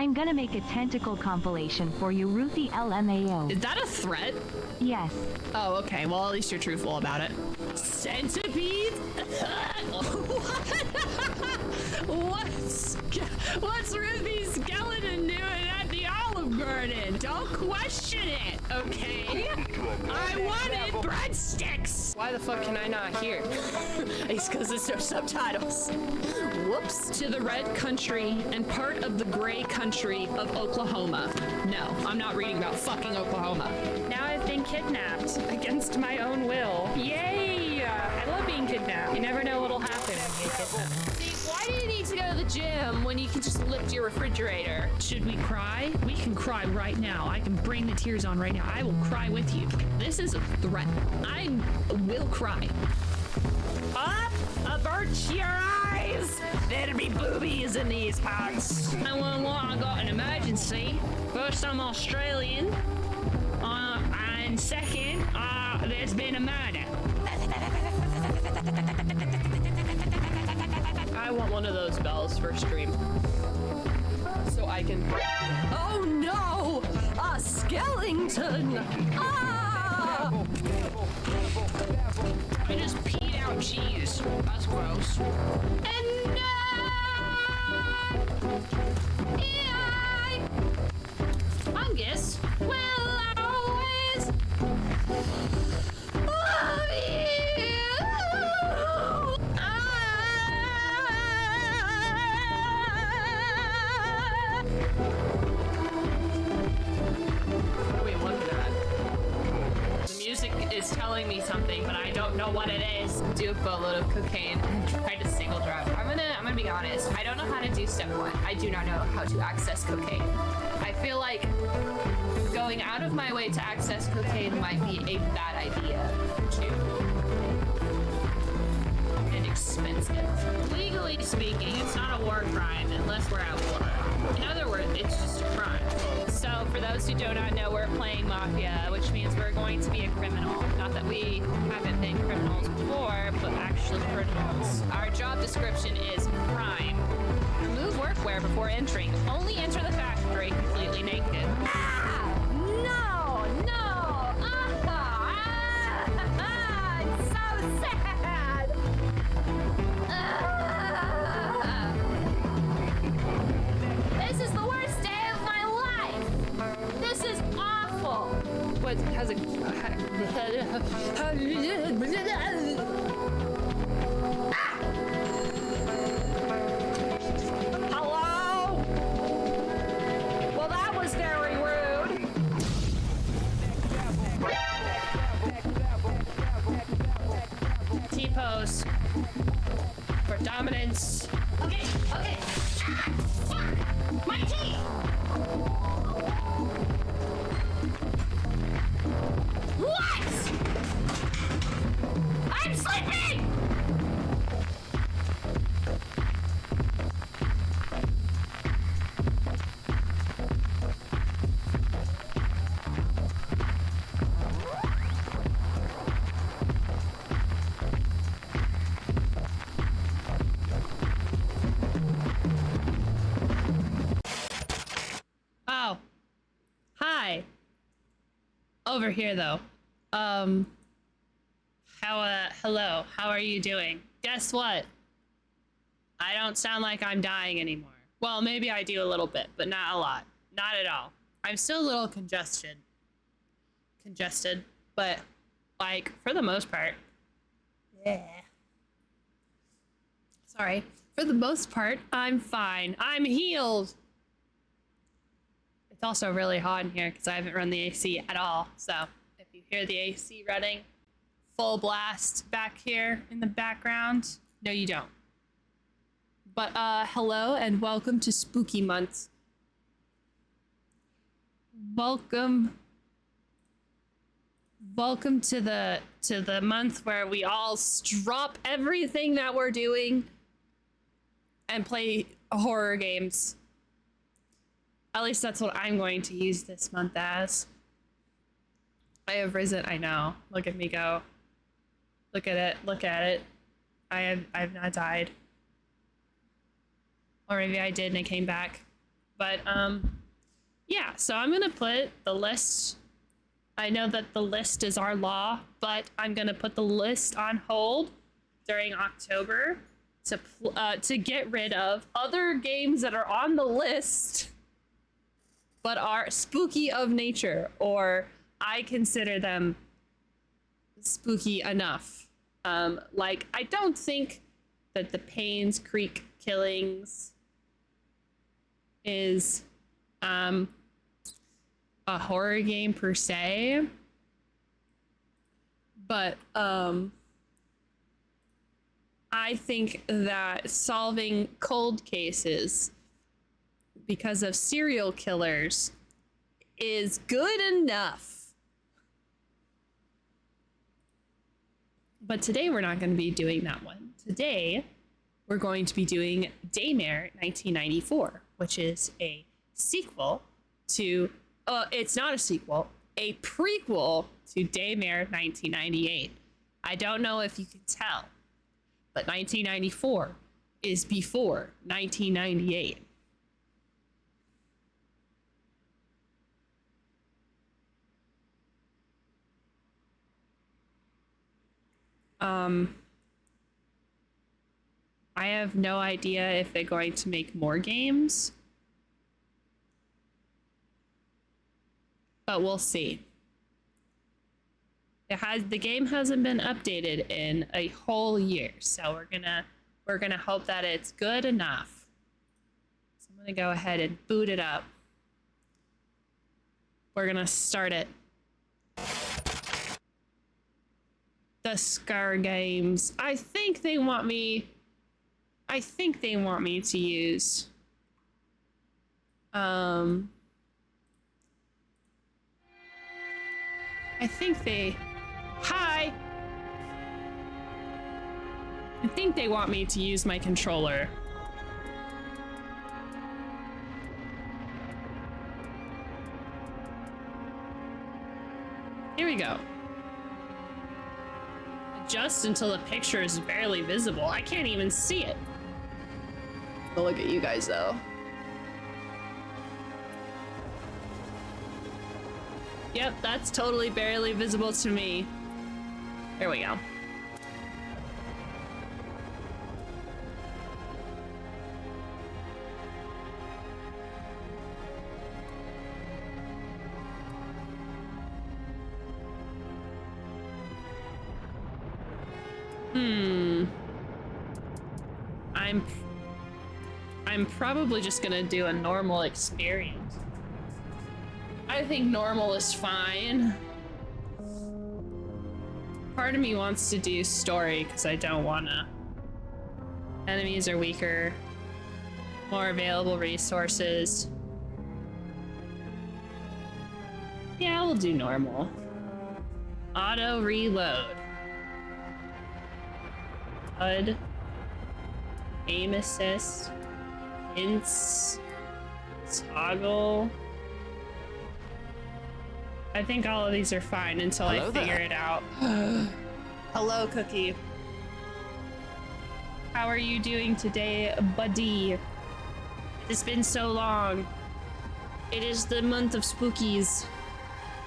I'm gonna make a tentacle compilation for you, Ruthie LMAO. Is that a threat? Yes. Oh, okay. Well, at least you're truthful about it. Centipede? What's Ruthie's skeleton doing at the Olive Garden? Don't question it, okay? I wanted breadsticks! Why the fuck can I not hear? It's because there's no subtitles. Whoops. To the red country and part of the gray country of Oklahoma. No, I'm not reading about fucking Oklahoma. Now I've been kidnapped against my own will. Yay! I love being kidnapped. You never know what'll happen when you get kidnapped. See, why do you need to go to the gym when you can just lift your refrigerator? Should we cry? We can cry right now. I can bring the tears on right now. I will cry with you. This is a threat. I will cry. Up! Avert your eyes! There'll be boobies in these parts. 911, I got an emergency. First, I'm Australian. And second, there's been a murder. I want one of those bells for stream. So I can... Oh no! A skeleton! Ah! I just peed out cheese. That's gross. And no! Fungus will always love you. What are we looking at? The music is telling me something, but I don't know what it is. Do a boatload of cocaine and try to single drop. I'm gonna be honest. I don't know how to do step one. I do not know how to access cocaine. I feel like going out of my way to access cocaine might be a bad idea too. And expensive. Legally speaking, it's not a war crime unless we're at war. In other words, it's just a crime. So for those who do not know, we're playing Mafia, which means we're going to be a criminal. Not that we haven't been criminals before, but actually criminals. Our job description is crime. Remove workwear before entering. Only enter the factory completely naked. Ah! No! No! It's so sad! This is the worst day of my life! This is awful! What has it... Hello? Well, that was very rude. T-pose for dominance. Okay, okay. My teeth! What? I'm sleeping! Oh. Hi. Over here, though. Hello. How are you doing? Guess what? I don't sound like I'm dying anymore. Well, maybe I do a little bit, but not a lot. Not at all. I'm still a little congested, but, like, for the most part. Yeah. Sorry. For the most part, I'm fine. I'm healed. It's also really hot in here because I haven't run the AC at all. So if you hear the AC running full blast back here in the background, no, you don't. But hello and welcome to Spooky Month. Welcome to the month where we all drop everything that we're doing and play horror games. At least that's what I'm going to use this month as. I have risen. I know. Look at me go. Look at it. Look at it. I've not died. Or maybe I did and it came back. But yeah, so I'm gonna put the list. I know that the list is our law, but I'm gonna put the list on hold during October to get rid of other games that are on the list but are spooky of nature, or I consider them spooky enough. Like, I don't think that the Paynes Creek killings is a horror game per se, but I think that solving cold cases because of serial killers is good enough. But today we're not going to be doing that one. Today we're going to be doing Daymare 1994, which is a sequel to, it's not a sequel, a prequel to Daymare 1998. I don't know if you can tell, but 1994 is before 1998. I have no idea if they're going to make more games, but we'll see. The game hasn't been updated in a whole year, so we're gonna hope that it's good enough. So I'm gonna go ahead and boot it up. We're gonna start it. The Scar Games. I think they want me to use Hi! I think they want me to use my controller. Here we go. Just until the picture is barely visible. I can't even see it. But look at you guys, though. Yep, that's totally barely visible to me. There we go. I'm probably just gonna do a normal experience. I think normal is fine. Part of me wants to do story because I don't wanna. Enemies are weaker. More available resources. Yeah, we'll do normal. Auto reload. HUD. Aim assist. Hints. Toggle. I think all of these are fine until I figure it out. Hello, Cookie. How are you doing today, buddy? It has been so long. It is the month of spookies.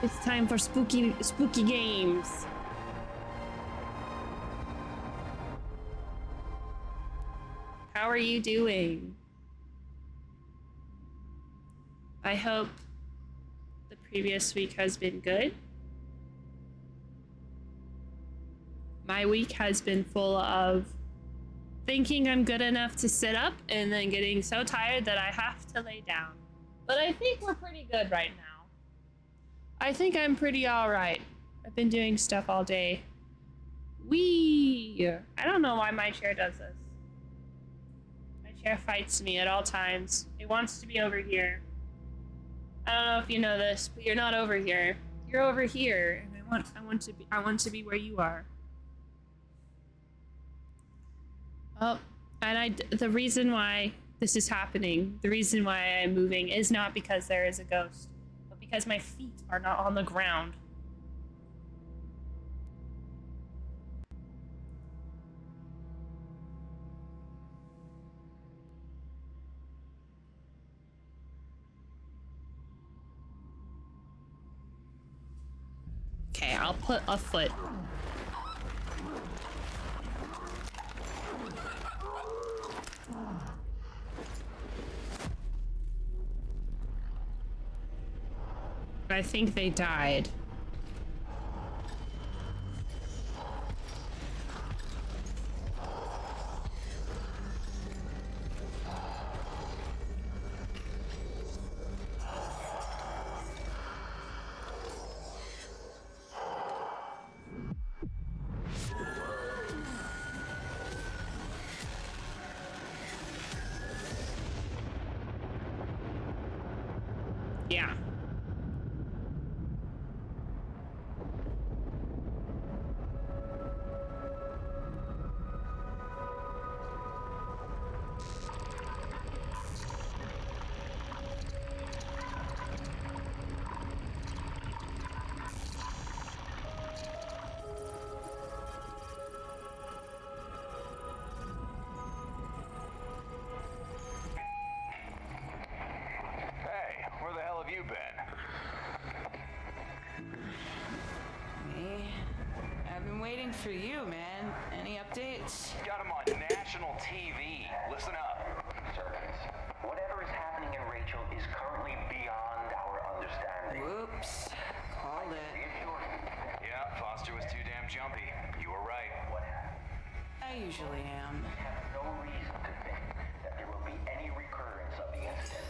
It's time for spooky games. How are you doing? I hope the previous week has been good. My week has been full of thinking I'm good enough to sit up and then getting so tired that I have to lay down. But I think we're pretty good right now. I think I'm pretty all right. I've been doing stuff all day. Whee! I don't know why my chair does this. My chair fights me at all times. It wants to be over here. I don't know if you know this, but you're not over here. You're over here, and I want to be where you are. Oh, and the reason why this is happening, the reason why I'm moving is not because there is a ghost, but because my feet are not on the ground. Okay, I'll put a foot. I think they died. Yeah. Hey, where the hell have you been? Me? I've been waiting for you, man. Any updates? Got him on national TV. Listen up. Servants, whatever is happening in Rachel is currently beyond our understanding. Whoops. Called it. Yeah, Foster was too damn jumpy. You were right. I usually am. We have no reason to think that there will be any recurrence of the incident.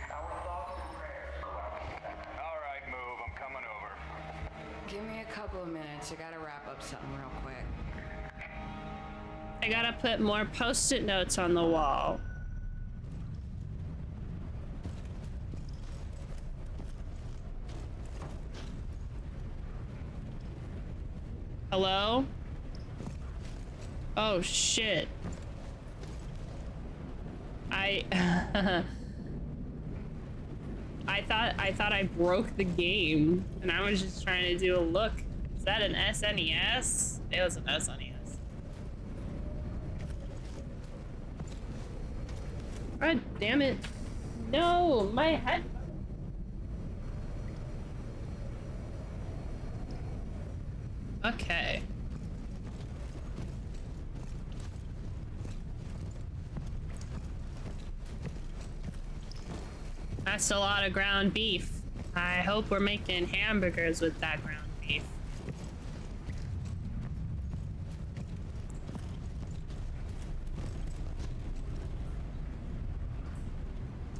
Our thoughts and prayers go out to them. All right, move. I'm coming over. Give me a couple of minutes. I gotta wrap up something real quick. I gotta put more post-it notes on the wall. Hello? Oh shit. I thought I broke the game and I was just trying to do a look. Is that an SNES? It was an SNES. God damn it. No, my head. Okay. That's a lot of ground beef. I hope we're making hamburgers with that ground beef.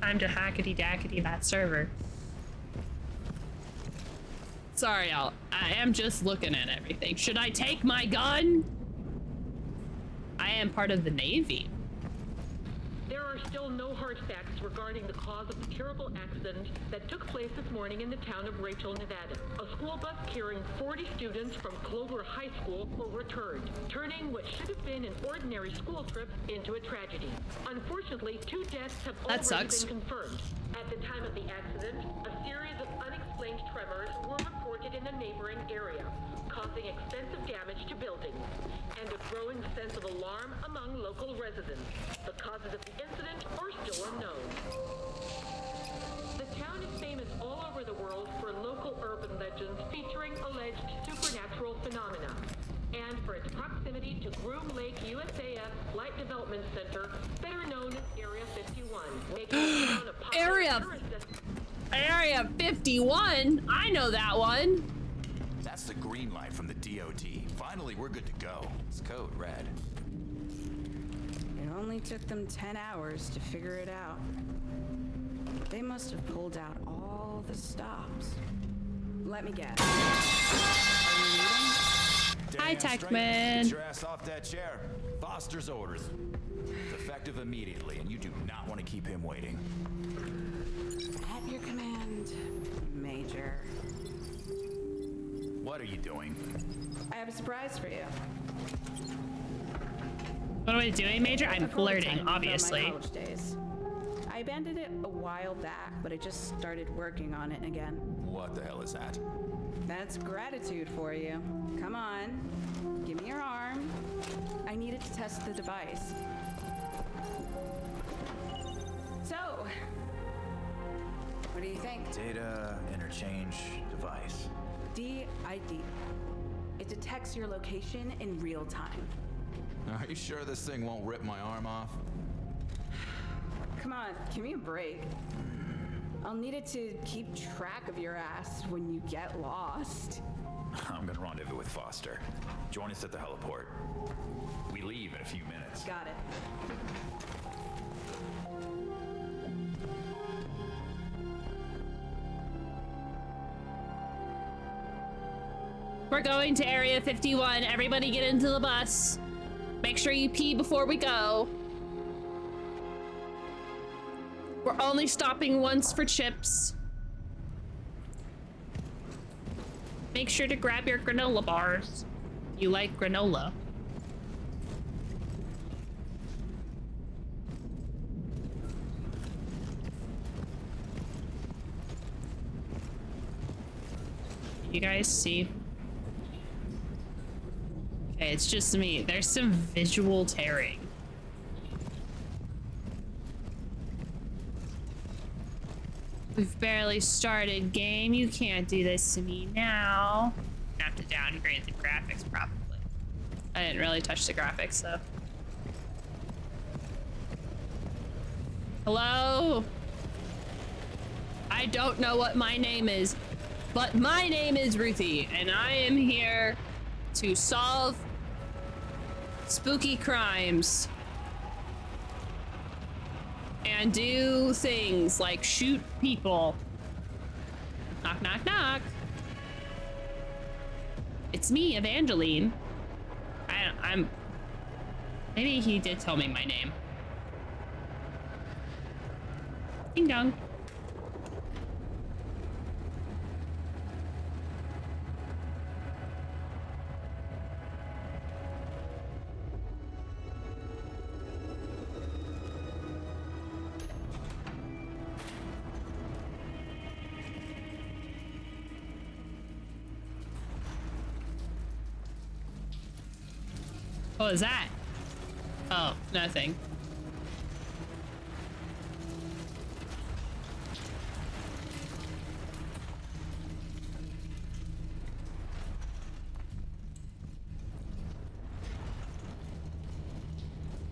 Time to hackety-dackety that server. Sorry, y'all. I am just looking at everything. Should I take my gun? I am part of the Navy. There are still no hard facts regarding the cause of the terrible accident that took place this morning in the town of Rachel, Nevada. A school bus carrying 40 students from Clover High School were returned, turning what should have been an ordinary school trip into a tragedy. Unfortunately, 2 deaths have already been confirmed. At the time of the accident, a series of unexplained tremors were reported in the neighboring area, causing extensive damage to buildings, and a growing sense of alarm among local residents. The causes of the incident are still unknown. The town is famous all over the world for local urban legends featuring alleged supernatural phenomena, and for its proximity to Groom Lake USAF Flight Development Center, better known as Area 51, making the town a popular tourist destination. Area 51? I know that one. That's the green light from the DOT. Finally, we're good to go. It's code red. It only took them 10 hours to figure it out. They must have pulled out all the stops. Let me guess. Hi, Damn straight. Techman. Get your ass off that chair. Foster's orders. It's effective immediately, and you do not want to keep him waiting. At your command, Major. What are you doing? I have a surprise for you. What am I doing, Major? I'm A flirting, prototype from my obviously. college days. I abandoned it a while back, but I just started working on it again. What the hell is that? That's gratitude for you. Come on, give me your arm. I needed to test the device. So, what do you think? Data interchange device. DID. It detects your location in real time. Are you sure this thing won't rip my arm off? Come on, give me a break. I'll need it to keep track of your ass when you get lost. I'm gonna rendezvous with Foster. Join us at the heliport. We leave in a few minutes. Got it. We're going to Area 51. Everybody get into the bus. Make sure you pee before we go. We're only stopping once for chips. Make sure to grab your granola bars. You like granola. You guys see? Okay, it's just me. There's some visual tearing. We've barely started, game. You can't do this to me now. I have to downgrade the graphics, probably. I didn't really touch the graphics, though. Hello? I don't know what my name is, but my name is Ruthie, and I am here to solve spooky crimes. And do things like shoot people. Knock, knock, knock. It's me, Evangeline. I'm... Maybe he did tell me my name. Ding dong. What was that? Oh, nothing.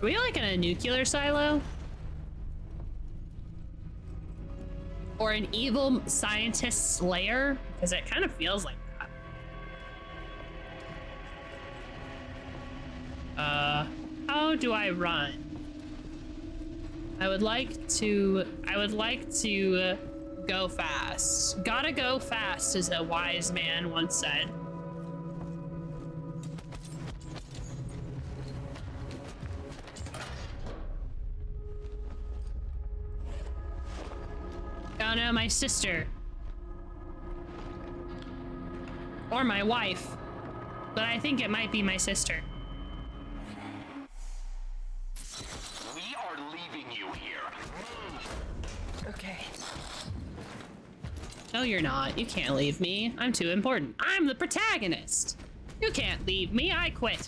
Are we like in a nuclear silo? Or an evil scientist's lair? Because it kind of feels like that. How do I run? I would like to go fast. Gotta go fast, as a wise man once said. Oh no, my sister. Or my wife. But I think it might be my sister. We are leaving you here. Okay. No, you're not. You can't leave me. I'm too important. I'm the protagonist. You can't leave me. I quit.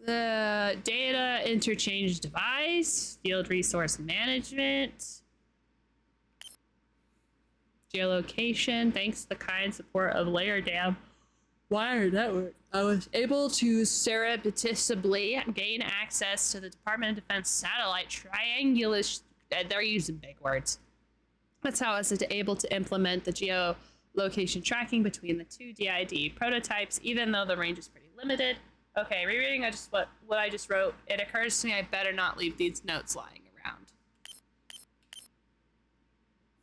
The data interchange device, field resource management, geolocation. Thanks to the kind support of Layer Dam Wire Network, I was able to surreptitiously gain access to the Department of Defense satellite triangulation. They're using big words. That's how I was able to implement the geolocation tracking between the two DID prototypes, even though the range is pretty limited. Okay, rereading what I just wrote, it occurs to me I better not leave these notes lying around.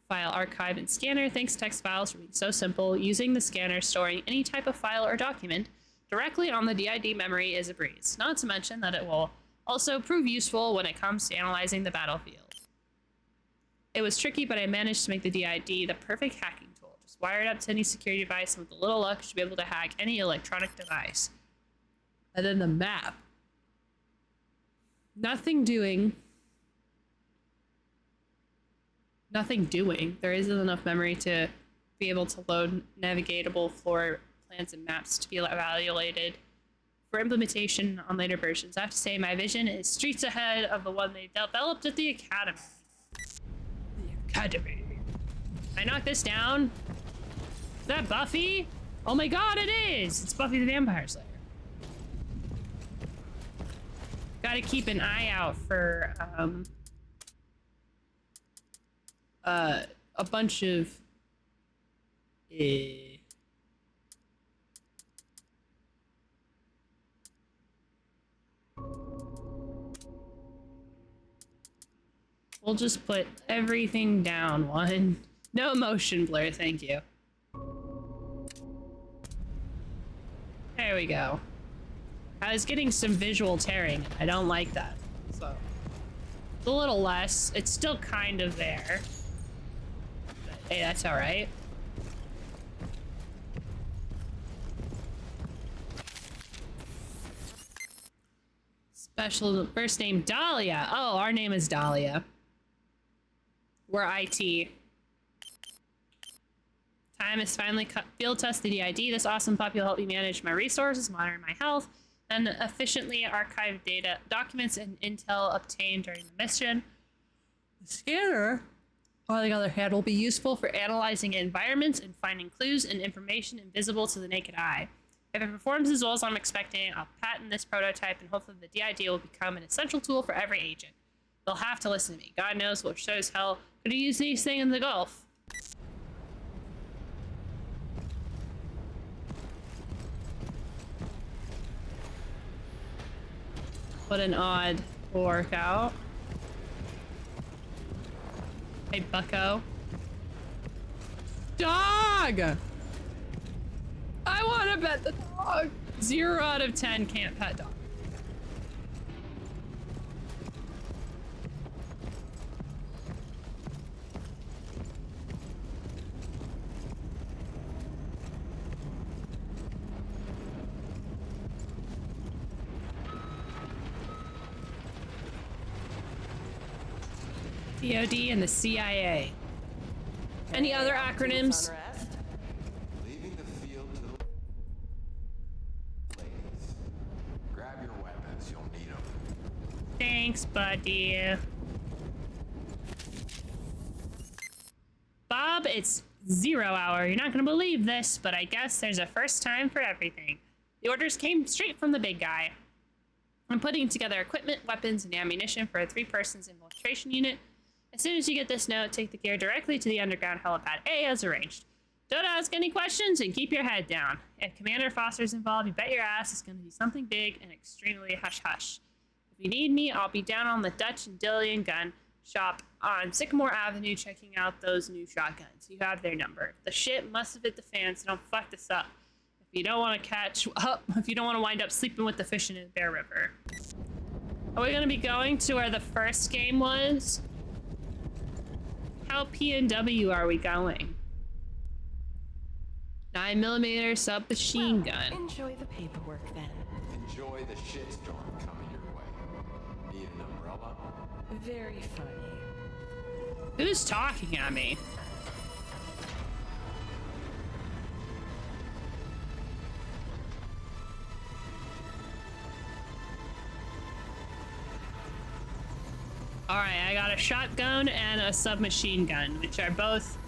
File archive and scanner. Thanks text files for being so simple. Using the scanner, storing any type of file or document directly on the DID memory is a breeze. Not to mention that it will also prove useful when it comes to analyzing the battlefield. It was tricky, but I managed to make the DID the perfect hacking tool. Just wire it up to any security device, and with a little luck, you should be able to hack any electronic device. And then the map. Nothing doing. There isn't enough memory to be able to load navigatable floor plans and maps to be evaluated for implementation on later versions. I have to say my vision is streets ahead of the one they developed at the Academy. The Academy. Can I knock this down? Is that Buffy? Oh my god, it is! It's Buffy the Vampire Slayer. Gotta keep an eye out for, a bunch of, we'll just put everything down one. No motion blur, thank you. There we go. I was getting some visual tearing. I don't like that. So it's a little less. It's still kind of there. But, hey, that's all right. Special first name Dahlia. Oh, our name is Dahlia. We're IT. Time is finally field test the DID. This awesome puppy will help me manage my resources, monitor my health, and efficiently archive data, documents, and intel obtained during the mission. The scanner, on the other hand, will be useful for analyzing environments and finding clues and information invisible to the naked eye. If it performs as well as I'm expecting, I'll patent this prototype, and hopefully the DID will become an essential tool for every agent. They'll have to listen to me. God knows what shows hell could use these things in the Gulf. What an odd workout. Hey, bucko. Dog! I want to pet the dog. 0 out of 10 can't pet dog. VoD and the CIA. Any other acronyms? Leaving the field to the ladies. Grab your weapons, you'll need them. Thanks, buddy. Bob, it's 0 hour. You're not gonna believe this, but I guess there's a first time for everything. The orders came straight from the big guy. I'm putting together equipment, weapons, and ammunition for a 3-person infiltration unit. As soon as you get this note, take the gear directly to the underground helipad A as arranged. Don't ask any questions and keep your head down. If Commander Foster's involved, you bet your ass it's going to be something big and extremely hush-hush. If you need me, I'll be down on the Dutch and Dillian gun shop on Sycamore Avenue checking out those new shotguns. You have their number. The shit must have hit the fan, so don't fuck this up. If you don't want to if you don't want to wind up sleeping with the fish in the Bear River. Are we going to be going to where the first game was? How PNW are we going? 9mm submachine gun. Enjoy the paperwork then. Enjoy the shitstorm coming your way. Need an umbrella? Very funny. Who's talking at me? Alright, I got a shotgun and a submachine gun, which are both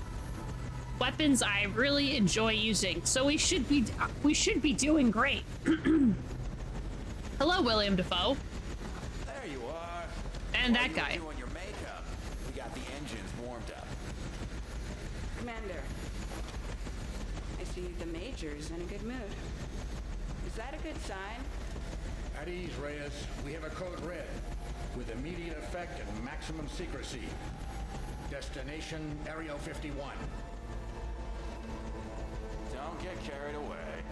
weapons I really enjoy using. So we should be doing great. Hello, William Dafoe. There you are. And that guy. Doing your makeup. We got the engines warmed up. Commander, I see the Major's in a good mood. Is that a good sign? At ease, Reyes. We have a code red with immediate effect and maximum secrecy. Destination Area 51. Don't get carried away.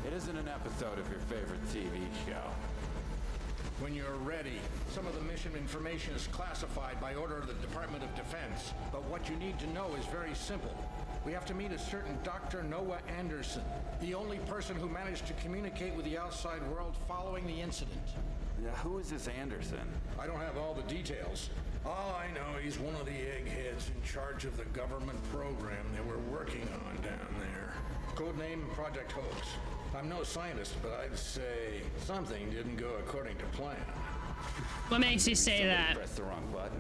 It isn't an episode of your favorite TV show. When you're ready, some of the mission information is classified by order of the Department of Defense. But what you need to know is very simple. We have to meet a certain Dr. Noah Anderson, the only person who managed to communicate with the outside world following the incident. Yeah, who is this Anderson? I don't have all the details. All I know, he's one of the eggheads in charge of the government program they were working on down there. Codename Project Hoax. I'm no scientist, but I'd say something didn't go according to plan. What makes you say that? Press the wrong button.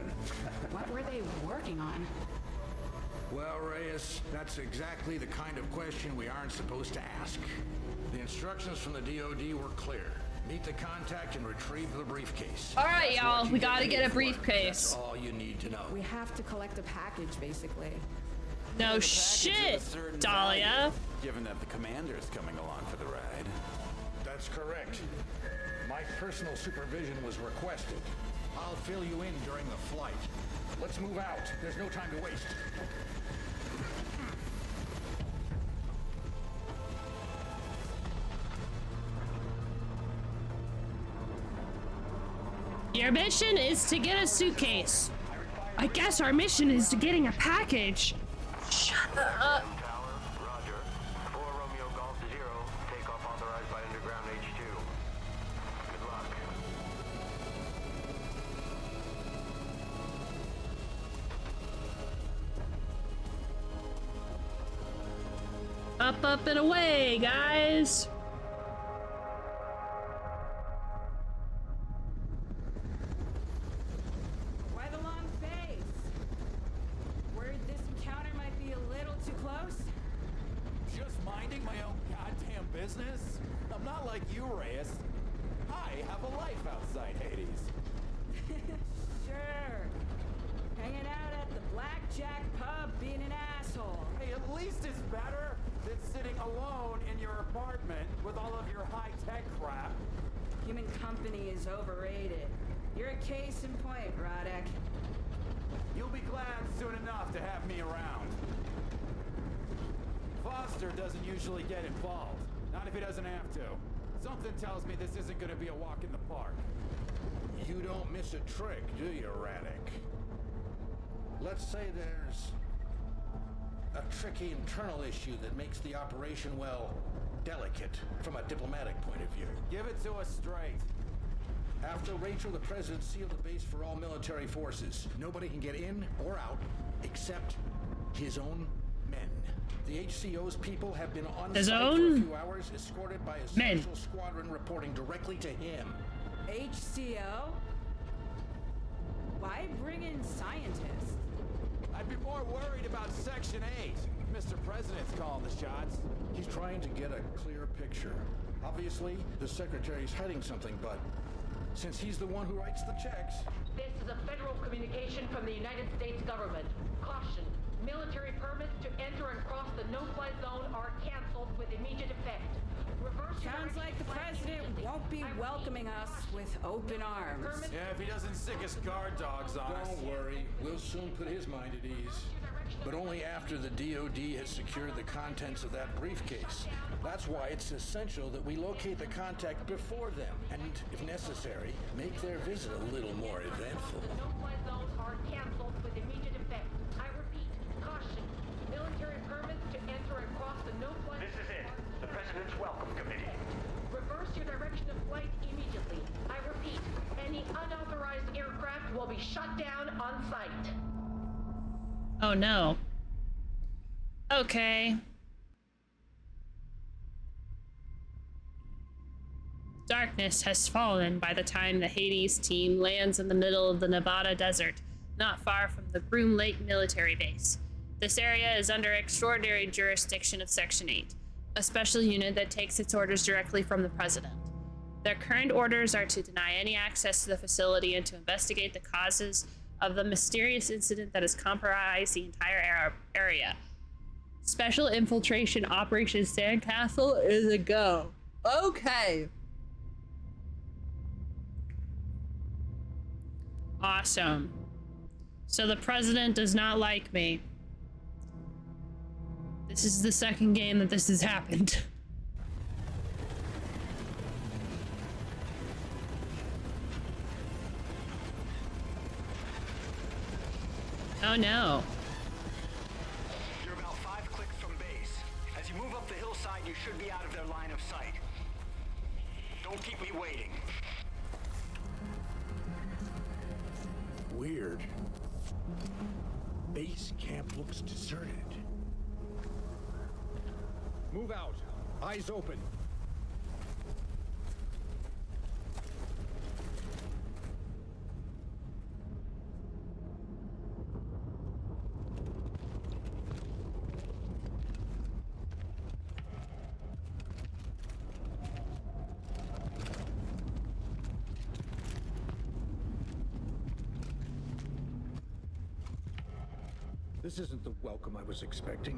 What were they working on? Well, Reyes, that's exactly the kind of question we aren't supposed to ask. The instructions from the DoD were clear. Meet the contact and retrieve the briefcase. All right, That's y'all, what you we gotta get a for. briefcase. That's all you need to know. We have to collect a package, basically. No shit, Dahlia. Given that the commander is coming along for the ride. That's correct. My personal supervision was requested. I'll fill you in during the flight. Let's move out. There's no time to waste. Your mission is to get a suitcase. I guess our mission is to getting a package. Shut up. Tower, Roger. 4 Romeo Golf 0. Takeoff authorized by underground H2. Good luck. Up and away, guys. Why the long face? Worried this encounter might be a little too close? Just minding my own goddamn business? I'm not like you, Reyes. I have a life outside Hades. Sure. Hanging out at the Blackjack Pub being an asshole. Hey, at least it's better than sitting alone in your apartment with all of your high-tech crap. Human company is overrated. You're a case in point, Rodek. You'll be glad soon enough to have me around. Foster doesn't usually get involved. Not if he doesn't have to. Something tells me this isn't gonna be a walk in the park. You don't miss a trick, do you, Radek? Let's say there's a tricky internal issue that makes the operation, well, delicate from a diplomatic point of view. Give it to us straight. After Rachel, the president sealed the base for all military forces. Nobody can get in or out except his own men. The HCO's people have been on His site for a own few hours, escorted by a men. special squadron reporting directly to him. HCO? Why bring in scientists? I'd be more worried about Section 8. Mr. President's calling the shots. He's trying to get a clear picture. Obviously, the secretary's hiding something, but since he's the one who writes the checks... This is a federal communication from the United States government. Caution. Military permits to enter and cross the no-fly zone are canceled with immediate effect. Reverse Sounds like the president won't be welcoming us with open arms. Yeah, if he doesn't sick his guard dogs on us. Don't worry, we'll soon put his mind at ease. But only after the DoD has secured the contents of that briefcase. That's why it's essential that we locate the contact before them, and, if necessary, make their visit a little more eventful. No-fly zones are canceled with immediate effect. I repeat, caution. Military permits to enter and cross the no-fly... This is it. The President's Welcome Committee. Reverse your direction of flight immediately. I repeat, any unauthorized aircraft will be shut down on sight. Oh no. Okay. Darkness has fallen by the time the Hades team lands in the middle of the Nevada desert, not far from the Groom Lake military base. This area is under extraordinary jurisdiction of Section 8, a special unit that takes its orders directly from the president. Their current orders are to deny any access to the facility and to investigate the causes of the mysterious incident that has compromised the entire area. Special infiltration Operation SandCastle is a go. Okay. Awesome. So the president does not like me. This is the second game that this has happened. Oh no. You're about 5 clicks from base. As you move up the hillside, you should be out of their line of sight. Don't keep me waiting. Weird. Base camp looks deserted. Move out. Eyes open. This isn't the welcome I was expecting.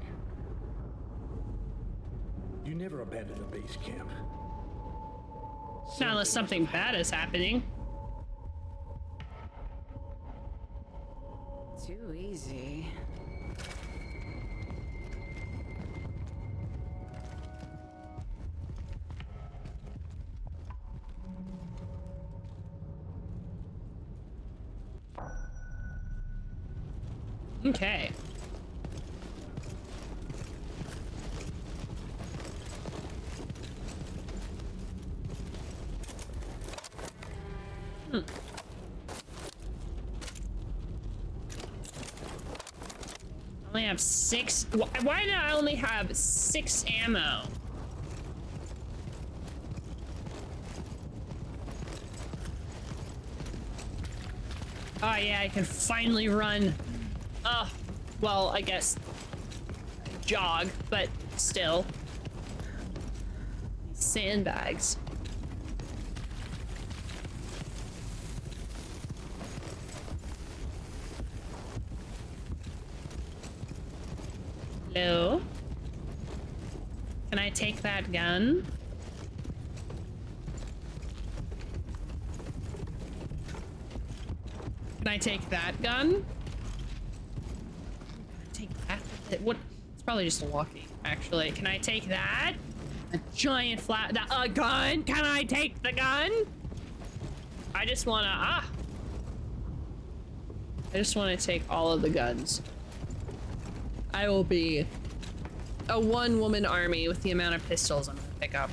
You never abandoned a base camp. Not unless something bad is happening. Too easy. Okay. I only have 6. Why did I only have 6 ammo? Oh yeah, I can finally run. Well, I guess jog, but still. Sandbags. Hello? Can I take that gun? Can I take that gun? Can I take that? What? It's probably just a walkie, actually. Can I take that? A giant flat. A gun? Can I take the gun? I just wanna. I just wanna take all of the guns. I will be a one-woman army with the amount of pistols I'm gonna pick up.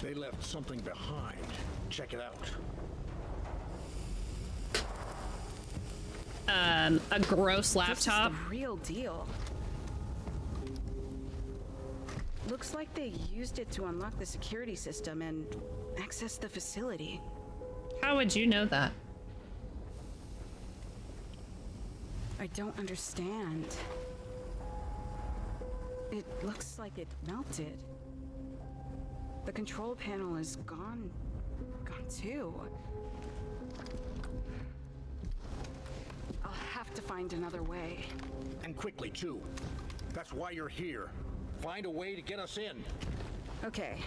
They left something behind. Check it out. A gross laptop. This is the real deal. Looks like they used it to unlock the security system and access the facility. How would you know that? I don't understand. It looks like it melted. The control panel is gone too. I'll have to find another way. And quickly, too. That's why you're here. Find a way to get us in. Okay.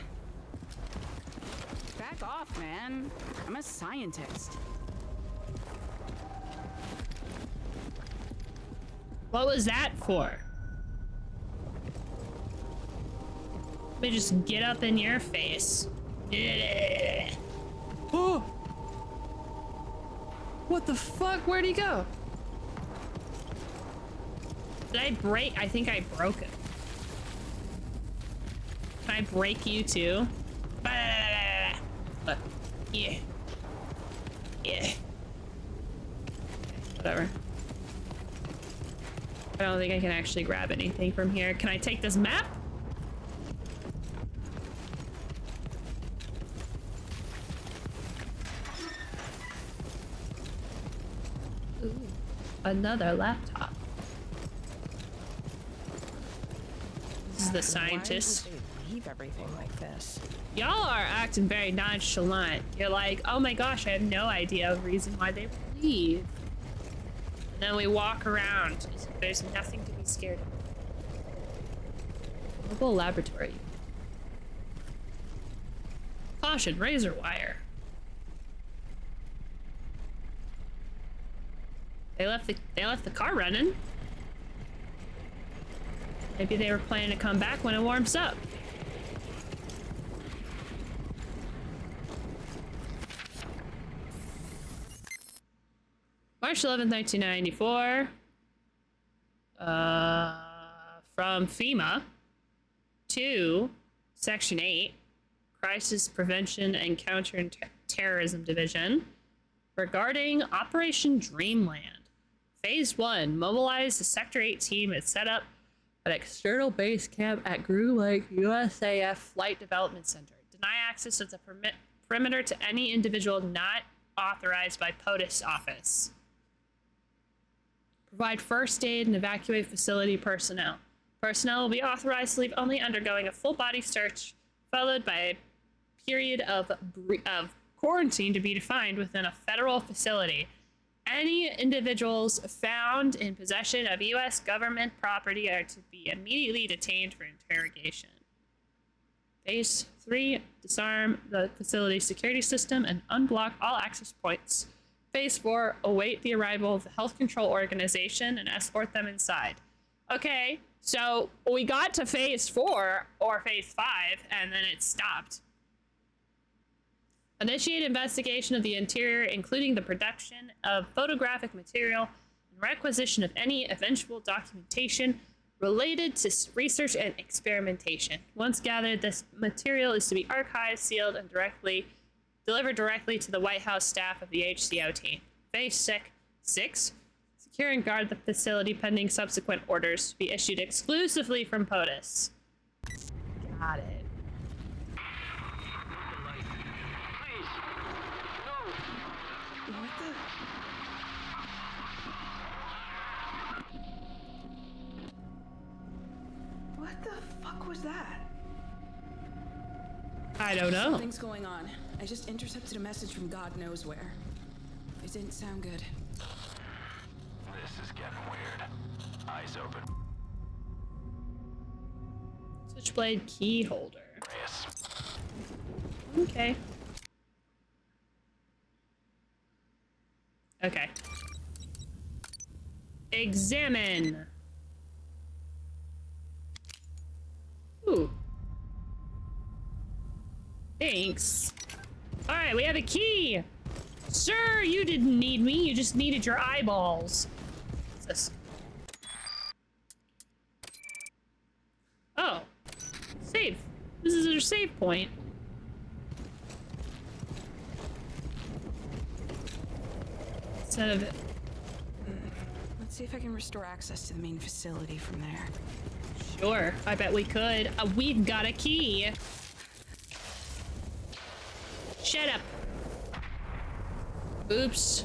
Back off, man. I'm a scientist. What was that for? Let me just get up in your face. Oh! What the fuck? Where'd he go? Did I break? I think I broke him. Can I break you too? Yeah. Yeah. Whatever. I don't think I can actually grab anything from here. Can I take this map? Ooh, another laptop. This is the scientist. Why would they leave everything like this? Y'all are acting very nonchalant. You're like, oh my gosh, I have no idea of the reason why they would leave. And then we walk around as if there's nothing to be scared of. Mobile laboratory. Caution, razor wire. They left the car running. Maybe they were planning to come back when it warms up. March 11th, 1994. From FEMA to Section 8, Crisis Prevention and Counterterrorism Division, regarding Operation Dreamland. Phase 1, mobilize the Sector 8 team and set up an external base camp at Groom Lake USAF Flight Development Center. Deny access of the perimeter to any individual not authorized by POTUS office. Provide first aid and evacuate facility personnel. Personnel will be authorized to leave only undergoing a full body search, followed by a period of quarantine to be defined within a federal facility. Any individuals found in possession of U.S. government property are to be immediately detained for interrogation. Phase 3, disarm the facility security system and unblock all access points. Phase 4, await the arrival of the health control organization and escort them inside. Okay, so we got to phase 4 or phase 5 and then it stopped. Initiate investigation of the interior, including the production of photographic material and requisition of any eventual documentation related to research and experimentation. Once gathered, this material is to be archived, sealed, and delivered directly to the White House staff of the HCO team. Phase 6, secure and guard the facility pending subsequent orders to be issued exclusively from POTUS. Got it. What the fuck was that? I don't know. Something's going on. I just intercepted a message from God knows where. It didn't sound good. This is getting weird. Eyes open. Switchblade key holder. Reyes. Okay. Okay. Examine. Ooh. Thanks. All right, we have a key. Sir, you didn't need me. You just needed your eyeballs. What's this? Oh. Save. This is our save point. Instead of it. Let's see if I can restore access to the main facility from there. Sure, I bet we could. We've got a key. Shut up. Oops.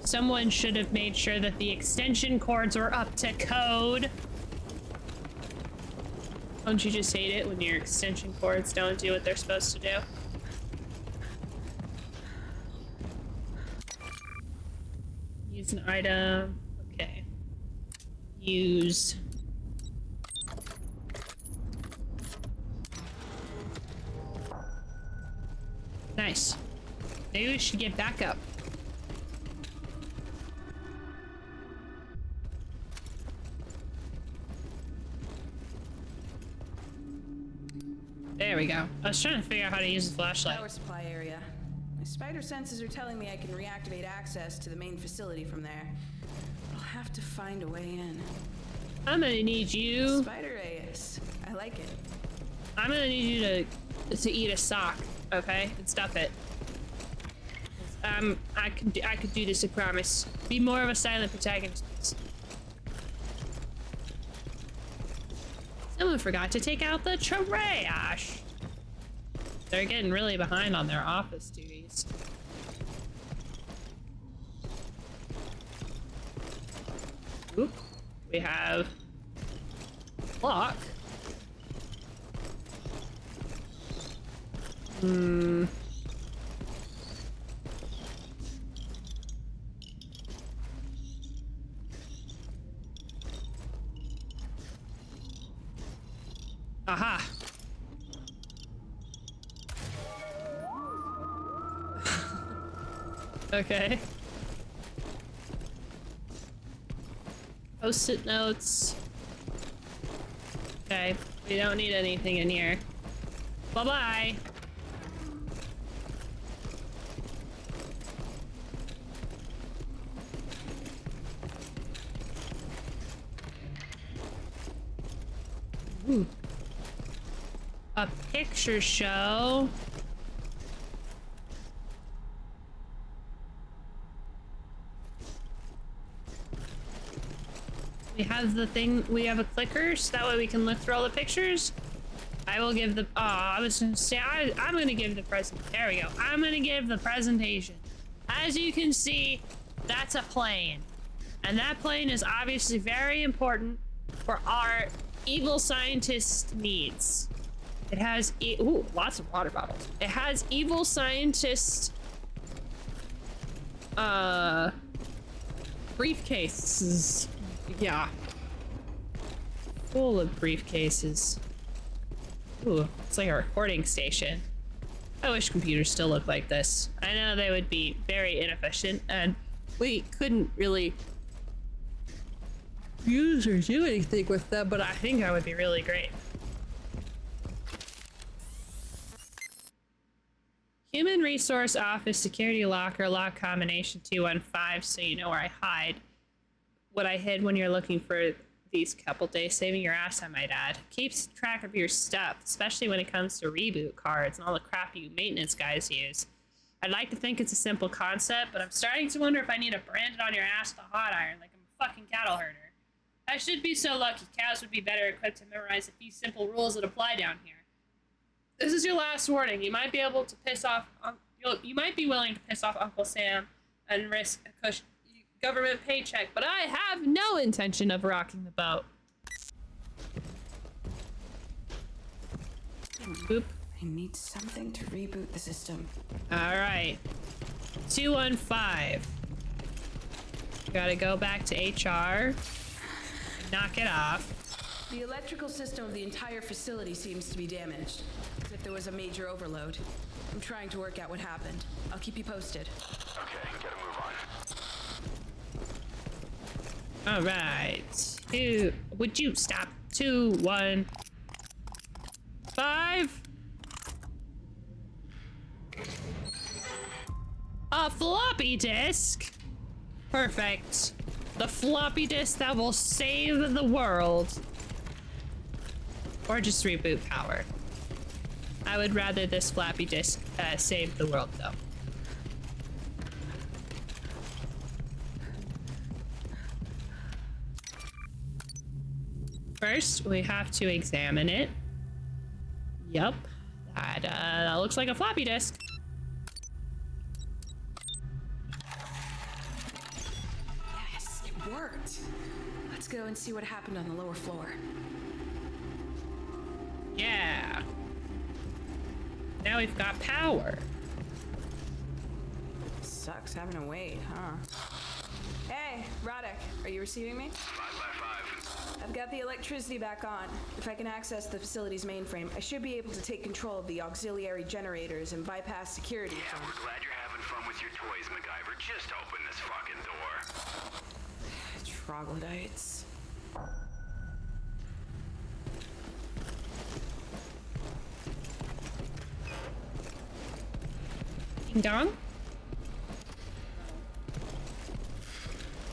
Someone should have made sure that the extension cords were up to code. Don't you just hate it when your extension cords don't do what they're supposed to do? Use an item. Okay. Use. Nice. Maybe we should get back up. There we go. I was trying to figure out how to use the flashlight. Power supply area. My spider senses are telling me I can reactivate access to the main facility from there. I'll have to find a way in. I'm gonna need you. Spider AS. I like it. I'm gonna need you to eat a sock, okay, and stuff it. I could do this. I promise. Be more of a silent protagonist. Someone forgot to take out the trash. They're getting really behind on their office duties. Oop. We have lock. Aha. Okay. Post-it notes. Okay, we don't need anything in here. Bye-bye. Ooh. A picture show. We have the thing, we have a clicker, so that way we can look through all the pictures. I will give the, I was gonna say, I'm gonna give the there we go. I'm gonna give the presentation. As you can see, that's a plane. And that plane is obviously very important for our evil scientist needs. It has, ooh, lots of water bottles. It has evil scientist Briefcases. Yeah. Full of briefcases. Ooh, it's like a recording station. I wish computers still looked like this. I know they would be very inefficient, and we couldn't really use or do anything with them, but I think that would be really great. Human Resource Office Security Locker, lock combination 215, so you know where I hide. What I hid when you're looking for these couple days, saving your ass, I might add. Keeps track of your stuff, especially when it comes to reboot cards and all the crap you maintenance guys use. I'd like to think it's a simple concept, but I'm starting to wonder if I need to brand it on your ass to hot iron like I'm a fucking cattle herder. I should be so lucky. Cows would be better equipped to memorize a few simple rules that apply down here. This is your last warning. You might be able to piss off. You might be willing to piss off Uncle Sam and risk a government paycheck, but I have no intention of rocking the boat. Boop. I need something to reboot the system. All right. 215. Gotta go back to HR. Knock it off. The electrical system of the entire facility seems to be damaged, as if there was a major overload. I'm trying to work out what happened. I'll keep you posted. Okay, gotta move on. All right. Would you stop? 215. A floppy disk. Perfect. The floppy disk that will save the world. Or just reboot power. I would rather this floppy disk save the world, though. First, we have to examine it. Yup. That looks like a floppy disk. Yes, it worked. Let's go and see what happened on the lower floor. Yeah. Now we've got power. Sucks having to wait, huh? Hey, Radek, are you receiving me? 5 by 5. I've got the electricity back on. If I can access the facility's mainframe, I should be able to take control of the auxiliary generators and bypass security. Yeah, we're glad you're having fun with your toys, MacGyver. Just open this fucking door. Troglodytes. Ding dong.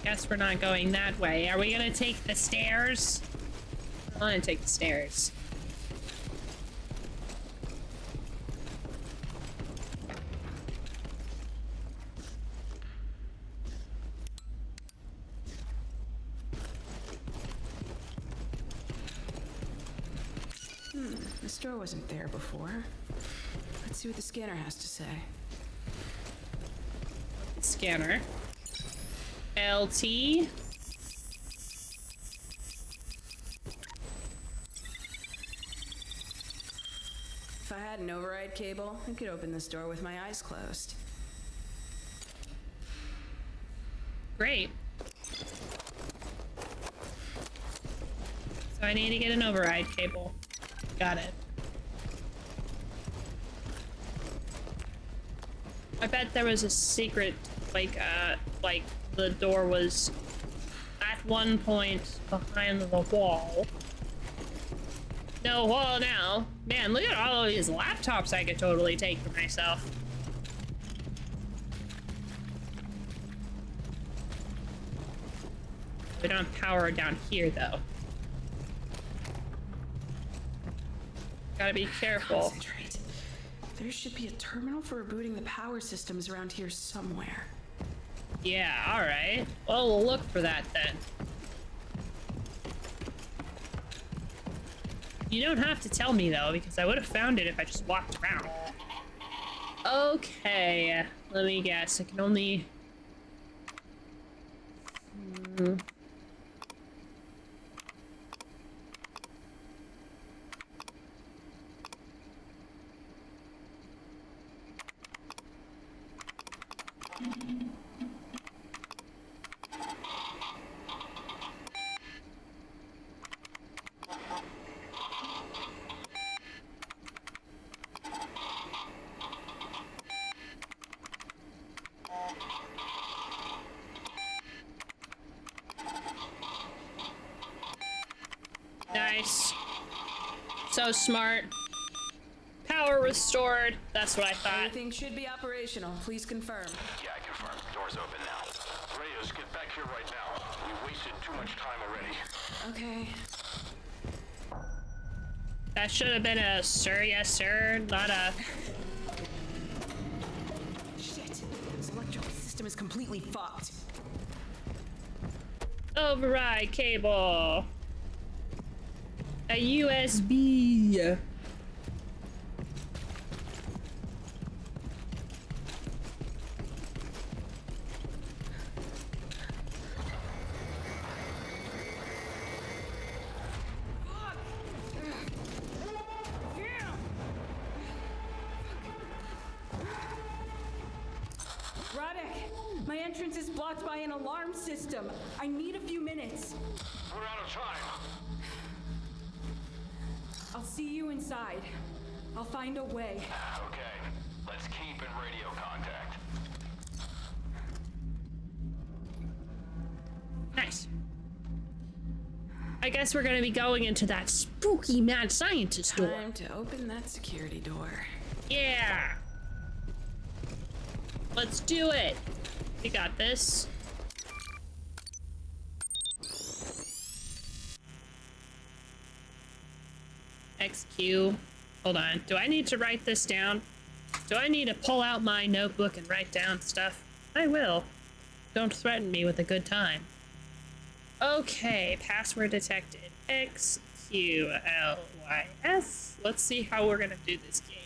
Guess we're not going that way. Are we gonna take the stairs? I wanna take the stairs. This door wasn't there before. Let's see what the scanner has to say. Scanner. LT. If I had an override cable, I could open this door with my eyes closed. Great. So I need to get an override cable. Got it. I bet there was a secret, like the door was at one point behind the wall. No wall now. Man, look at all of these laptops I could totally take for myself. We don't have power down here, though. Gotta be careful. Concentrate. There should be a terminal for rebooting the power systems around here somewhere. Yeah, alright. Well, we'll look for that then. You don't have to tell me, though, because I would have found it if I just walked around. Okay, let me guess. I can only... Nice. So smart. Power restored. That's what I thought. Everything should be operational. Please confirm. Yeah, I confirm. Door's open now. Reyes, get back here right now. We wasted too much time already. Okay. That should have been a sir, yes sir, not a... Shit. This electrical system is completely fucked. Override cable. A USB. Roddick, my entrance is blocked by an alarm system. I need a few minutes. We're out of time. I'll see you inside. I'll find a way. Okay, let's keep in radio contact. Nice. I guess we're gonna be going into that spooky mad scientist door. Time to open that security door. Yeah. Let's do it. We got this. XQ. Hold on. Do I need to write this down? Do I need to pull out my notebook and write down stuff? I will. Don't threaten me with a good time. Okay, password detected. XQLYS. Let's see how we're gonna do this game.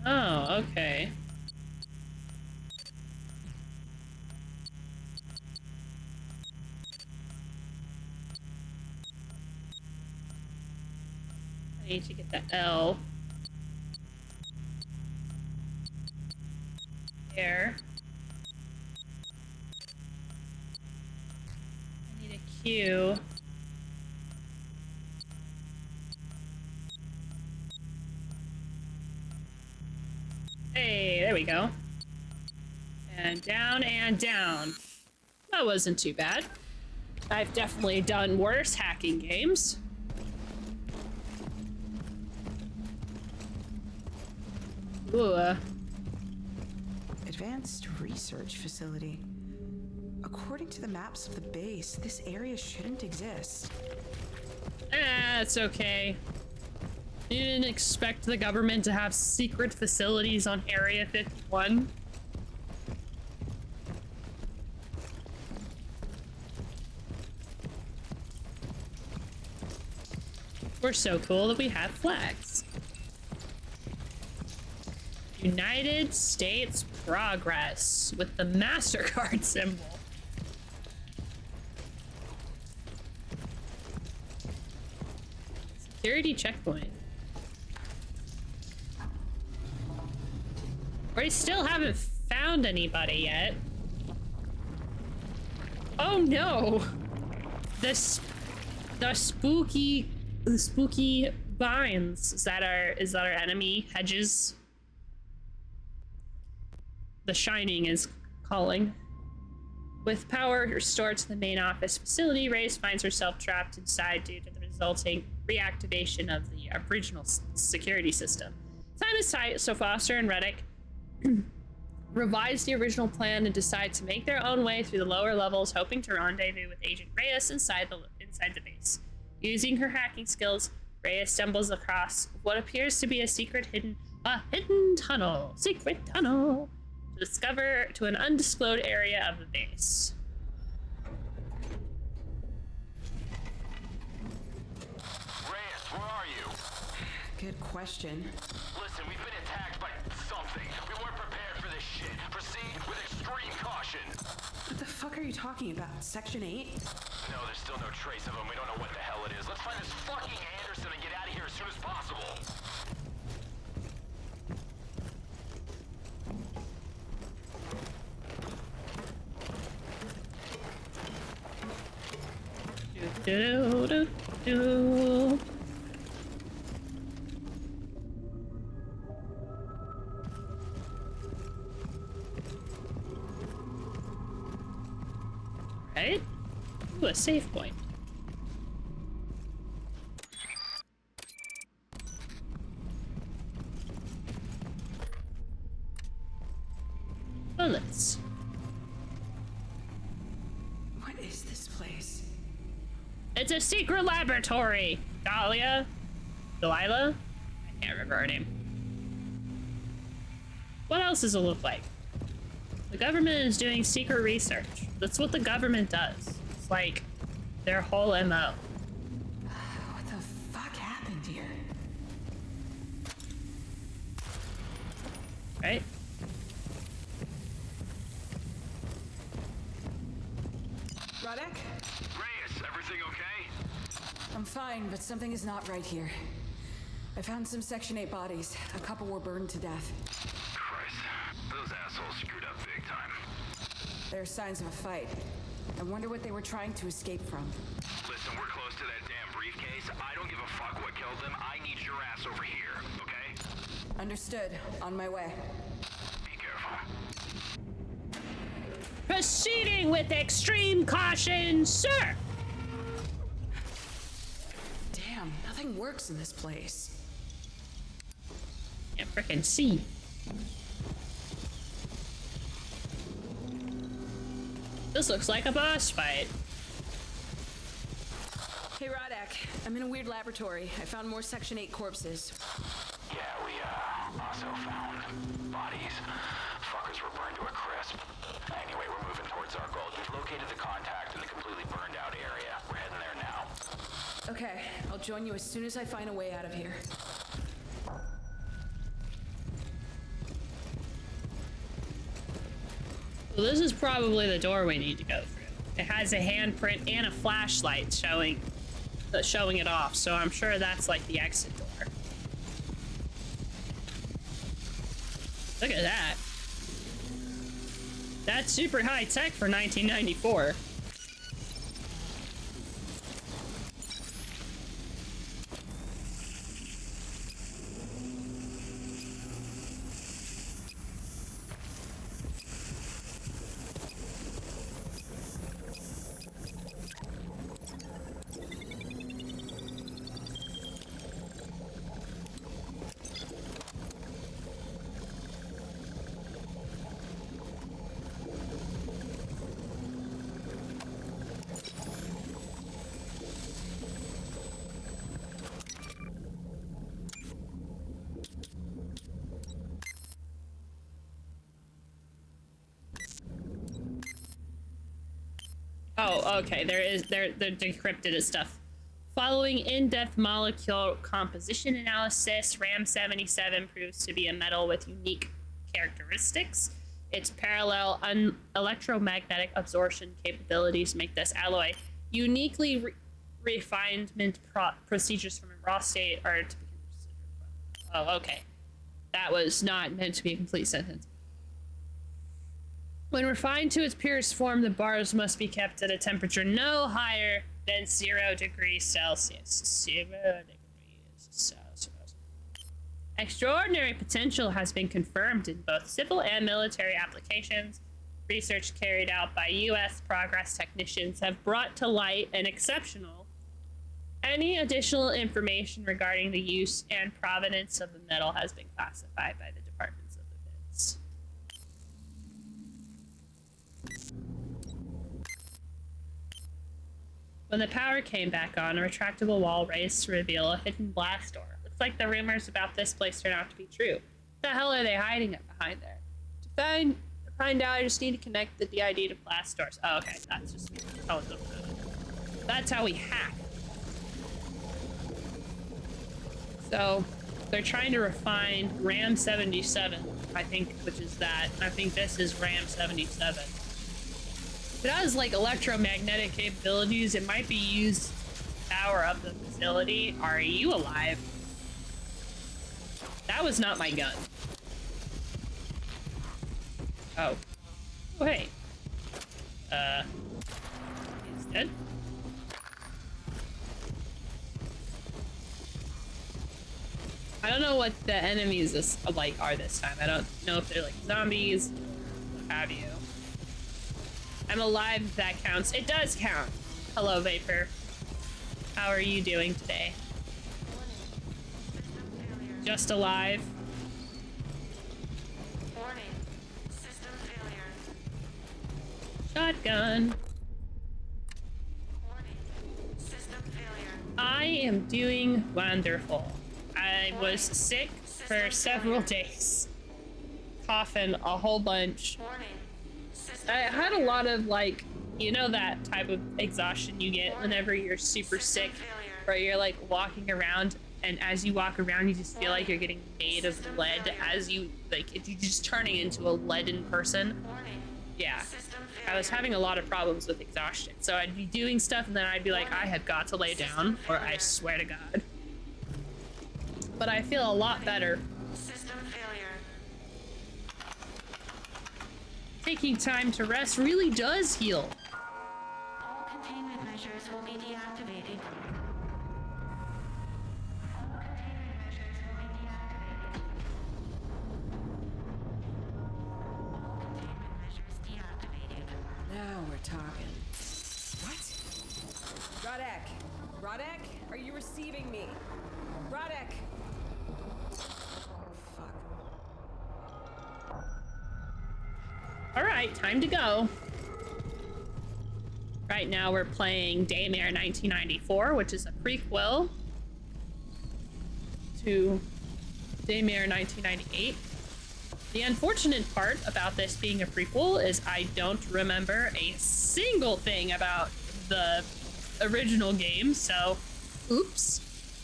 Oh, okay. I need to get the L. There. I need a Q. Hey, there we go. And down and down. That wasn't too bad. I've definitely done worse hacking games. Ooh. Advanced research facility. According to the maps of the base, this area shouldn't exist. It's okay. You didn't expect the government to have secret facilities on Area 51? We're so cool that we have flags. United States Progress with the MasterCard symbol. Security checkpoint. We still haven't found anybody yet. Oh no! The spooky vines. Is that our enemy? Hedges? The Shining is calling. With power restored to the main office facility, Reyes finds herself trapped inside due to the resulting reactivation of the original security system. Time is tight, so Foster and Reddick revise the original plan and decide to make their own way through the lower levels, hoping to rendezvous with Agent Reyes inside the base. Using her hacking skills, Reyes stumbles across what appears to be a hidden tunnel to discover to an undisclosed area of the base. Reyes, where are you? Good question. Listen, we've been attacked by something. We weren't prepared for this shit. Proceed with extreme caution. What the fuck are you talking about? Section 8? No, there's still no trace of him. We don't know what the hell it is. Let's find this fucking Anderson and get out of here as soon as possible. Do, do, do. Right? Ooh, a save point. Bullets. What is this place? It's a secret laboratory! Dahlia? Delilah? I can't remember her name. What else does it look like? The government is doing secret research. That's what the government does. It's like their whole MO. What the fuck happened here? Right? Radek? Reyes, everything okay? I'm fine, but something is not right here. I found some Section 8 bodies. A couple were burned to death. Christ, those assholes screwed up big time. There are signs of a fight. I wonder what they were trying to escape from. Listen, we're close to that damn briefcase. I don't give a fuck what killed them. I need your ass over here, okay? Understood. On my way. Be careful. Proceeding with extreme caution, sir! Damn, nothing works in this place. Can't frickin' see. This looks like a boss fight. Hey, Radek. I'm in a weird laboratory. I found more Section 8 corpses. Yeah, we also found bodies. Fuckers were burned to a crisp. Anyway, we're moving towards our goal. We've located the contact in the completely burned out area. We're heading there now. Okay, I'll join you as soon as I find a way out of here. Well, this is probably the door we need to go through. It has a handprint and a flashlight showing it off, so I'm sure that's like the exit door. Look at that. That's super high tech for 1994. Oh, okay. They're decrypted as stuff. Following in-depth molecule composition analysis, RAM-77 proves to be a metal with unique characteristics. Its parallel electromagnetic absorption capabilities make this alloy uniquely refinement procedures from a raw state are to be considered. Oh, okay. That was not meant to be a complete sentence. When refined to its purest form, the bars must be kept at a temperature no higher than 0 degrees Celsius. 0 degrees Celsius. Extraordinary potential has been confirmed in both civil and military applications. Research carried out by U.S. progress technicians have brought to light an exceptional. Any additional information regarding the use and provenance of the metal has been classified by the Departments of Defense. When the power came back on, a retractable wall raised to reveal a hidden blast door. Looks like the rumors about this place turn out to be true. What the hell are they hiding it behind there? To find out, I just need to connect the DID to blast doors. Oh, okay, that's just that's how we hack. So they're trying to refine RAM-77, I think, which is that. I think this is RAM-77. If it has like electromagnetic capabilities, it might be used to power up the facility. Are you alive? That was not my gun. Oh. Oh, hey. He's dead. I don't know what the enemies are this time. I don't know if they're like zombies, what have you. I'm alive if that counts. It does count. Hello, Vapor. How are you doing today? Just alive? Warning. System failure. Shotgun. Warning. System failure. I am doing wonderful. I was sick for several days. Coughing a whole bunch. Warning. System I had a lot of, like, you know that type of exhaustion you get whenever you're super sick, where you're like walking around, and as you walk around you just feel like you're getting made of lead as you, like, you're just turning into a leaden person. Yeah. I was having a lot of problems with exhaustion, so I'd be doing stuff and then I'd be like, I have got to lay down, or I swear to God. But I feel a lot better. System failure. Taking time to rest really does heal. All containment measures will be deactivated. All containment measures will be deactivated. All containment measures deactivated. Now we're talking. What? Rodek! Rodek? Are you receiving me? Rodek! Fuck. Alright, time to go. Right now we're playing Daymare 1994, which is a prequel to Daymare 1998. The unfortunate part about this being a prequel is I don't remember a single thing about the original game, so oops.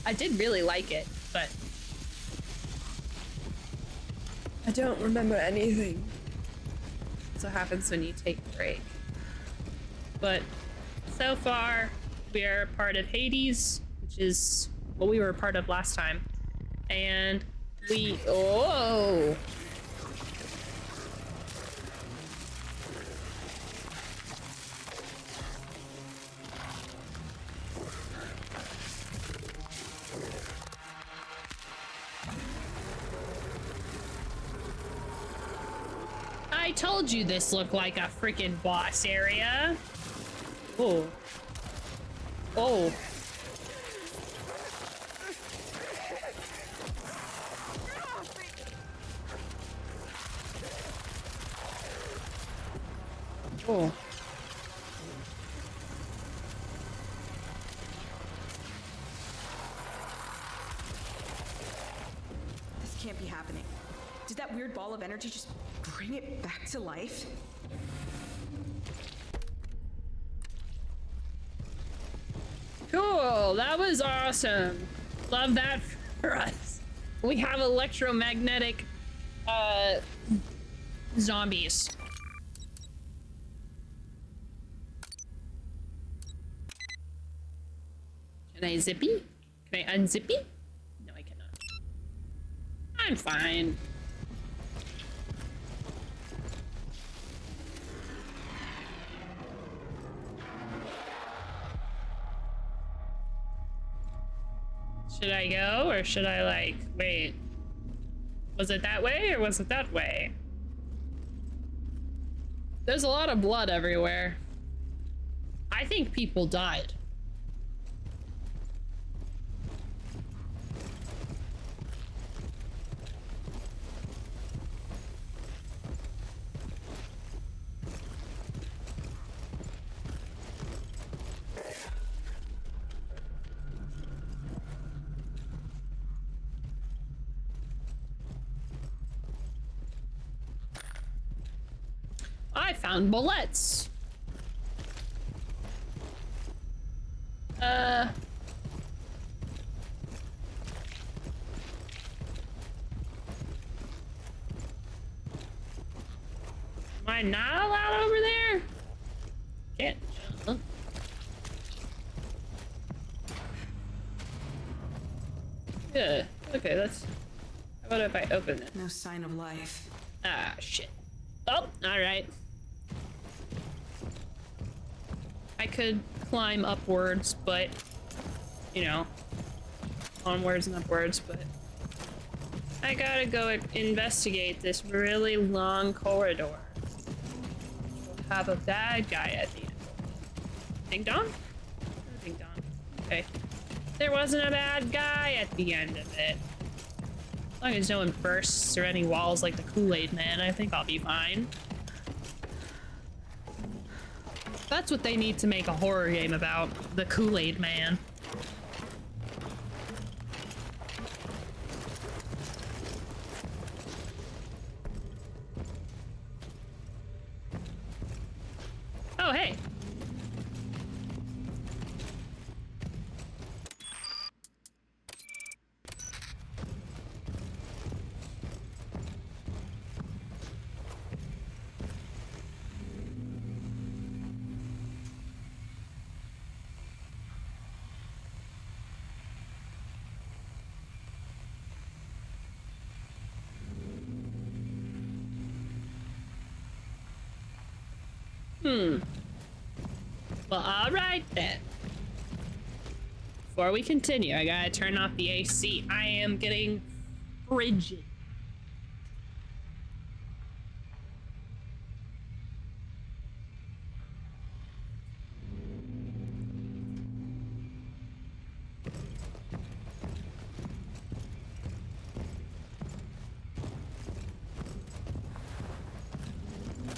I did really like it, but I don't remember anything. That's what happens when you take a break. But so far, we are part of Hades, which is what we were a part of last time. And we... Oh! I told you this looked like a freaking boss area. Oh. Oh. Oh. This can't be happening. Did that weird ball of energy just bring it back to life? Cool, that was awesome. Love that for us. We have electromagnetic zombies. Can I zippy? Can I unzippy? No, I cannot. I'm fine. Should I go, or should I, like, wait? Was it that way, or was it that way? There's a lot of blood everywhere. I think people died. I found bullets. Am I not allowed over there? Can't jump. Yeah, okay, let's... How about if I open it? No sign of life. Ah, shit. Oh, alright. I could climb upwards, but, you know, onwards and upwards, but I gotta go investigate this really long corridor. We'll have a bad guy at the end. Ding dong? No ding dong. Okay. There wasn't a bad guy at the end of it. As long as no one bursts or any walls like the Kool-Aid Man, I think I'll be fine. That's what they need to make a horror game about. The Kool-Aid Man. Oh, hey. Well, alright then. Before we continue, I gotta turn off the AC. I am getting frigid.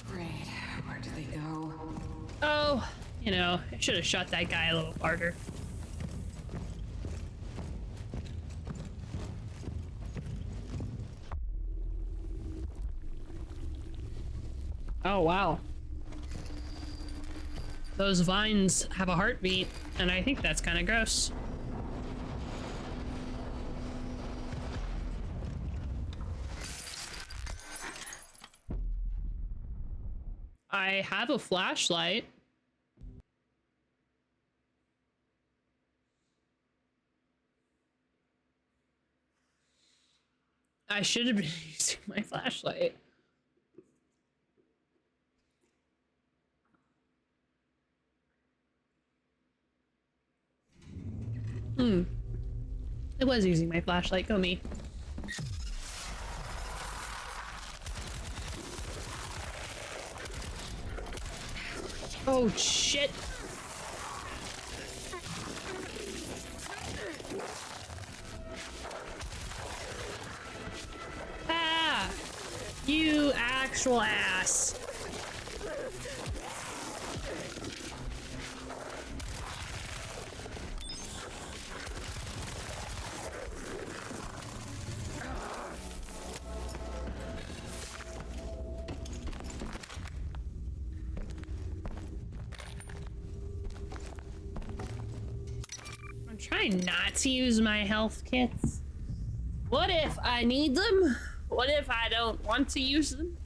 Great. Where did they go? Oh, you know, I should have shot that guy a little harder. Oh, wow. Those vines have a heartbeat, and I think that's kind of gross. I have a flashlight. I should have been using my flashlight. I was using my flashlight, go me. Oh shit. Ah! You actual ass. I'm trying not to use my health kits. What if I need them? What if I don't want to use them?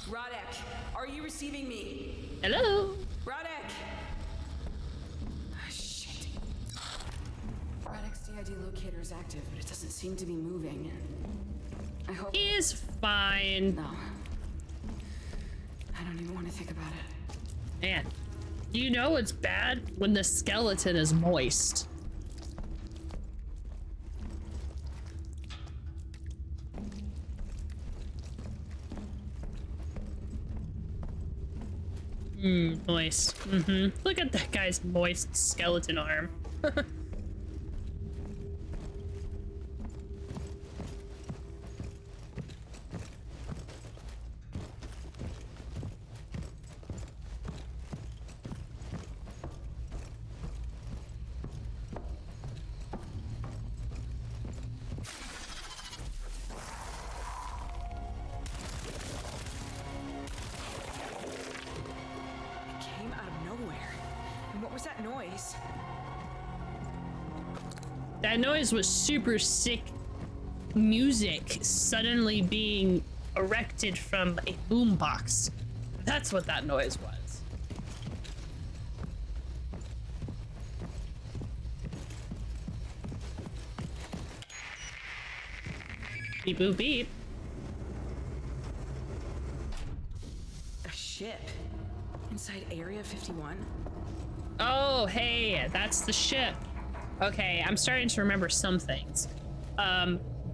Rodek, are you receiving me? Hello? Rodek! Shit. Rodek's DID locator is active, but it doesn't seem to be moving. I hope... He's fine. No. I don't even want to think about it. Man, you know it's bad when the skeleton is moist. Moist. Look at that guy's moist skeleton arm. That noise was super sick music suddenly being erected from a boombox. That's what that noise was. Beep boop beep. A ship inside Area 51? Oh, hey, that's the ship. Okay, I'm starting to remember some things.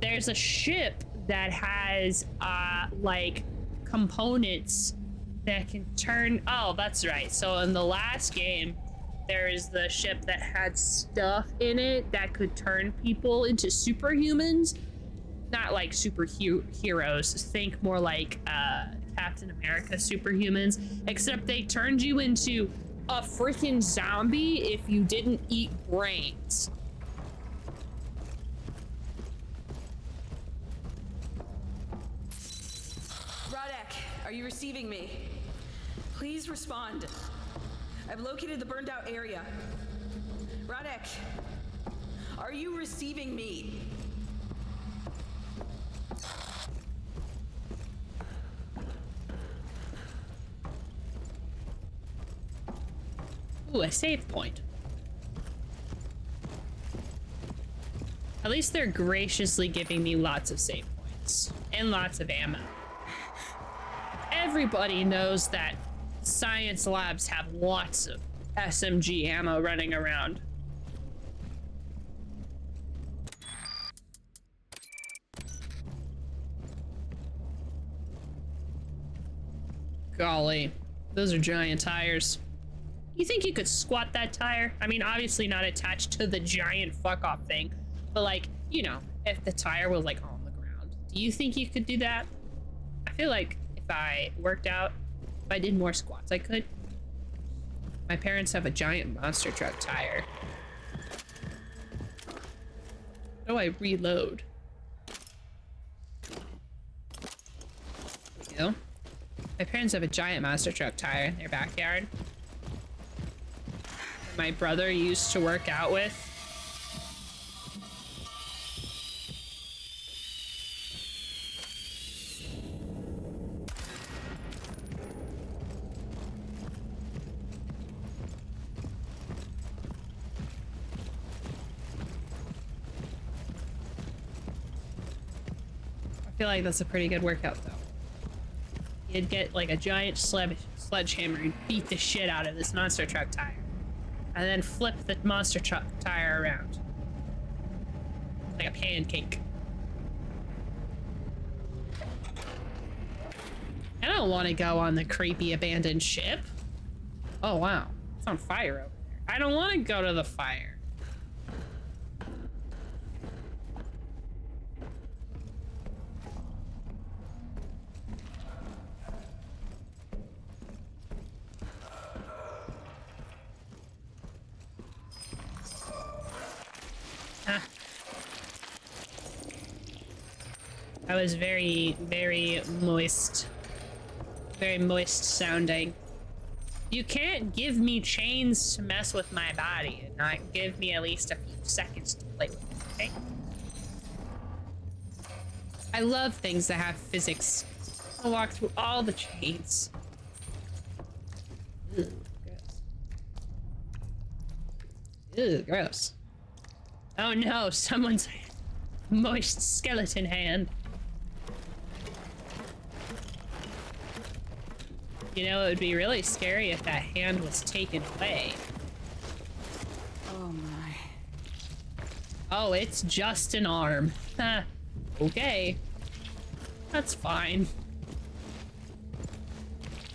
There's a ship that has, like, components that can turn... Oh, that's right. So in the last game, there is the ship that had stuff in it that could turn people into superhumans. Not like heroes. Think more like, Captain America superhumans. Except they turned you into a freaking zombie if you didn't eat brains. Rodek, are you receiving me? Please respond. I've located the burned out area. Rodek, are you receiving me? Ooh, a save point. At least they're graciously giving me lots of save points and lots of ammo. Everybody knows that science labs have lots of SMG ammo running around. Golly, those are giant tires. You think you could squat that tire? I mean, obviously not attached to the giant fuck-off thing, but like, you know, if the tire was like on the ground, do you think you could do that? I feel like if I worked out, if I did more squats, I could. My parents have a giant monster truck tire. How do I reload? There we go. My parents have a giant monster truck tire in their backyard. My brother used to work out with. I feel like that's a pretty good workout though. You'd get like a giant sledgehammer and beat the shit out of this monster truck tire. And then flip the monster truck tire around. Like a pancake. I don't want to go on the creepy abandoned ship. Oh wow, it's on fire over there. I don't want to go to the fire. That was very, very moist. Very moist sounding. You can't give me chains to mess with my body and not give me at least a few seconds to play with it, okay? I love things that have physics. I'll walk through all the chains. Ew, gross. Ew, gross. Oh no, someone's moist skeleton hand. You know, it would be really scary if that hand was taken away. Oh my. Oh, it's just an arm. Huh. Okay. That's fine.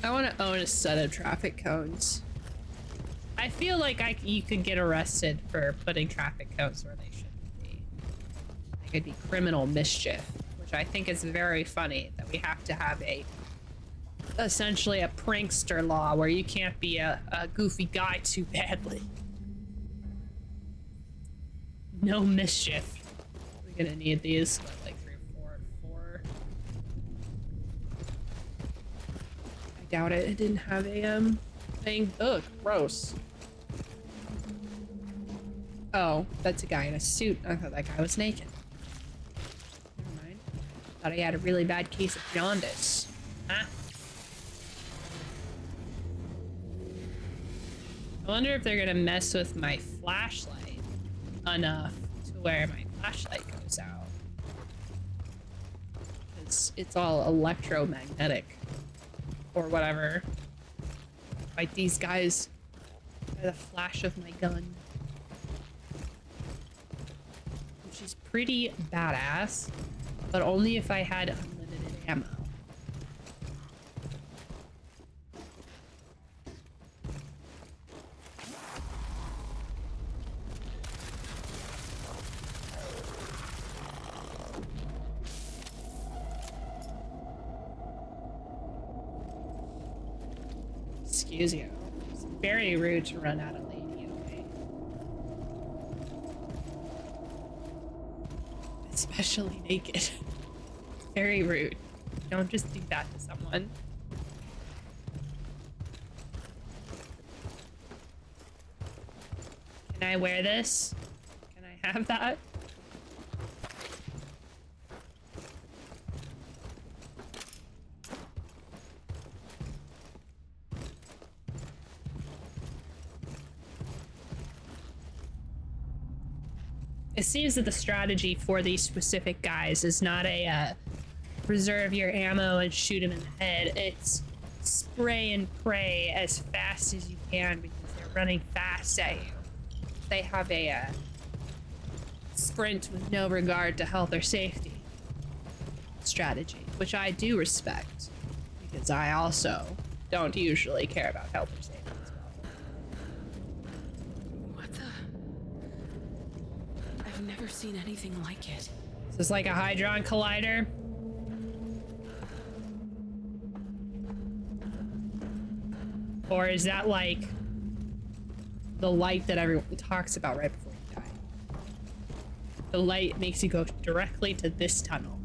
I want to own a set of traffic cones. I feel like you could get arrested for putting traffic cones where they shouldn't be. It could be criminal mischief, which I think is very funny that we have to have essentially a prankster law where you can't be a goofy guy too badly. No mischief. We're gonna need these, like 3, 4, 4. I doubt it. It didn't have a thing. Ugh, gross. Oh, that's a guy in a suit. I thought that guy was naked. Never mind. Thought he had a really bad case of jaundice. Huh? I wonder if they're gonna mess with my flashlight enough to where my flashlight goes out. It's all electromagnetic or whatever. Like these guys, By the flash of my gun. Which is pretty badass, but only if I had unlimited ammo. Excuse you. It's very rude to run out of lady, okay? Especially naked. Very rude. Don't just do that to someone. Can I wear this? Can I have that? It seems that the strategy for these specific guys is not a preserve your ammo and shoot him in the head. It's spray and pray as fast as you can because they're running fast at you. They have a sprint with no regard to health or safety strategy, which I do respect because I also don't usually care about health or safety as well. What the? I've never seen anything like it. Is this like a Hydron Collider? Or is that like the light that everyone talks about right before you die? The light makes you go directly to this tunnel.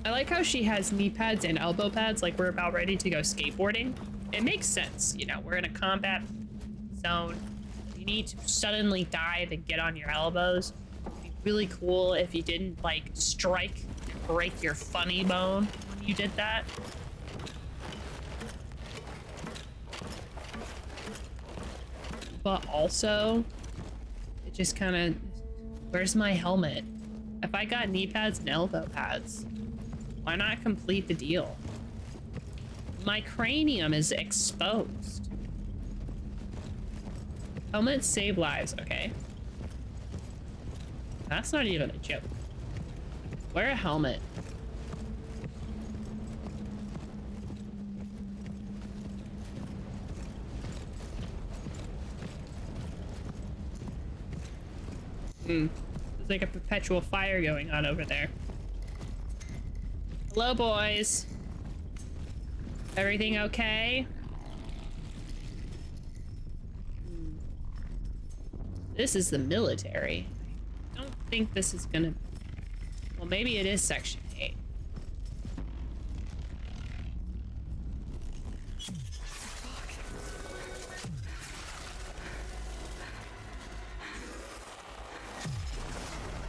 I like how she has knee pads and elbow pads like we're about ready to go skateboarding. It makes sense, you know, we're in a combat zone. You need to suddenly dive and get on your elbows. It'd be really cool if you didn't like strike and break your funny bone when you did that. But also, it just kind of, where's my helmet? If I got knee pads and elbow pads, why not complete the deal? My cranium is exposed. Helmets save lives, okay. That's not even a joke. Wear a helmet. There's like a perpetual fire going on over there. Hello, boys. Everything okay? This is the military. I don't think this is gonna... Well, maybe it is Section 8.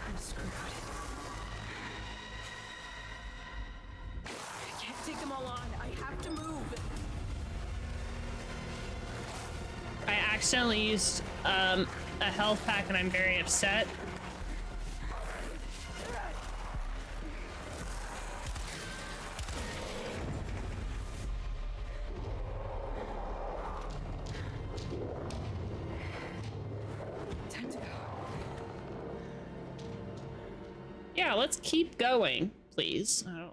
I'm screwed. I can't take them all on. I have to move. I accidentally used a health pack and I'm very upset. Time to go. Yeah, let's keep going, please. I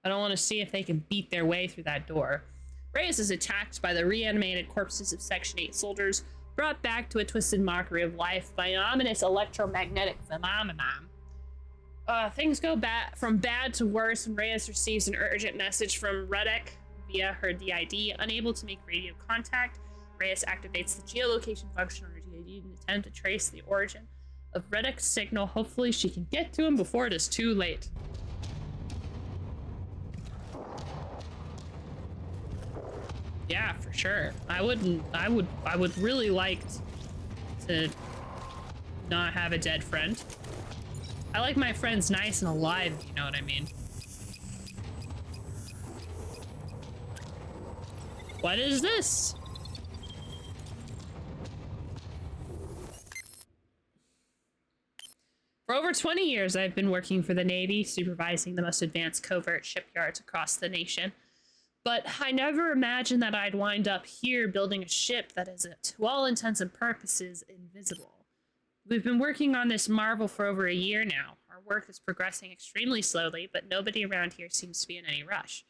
don't wanna see if they can beat their way through that door. Reyes is attacked by the reanimated corpses of Section 8 soldiers, brought back to a twisted mockery of life by an ominous electromagnetic phenomenon. Things go from bad to worse when Reyes receives an urgent message from Ruthie via her DID. Unable to make radio contact, Reyes activates the geolocation function on her DID in an attempt to trace the origin of Ruthie's signal. Hopefully she can get to him before it is too late. Yeah, for sure. I would really like to not have a dead friend. I like my friends nice and alive, if you know what I mean. What is this? For over 20 years, I've been working for the Navy, supervising the most advanced covert shipyards across the nation. But I never imagined that I'd wind up here building a ship that is, to all intents and purposes, invisible. We've been working on this marvel for over a year now. Our work is progressing extremely slowly, but nobody around here seems to be in any rush.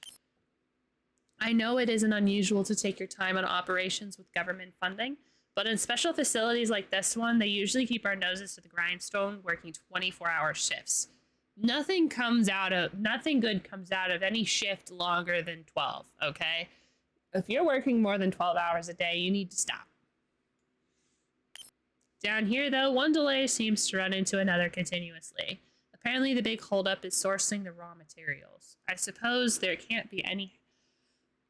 I know it isn't unusual to take your time on operations with government funding, but in special facilities like this one, they usually keep our noses to the grindstone, working 24-hour shifts. Nothing good comes out of any shift longer than 12, okay? If you're working more than 12 hours a day, you need to stop. Down here, though, one delay seems to run into another continuously. Apparently, the big holdup is sourcing the raw materials. I suppose there can't be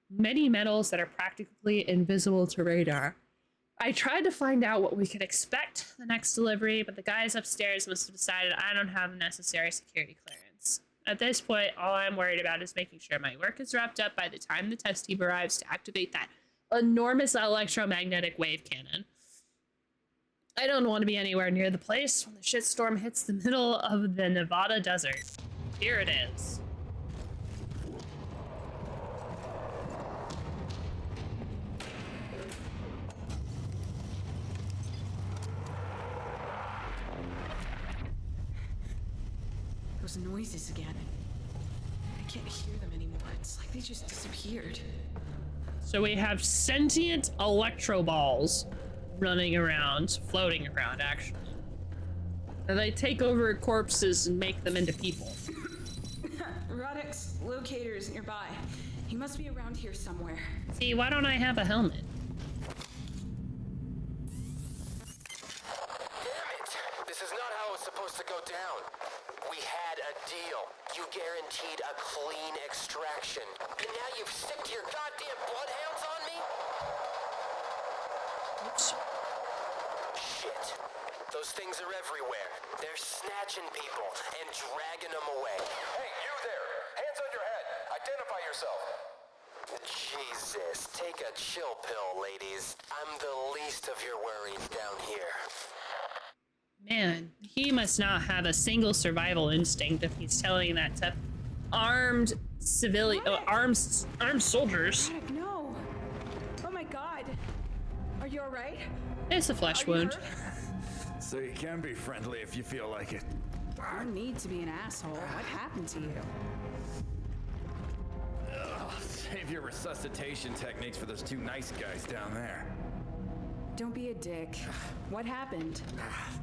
many metals that are practically invisible to radar. I tried to find out what we could expect the next delivery, but the guys upstairs must have decided I don't have the necessary security clearance. At this point, all I'm worried about is making sure my work is wrapped up by the time the test tube arrives to activate that enormous electromagnetic wave cannon. I don't want to be anywhere near the place when the shitstorm hits the middle of the Nevada desert. Here it is. Those noises again. I can't hear them anymore. It's like they just disappeared. So we have sentient electro balls running around, floating around, actually. And they take over corpses and make them into people. Rodek's locator's nearby. He must be around here somewhere. See, why don't I have a helmet? Damn it! This is not how it's supposed to go down. We had a deal. You guaranteed a clean extraction. And now you've sicked your goddamn bloodhounds on me? Oops. Shit. Those things are everywhere. They're snatching people and dragging them away. Hey, you there! Hands on your head! Identify yourself! Jesus, take a chill pill, ladies. I'm the least of your worries down here. Man, he must not have a single survival instinct if he's telling that to armed armed soldiers. Rodek, no! Oh my god! Are you alright? It's a flesh wound. So you can be friendly if you feel like it. You don't need to be an asshole. What happened to you? Ugh, save your resuscitation techniques for those two nice guys down there. Don't be a dick. What happened?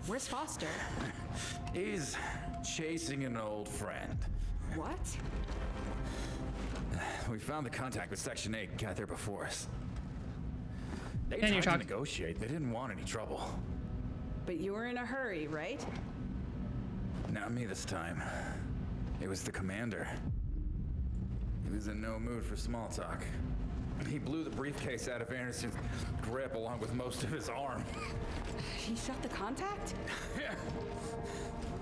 Where's Foster? He's chasing an old friend. What? We found the contact with Section 8 got there before us. They And you're tried to talking. negotiate. They didn't want any trouble. But you were in a hurry, right? Not me this time. It was the commander. He was in no mood for small talk. He blew the briefcase out of Anderson's grip along with most of his arm. He shot the contact? Yeah.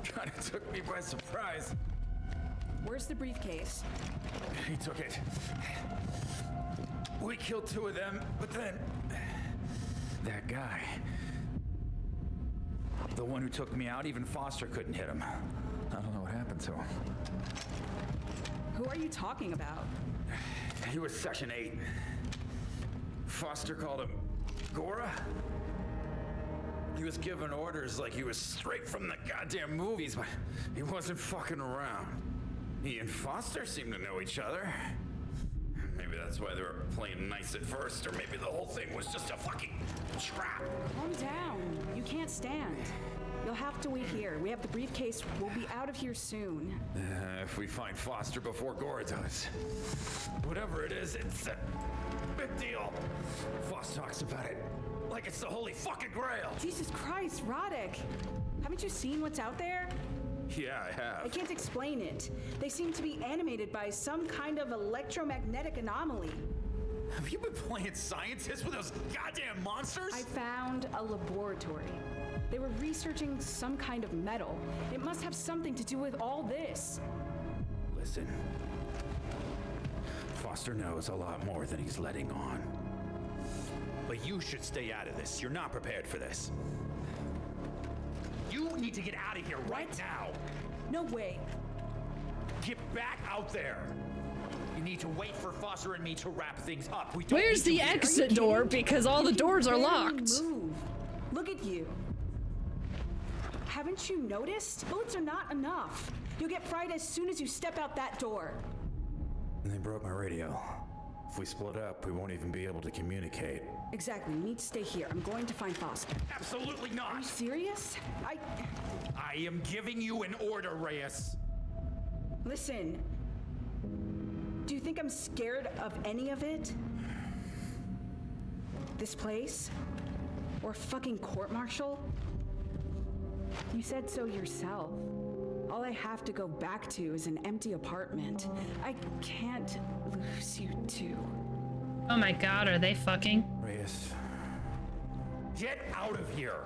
Kinda took me by surprise. Where's the briefcase? He took it. We killed two of them, but then... that guy... the one who took me out, even Foster couldn't hit him. I don't know what happened to him. Who are you talking about? He was Section 8. Foster called him Gora. He was giving orders like he was straight from the goddamn movies, but he wasn't fucking around. He and Foster seemed to know each other. Maybe that's why they were playing nice at first, or maybe the whole thing was just a fucking trap. Calm down. You can't stand. You'll have to wait here. We have the briefcase. We'll be out of here soon. If we find Foster before Gora does. Whatever it is, it's a big deal. Foss talks about it like it's the holy fucking grail. Jesus Christ, Rodek. Haven't you seen what's out there? Yeah, I have. I can't explain it. They seem to be animated by some kind of electromagnetic anomaly. Have you been playing scientist with those goddamn monsters? I found a laboratory. They were researching some kind of metal. It must have something to do with all this. Listen. Foster knows a lot more than he's letting on. But you should stay out of this. You're not prepared for this. You need to get out of here right now. No way. Get back out there. You need to wait for Foster and me to wrap things up. We don't Where's need the to be- exit door? Because all the doors are locked. Move. Look at you. Haven't you noticed? Bullets are not enough. You'll get fried as soon as you step out that door. They broke my radio. If we split up, we won't even be able to communicate. Exactly. You need to stay here. I'm going to find Foster. Absolutely Are you not! serious? I am giving you an order, Reyes. Listen. Do you think I'm scared of any of it? This place? Or a fucking court-martial? You said so yourself. All I have to go back to is an empty apartment. I can't lose you too. Oh my god, are they fucking? Reyes, get out of here!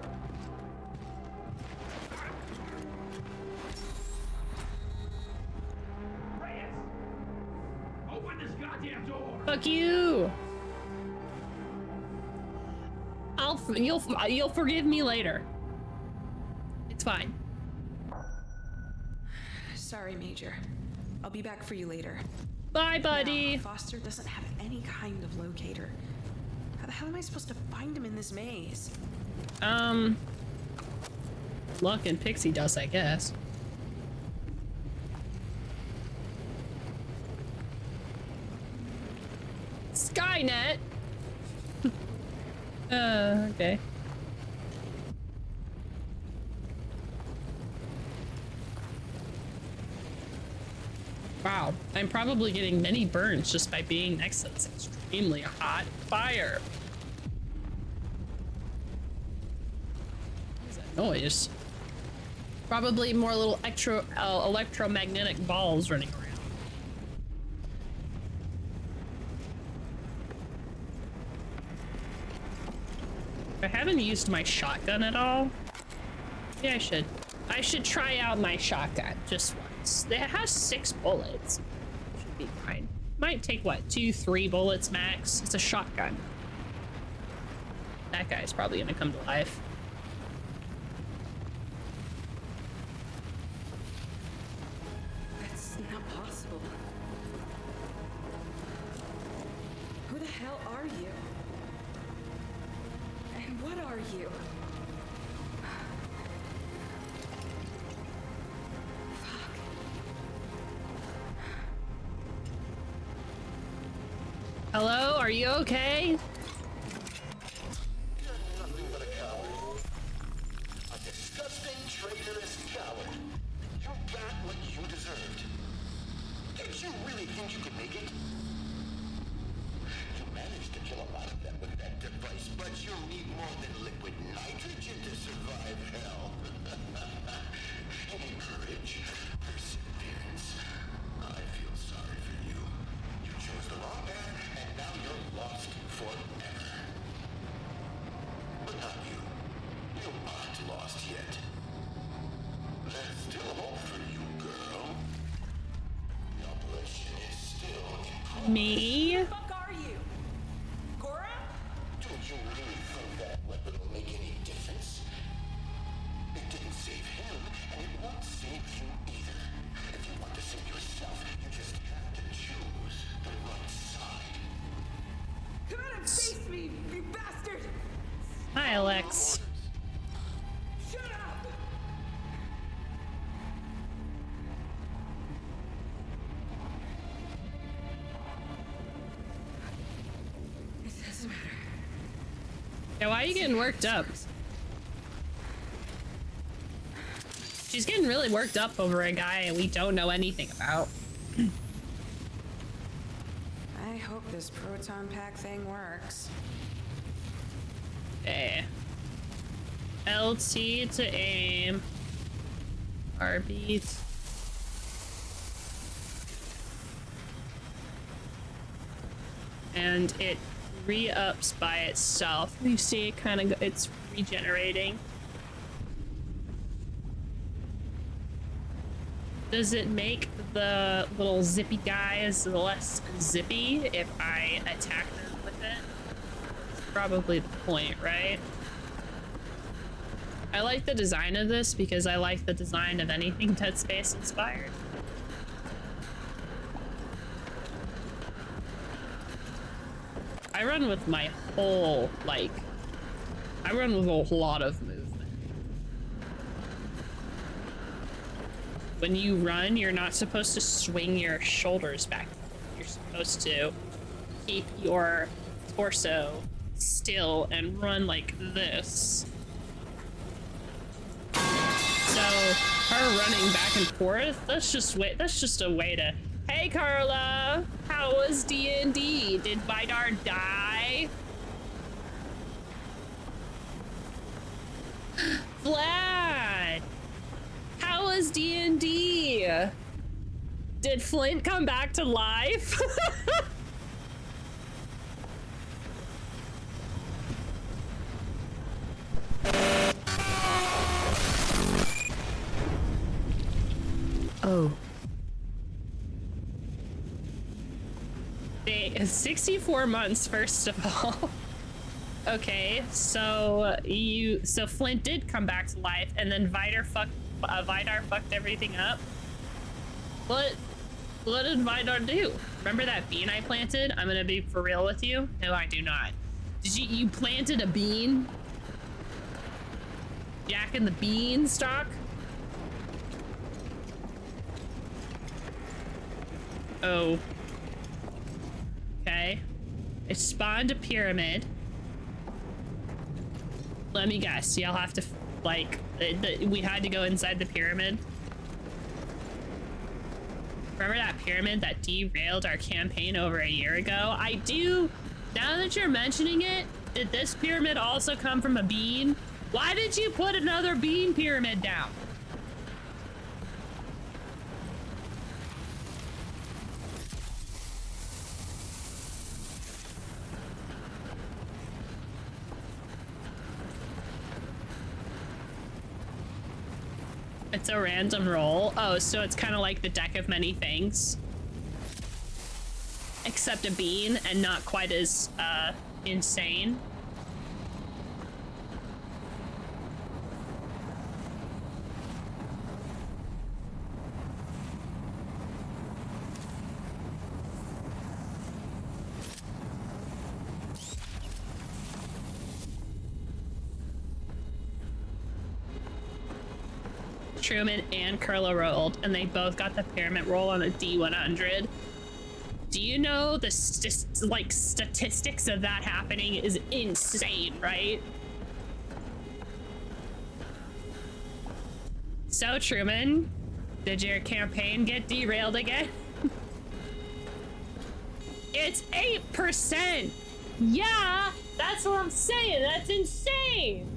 Reyes! Open this goddamn door! Fuck you! You'll forgive me later. It's fine. Sorry, Major. I'll be back for you later. Bye, buddy. Now, Foster doesn't have any kind of locator. How the hell am I supposed to find him in this maze? Luck and pixie dust, I guess. Skynet. Okay. Wow, I'm probably getting many burns just by being next to this extremely hot fire. What is that noise? Probably more little electromagnetic balls running around. I haven't used my shotgun at all. Yeah, I should. I should try out my shotgun just once. It has 6 bullets. Should be fine. Might take what, 2-3 bullets max. It's a shotgun. That guy's probably gonna come to life. That's not possible. Who the hell are you? And what are you? Hello, are you okay? You're nothing but a coward. A disgusting, traitorous coward. You got what you deserved. Did you really think you could make it? You managed to kill a lot of them with that device, but you'll need more than liquid nitrogen to survive hell. You need courage, perseverance. I feel sorry for you. You chose the wrong path, and now you're lost forever. But not you. You aren't lost yet. There's still hope for you, girl. The operation is still in progress. Me? Who the fuck are you? Cora? Don't you really think that weapon will make any difference? It didn't save him, and it won't save you either. If you want to save yourself, you just have to choose the right side. Come out and face me, you bastard! Hi, Alex. Shut up! It doesn't matter. Yeah, why are you getting worked up? She's getting really worked up over a guy we don't know anything about. I hope this proton pack thing works. Okay. LT to aim. RB. And it re-ups by itself. You see it kind of, it's regenerating. Does it make the little zippy guys less zippy if I attack them with it? That's probably the point, right? I like the design of this because I like the design of anything Dead Space inspired. run with my whole, like, I run with a lot of movement. When you run, you're not supposed to swing your shoulders back. You're supposed to keep your torso still and run like this. So her running back and forth, that's just a way to, hey Carla, how was D&D? Did Vidar die? Vlad, how was D&D? Did Flint come back to life? Oh. 64 months, first of all. Okay, so Flint did come back to life, and then Vidar fucked everything up. What did Vidar do? Remember that bean I planted? I'm gonna be for real with you. No, I do not. Did you planted a bean? Jack and the Beanstalk? Oh. Okay. It spawned a pyramid. Let me guess. Y'all have to, like, we had to go inside the pyramid. Remember that pyramid that derailed our campaign over a year ago? I do. Now that you're mentioning it, did this pyramid also come from a bean? Why did you put another bean pyramid down? It's a random roll. Oh, so it's kind of like the deck of many things. Except a bean and not quite as insane. Truman and Curla rolled, and they both got the pyramid roll on a D100. Do you know the statistics of that happening is insane, right? So, Truman, did your campaign get derailed again? It's 8%! Yeah, that's what I'm saying. That's insane!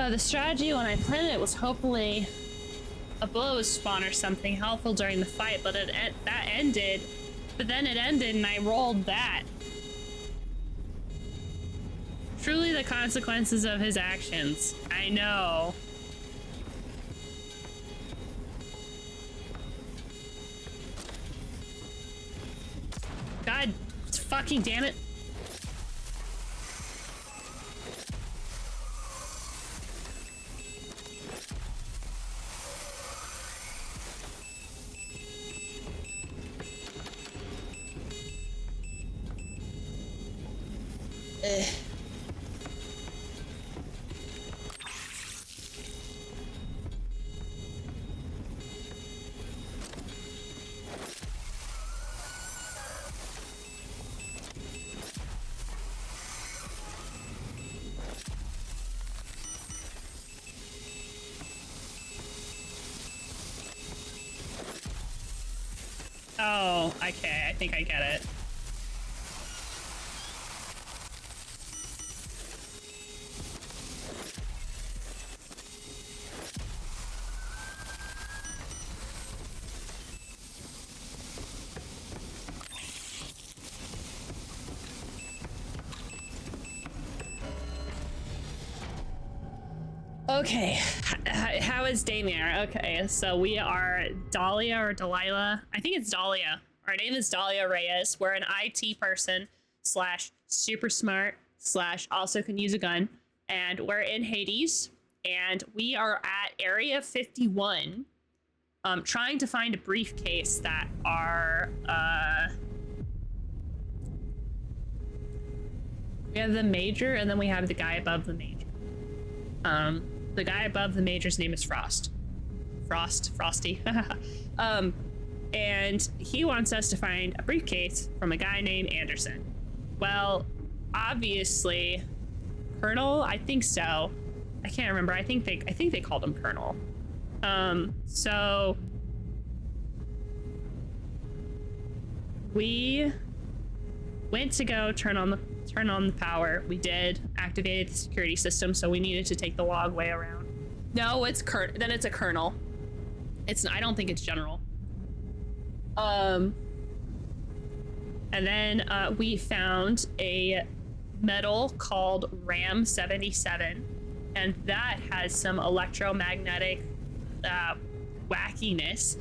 The strategy when I planned it was hopefully a blow spawn or something helpful during the fight, but that ended. But then it ended and I rolled that. Truly the consequences of his actions. I know. God fucking damn it. Oh, okay. I think I get it. Okay, how is Daymare? Okay, so we are Dahlia or Delilah. I think it's Dahlia. Our name is Dahlia Reyes. We're an IT person slash super smart slash also can use a gun. And we're in Hades. And we are at Area 51 trying to find a briefcase that are... we have the Major and then we have the guy above the Major. The guy above the Major's name is Frosty. And he wants us to find a briefcase from a guy named Anderson. Well, obviously, Colonel, I think so. I can't remember. I think they called him Colonel. So we went to go turn on the power. We did, activated the security system, so we needed to take the log way around. No, it's then it's a colonel. I don't think it's general. And then we found a medal called RAM 77, and that has some electromagnetic wackiness,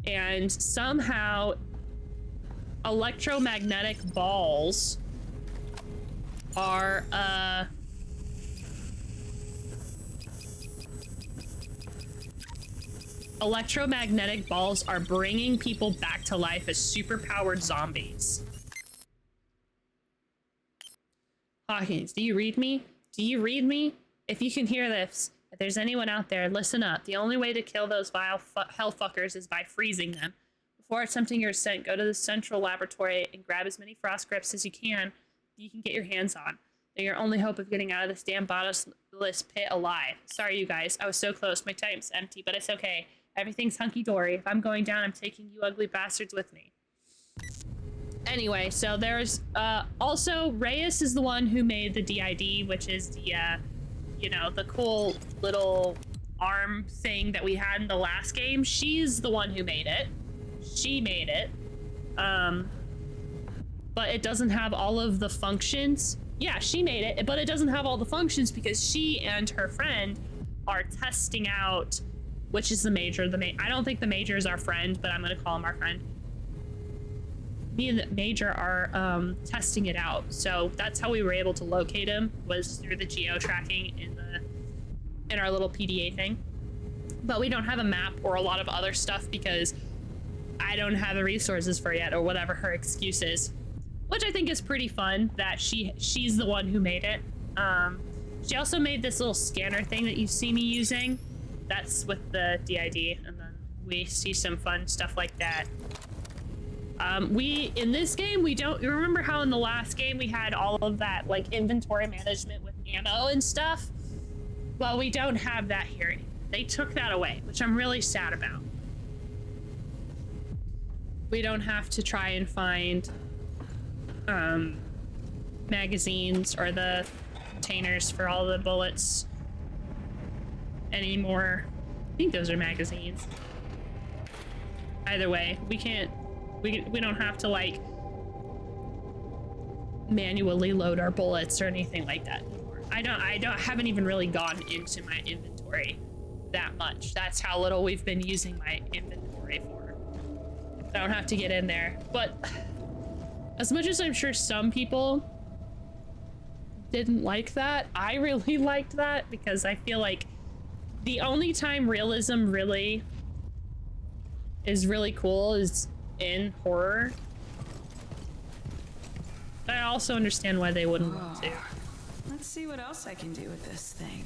and somehow electromagnetic balls are electromagnetic balls are bringing people back to life as superpowered zombies. Hawkins, do you read me? Do you read me? If you can hear this, if there's anyone out there, listen up. The only way to kill those vile hell fuckers is by freezing them. Before attempting your ascent, go to the central laboratory and grab as many frost grips as you can get your hands on. They're your only hope of getting out of this damn bottomless pit alive. Sorry, you guys. I was so close. My tank's empty, but it's okay. Everything's hunky-dory. If I'm going down, I'm taking you ugly bastards with me. Anyway, so there's also Reyes is the one who made the DID, which is the you know, the cool little arm thing that we had in the last game. She's the one who made it. She made it. But it doesn't have all of the functions. Yeah, she made it, but it doesn't have all the functions because she and her friend are testing out, which is the Major. I don't think the Major is our friend, but I'm gonna call him our friend. Me and the Major are testing it out, so that's how we were able to locate him, was through the geo tracking in our little PDA thing. But we don't have a map or a lot of other stuff because I don't have the resources for it yet, or whatever her excuse is, which I think is pretty fun that she's the one who made it. She also made this little scanner thing that you see me using. That's with the DID, and then we see some fun stuff like that. In this game, you remember how in the last game we had all of that like inventory management with ammo and stuff? Well, we don't have that here anymore. They took that away, which I'm really sad about. We don't have to try and find magazines or the containers for all the bullets anymore. I think those are magazines. Either way, we don't have to like manually load our bullets or anything like that anymore. I haven't even really gone into my inventory that much. That's how little we've been using my inventory for. I don't have to get in there. But as much as I'm sure some people didn't like that, I really liked that because I feel like the only time realism really is really cool is in horror. But I also understand why they wouldn't want to. Let's see what else I can do with this thing.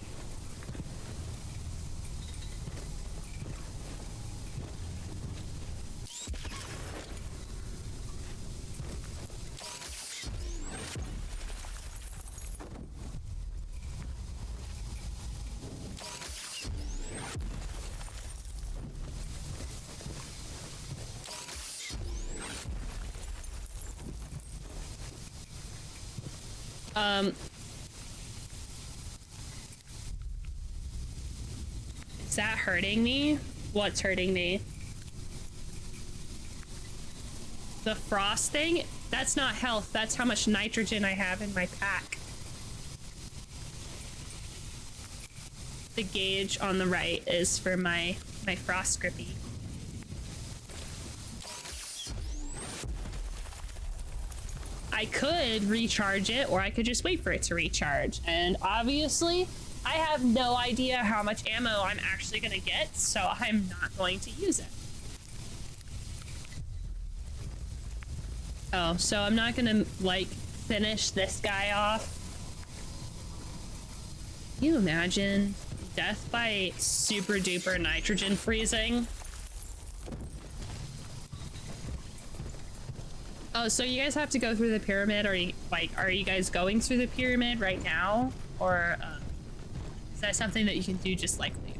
Is that hurting me? What's hurting me? The frost thing? That's not health. That's how much nitrogen I have in my pack. The gauge on the right is for my frost grippy. I could recharge it, or I could just wait for it to recharge. And obviously, I have no idea how much ammo I'm actually gonna get, so I'm not going to use it. Oh, so I'm not gonna, like, finish this guy off. Can you imagine death by super duper nitrogen freezing? Oh, so you guys have to go through the pyramid? Are you guys going through the pyramid right now? Or, is that something that you can do just, like, later?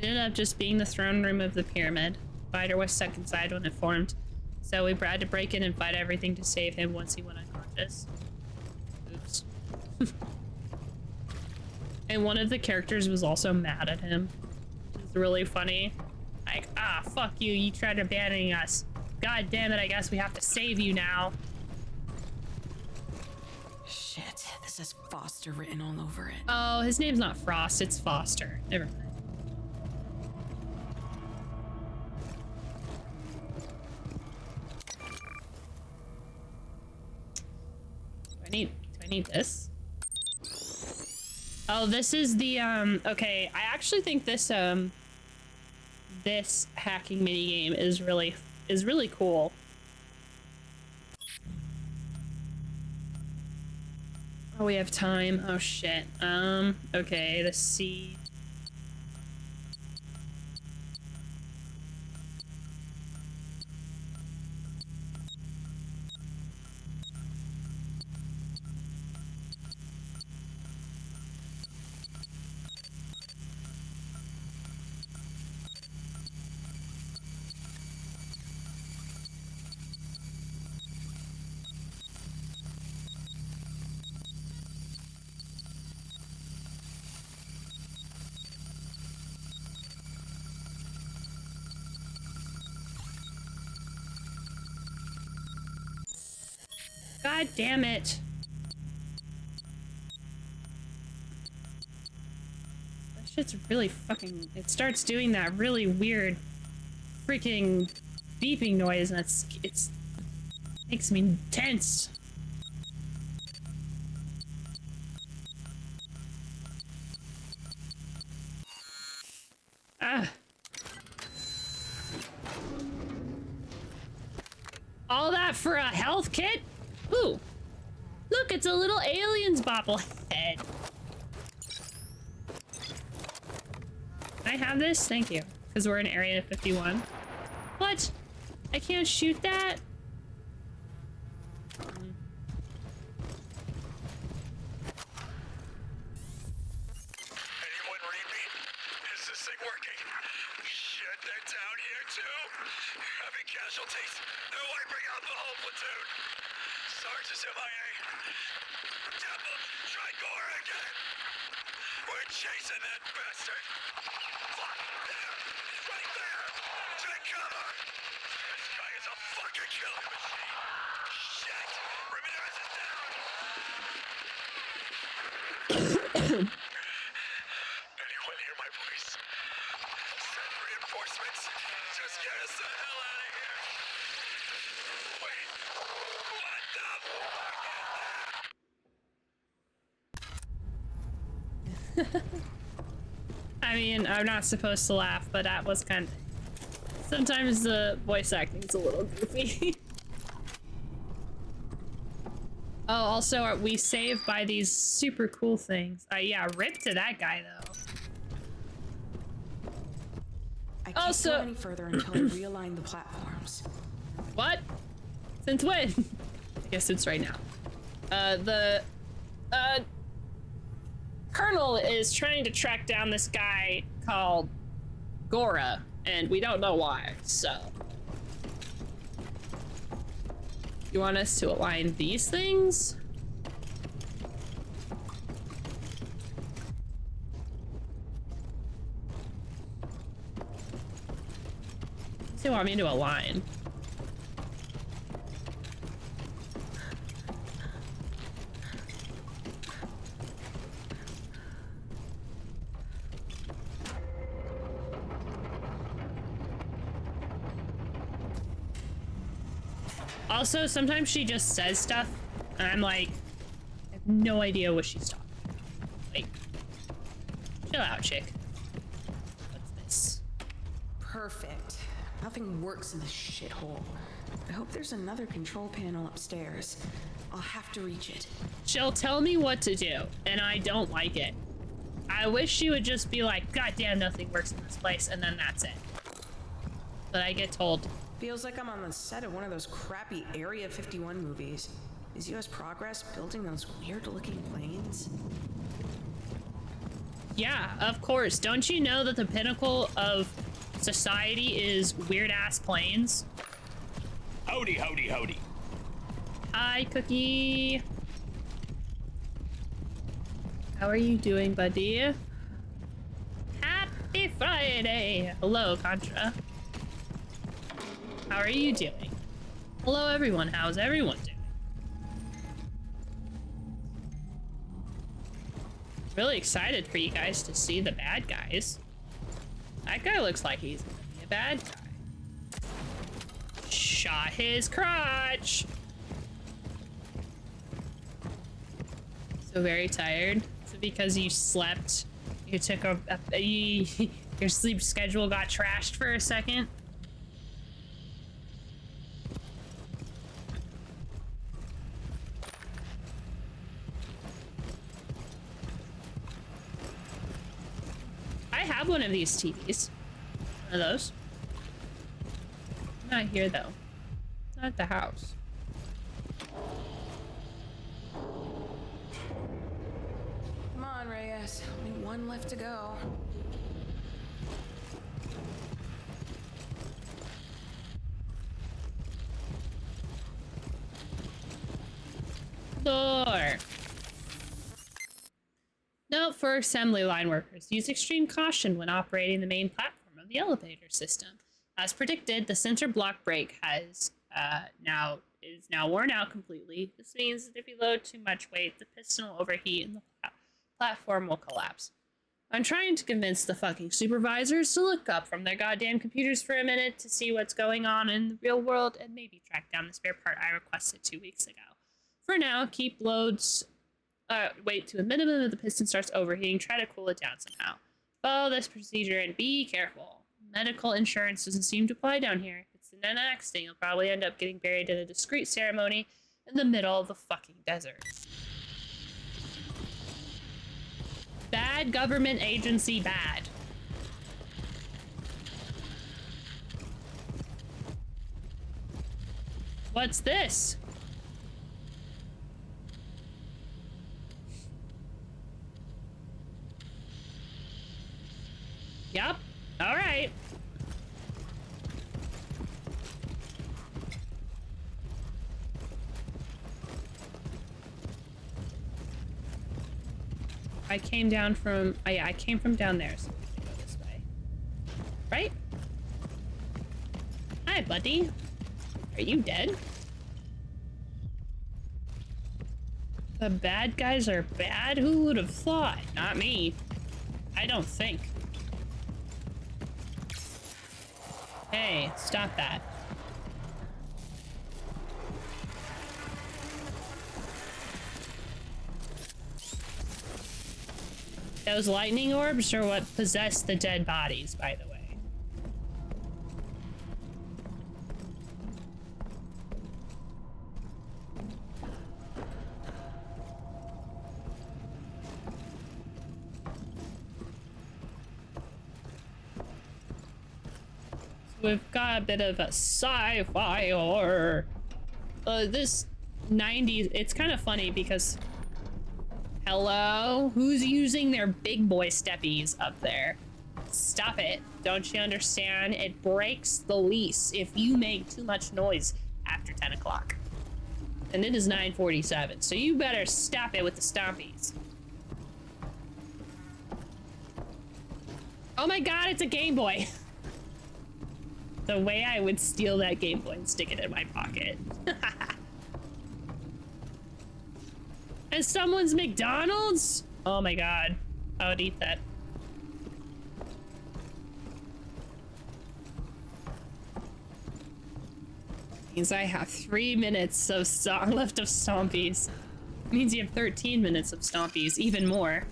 It ended up just being the throne room of the pyramid. Spider was stuck inside when it formed, so we had to break in and fight everything to save him once he went unconscious. Oops. And one of the characters was also mad at him, which is really funny. Like, ah, fuck you, you tried abandoning us. God damn it, I guess we have to save you now. Shit, this has Foster written all over it. Oh, his name's not Frost, it's Foster. Never mind. Do I need this? Oh, this is the, okay, I actually think this, this hacking minigame is really cool. Oh, we have time. Oh, shit. Okay, the seed. God damn it. That shit's really fucking... It starts doing that really weird freaking beeping noise, and it's makes me tense. Ah. All that for a health kit? Ooh, look, it's a little alien's bobblehead. Can I have this? Thank you. Because we're in Area 51. What? I can't shoot that? Anyone read me? Is this thing working? Shit, they're down here too. Having casualties. They're wiping out the whole platoon. Sarge is MIA. Temple, try Gore again. We're chasing that bastard. Fuck, there. He's right there. Take cover. This guy is a fucking killing machine. Shit. Ramirez is down. Anyone hear my voice? Send reinforcements. Just get us the hell out of here. Wait. What the fuck is that? I mean, I'm not supposed to laugh, but that was kind of... Sometimes the voice acting's a little goofy. Oh, also, we save by these super cool things. Yeah, rip to that guy, though. I can't go any further until I realign the platforms. What? Since when? I guess it's right now. The Colonel is trying to track down this guy called Gora, and we don't know why, so. You want us to align these things? What do you want me to align? Also, sometimes she just says stuff, and I'm like, I have no idea what she's talking about. Like, chill out, chick. What's this? Perfect. Nothing works in this shithole. I hope there's another control panel upstairs. I'll have to reach it. She'll tell me what to do, and I don't like it. I wish she would just be like, God damn, nothing works in this place, and then that's it. But I get told. Feels like I'm on the set of one of those crappy Area 51 movies. Is US Progress building those weird-looking planes? Yeah, of course. Don't you know that the pinnacle of society is weird-ass planes? Howdy, howdy, howdy. Hi, Cookie. How are you doing, buddy? Happy Friday! Hello, Contra. How are you doing? Hello, everyone. How's everyone doing? Really excited for you guys to see the bad guys. That guy looks like he's gonna be a bad guy. Shot his crotch. So very tired. Is it because you slept? You took your sleep schedule got trashed for a second? I have one of these TVs. One of those. Not here though. Not at the house. Come on, Reyes. Only one left to go. Door. Note for assembly line workers. Use extreme caution when operating the main platform of the elevator system. As predicted, the center block brake is now worn out completely. This means that if you load too much weight, the piston will overheat and the platform will collapse. I'm trying to convince the fucking supervisors to look up from their goddamn computers for a minute to see what's going on in the real world and maybe track down the spare part I requested 2 weeks ago. For now, keep loads wait to a minimum if the piston starts overheating. Try to cool it down somehow. Follow this procedure and be careful. Medical insurance doesn't seem to apply down here. If it's an accident, you'll probably end up getting buried in a discreet ceremony in the middle of the fucking desert. Bad government agency, bad. What's this? Yep. All right. I came down from... Oh, yeah, I came from down there, so we can go this way. Right? Hi, buddy. Are you dead? The bad guys are bad? Who would have thought? Not me. I don't think. Hey, stop that. Those lightning orbs are what possess the dead bodies, by the way. We've got a bit of a sci-fi horror. This 90s, it's kind of funny because, hello? Who's using their big boy steppies up there? Stop it. Don't you understand? It breaks the lease if you make too much noise after 10 o'clock. And it is 9:47, so you better stop it with the stompies. Oh my god, it's a Game Boy. The way I would steal that Game Boy and stick it in my pocket. And someone's McDonald's? Oh my god. I would eat that. Means I have 3 minutes of left of stompies. Means you have 13 minutes of stompies, even more.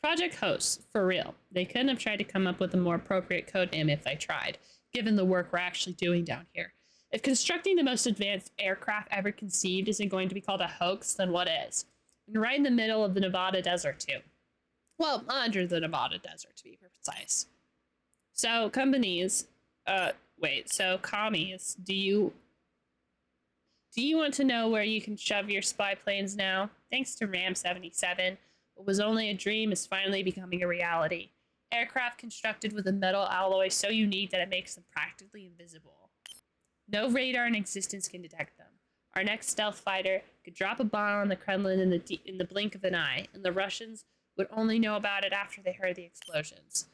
Project hosts, for real. They couldn't have tried to come up with a more appropriate code name if they tried, given the work we're actually doing down here. If constructing the most advanced aircraft ever conceived isn't going to be called a hoax, then what is? And right in the middle of the Nevada desert, too. Well, under the Nevada desert, to be precise. So, commies, do you want to know where you can shove your spy planes now? Thanks to Ram 77, what was only a dream is finally becoming a reality. Aircraft constructed with a metal alloy so unique that it makes them practically invisible. No radar in existence can detect them. Our next stealth fighter could drop a bomb on the Kremlin in the blink of an eye, and the Russians would only know about it after they heard the explosions.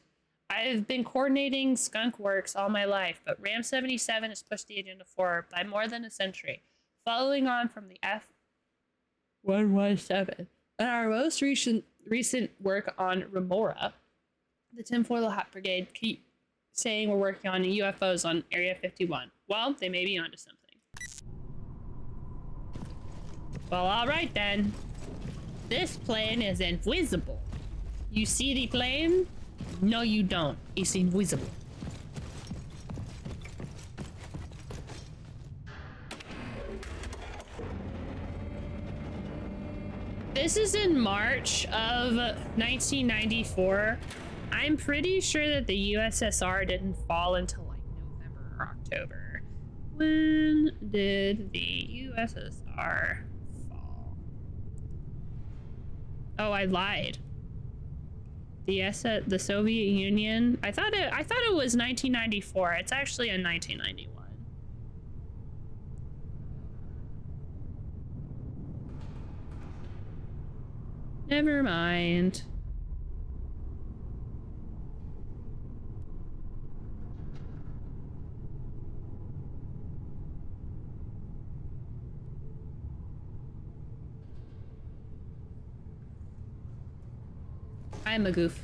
I've been coordinating skunk works all my life, but Ram 77 has pushed the agenda forward by more than a century, following on from the F-117. And our most recent work on Remora, the Tinfoil Hat Brigade keep saying we're working on UFOs on Area 51. Well, they may be onto something. Well, alright then. This plane is invisible. You see the plane? No, you don't. It's invisible. This is in March of 1994. I'm pretty sure that the USSR didn't fall until like November or October. When did the USSR fall? Oh, I lied. The Soviet Union. I thought it was 1994. It's actually in 1991. Never mind. I'm a goof.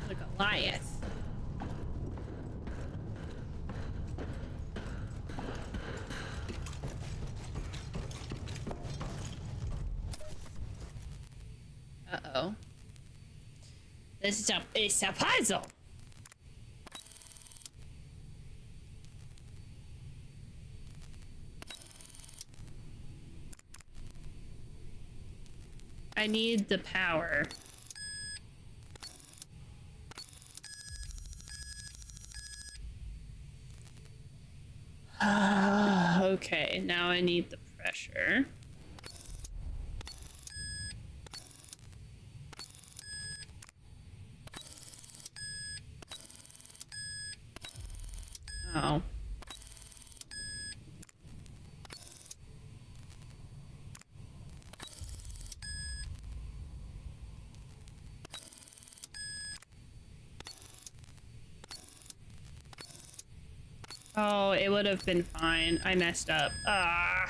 The Goliath. Uh-oh. It's a puzzle. I need the power. Okay, now I need the pressure. Oh. Oh, it would have been fine. I messed up. Ah.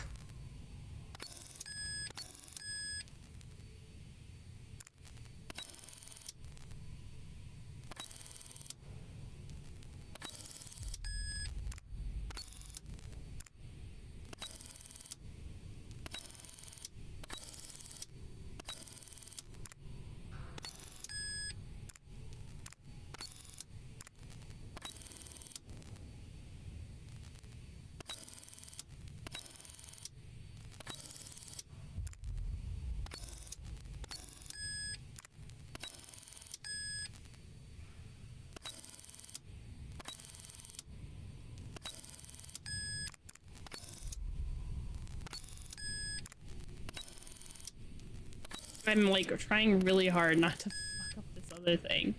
I'm like trying really hard not to fuck up this other thing.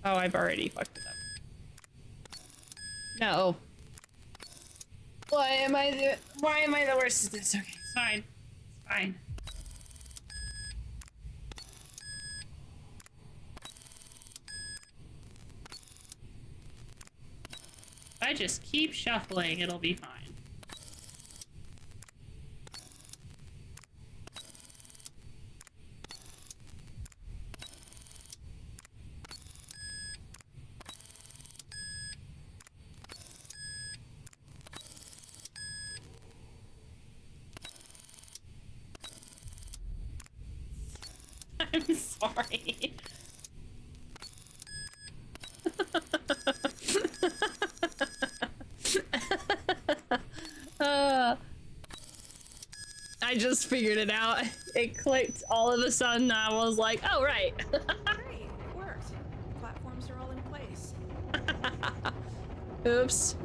Oh, I've already fucked it up. No. Why am I the worst at this? Okay, it's fine. It's fine. If I just keep shuffling, it'll be fine. I'm sorry. I just figured it out. It clicked all of a sudden. I was like, oh, right. Great, it worked. Platforms are all in place. Oops.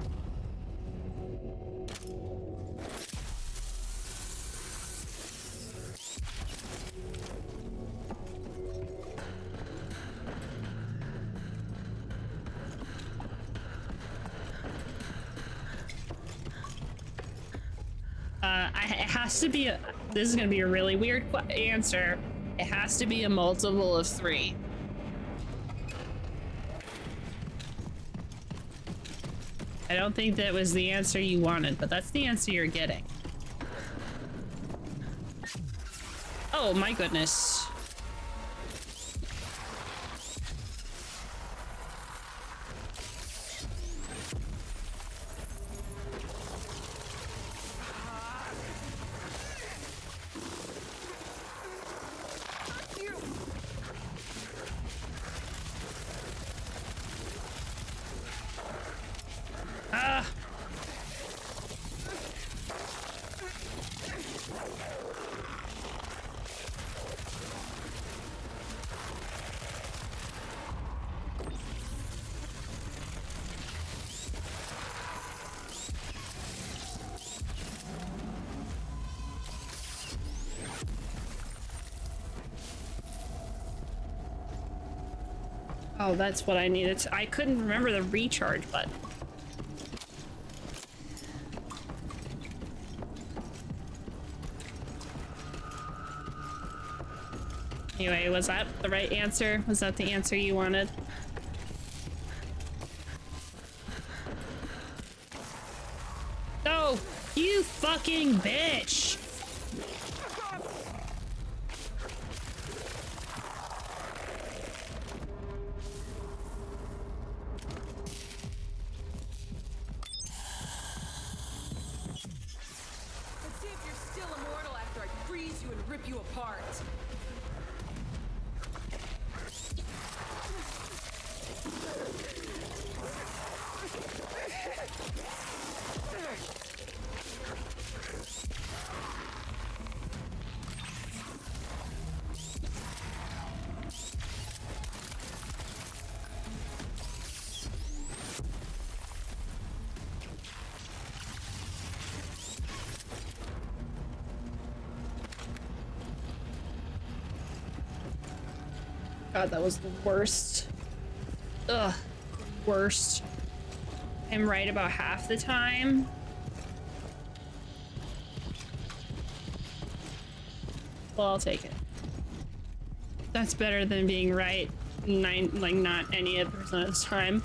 It has to be this is gonna be a really weird answer. It has to be a multiple of 3. I don't think that was the answer you wanted, but that's the answer you're getting. Oh my goodness. Oh, that's what I needed. I couldn't remember the recharge button. Anyway, was that the right answer? Was that the answer you wanted? Oh, you fucking bitch! God, that was the worst. Ugh, worst. I'm right about half the time. Well, I'll take it. That's better than being right not any of the percent of the time.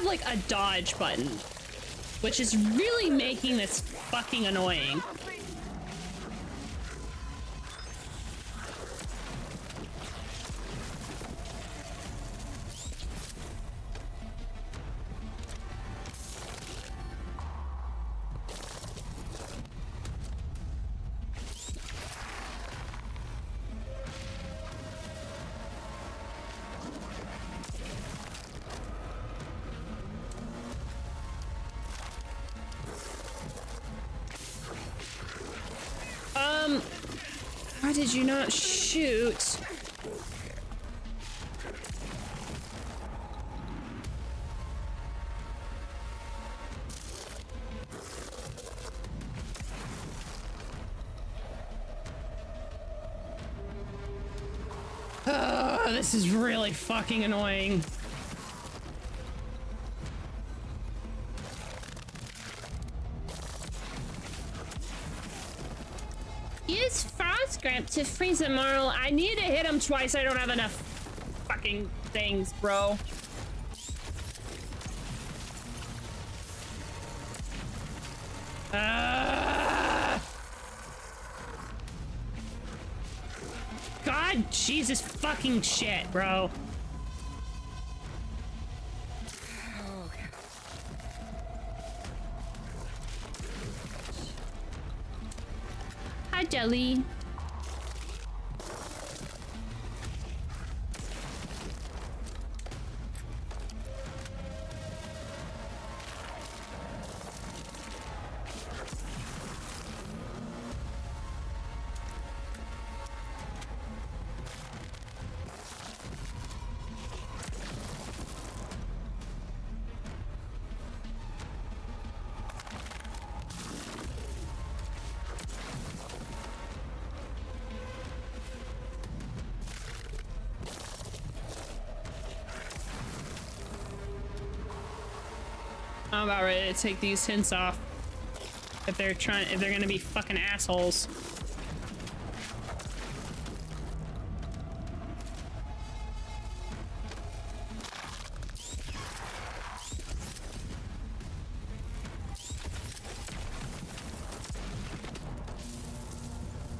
like a dodge button, which is really making this fucking annoying. Why did you not shoot? Oh, this is really fucking annoying. Use frost grip to freeze a moral. I need to hit him twice. I don't have enough fucking things, bro. God, Jesus fucking shit, bro. Hi, Jelly. I'm about ready to take these hints off. If they're gonna be fucking assholes.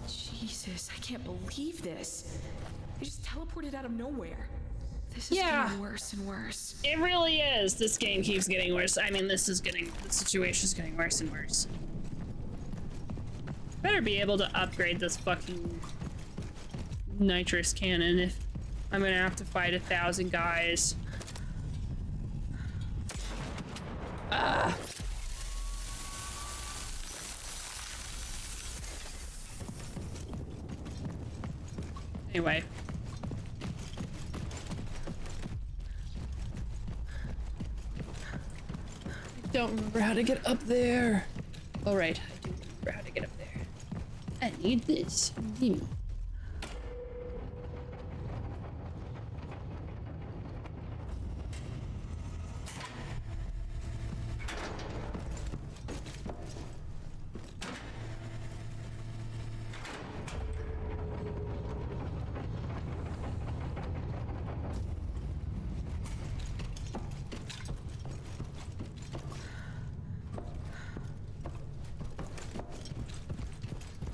Jesus, I can't believe this. They just teleported out of nowhere. This is getting worse and worse. It really is. This game keeps getting worse. I mean, the situation's getting worse and worse. Better be able to upgrade this fucking nitrous cannon if I'm gonna have to fight 1,000 guys. Ah. Anyway. I don't remember how to get up there. All right, I do remember how to get up there. I need this. Gimme.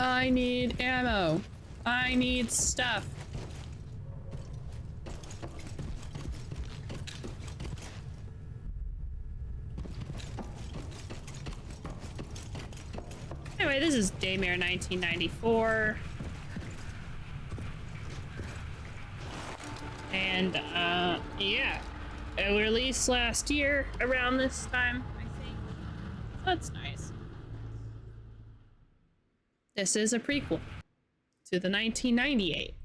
I need ammo. I need stuff. Anyway, this is Daymare 1994. And, yeah. It was released last year around this time, I think. That's nice. This is a prequel to the 1998.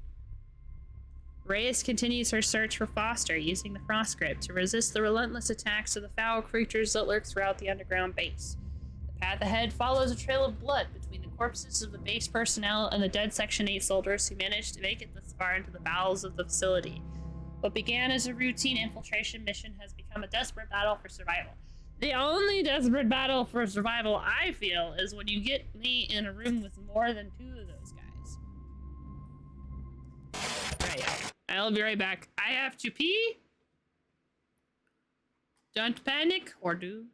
Reyes continues her search for Foster using the frost grip to resist the relentless attacks of the foul creatures that lurk throughout the underground base. The path ahead follows a trail of blood between the corpses of the base personnel and the dead Section 8 soldiers who managed to make it this far into the bowels of the facility. What began as a routine infiltration mission has become a desperate battle for survival. The only desperate battle for survival, I feel, is when you get me in a room with more than 2 of those guys. Right. I'll be right back. I have to pee. Don't panic, or do.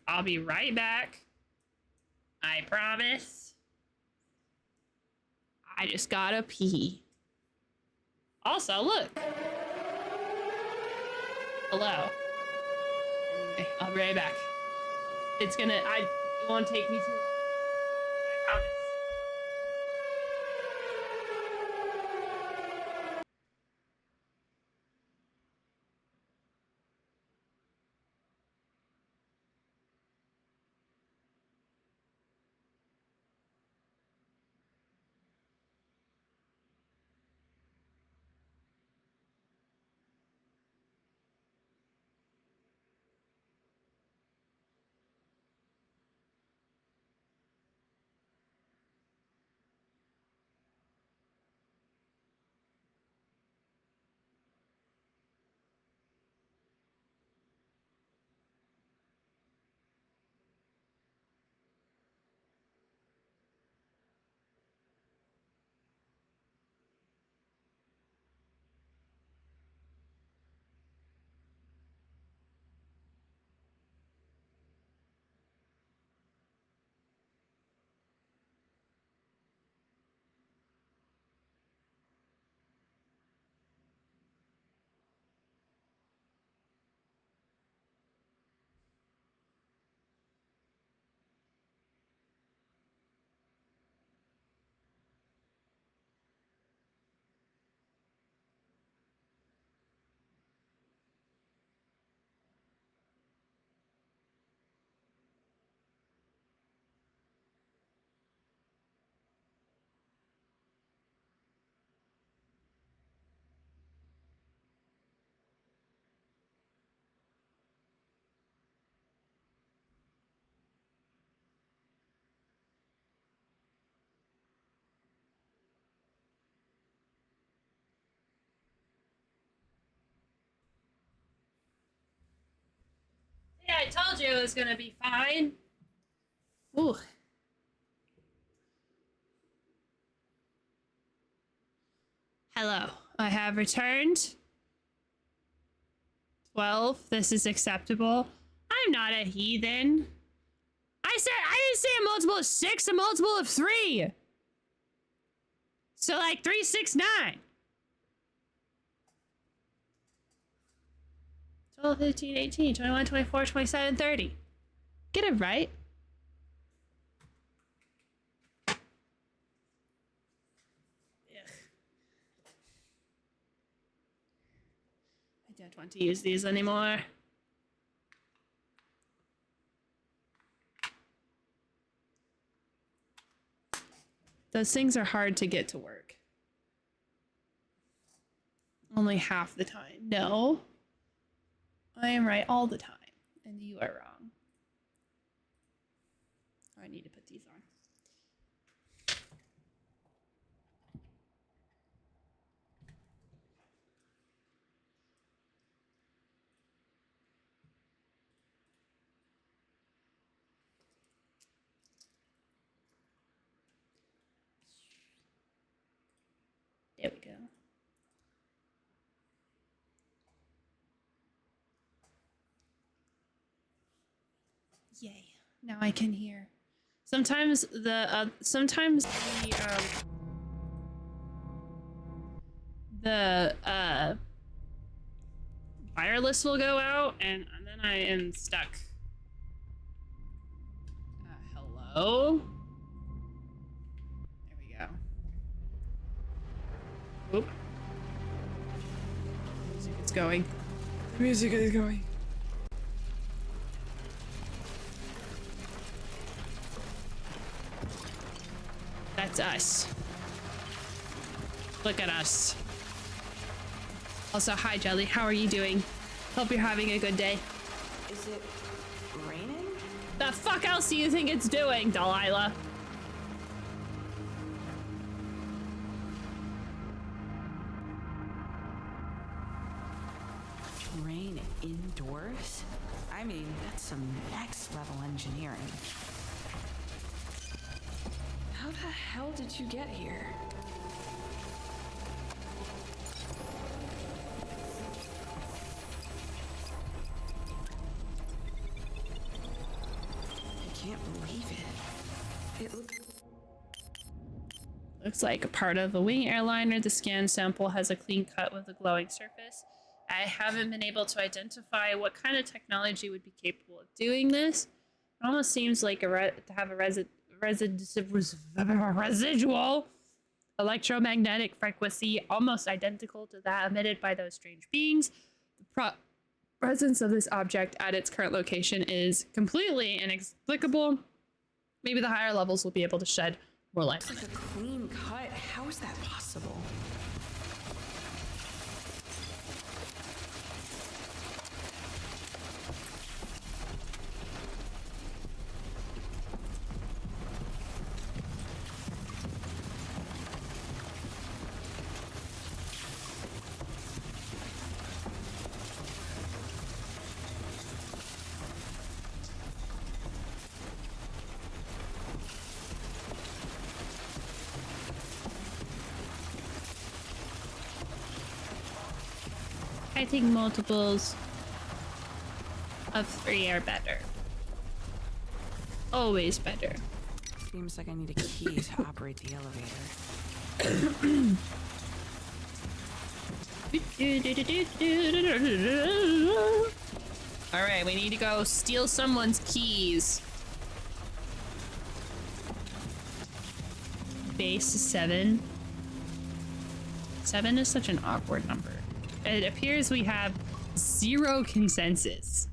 I'll be right back. I promise. I just gotta pee. Also, look. Hello. Anyway, I'll be right back. It won't take me too long. I promise. Yeah, I told you it was gonna be fine. Ooh. Hello. I have returned. 12. This is acceptable. I'm not a heathen. I didn't say a multiple of 6, a multiple of 3. So like 3, 6, 9. 12, 15, 18, 21, 24, 27, 30. Get it right. Ugh. I don't want to use these anymore. Those things are hard to get to work. Only half the time. No. I am right all the time, and you are wrong. I need to put these on. There we go. Yay. Now I can hear. Sometimes the wireless will go out and then I am stuck. Hello? There we go. Oop. Music is going. The music is going. That's us. Look at us. Also, hi Jelly, how are you doing? Hope you're having a good day. Is it raining? The fuck else do you think it's doing, Delilah? Rain indoors? I mean, that's some next level engineering. How the hell did you get here? Looks like a part of a wing airliner. The scan sample has a clean cut with a glowing surface. I haven't been able to identify what kind of technology would be capable of doing this. It almost seems like to have a residual electromagnetic frequency almost identical to that emitted by those strange beings. The presence of this object at its current location is completely inexplicable. Maybe the higher levels will be able to shed more light on it. It's a clean cut. How is that possible? I think multiples of 3 are better. Always better. Seems like I need a key to operate the elevator. Alright, we need to go steal someone's keys. Base 7. 7 is such an awkward number. It appears we have 0 consensus.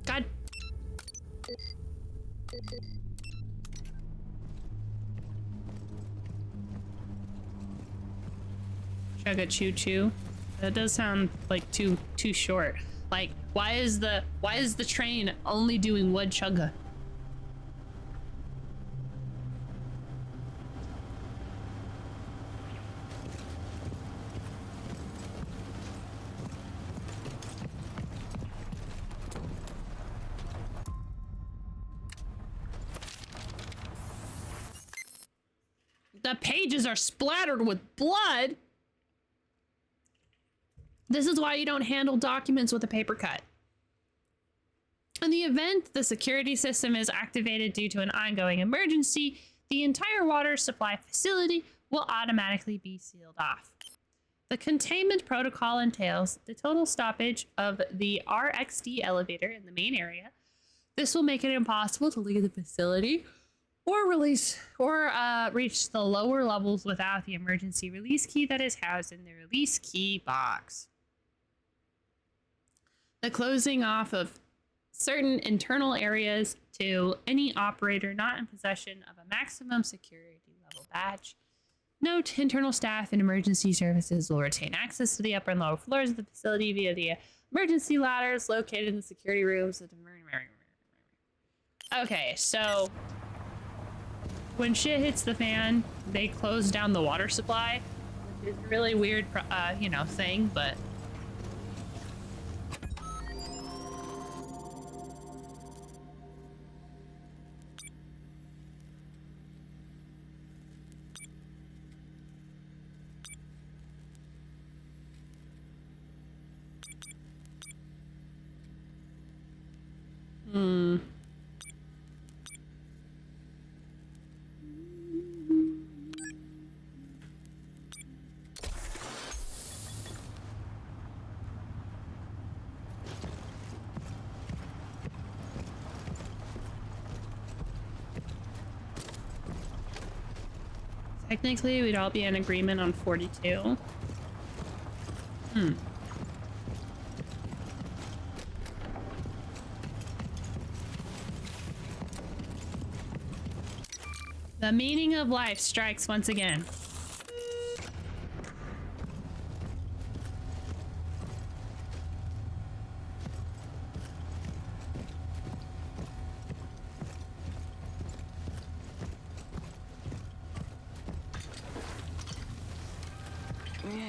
God. Chugga choo choo. That does sound like too short. Like, why is the train only doing one chugga? The pages are splattered with blood. This is why you don't handle documents with a paper cut. In the event the security system is activated due to an ongoing emergency, the entire water supply facility will automatically be sealed off. The containment protocol entails the total stoppage of the RXD elevator in the main area. This will make it impossible to leave the facility or reach the lower levels without the emergency release key that is housed in the release key box. The closing off of certain internal areas to any operator not in possession of a maximum security level badge. Note, internal staff and emergency services will retain access to the upper and lower floors of the facility via the emergency ladders located in the security rooms. Okay, so when shit hits the fan, they close down the water supply, which is a really weird, thing, but. Technically, we'd all be in agreement on 42. The meaning of life strikes once again.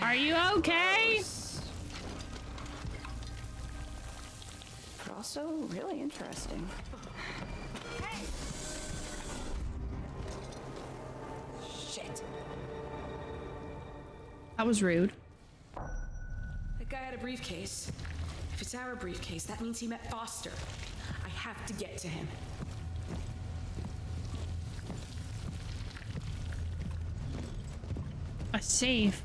Are you okay? But also really interesting. Shit. That was rude. That guy had a briefcase. If it's our briefcase, that means he met Foster. I have to get to him. A save.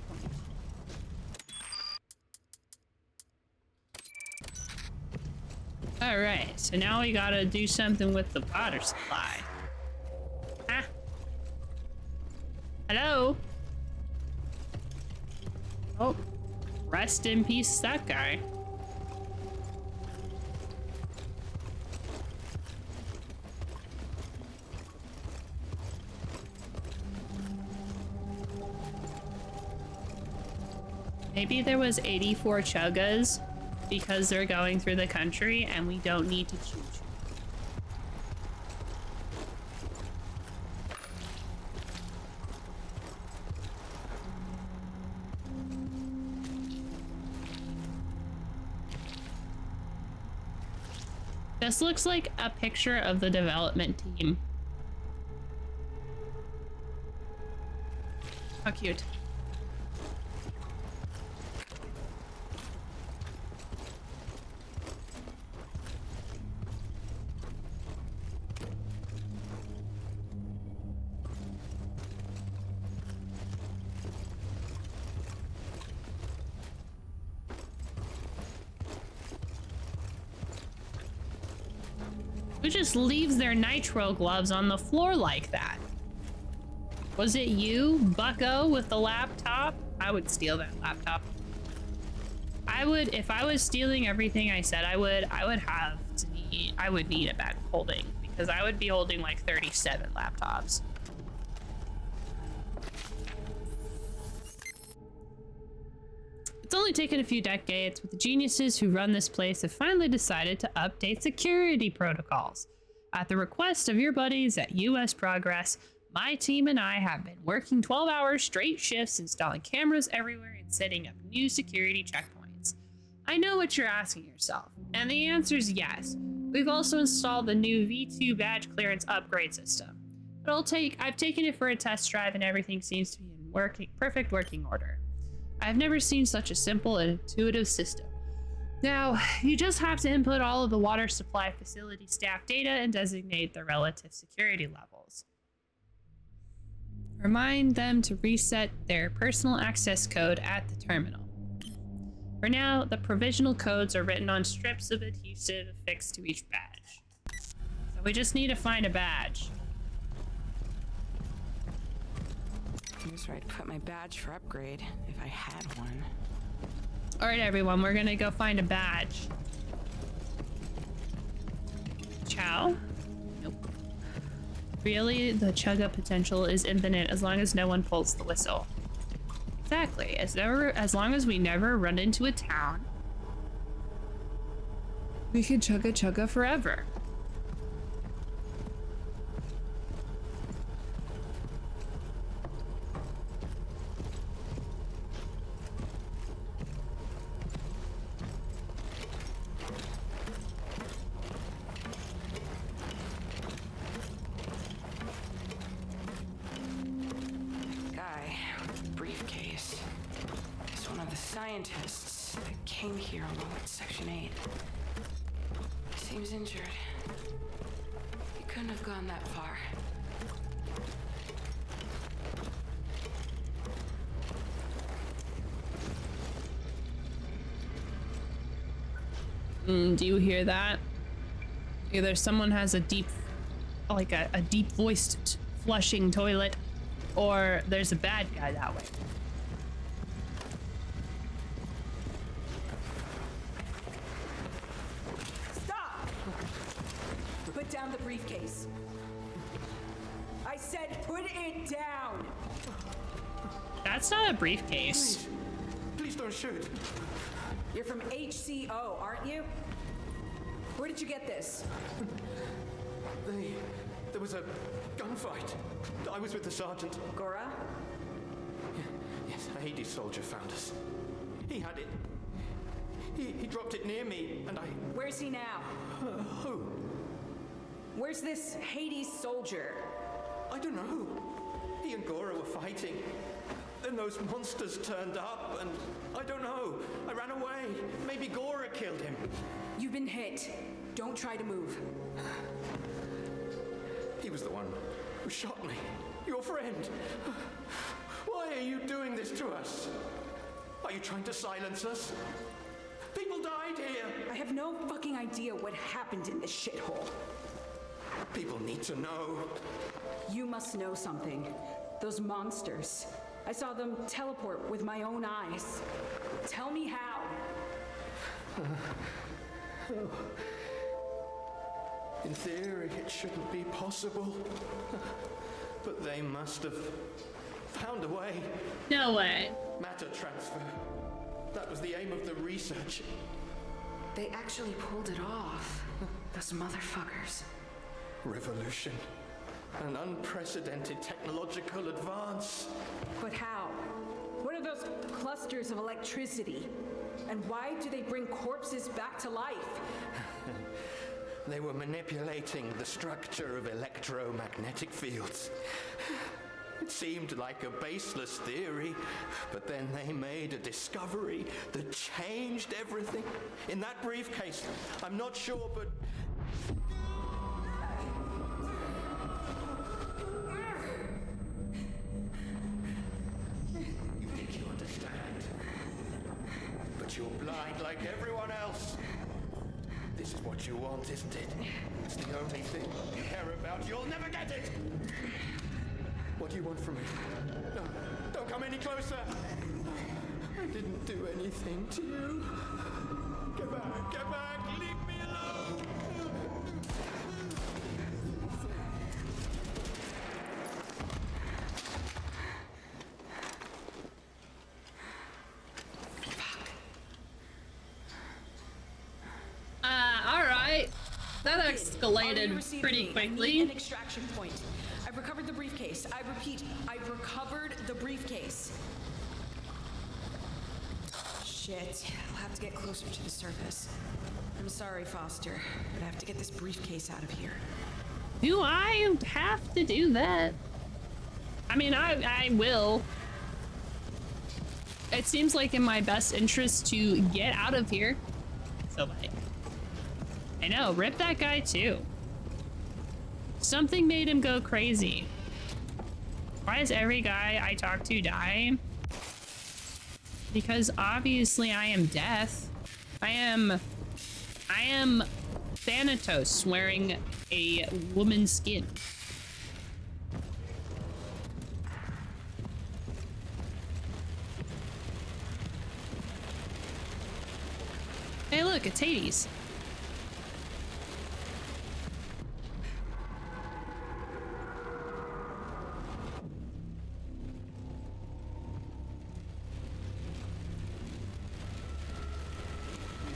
Alright, so now we gotta do something with the water supply. Huh? Hello? Oh, rest in peace, that guy. Maybe there was 84 chuggas because they're going through the country and we don't need to choo-choo. This looks like a picture of the development team. How cute. Who just leaves their nitro gloves on the floor like that? Was it you, Bucko, with the laptop? I would steal that laptop. I would, if I was stealing everything I said I would need a bag of holding because I would be holding like 37 laptops. It's only taken a few decades, but the geniuses who run this place have finally decided to update security protocols. At the request of your buddies at US Progress, my team and I have been working 12-hour straight shifts installing cameras everywhere and setting up new security checkpoints. I know what you're asking yourself, and the answer is yes. We've also installed the new V2 badge clearance upgrade system. I've taken it for a test drive and everything seems to be in perfect working order. I've never seen such a simple and intuitive system. Now, you just have to input all of the water supply facility staff data and designate the relative security levels. Remind them to reset their personal access code at the terminal. For now, the provisional codes are written on strips of adhesive affixed to each badge. So we just need to find a badge. I was right to put my badge for upgrade, if I had one. All right, everyone, we're gonna go find a badge. Chow? Nope. Really, the chugga potential is infinite as long as no one pulls the whistle. Exactly, as long as we never run into a town, we can chugga forever. Scientists that came here along with Section 8. Seems injured. He couldn't have gone that far. Do you hear that? Either someone has a deep voiced flushing toilet, or there's a bad guy that way. Put down the briefcase. I said put it down! That's not a briefcase. Please don't shoot. You're from HCO, aren't you? Where did you get this? There was a gunfight. I was with the sergeant. Gora? Yes, a Hades soldier found us. He had it. He dropped it near me, and I... Where's he now? Who? Where's this Hades soldier? I don't know. He and Gora were fighting. Then those monsters turned up, and I don't know. I ran away. Maybe Gora killed him. You've been hit. Don't try to move. He was the one who shot me. Your friend. Why are you doing this to us? Are you trying to silence us? People died here. I have no fucking idea what happened in this shithole. People need to know. You must know something. Those monsters. I saw them teleport with my own eyes. Tell me how. In theory, it shouldn't be possible. But they must have found a way. No way. Matter transfer. That was the aim of the research. They actually pulled it off. Those motherfuckers. Revolution. An unprecedented technological advance. But how? What are those clusters of electricity? And why do they bring corpses back to life? They were manipulating the structure of electromagnetic fields. It seemed like a baseless theory, but then they made a discovery that changed everything. In that briefcase, I'm not sure, but... You think you understand, but you're blind like everyone else. This is what you want, isn't it? It's the only thing you care about. You'll never get it! What do you want from me? No, don't come any closer! I didn't do anything to you. Get back, leave me alone! Alright. That escalated pretty quickly. An extraction point. I've recovered the briefcase. I repeat, I've recovered the briefcase. Shit. I'll have to get closer to the surface. I'm sorry, Foster, but I have to get this briefcase out of here. Do I have to do that? I mean, I will. It seems like in my best interest to get out of here. So, like, I know, rip that guy too. Something made him go crazy. Why does every guy I talk to die? Because obviously I am death. I am Thanatos wearing a woman's skin. Hey look, it's Hades.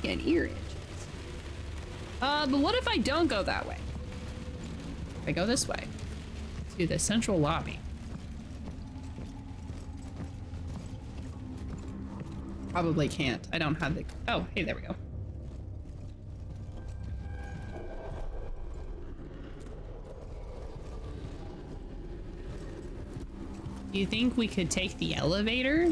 Get ear itches. But what if I don't go that way? If I go this way to the central lobby. Probably can't. I don't have the... Oh, hey, there we go. Do you think we could take the elevator?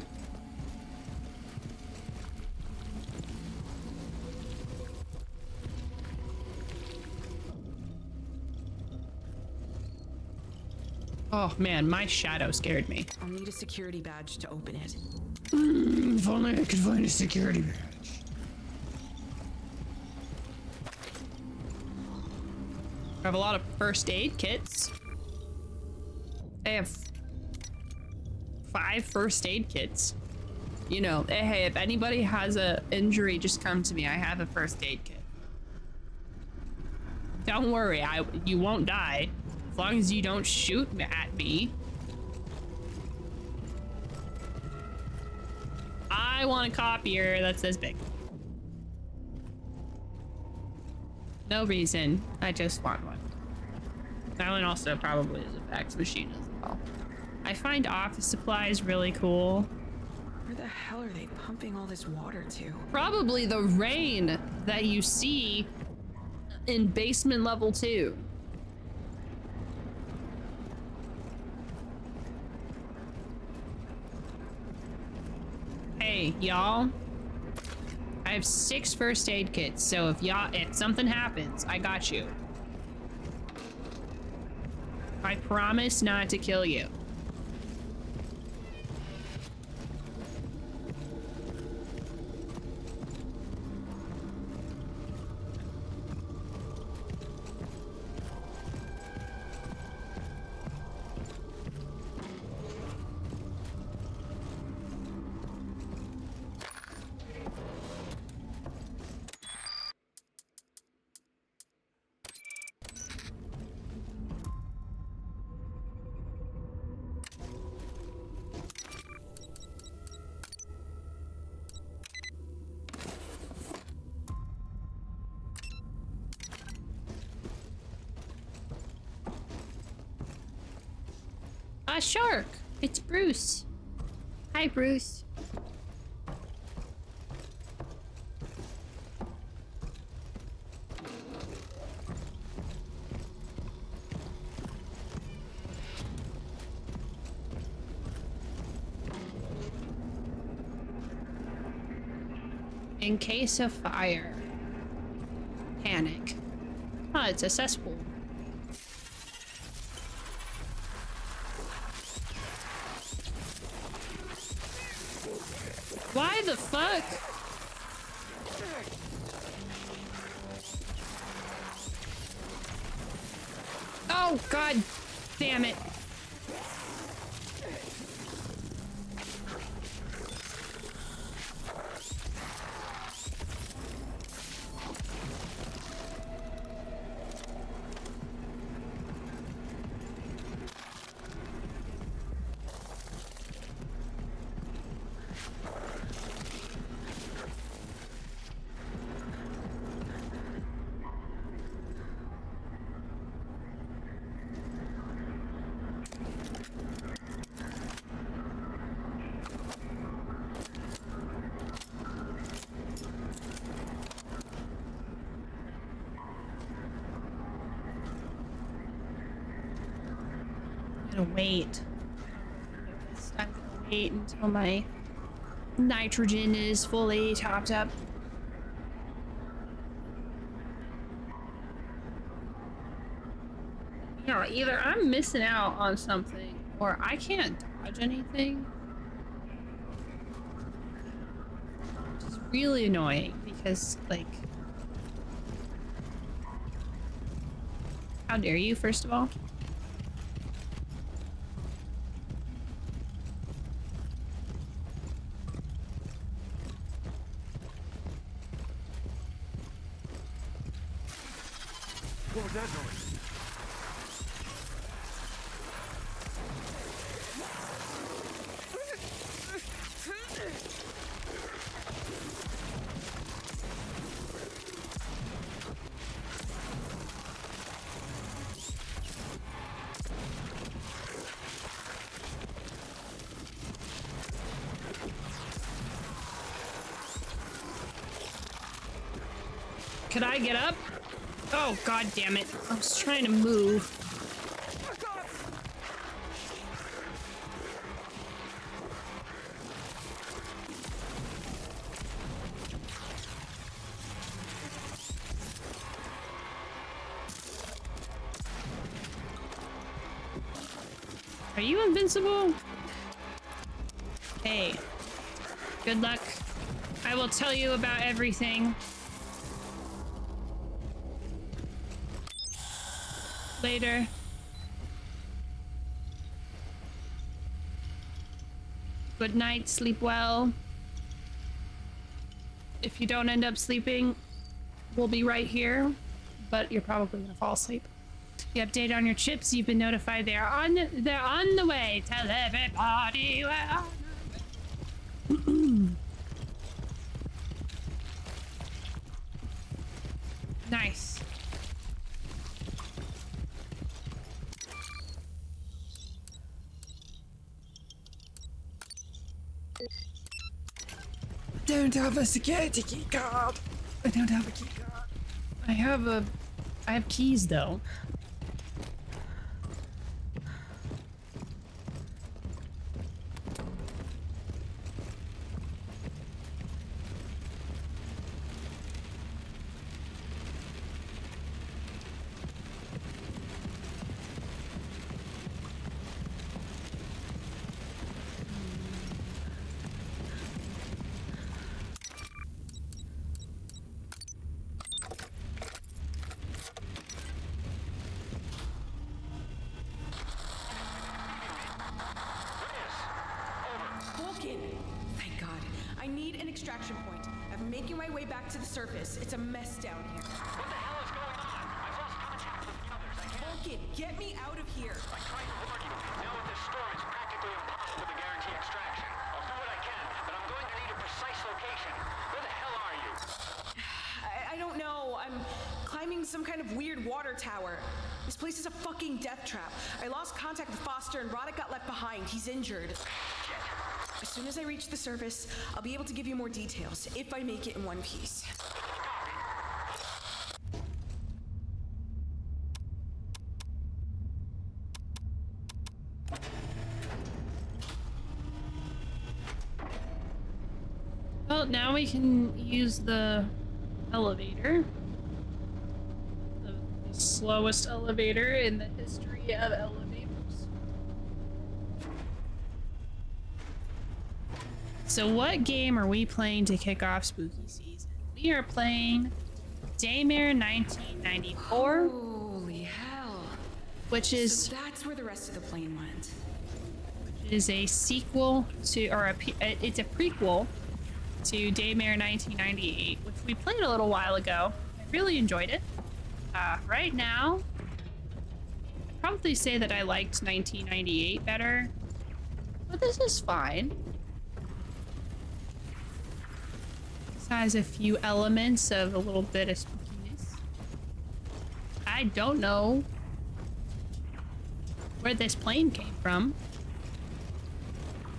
Oh man, my shadow scared me. I'll need a security badge to open it. If only I could find a security badge. I have a lot of first aid kits. I have 5 first aid kits. You know, hey, if anybody has an injury, just come to me. I have a first aid kit. Don't worry, you won't die. As long as you don't shoot at me. I want a copier that's this big. No reason. I just want one. That one also probably is a fax machine as well. I find office supplies really cool. Where the hell are they pumping all this water to? Probably the rain that you see in basement level 2. Hey, y'all. I have 6 first aid kits, so if something happens, I got you. I promise not to kill you. A shark! It's Bruce. Hi, Bruce. In case of fire. Panic. Ah, it's a cesspool. Why the fuck? Oh, god damn it. Wait. I'm gonna wait until my nitrogen is fully topped up. You know, either I'm missing out on something or I can't dodge anything. Which is really annoying because, like, how dare you, first of all? What was that noise? Could I get up? Oh, god damn it. I was trying to move. Are you invincible? Hey. Good luck. I will tell you about everything. Later. Good night, sleep well. If you don't end up sleeping, we'll be right here, but you're probably gonna fall asleep. The update on your chips, you've been notified they're on the way. Tell everybody where. Nice. Don't have a security key card. I don't have a key card. I have keys though. I need an extraction point. I'm making my way back to the surface. It's a mess down here. What the hell is going on? I've lost contact with the others. I can't... Vulcan, get me out of here! I tried to warn you. Now with this storm, it's practically impossible to guarantee extraction. I'll do what I can, but I'm going to need a precise location. Where the hell are you? I don't know. I'm climbing some kind of weird water tower. This place is a fucking death trap. I lost contact with Foster and Roddick got left behind. He's injured. As soon as I reach the surface, I'll be able to give you more details, if I make it in one piece. Well, now we can use the elevator. The slowest elevator in the history of elevators. So what game are we playing to kick off spooky season? We are playing Daymare 1994. Holy hell. Which is... So that's where the rest of the plane went. Which is a sequel to, or it's a prequel to Daymare 1998, which we played a little while ago. I really enjoyed it. Right now, I'd probably say that I liked 1998 better, but this is fine. This has a few elements of a little bit of spookiness. I don't know where this plane came from.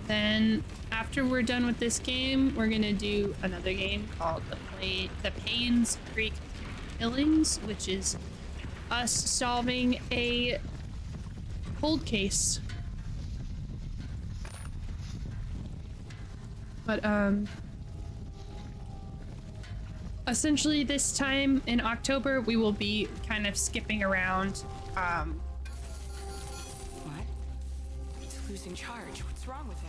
Then after we're done with this game, we're gonna do another game called the Paynes Creek Killings, which is us solving a cold case. But essentially this time in October we will be kind of skipping around. What? It's losing charge. What's wrong with it?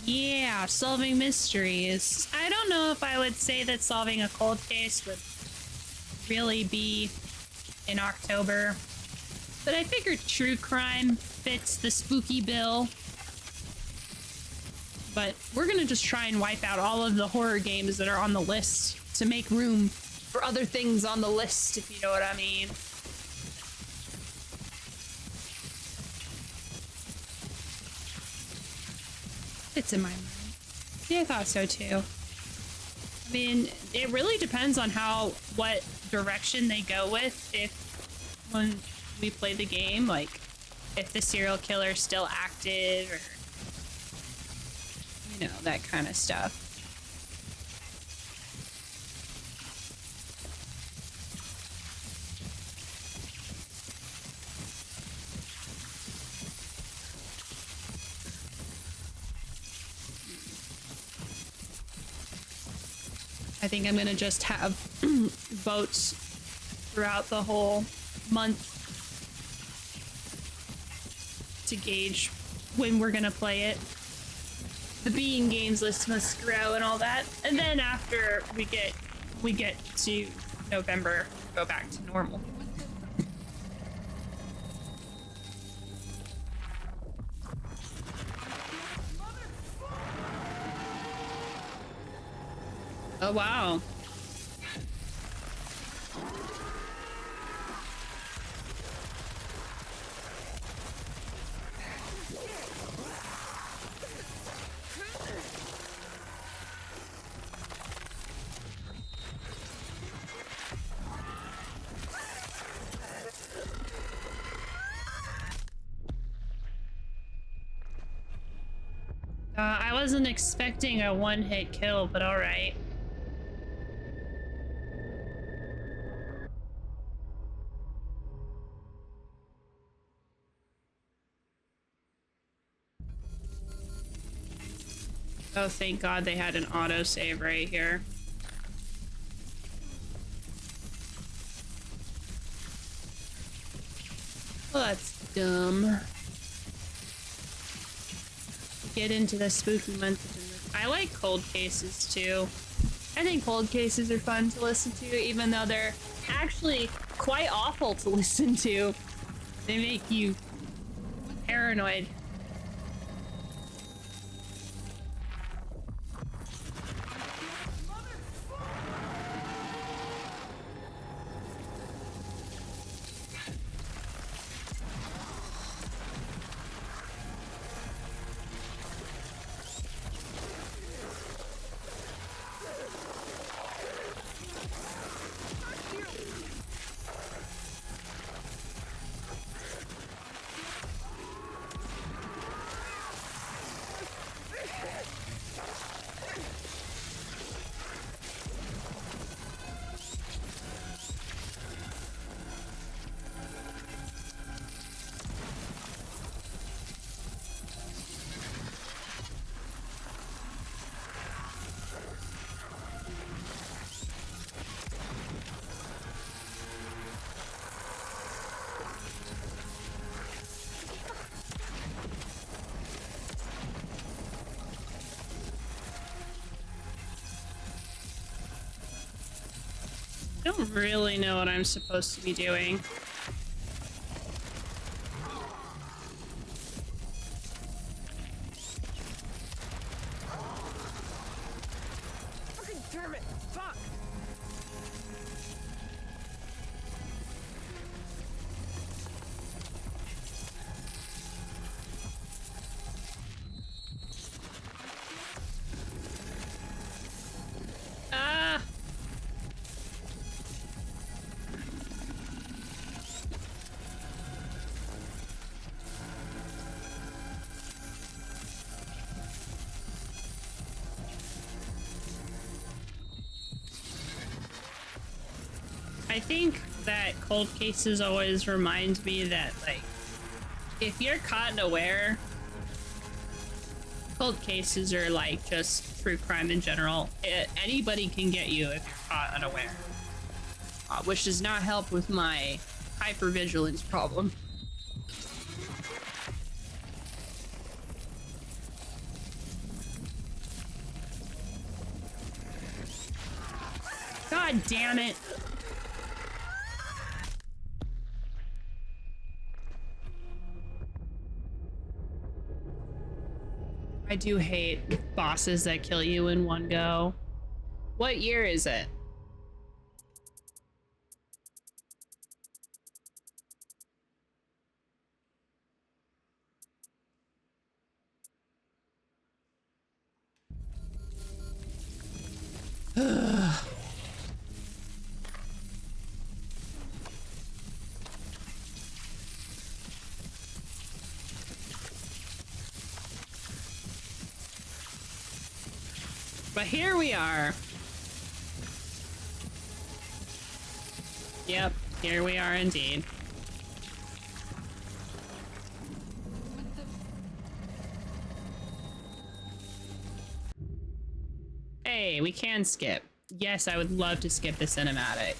Yeah, solving mysteries. I don't know if I would say that solving a cold case would really be in October, but I figured true crime fits the spooky bill. But we're gonna just try and wipe out all of the horror games that are on the list to make room for other things on the list, if you know what I mean. It's in my mind. Yeah, I thought so too. I mean, it really depends on what direction they go with. If when we play the game, like if the serial killer is still active, or you know, that kind of stuff. I think I'm gonna just have votes throughout the whole month to gauge when we're gonna play it. The being games list must grow and all that, and then after we get to November, go back to normal. Oh, wow. I wasn't expecting a one-hit kill, but all right. Oh, thank God they had an autosave right here. Well, that's dumb. Get into the spooky month. I like cold cases too. I think cold cases are fun to listen to, even though they're actually quite awful to listen to. They make you paranoid. I don't really know what I'm supposed to be doing. Fucking damn it! Fuck! Ah! I think that cold cases always remind me that, like, if you're caught unaware, cold cases are like just true crime in general. Anybody can get you if you're caught unaware. Which does not help with my hypervigilance problem. God damn it! I do hate bosses that kill you in one go. What year is it? But here we are. Yep, here we are indeed. Hey, we can skip. Yes, I would love to skip the cinematic.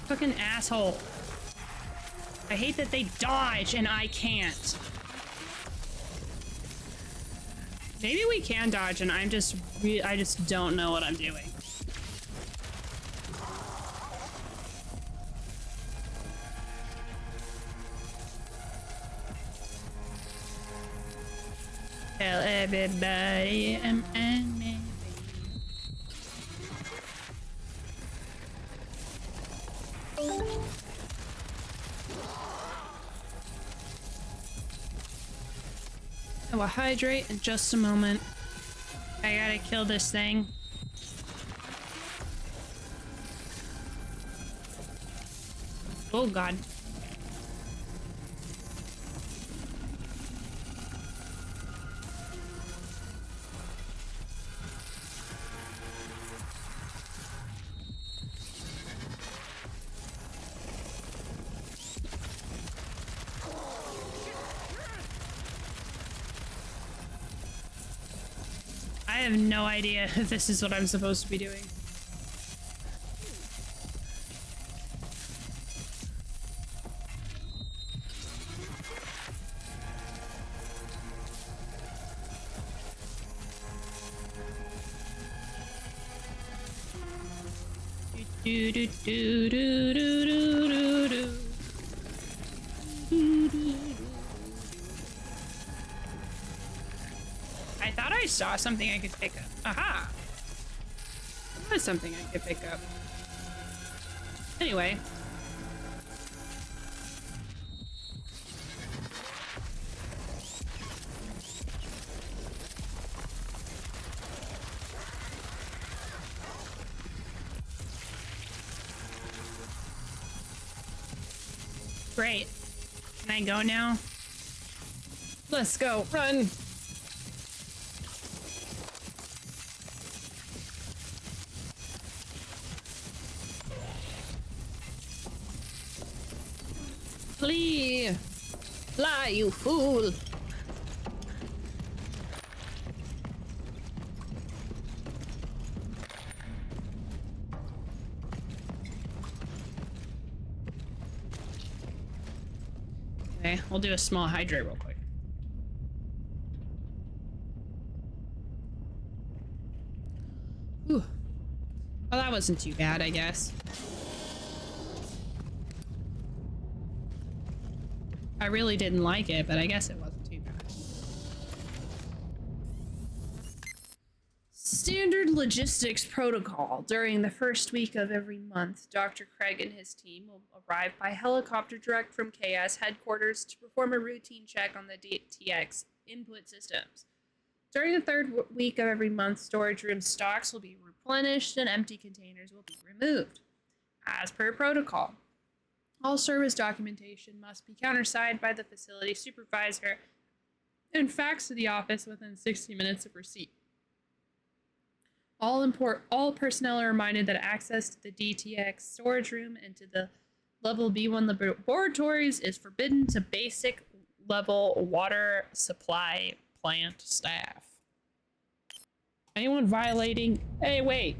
Fucking asshole. I hate that they dodge and I can't. Maybe we can dodge and I just don't know what I'm doing. Everybody, and me. I will hydrate in just a moment. I gotta kill this thing. Oh god. I have no idea if this is what I'm supposed to be doing. Do do do do do do do do. I thought I saw something I could pick up. Aha! There was something I could pick up. Anyway. Great. Can I go now? Let's go. Run! Flee! Fly, you fool! Okay, we'll do a small hydrate real quick. Whew. Well, that wasn't too bad, I guess. I really didn't like it, but I guess it wasn't too bad. Standard logistics protocol. During the first week of every month, Dr. Craig and his team will arrive by helicopter direct from KS headquarters to perform a routine check on the DTX input systems. During the third week of every month, storage room stocks will be replenished and empty containers will be removed. As per protocol, all service documentation must be countersigned by the facility supervisor and faxed to the office within 60 minutes of receipt. All personnel are reminded that access to the DTX storage room and to the level B1 laboratories is forbidden to basic level water supply plant staff. Anyone violating? Hey, wait.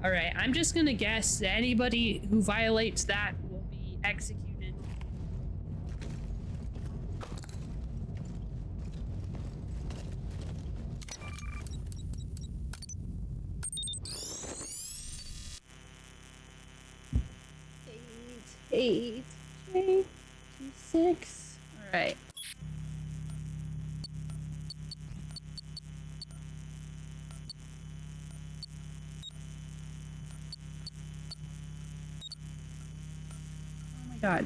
All right, I'm just gonna guess that anybody who violates that will be executed. Eight, 6. All right. Oh my God!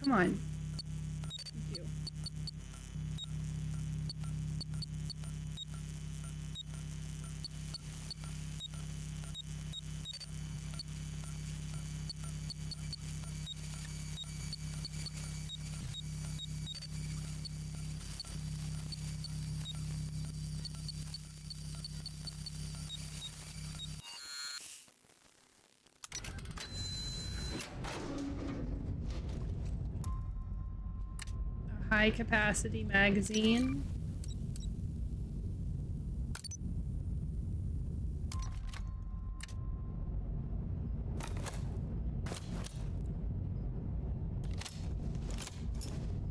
Come on. Thank you. High capacity magazine.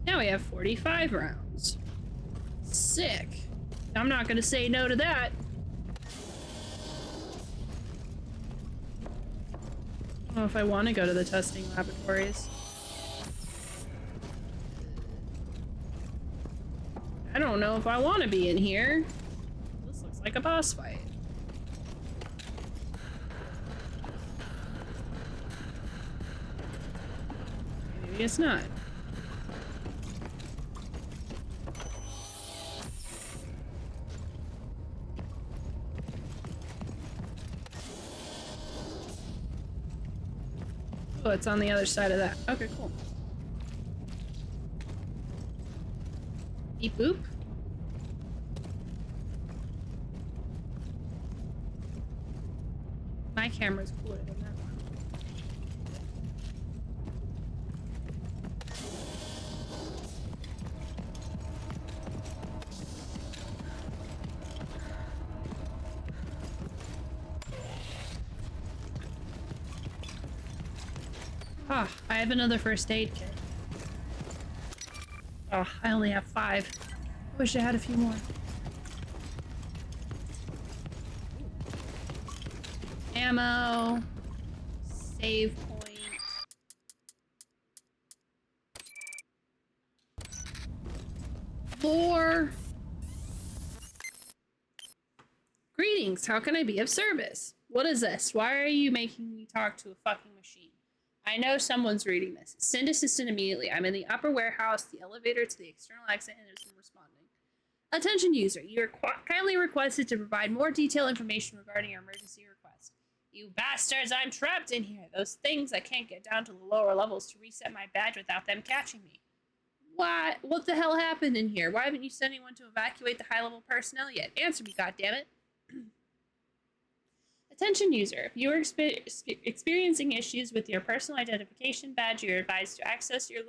Now we have 45 rounds. Sick. I'm not gonna say no to that. I don't know if I want to go to the testing laboratories. I don't don't know if I want to be in here. This looks like a boss fight. Maybe it's not. Oh, it's on the other side of that. Okay, cool. Beep boop. My camera's cooler than that one. Ah, I have another first aid kit. Oh, I only have 5. I wish I had a few more. Ammo. Save point. Floor. Greetings, how can I be of service? What is this? Why are you making me talk to a fucking machine? I know someone's reading this. Send assistant immediately. I'm in the upper warehouse, the elevator to the external exit, and there's someone responding. Attention user, you are kindly requested to provide more detailed information regarding your emergency request. You bastards, I'm trapped in here. Those things, I can't get down to the lower levels to reset my badge without them catching me. What the hell happened in here? Why haven't you sent anyone to evacuate the high-level personnel yet? Answer me, goddammit. Attention user, if you are experiencing issues with your personal identification badge, you're advised to access your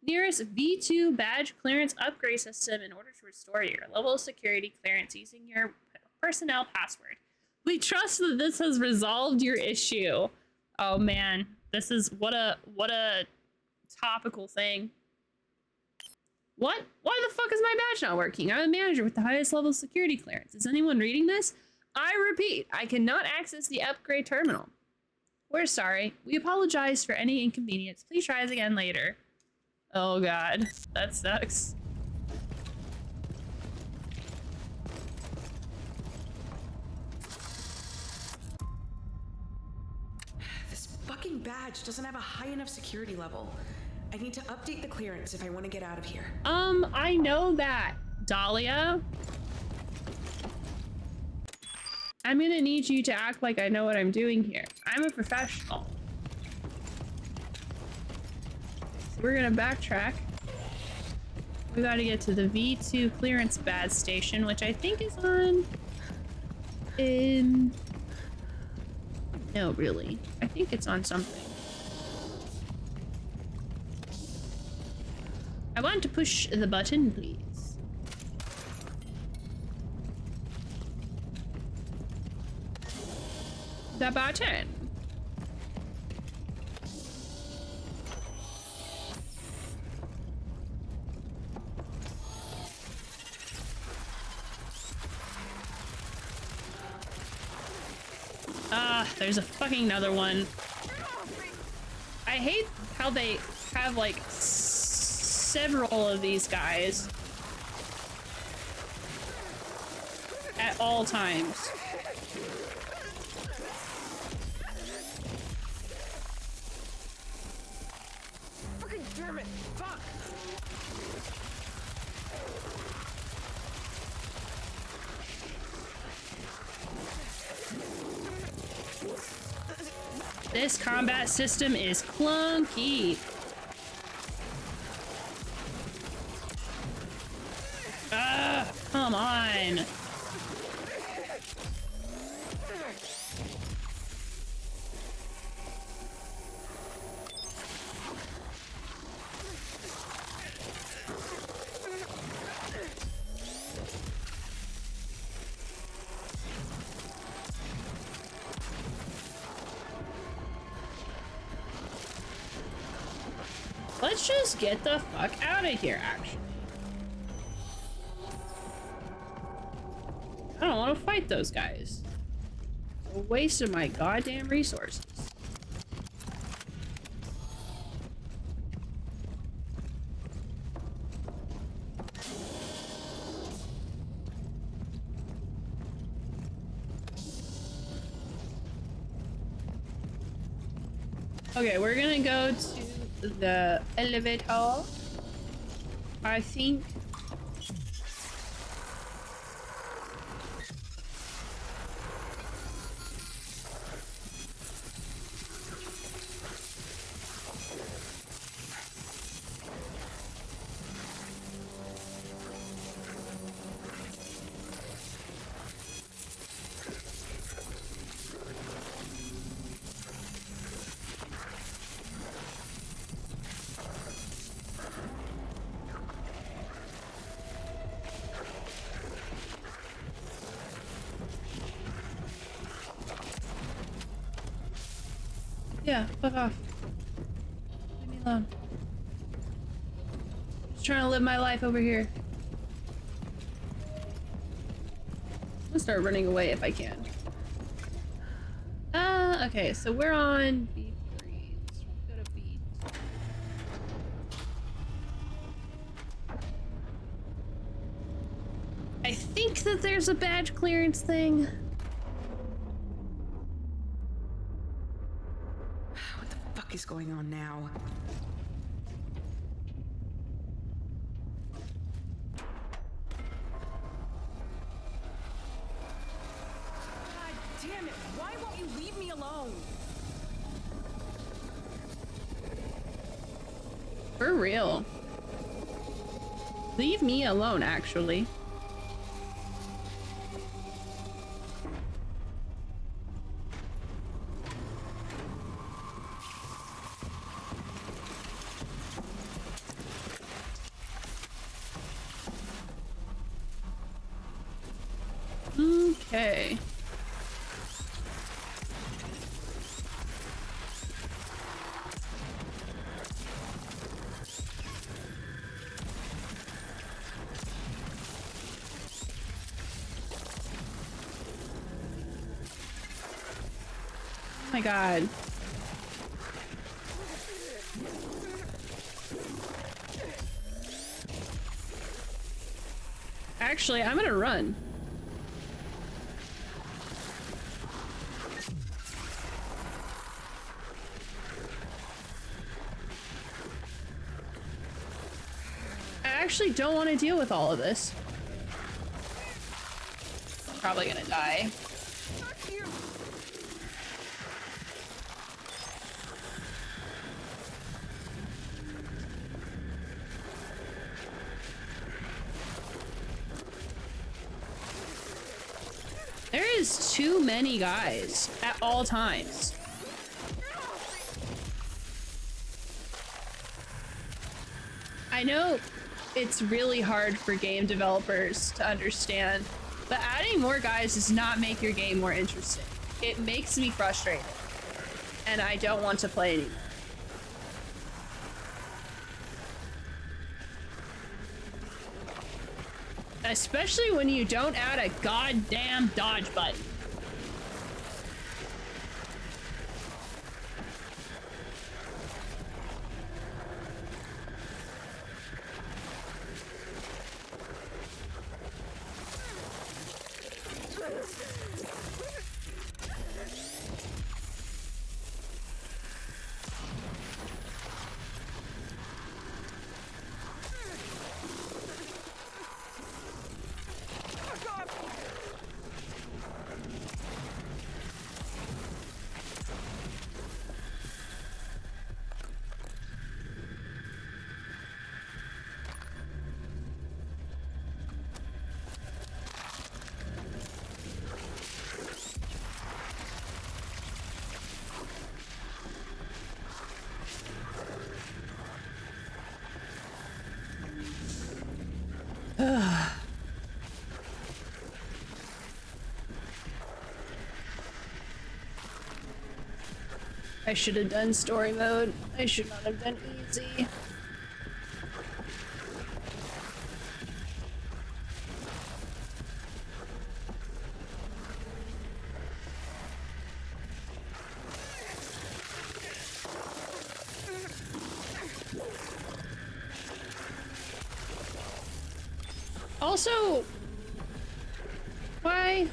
nearest V2 badge clearance upgrade system in order to restore your level of security clearance using your personnel password. We trust that this has resolved your issue. Oh man, this is what a topical thing. What? Why the fuck is my badge not working? I'm a manager with the highest level of security clearance. Is anyone reading this? I repeat, I cannot access the upgrade terminal. We're sorry. We apologize for any inconvenience. Please try us again later. Oh god, that sucks. This fucking badge doesn't have a high enough security level. I need to update the clearance if I want to get out of here. I know that, Dahlia. I'm gonna need you to act like I know what I'm doing here. I'm a professional. So we're gonna backtrack. We gotta get to the V2 clearance badge station, which I think is on... No, really. I think it's on something. I want to push the button, please. The button. There's a fucking another one. I hate how they have like several of these guys at all times. Fucking damn it! Fuck! This combat system is clunky. Come on. Let's just get the fuck out of here, actually. I don't want to fight those guys. It's a waste of my goddamn resources. Okay, we're gonna go to the elevator, I think. Yeah, fuck off. Leave me alone. Just trying to live my life over here. I'm gonna start running away if I can. Okay, so we're on B3. Let's go to B. I think that there's a badge clearance thing. What the fuck is going on now? God damn it! Why won't you leave me alone? For real. Leave me alone, actually. Okay. Oh my god. Actually, I'm gonna run. I actually don't want to deal with all of this. Probably gonna die. There is too many guys at all times. I know it's really hard for game developers to understand, but adding more guys does not make your game more interesting. It makes me frustrated, and I don't want to play anymore. Especially when you don't add a goddamn dodge button. I should have done story mode. I should not have done easy. Also, why?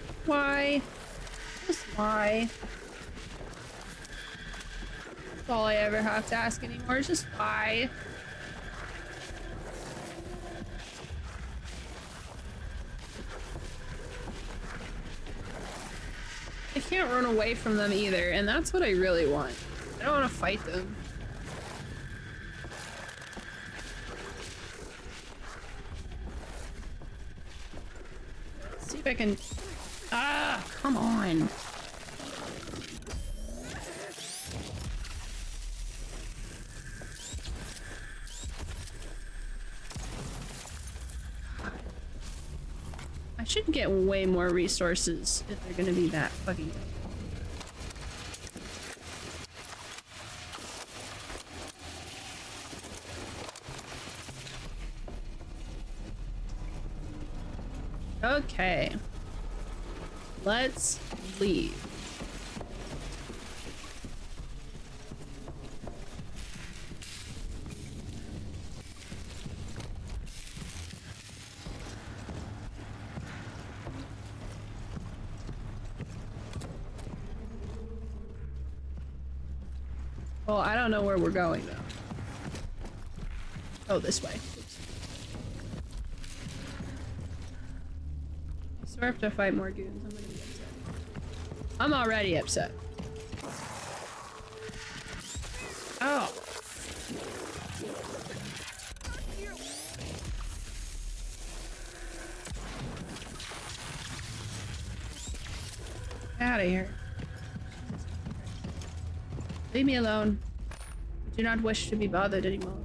Just why? all I ever have to ask anymore is just why. I can't run away from them either, and that's what I really want. I don't want to fight them. Let's see if I can... Ah, come on. I should get way more resources if they're gonna be that fucking tough. Okay. Let's leave. Well, I don't know where we're going though. Oh, this way. Oops. I swear I have to fight more goons. I'm gonna be upset. I'm already upset. Oh. Out of here. Leave me alone. I do not wish to be bothered anymore.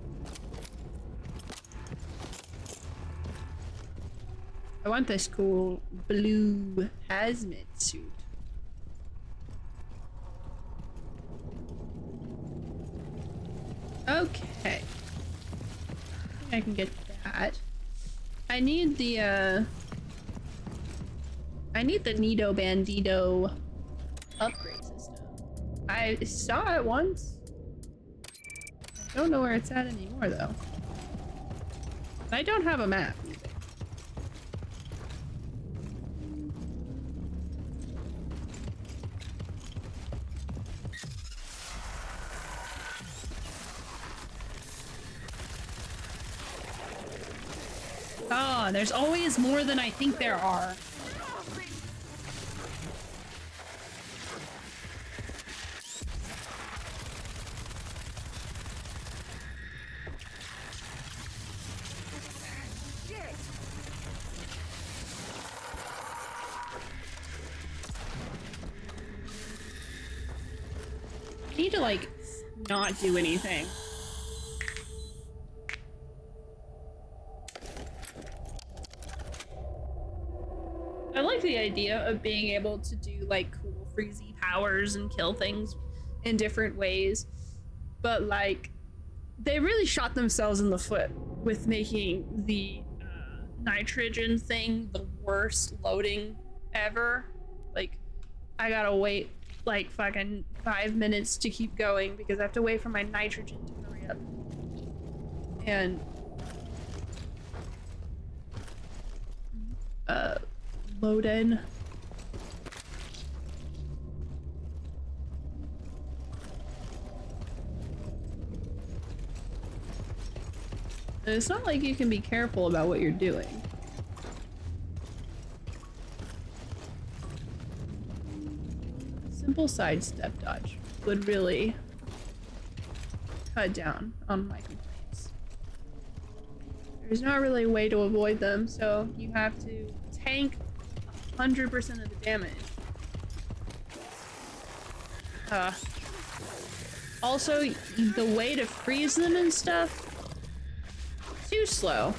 I want this cool blue hazmat suit. Okay. I think I can get that. I need the Nido Bandito upgrade system. I saw it once. I don't know where it's at anymore though. I don't have a map either. Oh, there's always more than I think there are. I need to, like, not do anything. I like the idea of being able to do, like, cool freezy powers and kill things in different ways. But, like, they really shot themselves in the foot with making the nitrogen thing the worst loading ever. Like, I gotta wait like fucking 5 minutes to keep going because I have to wait for my nitrogen to hurry up. And load in. And it's not like you can be careful about what you're doing. Simple sidestep dodge would really cut down on my complaints. There's not really a way to avoid them, so you have to tank 100% of the damage. Also, the way to freeze them and stuff, too slow.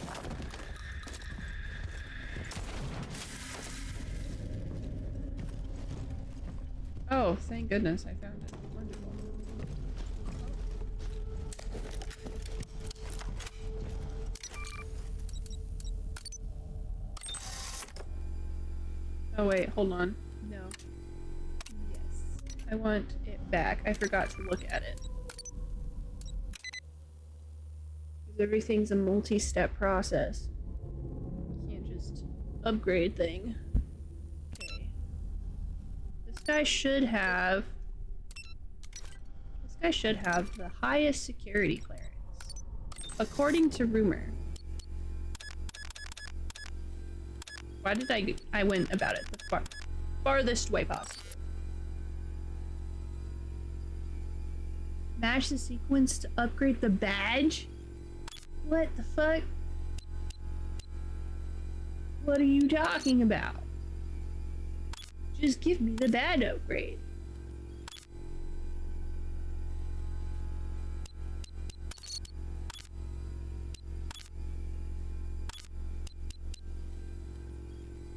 Oh, thank goodness I found it. Wonderful. Oh wait, hold on. No. Yes. I want it back. I forgot to look at it. Because everything's a multi-step process. You can't just upgrade thing. Okay. This guy I should have the highest security clearance, according to rumor. Why did I went about it the farthest way possible? Mash the sequence to upgrade the badge? What the fuck? What are you talking about? Just give me the badge upgrade.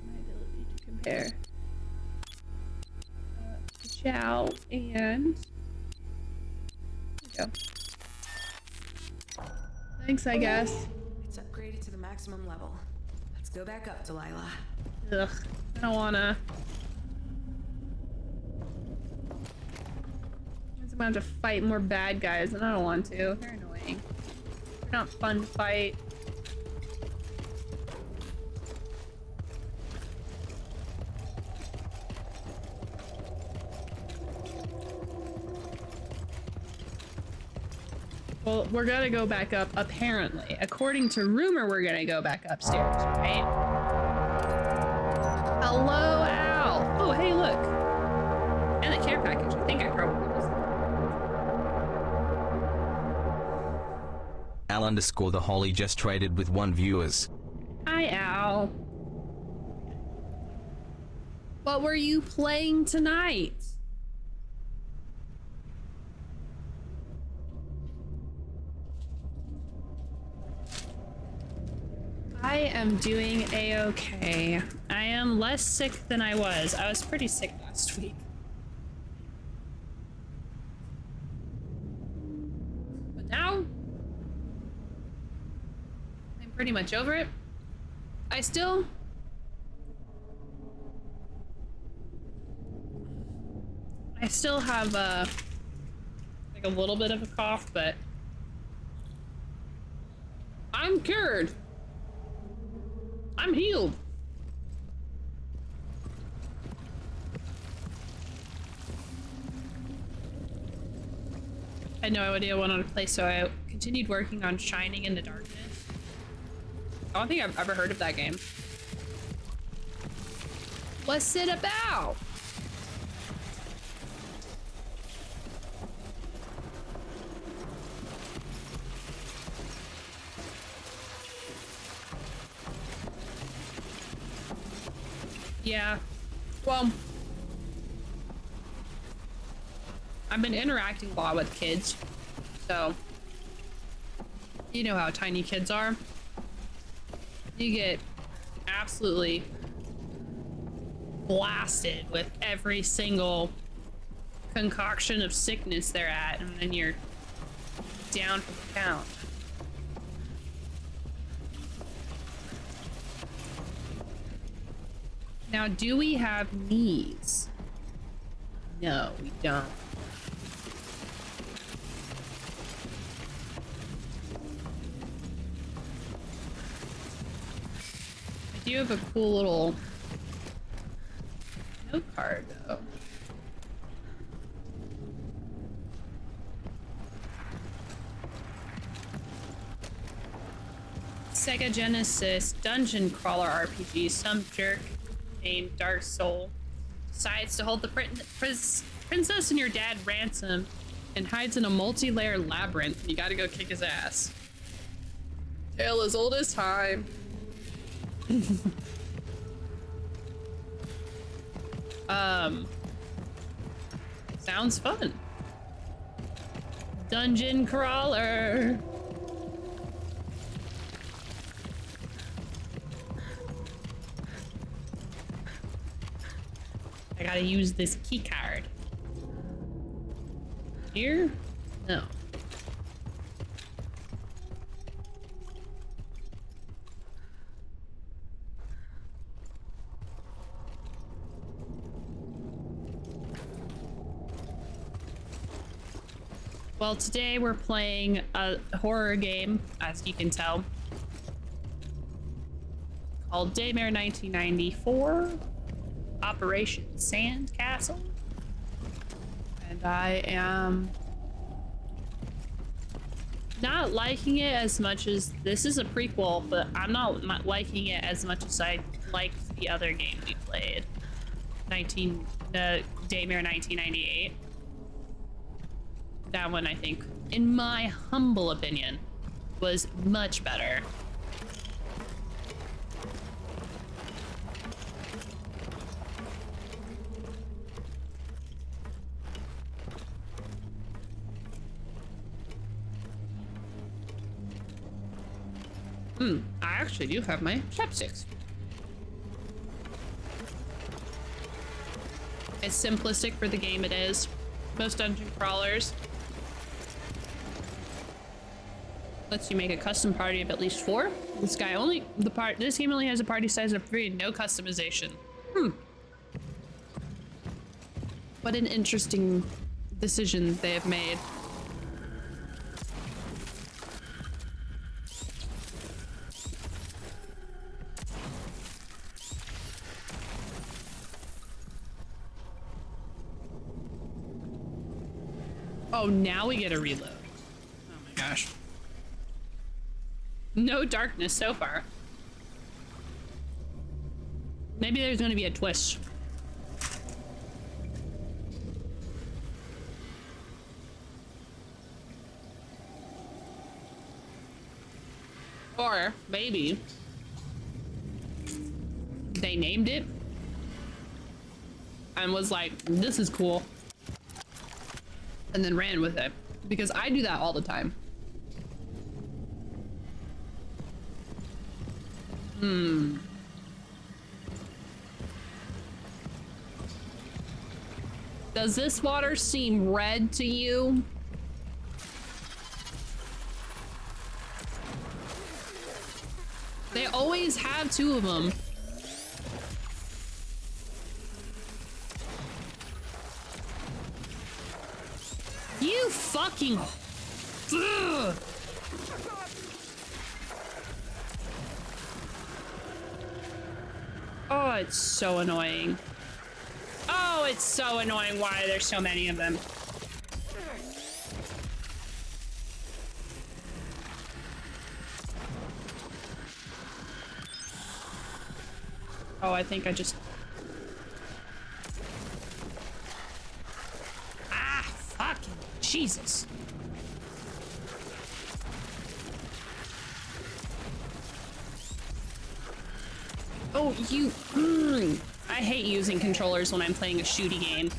My ability to compare. Chow and... There we go. Thanks, I guess. It's upgraded to the maximum level. Let's go back up, Delilah. Ugh, I don't wanna. I'm gonna have to fight more bad guys, and I don't want to. They're annoying. They're not fun to fight. Well, we're gonna go back up, apparently. According to rumor, we're gonna go back upstairs, right? Hello, Al! Oh, hey, look! And the care package. I think I probably missed it. Al_the Holly just traded with 1 viewers. Hi, Al. What were you playing tonight? I am doing a-okay. I am less sick than I was. I was pretty sick last week. But now, I'm pretty much over it. I still have like a little bit of a cough, but I'm cured. I'm healed. I had no idea what I wanted to play, so I continued working on Shining in the Darkness. I don't think I've ever heard of that game. What's it about? Yeah, well, I've been interacting a lot with kids, so you know how tiny kids are. You get absolutely blasted with every single concoction of sickness they're at, and then you're down for the count. Now, do we have knees? No, we don't. I do have a cool little note card, though. Sega Genesis dungeon crawler RPG. Some jerk named Dark Soul decides to hold the princess and your dad ransom and hides in a multi-layer labyrinth, and you gotta go kick his ass. Tale as old as time. Sounds fun. Dungeon crawler. I gotta use this key card. Here? No. Well, today we're playing a horror game, as you can tell, called Daymare 1994. Operation SandCastle, and I am not liking it as much as this is a prequel, but I'm not liking it as much as I liked the other game we played. Daymare 1998. That one, I think, in my humble opinion, was much better. I actually do have my chopsticks. As simplistic for the game it is. Most dungeon crawlers lets you make a custom party of at least 4. This game only has a party size of 3 and no customization. What an interesting decision they have made. Oh, now we get a reload. Oh my gosh. No darkness so far. Maybe there's gonna be a twist. Or maybe they named it and was like, this is cool, and then ran with it, because I do that all the time. Does this water seem red to you? They always have 2 of them. You fucking... Ugh. Oh, it's so annoying. Oh, it's so annoying why there's so many of them. Oh, I think I just... Ah, fucking Jesus. Oh, you... I hate using controllers when I'm playing a shooty game.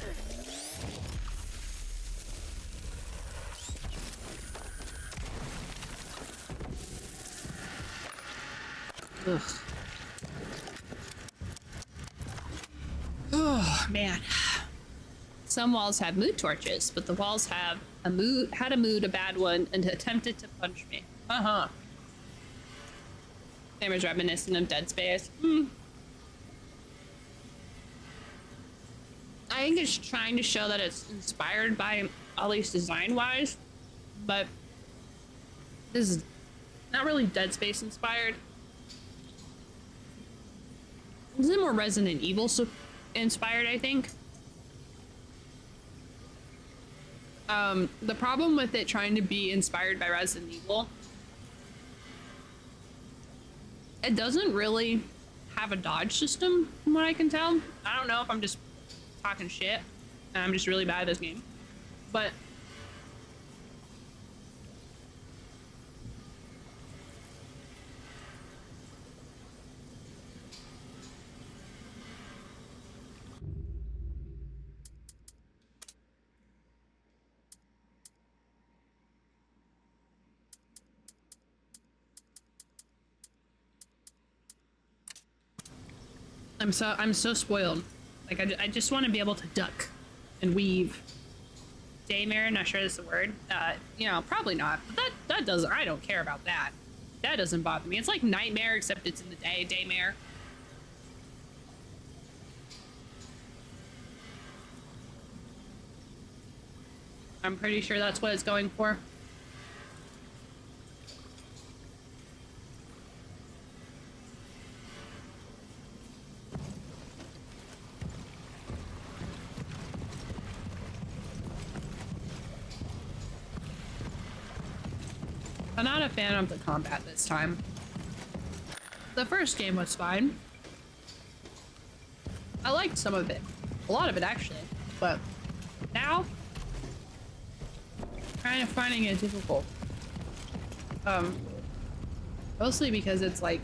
Ugh. Oh, man. Some walls have mood torches, but the walls have a bad one, and attempted to punch me. Damage reminiscent of Dead Space. I think it's trying to show that it's inspired by, at least design-wise, but this is not really Dead Space inspired. This is more Resident Evil inspired, I think. The problem with it trying to be inspired by Resident Evil, it doesn't really have a dodge system, from what I can tell. I don't know if I'm just talking shit and I'm just really bad at this game, but I'm so spoiled. Like, I just want to be able to duck and weave. Daymare, not sure that's the word. You know, probably not. But that doesn't, I don't care about that. That doesn't bother me. It's like Nightmare, except it's in the day, Daymare. I'm pretty sure that's what it's going for. I'm not a fan of the combat this time. The first game was fine. I liked some of it. A lot of it, actually. But now, kind of finding it difficult. Mostly because it's like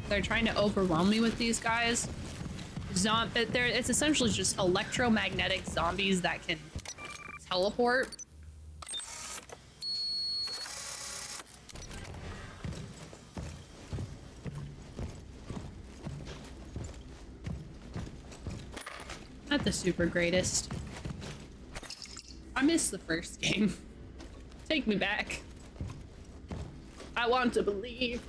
they're trying to overwhelm me with these guys. It's essentially just electromagnetic zombies that can teleport. Not the super greatest. I missed the first game. Take me back. I want to believe.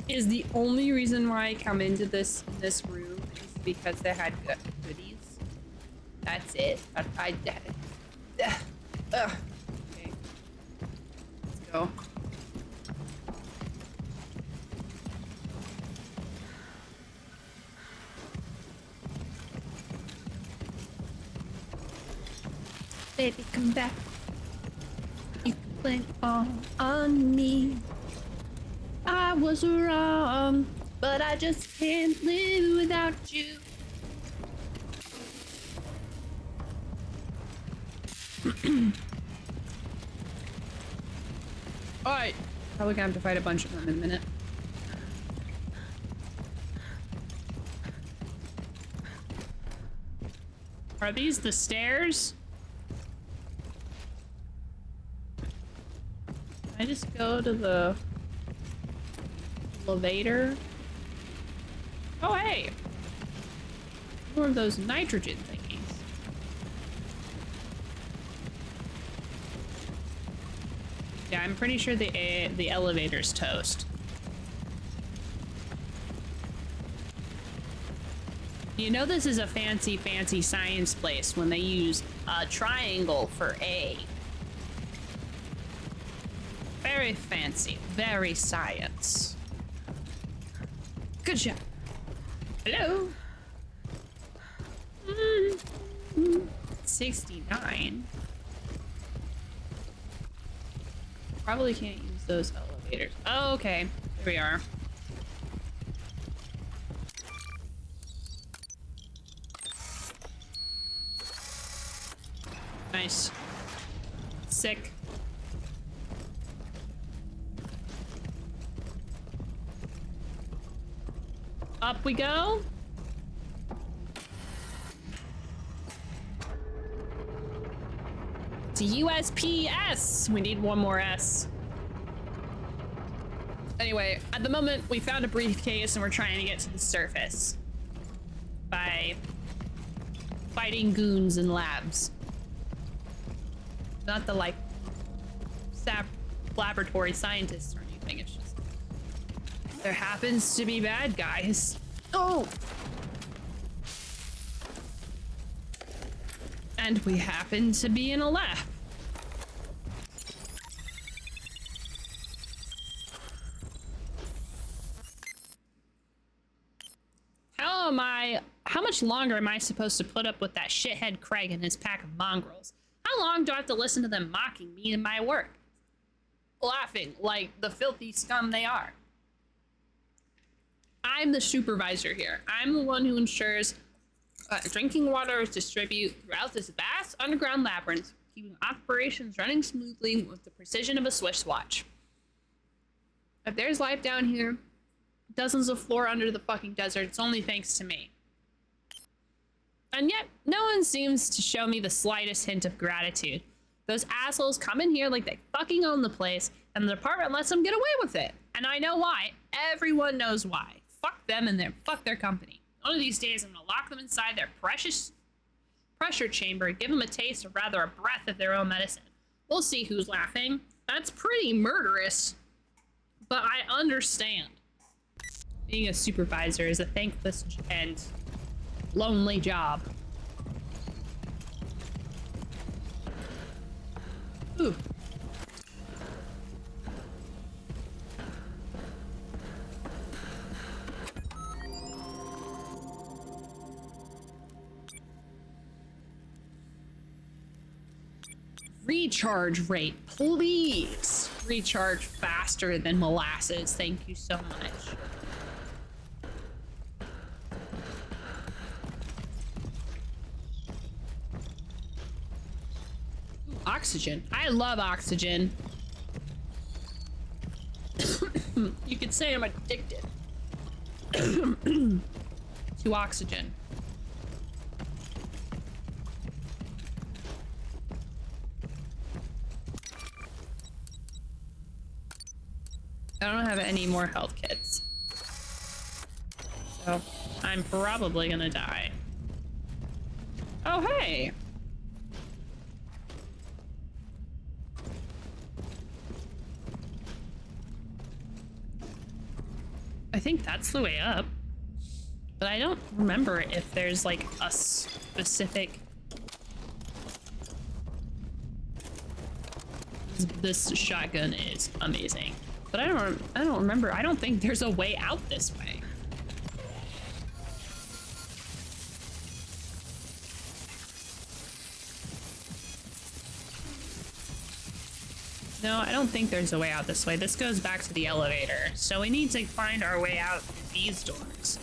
Is the only reason why I come into this room is because they had goodies. That's it. Okay. Let's go. Baby, come back. You can blame all on me. I was wrong, but I just can't live without you. Alright. Probably gonna have to fight a bunch of them in a minute. Are these the stairs? Can I just go to the elevator? Oh, hey! More of those nitrogen thingies. Yeah, I'm pretty sure the elevator's toast. You know this is a fancy, fancy science place when they use a triangle for A. Very fancy, very science. Good job. Hello? 69. Probably can't use those elevators. Oh, okay. There we are. Nice. Sick. Up we go. To USPS. We need one more S. Anyway, at the moment, we found a briefcase and we're trying to get to the surface by fighting goons in labs. Not the, like, laboratory scientists or anything. It's just there happens to be bad guys. Oh! And we happen to be in a lab. How much longer am I supposed to put up with that shithead Craig and his pack of mongrels? How long do I have to listen to them mocking me and my work? Laughing like the filthy scum they are. I'm the supervisor here. I'm the one who ensures drinking water is distributed throughout this vast underground labyrinth, keeping operations running smoothly with the precision of a Swiss watch. If there's life down here, dozens of floor under the fucking desert, it's only thanks to me. And yet, no one seems to show me the slightest hint of gratitude. Those assholes come in here like they fucking own the place, and the department lets them get away with it. And I know why. Everyone knows why. Fuck them and fuck their company. One of these days, I'm gonna lock them inside their precious pressure chamber and give them a taste, or rather a breath of their own medicine. We'll see who's laughing. That's pretty murderous, but I understand. Being a supervisor is a thankless and lonely job. Ooh. Recharge rate, please. Recharge faster than molasses. Thank you so much. Oxygen. I love oxygen. You could say I'm addicted to oxygen. I don't have any more health kits, so I'm probably gonna die. Oh, hey! I think that's the way up, but I don't remember if there's like a specific... This shotgun is amazing, but I don't remember. I don't think there's a way out this way. No, I don't think there's a way out this way. This goes back to the elevator, so we need to find our way out these doors.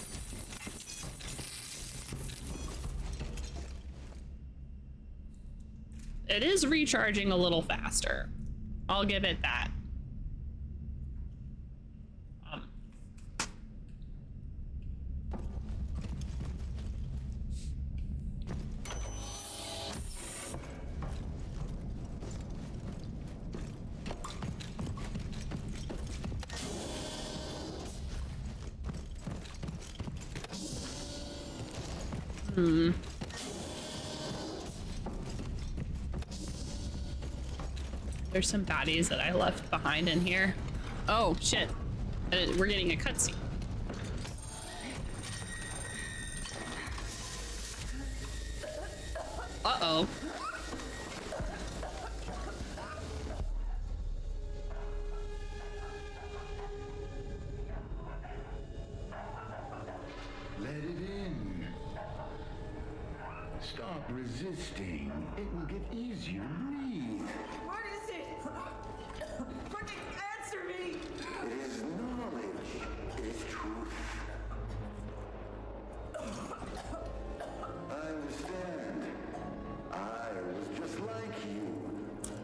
It is recharging a little faster. I'll give it that. There's some baddies that I left behind in here. Oh, shit. We're getting a cutscene. Uh-oh. Let it in. Stop resisting. It will get easier to breathe. What is it? Fucking answer me! It is knowledge. It is truth. I understand. I was just like you.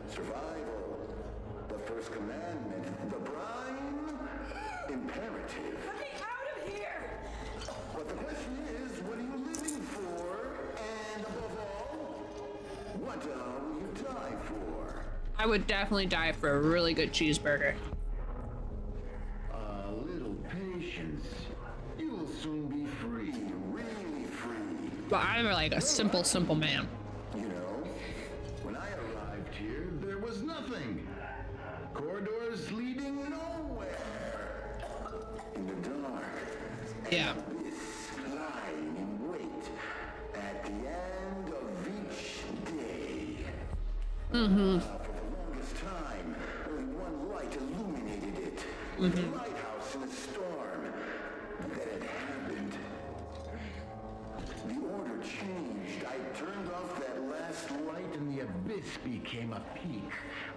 Survival. The first commandment. The brine. Imperative. Let me out of here! But the question is, what are you living for? And above all, what will you die for? I would definitely die for a really good cheeseburger. A little patience. You will soon be free, really free. But I'm like a simple man. You know, when I arrived here, there was nothing. Corridors leading nowhere. In the dark. Yeah. Lying in wait at the end of each day. Mm-hmm. For the longest time, only one light illuminated it. The lighthouse in a storm. That had happened. The order changed. I turned off that last light and the abyss became a peak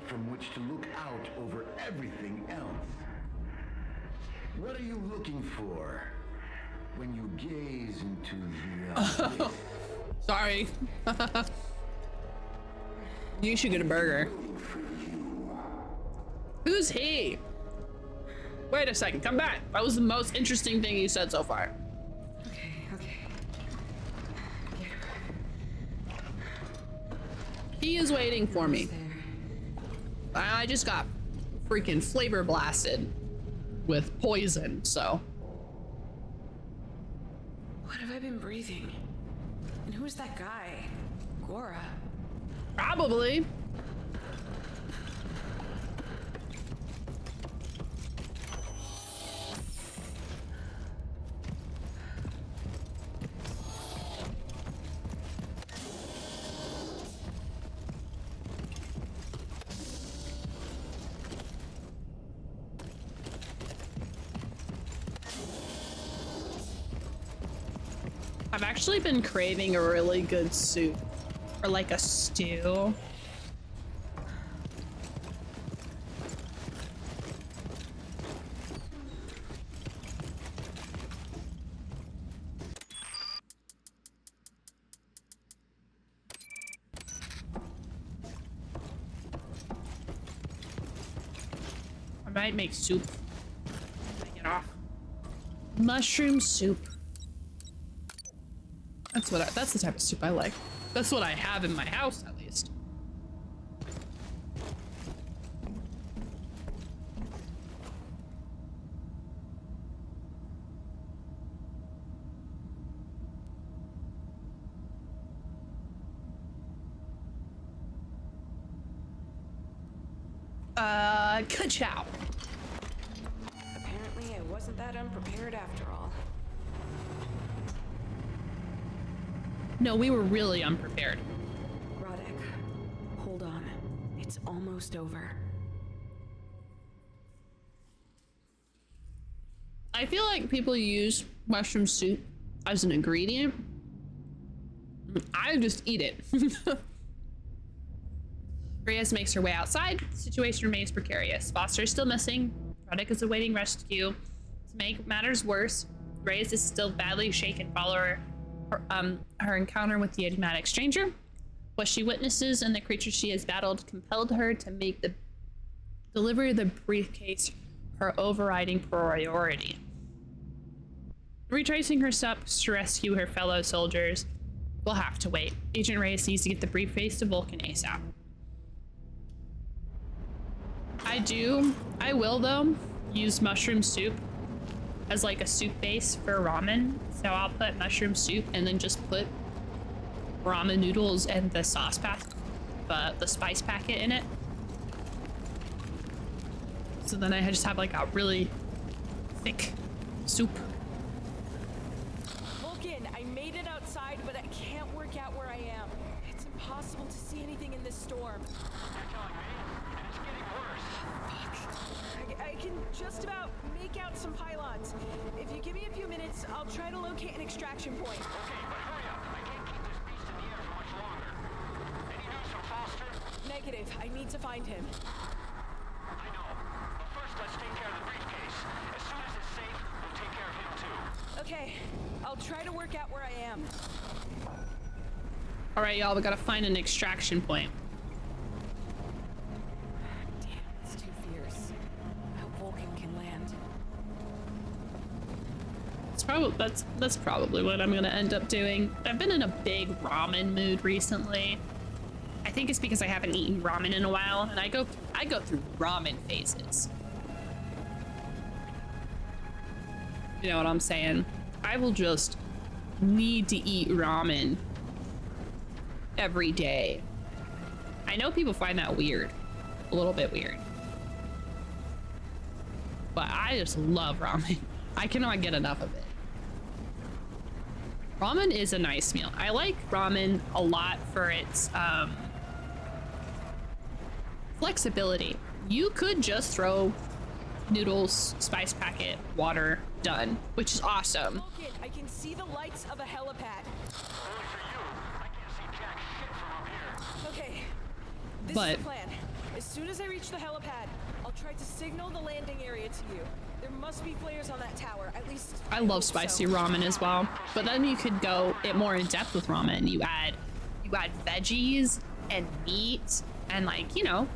from which to look out over everything else. What are you looking for when you gaze into the abyss? Sorry. You should get a burger. Who's he? Wait a second, come back. That was the most interesting thing you said so far. Okay. He is waiting for me. I just got freaking flavor blasted with poison, so. What have I been breathing? And who's that guy? Gora. Probably. I've actually been craving a really good soup or like a stew. might make soup. Get off. Mushroom soup. That's the type of soup I like. That's what I have in my house, at least. Ka-chow. Apparently, I wasn't that unprepared after all. No, we were really unprepared. Rodek, hold on. It's almost over. I feel like people use mushroom soup as an ingredient. I just eat it. Reyes makes her way outside. The situation remains precarious. Foster is still missing. Rodek is awaiting rescue. To make matters worse, Reyes is still badly shaken following her encounter with the enigmatic stranger. What she witnesses and the creature she has battled compelled her to make the delivery of the briefcase her overriding priority. Retracing her steps to rescue her fellow soldiers will have to wait. Agent Reyes needs to get the briefcase to Vulcan ASAP. I will though, use mushroom soup as like a soup base for ramen. So I'll put mushroom soup and then just put ramen noodles and the sauce pack, the spice packet in it. So then I just have like a really thick soup. Vulcan, I made it outside, but I can't work out where I am. It's impossible to see anything in this storm. I can just about make out some pylons. If you give me a few minutes, I'll try to locate an extraction point. Okay, but hurry up. I can't keep this beast in the air for much longer. Any news from Foster? Negative. I need to find him. I know. But first, let's take care of the briefcase. As soon as it's safe, we'll take care of him too. Okay. I'll try to work out where I am. All right, y'all, we gotta find an extraction point. It's too fierce. I hope Vulcan can land. That's probably what I'm gonna end up doing. I've been in a big ramen mood recently. I think it's because I haven't eaten ramen in a while, and I go through ramen phases. You know what I'm saying? I will just need to eat ramen every day. I know people find that weird, a little bit weird, but I just love ramen. I cannot get enough of it. Ramen is a nice meal. I like ramen a lot for its flexibility. You could just throw noodles, spice packet, water, done, which is awesome. Vulcan, I can see the lights of a helipad. Only for you. I can't see jack shit from up here. Okay. This is the plan. As soon as I reach the helipad, I'll try to signal the landing area to you. There must be flares on that tower, at least. I love spicy ramen as well, but then you could go it more in depth with ramen. You add veggies and meat and, like, you know,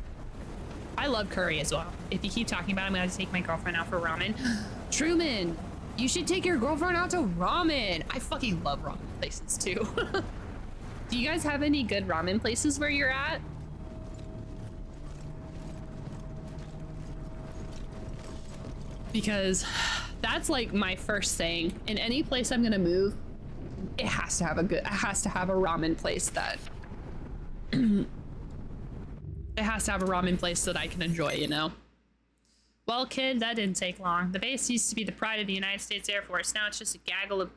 I love curry as well. If you keep talking about it, I'm gonna take my girlfriend out for ramen. Truman, you should take your girlfriend out to ramen. I fucking love ramen places too. Do you guys have any good ramen places where you're at? Because that's like my first thing. In any place I'm gonna move, it has to have a ramen place that it has to have a ramen place that I can enjoy, you know? Well, kid, that didn't take long. The base used to be the pride of the United States Air Force. Now it's just a gaggle of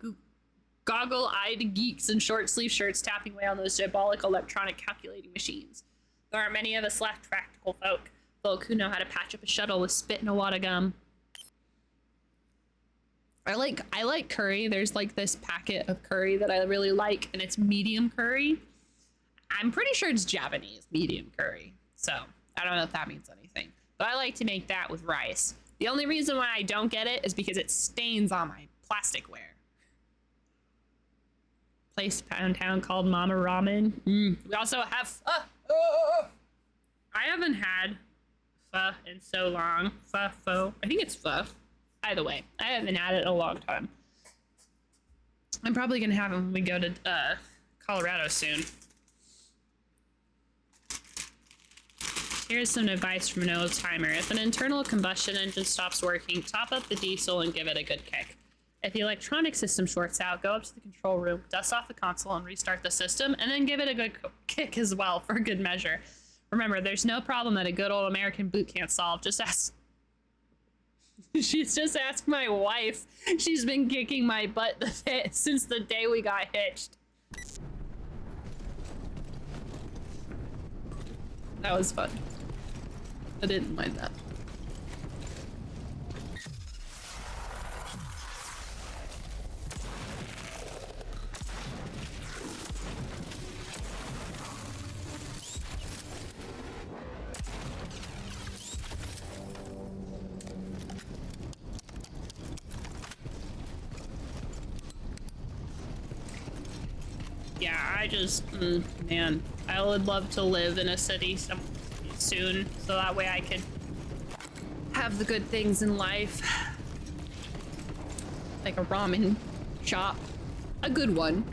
goggle-eyed geeks in short-sleeve shirts tapping away on those diabolic electronic calculating machines. There aren't many of us left, practical folk who know how to patch up a shuttle with spit and a wad of gum. I like curry. There's like this packet of curry that I really like, and it's medium curry. I'm pretty sure it's Japanese medium curry, so I don't know if that means anything. But I like to make that with rice. The only reason why I don't get it is because it stains on my plasticware. Place downtown called Mama Ramen. We also have I haven't had pho in so long. Pho. I think it's pho. Either way, I haven't had it in a long time. I'm probably gonna have it when we go to Colorado soon. Here's some advice from an old timer. If an internal combustion engine stops working, top up the diesel and give it a good kick. If the electronic system shorts out, go up to the control room, dust off the console and restart the system, and then give it a good kick as well for good measure. Remember, there's no problem that a good old American boot can't solve. Just ask... She's just asked my wife. She's been kicking my butt since the day we got hitched. That was fun. I didn't mind that. Yeah, I just, man, I would love to live in a city soon, so that way I could have the good things in life. Like a ramen shop. A good one.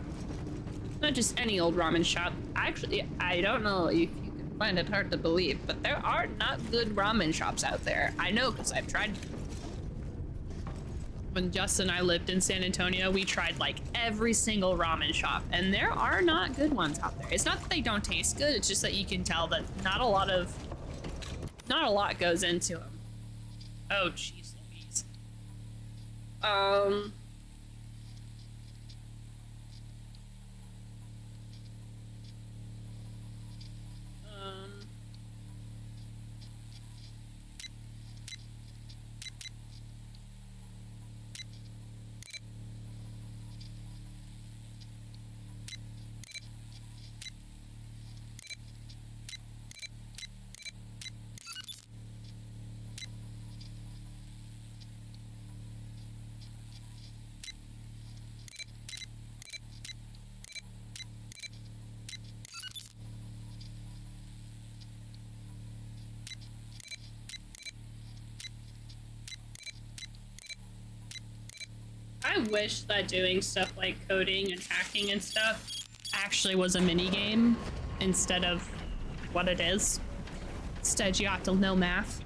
Not just any old ramen shop. Actually, I don't know if you can find it hard to believe, but there are not good ramen shops out there. I know, because I've tried. When Justin and I lived in San Antonio, we tried like every single ramen shop, and there are not good ones out there. It's not that they don't taste good, it's just that you can tell that not a lot goes into them. Oh, jeez Louise. I wish that doing stuff like coding and hacking and stuff actually was a mini game instead of what it is. Instead, you have to know math.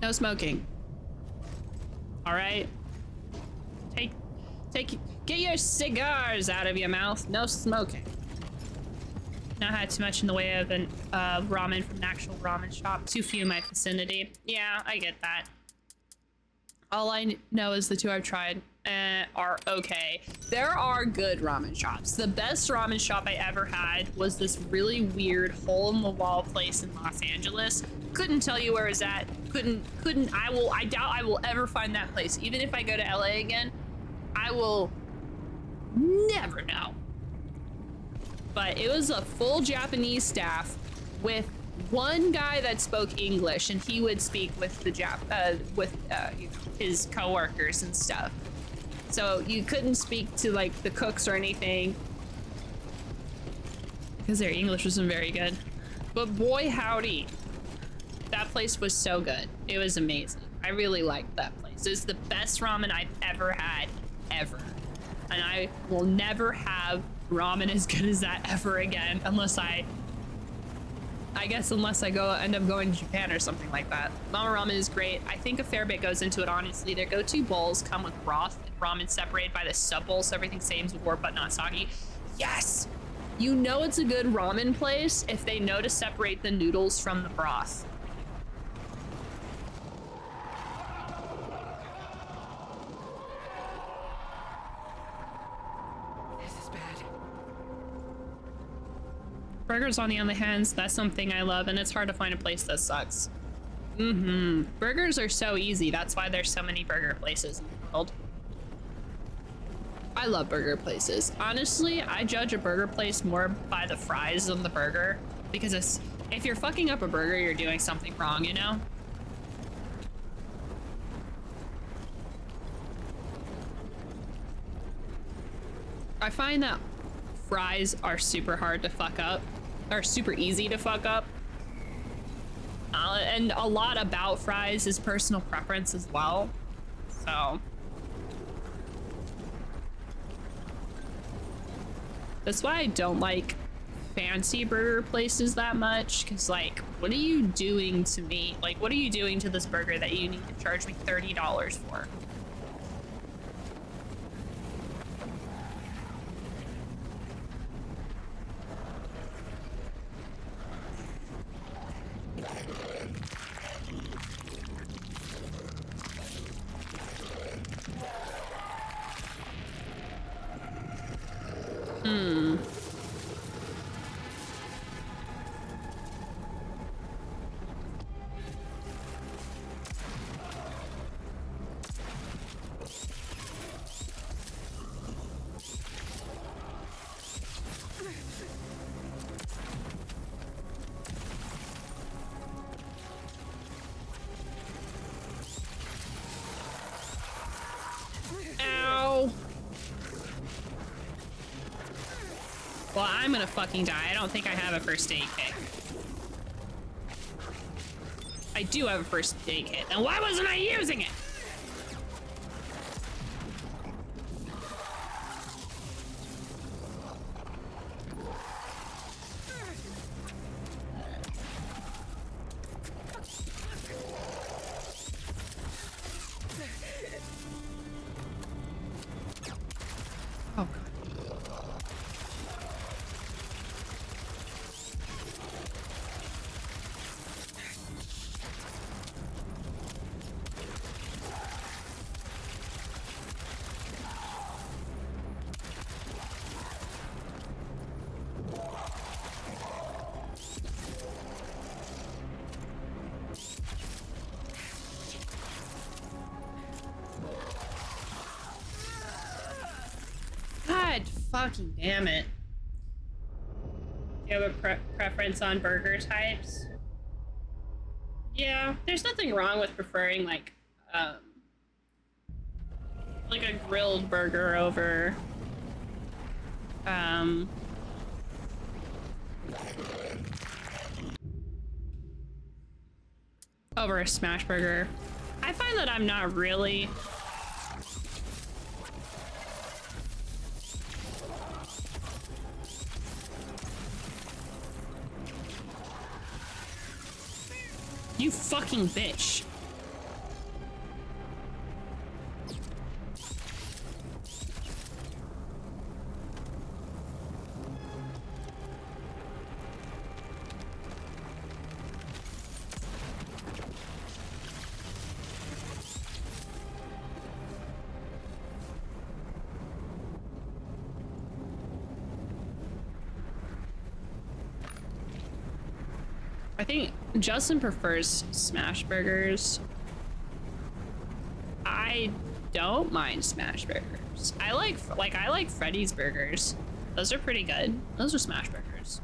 No smoking. All right. Get your cigars out of your mouth. No smoking. Not had too much in the way of an ramen from an actual ramen shop. Too few in my vicinity. Yeah, I get that. All I know is the two I've tried are okay. There are good ramen shops. The best ramen shop I ever had was this really weird hole-in-the-wall place in Los Angeles. Couldn't tell you where it's at. I doubt I will ever find that place. Even if I go to LA again, I will never know. But it was a full Japanese staff with one guy that spoke English, and he would speak with the his coworkers and stuff. So you couldn't speak to like the cooks or anything because their English wasn't very good. But boy howdy, that place was so good. It was amazing. I really liked that place. It was the best ramen I've ever had, ever. And I will never have ramen as good as that ever again, unless I guess end up going to Japan or something like that. Mama ramen is great. I think a fair bit goes into it, honestly. Their go-to bowls come with broth and ramen separated by the sub bowl, so everything's same as before but not soggy. Yes! You know it's a good ramen place if they know to separate the noodles from the broth. Burgers on the other hand, that's something I love, and it's hard to find a place that sucks. Burgers are so easy. That's why there's so many burger places in the world. I love burger places. Honestly, I judge a burger place more by the fries than the burger, because if you're fucking up a burger, you're doing something wrong, you know? I find that fries are super hard to fuck up, or super easy to fuck up. And a lot about fries is personal preference as well. So that's why I don't like fancy burger places that much, because like, what are you doing to me? Like, what are you doing to this burger that you need to charge me $30 for? Ow. Well, I'm gonna fucking die. I don't think I have a first aid kit. I do have a first aid kit. Then why wasn't I using it? Oh, God. God fucking damn it. Do you have a preference on burger types? Yeah, there's nothing wrong with preferring like a grilled burger over over a smash burger. I find that I'm not really You fucking bitch. I think Justin prefers smash burgers. I don't mind smash burgers. I like Freddy's burgers. Those are pretty good. Those are smash burgers.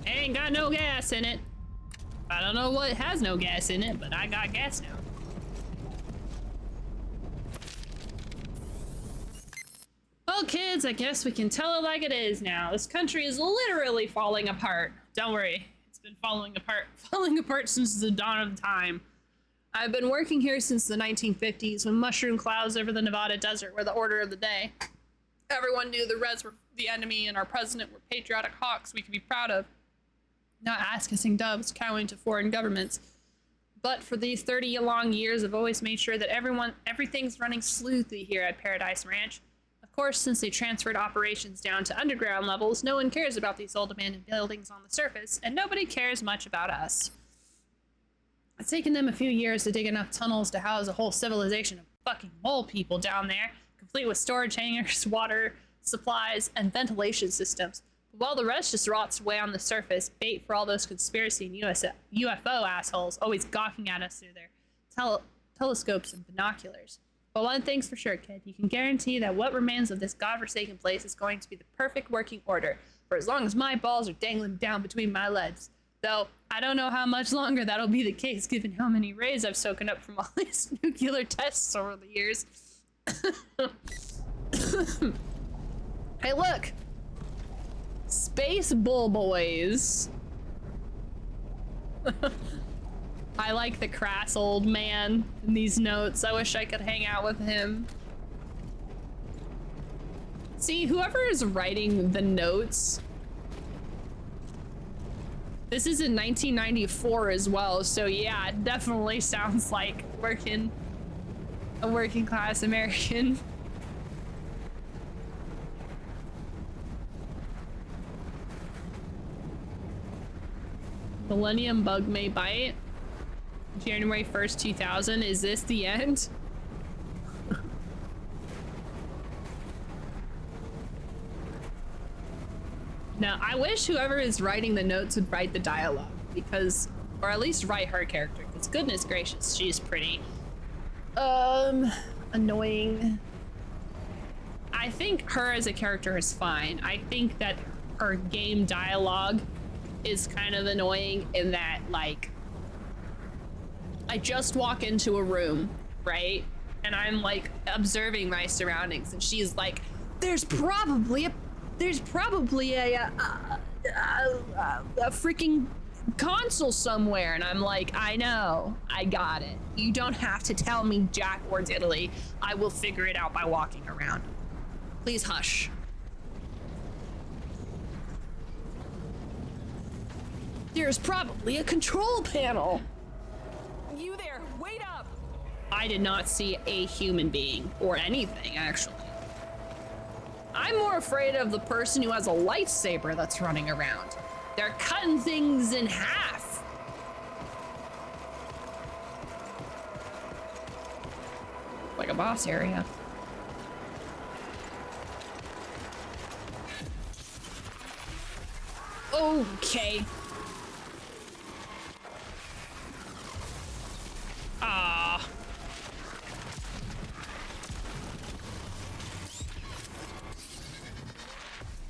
Ain't got no gas in it. I don't know what has no gas in it, but I got gas now. Well, kids, I guess we can tell it like it is now. This country is literally falling apart. Don't worry, it's been falling apart since the dawn of time. I've been working here since the 1950s when mushroom clouds over the Nevada desert were the order of the day. Everyone knew the Reds were the enemy and our president were patriotic hawks we could be proud of, not ass-kissing doves cowing to foreign governments. But for these 30-long years, I've always made sure that everything's running smoothly here at Paradise Ranch. Of course, since they transferred operations down to underground levels, no one cares about these old abandoned buildings on the surface, and nobody cares much about us. It's taken them a few years to dig enough tunnels to house a whole civilization of fucking mole people down there, complete with storage hangars, water, supplies, and ventilation systems. But while the rest just rots away on the surface, bait for all those conspiracy and UFO assholes always gawking at us through their telescopes and binoculars. But one thing's for sure, kid. You can guarantee that what remains of this godforsaken place is going to be the perfect working order for as long as my balls are dangling down between my legs. Though, I don't know how much longer that'll be the case given how many rays I've soaken up from all these nuclear tests over the years. Hey, look! Space Bull Boys. I like the crass old man in these notes. I wish I could hang out with him. See, whoever is writing the notes, this is in 1994 as well, so yeah, it definitely sounds like a working class American. Millennium bug may bite. January 1st, 2000. Is this the end? No, I wish whoever is writing the notes would write the dialogue, because, or at least write her character, because goodness gracious, she's pretty annoying. I think her as a character is fine. I think that her game dialogue is kind of annoying in that, like, I just walk into a room, right? And I'm like observing my surroundings, and she's like, there's probably a freaking console somewhere. And I'm like, I know, I got it. You don't have to tell me jack or diddly. I will figure it out by walking around. Please hush. There's probably a control panel. You there, wait up! I did not see a human being, or anything, actually. I'm more afraid of the person who has a lightsaber that's running around. They're cutting things in half. Like a boss area. Okay. Ah.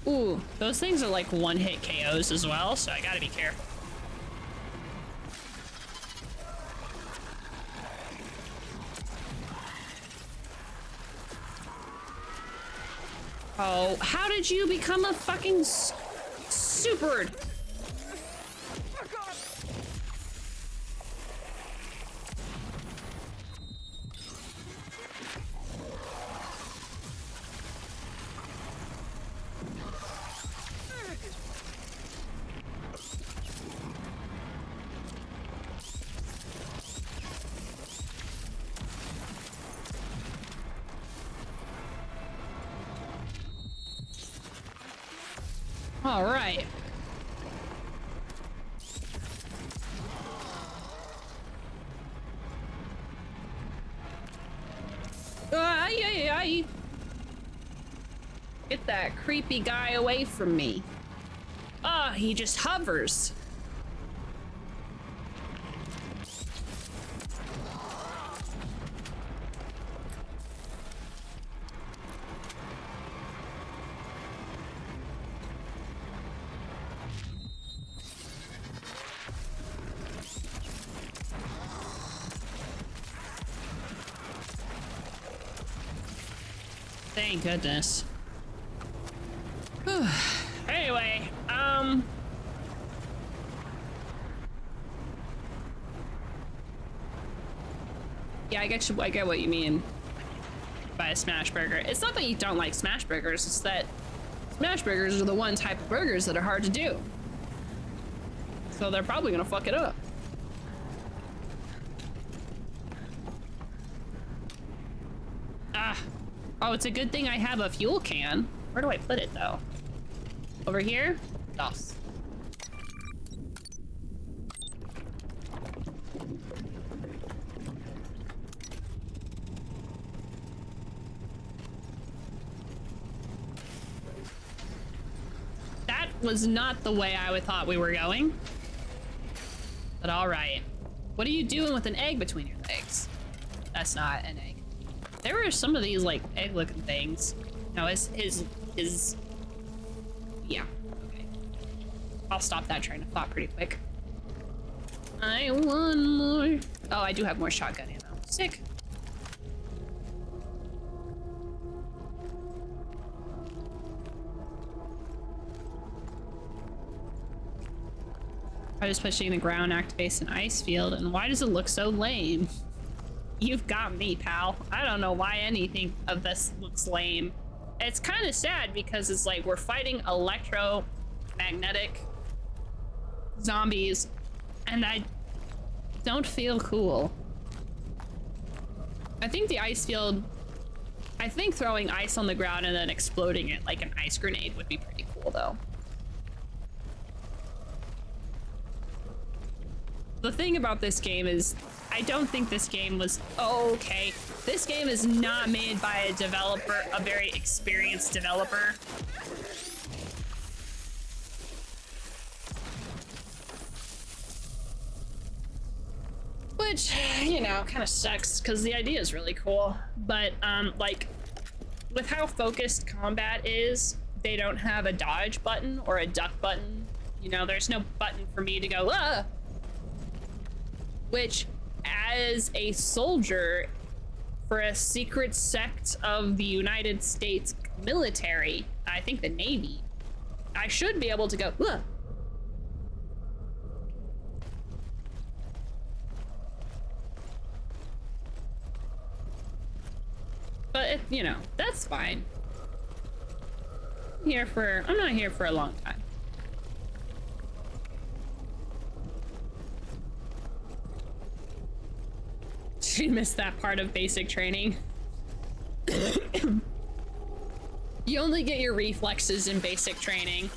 Ooh, those things are like one-hit KOs as well, so I gotta be careful. Oh, how did you become a fucking super? All right. Ay. Get that creepy guy away from me. Ah, he just hovers. Thank goodness. Anyway, yeah, I get what you mean by a smash burger. It's not that you don't like smash burgers, it's that smash burgers are the one type of burgers that are hard to do. So they're probably gonna fuck it up. Oh, it's a good thing I have a fuel can. Where do I put it, though? Over here? Dos. was not the way I would thought we were going. But all right. What are you doing with an egg between your legs? That's not an egg. There were some of these like egg-looking things. No, his. Yeah. Okay. I'll stop that train of thought pretty quick. I want more. Oh, I do have more shotgun ammo. Sick. I was pushing the ground activates an ice field, and why does it look so lame? You've got me, pal. I don't know why anything of this looks lame. It's kind of sad because it's like we're fighting electromagnetic zombies, and I don't feel cool. I think the ice field, I think throwing ice on the ground and then exploding it like an ice grenade would be pretty cool though. The thing about this game is, I don't think this game was okay. This game is not made by a developer, a very experienced developer. Which, you know, kind of sucks because the idea is really cool. But, like, with how focused combat is, they don't have a dodge button or a duck button. You know, there's no button for me to go, ah! Which, as a soldier for a secret sect of the United States military, I think the Navy, I should be able to go, ah! But, you know, that's fine. I'm not here for a long time. She missed that part of basic training. You only get your reflexes in basic training.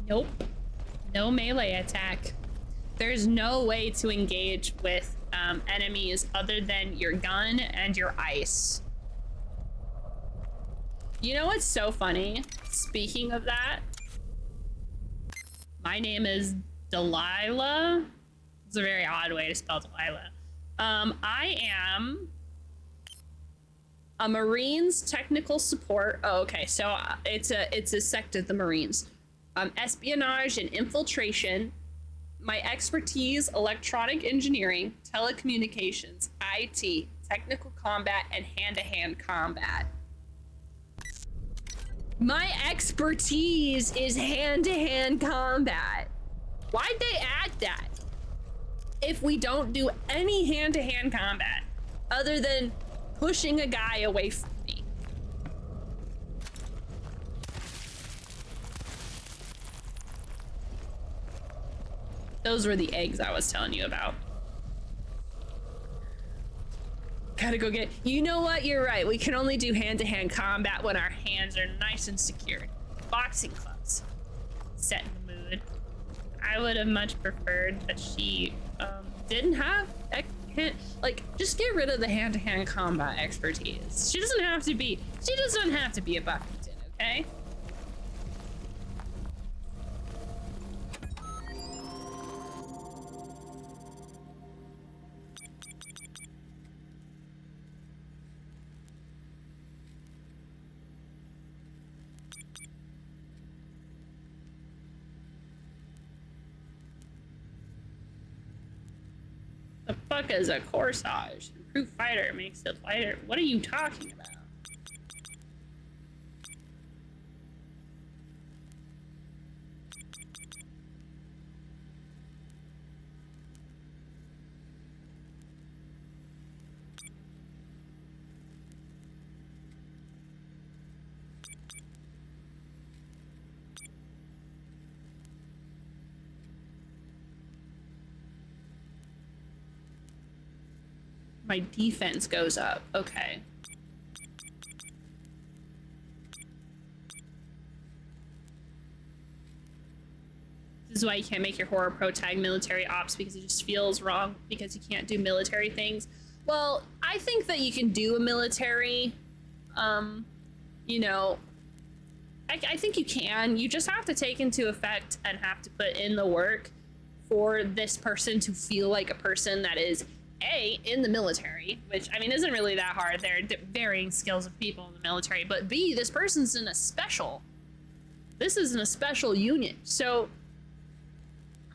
Nope. No melee attack. There's no way to engage with enemies other than your gun and your ice. You know what's so funny? Speaking of that, my name is Delilah. It's a very odd way to spell Delilah. I am a Marines technical support. Oh, okay. So it's a sect of the Marines. Espionage and infiltration. My expertise, electronic engineering, telecommunications, IT, technical combat, and hand-to-hand combat. My expertise is hand-to-hand combat. Why'd they add that? If we don't do any hand-to-hand combat other than pushing a guy away from me. Those were the eggs I was telling you about. Gotta go get... You know what? You're right. We can only do hand-to-hand combat when our hands are nice and secured. Boxing gloves. Set in the mood. I would have much preferred that she didn't have... Like, just get rid of the hand-to-hand combat expertise. She doesn't have to be... She doesn't have to be a Buffington, okay? The fuck is a corsage? Improved fighter makes it lighter. What are you talking about? My defense goes up. Okay. This is why you can't make your horror pro tag military ops, because it just feels wrong because you can't do military things. Well, I think that you can do a military, you know, I think you can. You just have to take into effect and have to put in the work for this person to feel like a person that is A, in the military, which I mean isn't really that hard. There are varying skills of people in the military, but B, this person's in a special. This is in a special unit. So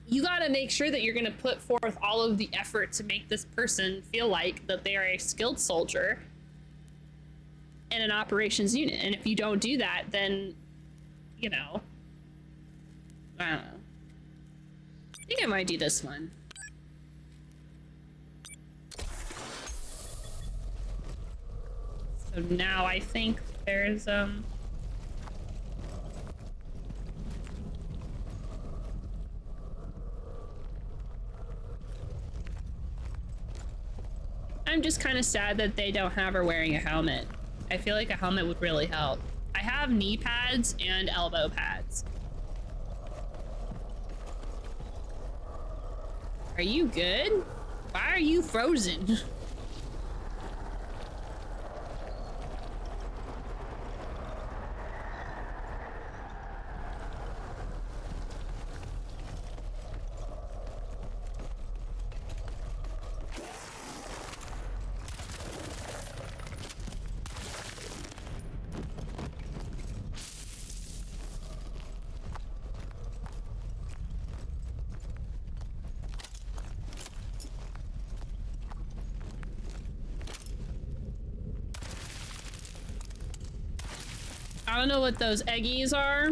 you got to make sure that you're going to put forth all of the effort to make this person feel like that they are a skilled soldier in an operations unit. And if you don't do that, then, you know, I don't know. I think I might do this one. So now I think there's, I'm just kind of sad that they don't have her wearing a helmet. I feel like a helmet would really help. I have knee pads and elbow pads. Are you good? Why are you frozen? I don't know what those eggies are,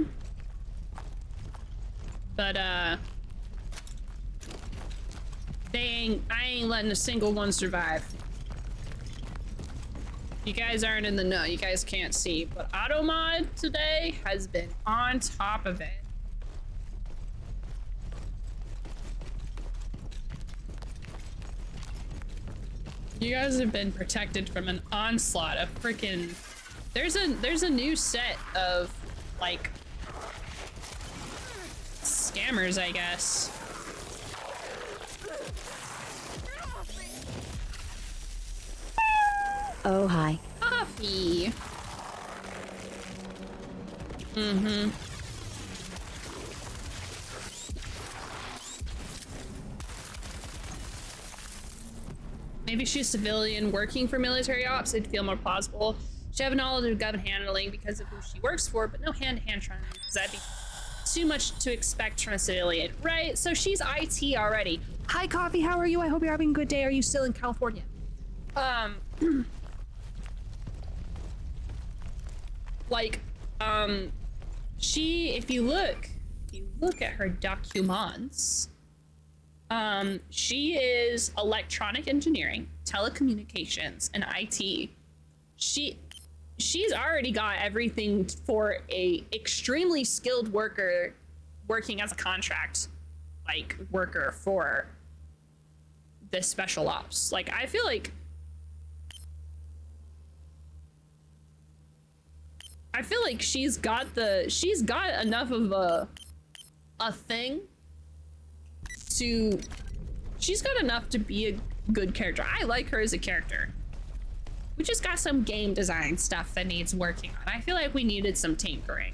but I ain't letting a single one survive. You guys aren't in the know, you guys can't see, but Automod today has been on top of it. You guys have been protected from an onslaught of freaking. There's a new set of like scammers, I guess. Oh, hi. Coffee. Mm-hmm. Maybe she's a civilian working for military ops. It'd feel more plausible. She have knowledge of gun handling because of who she works for, but no hand-to-hand training, because that'd be too much to expect from a civilian, right? So she's IT already. Hi, Coffee, how are you? I hope you're having a good day. Are you still in California? She, if you look at her documents, she is electronic engineering, telecommunications, and IT. She's already got everything for a extremely skilled worker working as a contract like worker for this special ops. Like I feel like she's got enough of a thing to she's got enough to be a good character. I like her as a character. We just got some game design stuff that needs working on. I feel like we needed some tinkering.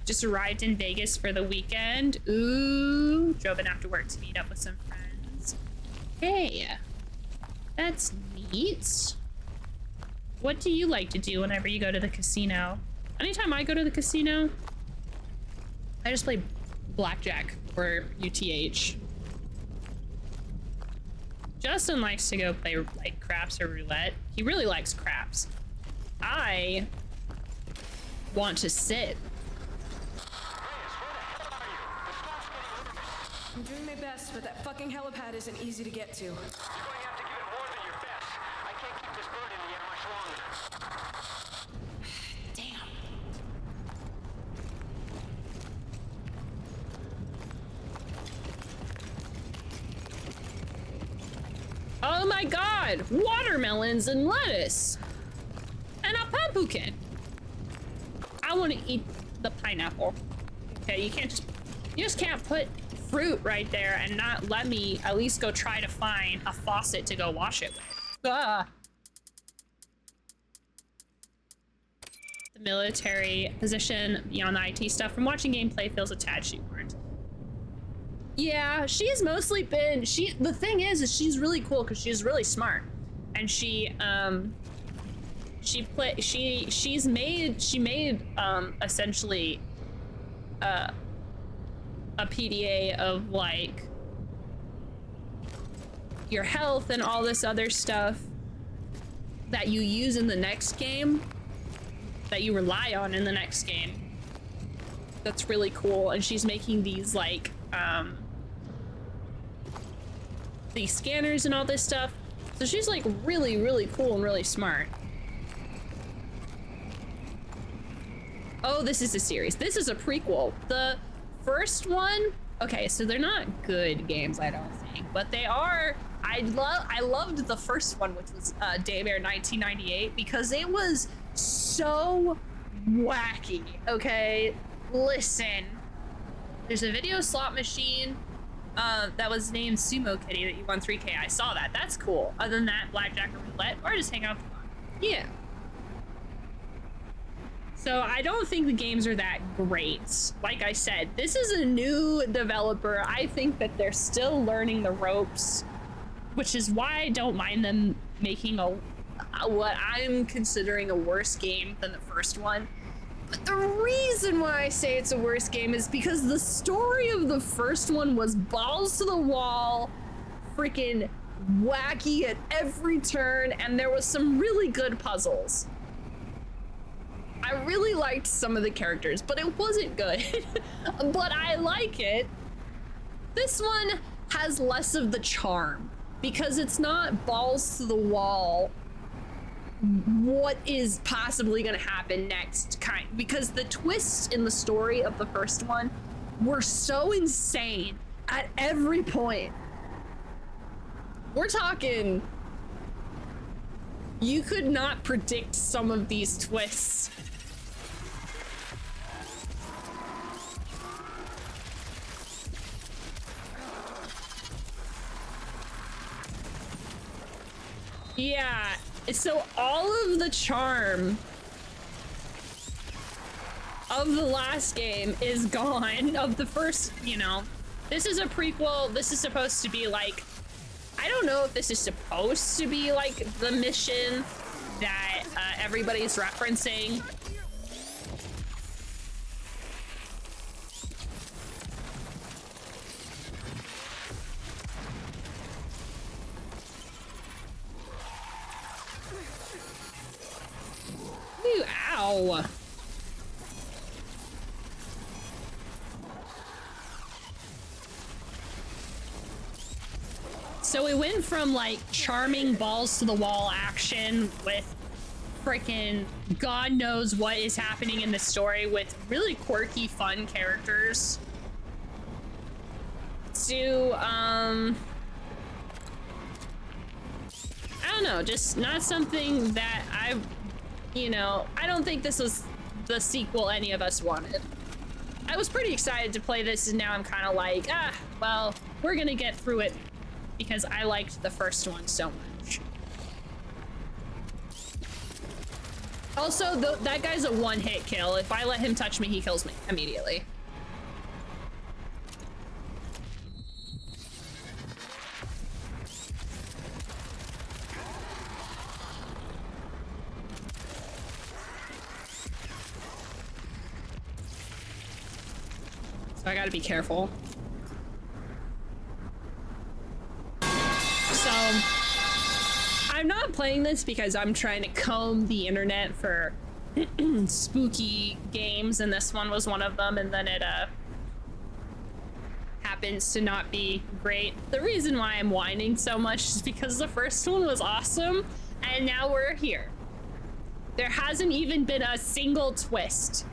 Just arrived in Vegas for the weekend. Ooh, drove in after work to meet up with some friends. Hey, that's neat. What do you like to do whenever you go to the casino? Anytime I go to the casino, I just play blackjack or UTH. Justin likes to go play like craps or roulette. He really likes craps. I want to sit. I'm doing my best, but that fucking helipad isn't easy to get to. You're going to have to give it more than your best. I can't keep this bird in the air much longer. Damn. Oh my god! god! Watermelons and lettuce! And a pumpkin! I want to eat the pineapple. Okay, you just can't put fruit right there and not let me at least go try to find a faucet to go wash it with. Ah. The military position beyond the IT stuff from watching gameplay feels a tad shoehorned. Yeah, she's mostly been, the thing is she's really cool because she's really smart. And she made essentially a PDA of like your health and all this other stuff that you use in the next game, that you rely on in the next game. That's really cool. And she's making these like these scanners and all this stuff. So she's like really, really cool and really smart. Oh, this is a series. This is a prequel. The first one, okay, so they're not good games, I don't think, but they are. I loved the first one, which was Daymare 1998, because it was so wacky. Okay, listen. There's a video slot machine that was named Sumo Kitty that you won 3K. I saw that. That's cool. Other than that, blackjack or roulette, or just hang out for fun. Yeah. So I don't think the games are that great. Like I said, this is a new developer. I think that they're still learning the ropes, which is why I don't mind them making what I'm considering a worse game than the first one. But the reason why I say it's a worse game is because the story of the first one was balls to the wall, freaking wacky at every turn, and there was some really good puzzles. I really liked some of the characters, but it wasn't good. But I like it. This one has less of the charm because it's not balls to the wall. What is possibly going to happen next because the twists in the story of the first one were so insane at every point. We're talking, you could not predict some of these twists. Yeah, so all of the charm of the last game is gone, of the first, you know. This is a prequel. This is supposed to be like, I don't know if this is supposed to be like the mission that everybody's referencing. Ooh, ow. So we went from like charming balls to the wall action with freaking God knows what is happening in the story with really quirky, fun characters to, I don't know, just not something that I don't think this was the sequel any of us wanted. I was pretty excited to play this, and now I'm kind of like, well, we're gonna get through it because I liked the first one so much. Also, that guy's a one-hit kill. If I let him touch me, he kills me immediately. So I gotta be careful. So I'm not playing this because I'm trying to comb the internet for spooky games, and this one was one of them, and then it happens to not be great. The reason why I'm whining so much is because the first one was awesome, and now we're here. There hasn't even been a single twist.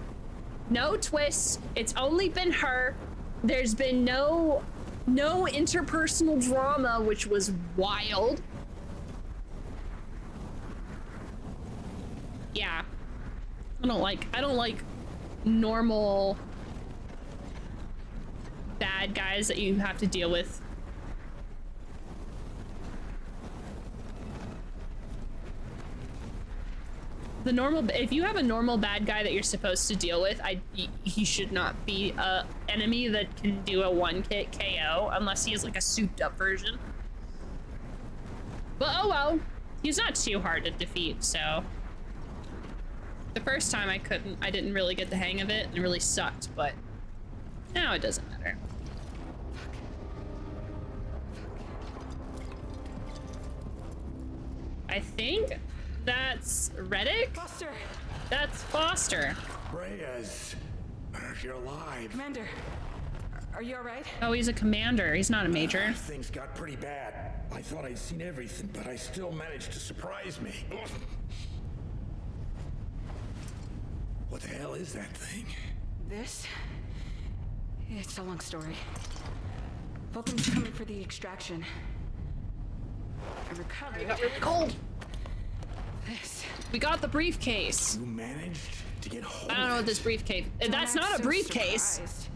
No twists. It's only been her. There's been no interpersonal drama, which was wild. Yeah. I don't like normal bad guys that you have to deal with. If you have a normal bad guy that you're supposed to deal with, he should not be a enemy that can do a one-hit KO unless he is like a souped-up version. But oh well, he's not too hard to defeat, so. The first time I didn't really get the hang of it, and it really sucked, but now it doesn't matter. I think that's Reddick? Foster! That's Foster. Reyes, you're alive. Commander, are you alright? Oh, he's a commander. He's not a major. Things got pretty bad. I thought I'd seen everything, but I still managed to surprise me. What the hell is that thing? This? It's a long story. Vulcan's coming for the extraction. I recovered. It got really cold. This. We got the briefcase. You managed to get hold I don't know what this briefcase. That's not a briefcase. Surprised.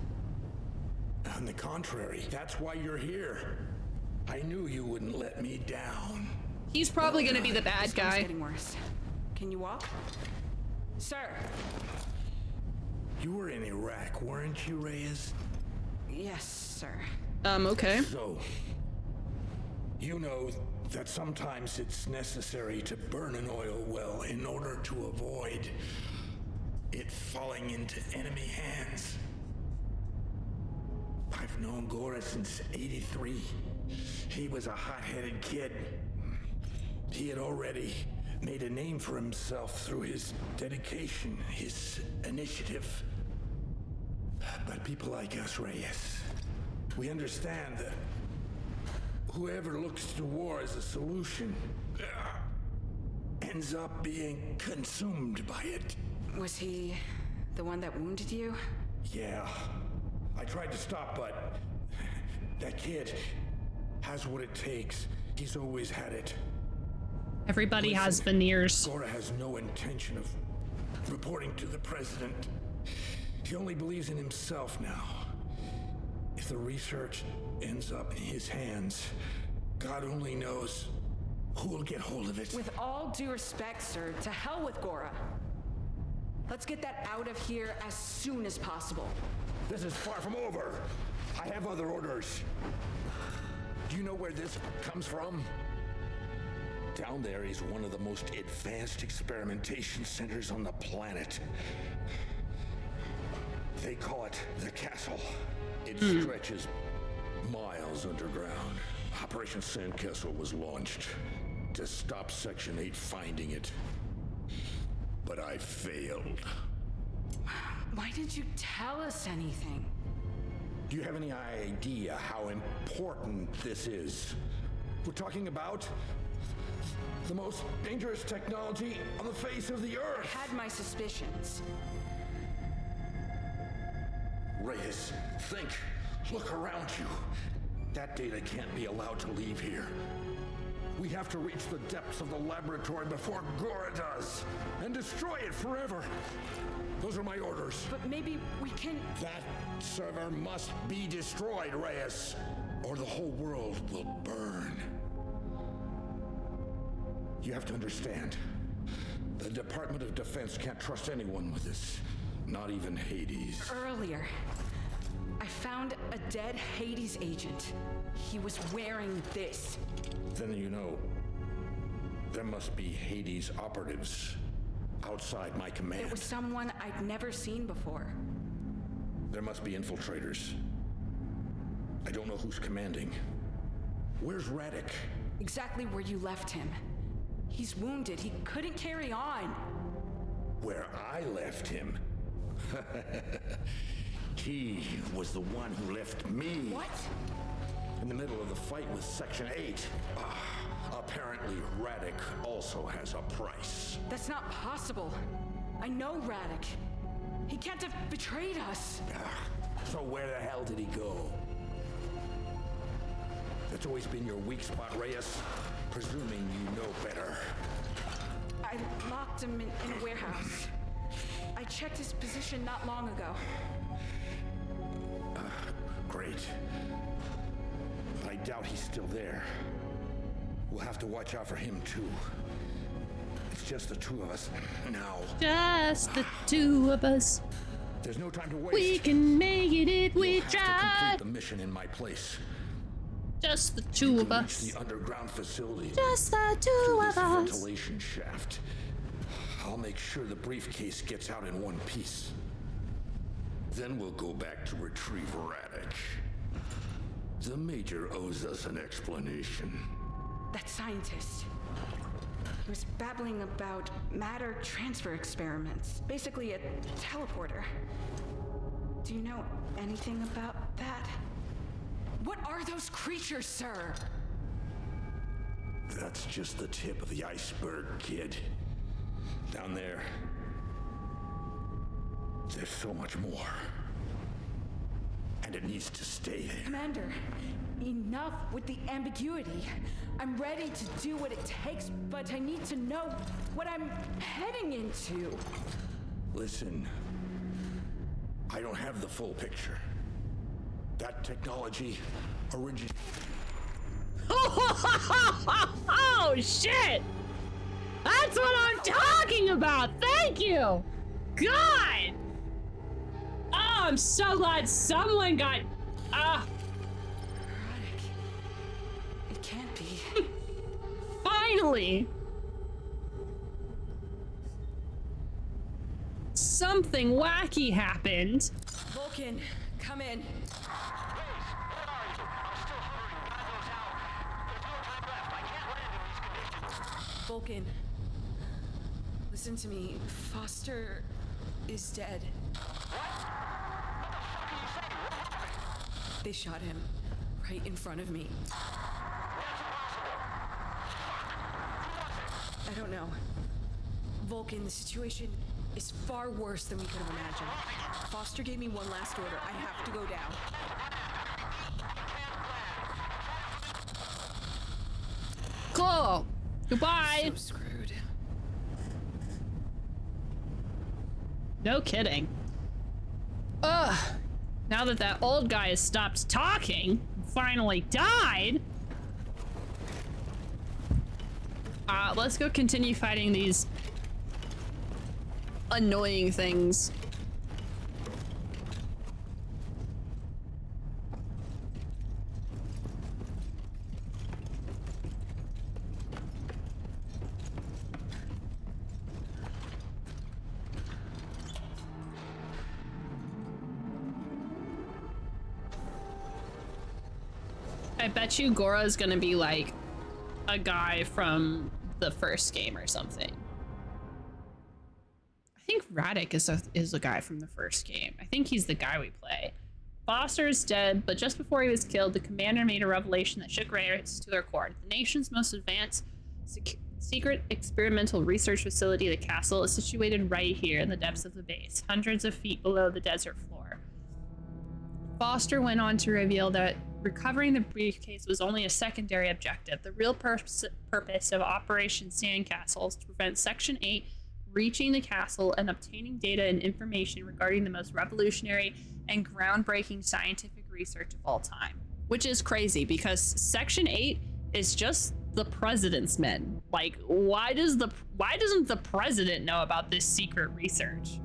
On the contrary, that's why you're here. I knew you wouldn't let me down. He's probably gonna be the bad This guy. one's getting worse. Can you walk? Sir. You were in Iraq, weren't you, Reyes? Yes, sir. Okay. So, you know that sometimes it's necessary to burn an oil well in order to avoid it falling into enemy hands. I've known Gora since '83. He was a hot-headed kid. He had already made a name for himself through his dedication, his initiative. But people like us, Reyes, we understand that whoever looks to war as a solution ends up being consumed by it. Was he the one that wounded you? Yeah. I tried to stop, but that kid has what it takes. He's always had it. Everybody has veneers. Gora has no intention of reporting to the president. He only believes in himself now. If the research ends up in his hands, God only knows who will get hold of it. With all due respect, sir, to hell with Gora. Let's get that out of here as soon as possible. This is far from over. I have other orders. Do you know where this comes from? Down there is one of the most advanced experimentation centers on the planet. They call it the Castle. It stretches miles underground. Operation SandCastle was launched to stop Section 8 finding it. But I failed. Why didn't you tell us anything? Do you have any idea how important this is? We're talking about the most dangerous technology on the face of the earth. I had my suspicions. Reyes, think. Look around you. That data can't be allowed to leave here. We have to reach the depths of the laboratory before Gora does, and destroy it forever. Those are my orders. But maybe we can... That server must be destroyed, Reyes, or the whole world will burn. You have to understand, the Department of Defense can't trust anyone with this, not even Hades. Earlier, I found a dead Hades agent. He was wearing this. Then you know, there must be Hades operatives outside my command. It was someone I'd never seen before. There must be infiltrators. I don't know who's commanding. Where's Radek? Exactly where you left him. He's wounded. He couldn't carry on. Where I left him? He was the one who left me. What? In the middle of the fight with Section 8. Apparently, Radek also has a price. That's not possible. I know Radek. He can't have betrayed us. So where the hell did he go? That's always been your weak spot, Reyes. Presuming you know better. I locked him in a warehouse. I checked his position not long ago. Great. I doubt he's still there. We'll have to watch out for him, too. It's just the two of us now. Just the two of us. There's no time to waste. We can make it if we You'll have to try. complete the mission in my place. Just the two of Reach us. the underground facility. Just the two through of this us. ventilation shaft. I'll make sure the briefcase gets out in one piece. Then we'll go back to retrieve Radek. The Major owes us an explanation. That scientist. He was babbling about matter transfer experiments. Basically a teleporter. Do you know anything about that? What are those creatures, sir? That's just the tip of the iceberg, kid. Down there, there's so much more. And it needs to stay there. Commander, enough with the ambiguity. I'm ready to do what it takes, but I need to know what I'm heading into. Listen, I don't have the full picture. That technology originated. Oh shit! That's what I'm talking about! Thank you! God! Oh, I'm so glad someone got... It can't be. Finally! Something wacky happened. Vulcan, come in. Vulcan, listen to me. Foster is dead. They shot him right in front of me. I don't know. Vulcan, the situation is far worse than we could have imagined. Foster gave me one last order. I have to go down. Cool. Goodbye. So screwed. No kidding. Ugh. Now that that old guy has stopped talking, finally died. Let's go continue fighting these annoying things. I bet you Gora's gonna be like a guy from the first game or something. I think Radek is a guy from the first game. I think he's the guy we play. Foster is dead, but just before he was killed, the commander made a revelation that shook Reyes to their core. The nation's most advanced secret experimental research facility, the castle, is situated right here in the depths of the base, hundreds of feet below the desert floor. Foster went on to reveal that recovering the briefcase was only a secondary objective. The real purpose of Operation SandCastle is to prevent Section 8 reaching the castle and obtaining data and information regarding the most revolutionary and groundbreaking scientific research of all time. Which is crazy because Section 8 is just the president's men. Like, why doesn't the president know about this secret research?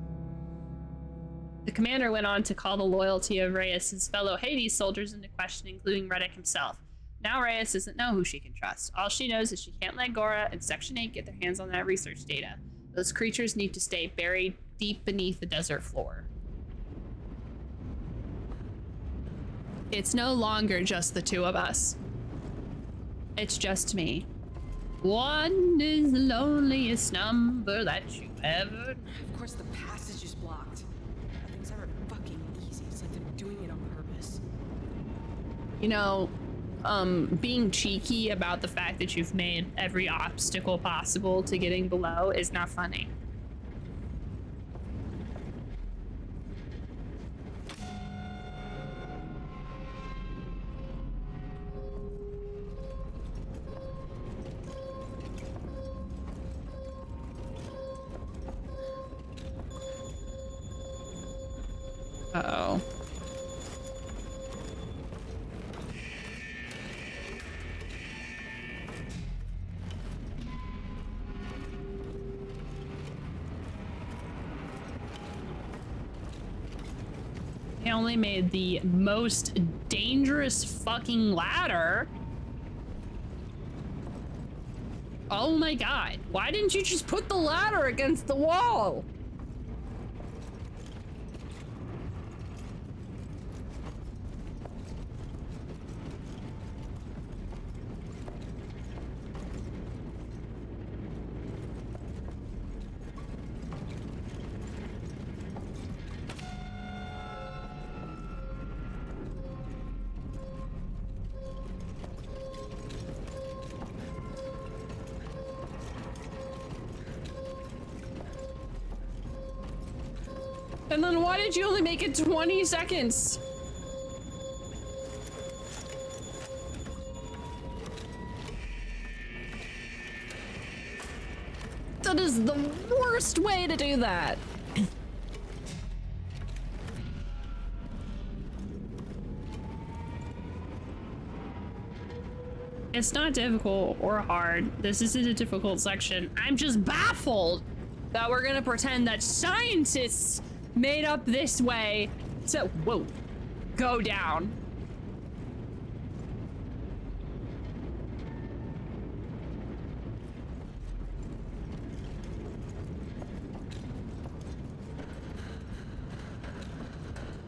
The commander went on to call the loyalty of Reyes' fellow Hades soldiers into question, including Radek himself. Now Reyes doesn't know who she can trust. All she knows is she can't let Gora and Section 8 get their hands on that research data. Those creatures need to stay buried deep beneath the desert floor. It's no longer just the two of us. It's just me. One is the loneliest number that you ever... Of course the passage is blocked. Nothing's ever fucking easy except them doing it on purpose. You know, being cheeky about the fact that you've made every obstacle possible to getting below is not funny. Uh-oh. They only made the most dangerous fucking ladder. Oh my god. Why didn't you just put the ladder against the wall? And then why did you only make it 20 seconds? That is the worst way to do that. It's not difficult or hard. This isn't a difficult section. I'm just baffled that we're gonna pretend that scientists made up this way to, whoa, go down.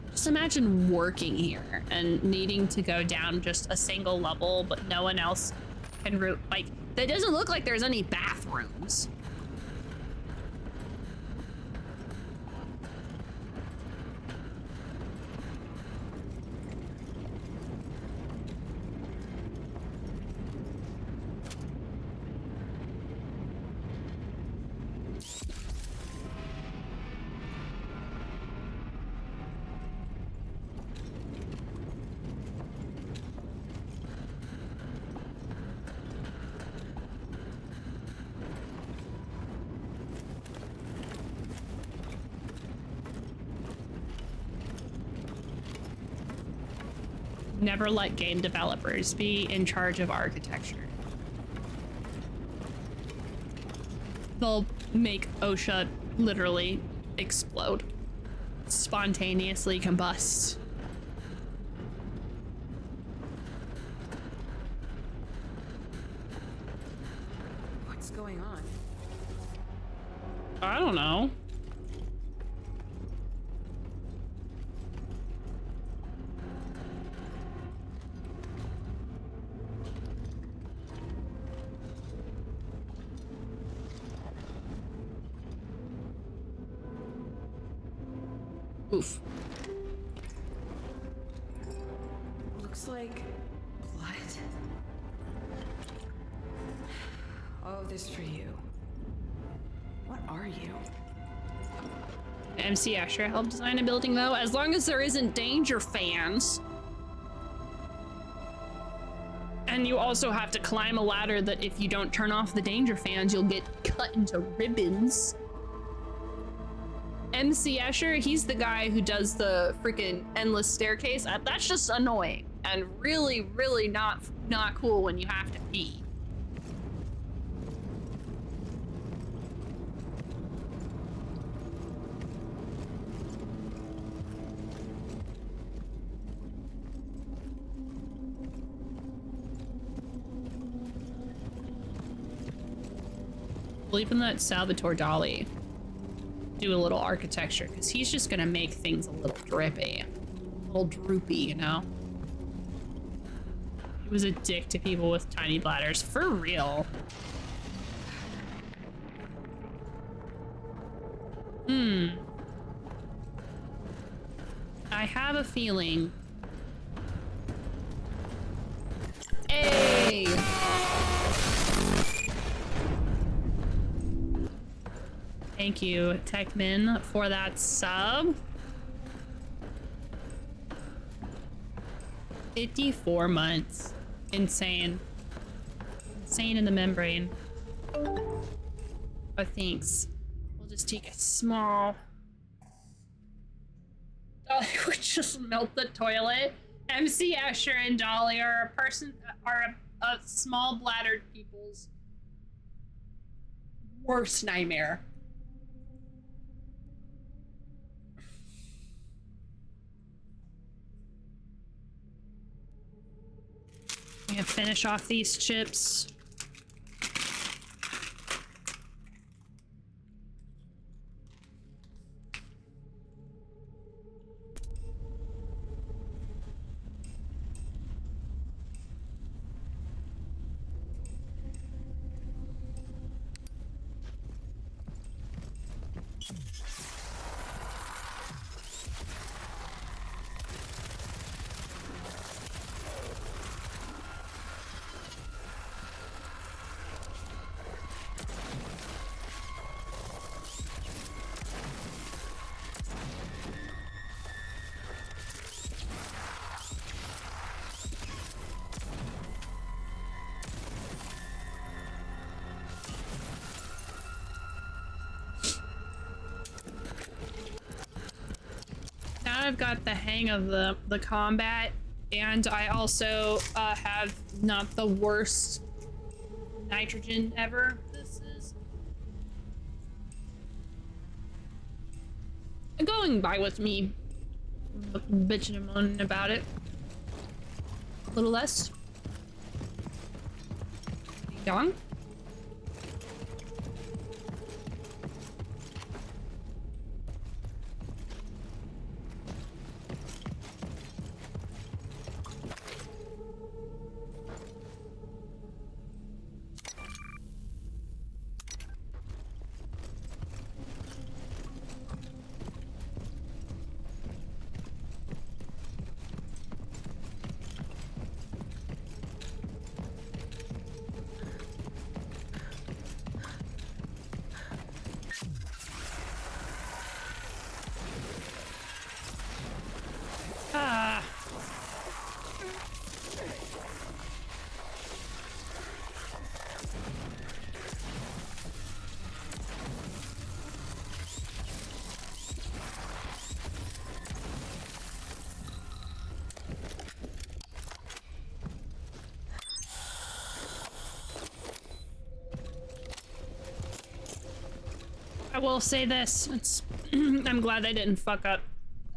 Just imagine working here and needing to go down just a single level, but no one else can like, that doesn't look like there's any bathrooms. Never let game developers be in charge of architecture. They'll make OSHA literally explode, spontaneously combust. What's going on? I don't know. Oof. Looks like blood. Oh, this for you. What are you? MC Escher helped design a building though, as long as there isn't danger fans. And you also have to climb a ladder that if you don't turn off the danger fans, you'll get cut into ribbons. MC Escher, he's the guy who does the freaking endless staircase. That's just annoying and really, really not cool when you have to pee. Believe in that Salvatore Dali. Do a little architecture because he's just gonna make things a little drippy, a little droopy, you know? He was a dick to people with tiny bladders, for real. I have a feeling. Hey! Thank you, Techmin, for that sub. 54 months. Insane. Insane in the membrane. Oh, thanks. We'll just take a small... just melt the toilet. MC Escher and Dolly are a small bladdered people's worst nightmare. I'm gonna finish off these chips. Now I've got the hang of the combat, and I also have not the worst nitrogen ever. This is going by with me bitching and moaning about it. A little less. Dong. I will say this, it's I'm glad they didn't fuck up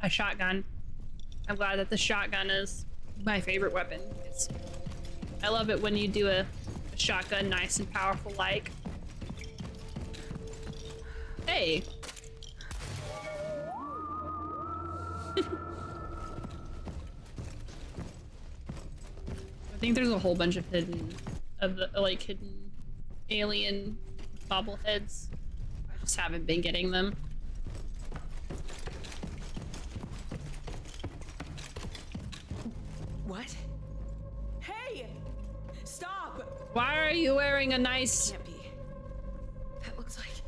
a shotgun. I'm glad that the shotgun is my favorite weapon. I love it when you do a shotgun nice and powerful like. Hey. I think there's a whole bunch of hidden alien bobbleheads. I just haven't been getting them. What? Hey! Stop! Why are you wearing a nice... Can't be. That looks like...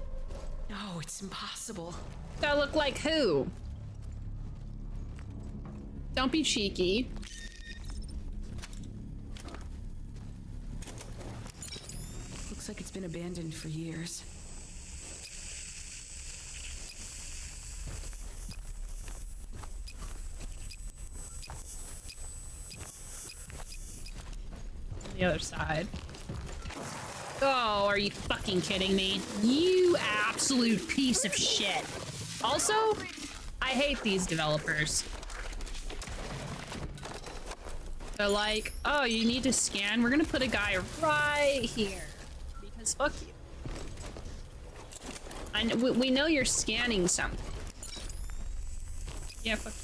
No, it's impossible. That look like who? Don't be cheeky. Looks like it's been abandoned for years. The other side. Oh, are you fucking kidding me? You absolute piece of shit. Also, I hate these developers. They're like, oh, you need to scan? We're gonna put a guy right here. Because fuck you. And we know you're scanning something. Yeah, fuck.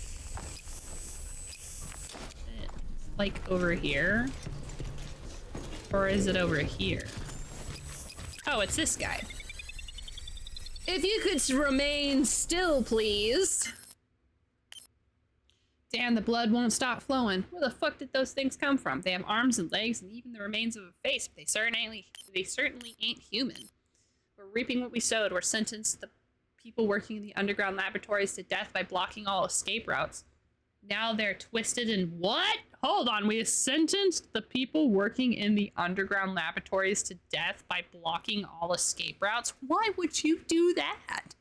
Like over here? Or is it over here? Oh, it's this guy. If you could remain still, please. Damn, the blood won't stop flowing. Where the fuck did those things come from? They have arms and legs and even the remains of a face, but they certainly ain't human. We're reaping what we sowed. We're sentenced the people working in the underground laboratories to death by blocking all escape routes. Now they're twisted and what? Hold on, we sentenced the people working in the underground laboratories to death by blocking all escape routes? Why would you do that?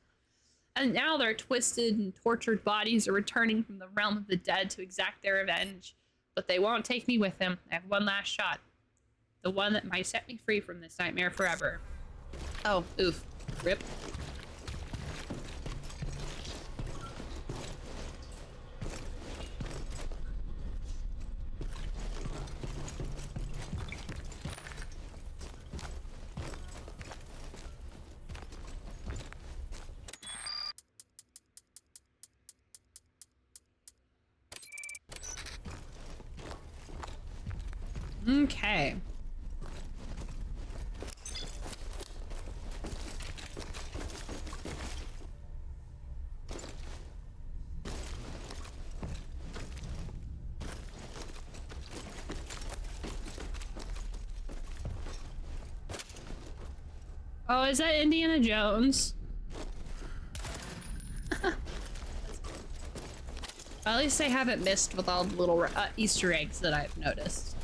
And now their twisted and tortured bodies are returning from the realm of the dead to exact their revenge. But they won't take me with them. I have one last shot. The one that might set me free from this nightmare forever. Oh, oof. Rip. Okay. Oh, is that Indiana Jones? At least I haven't missed with all the little Easter eggs that I've noticed.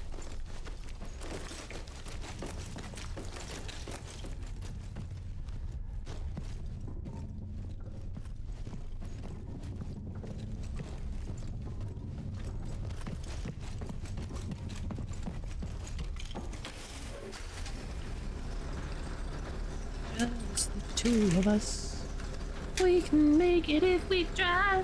Just the two of us. We can make it if we try.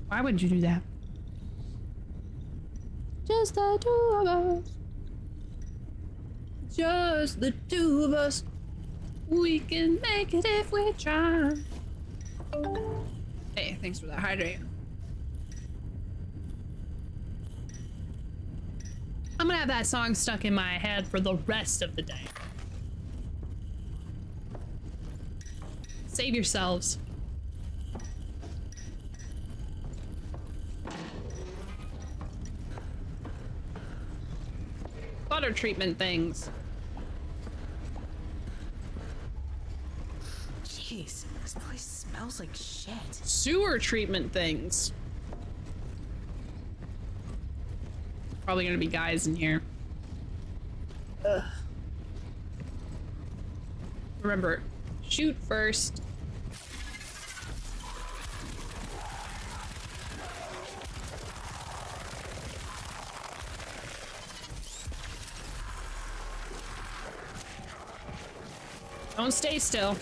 Why would you do that? Just the two of us. Just the two of us. We can make it if we try. Hey, thanks for that hydrate. I'm gonna have that song stuck in my head for the rest of the day. Save yourselves. Water treatment things. Jeez, this place smells like shit. Sewer treatment things. Probably gonna be guys in here. Ugh. Remember, shoot first. Don't stay still.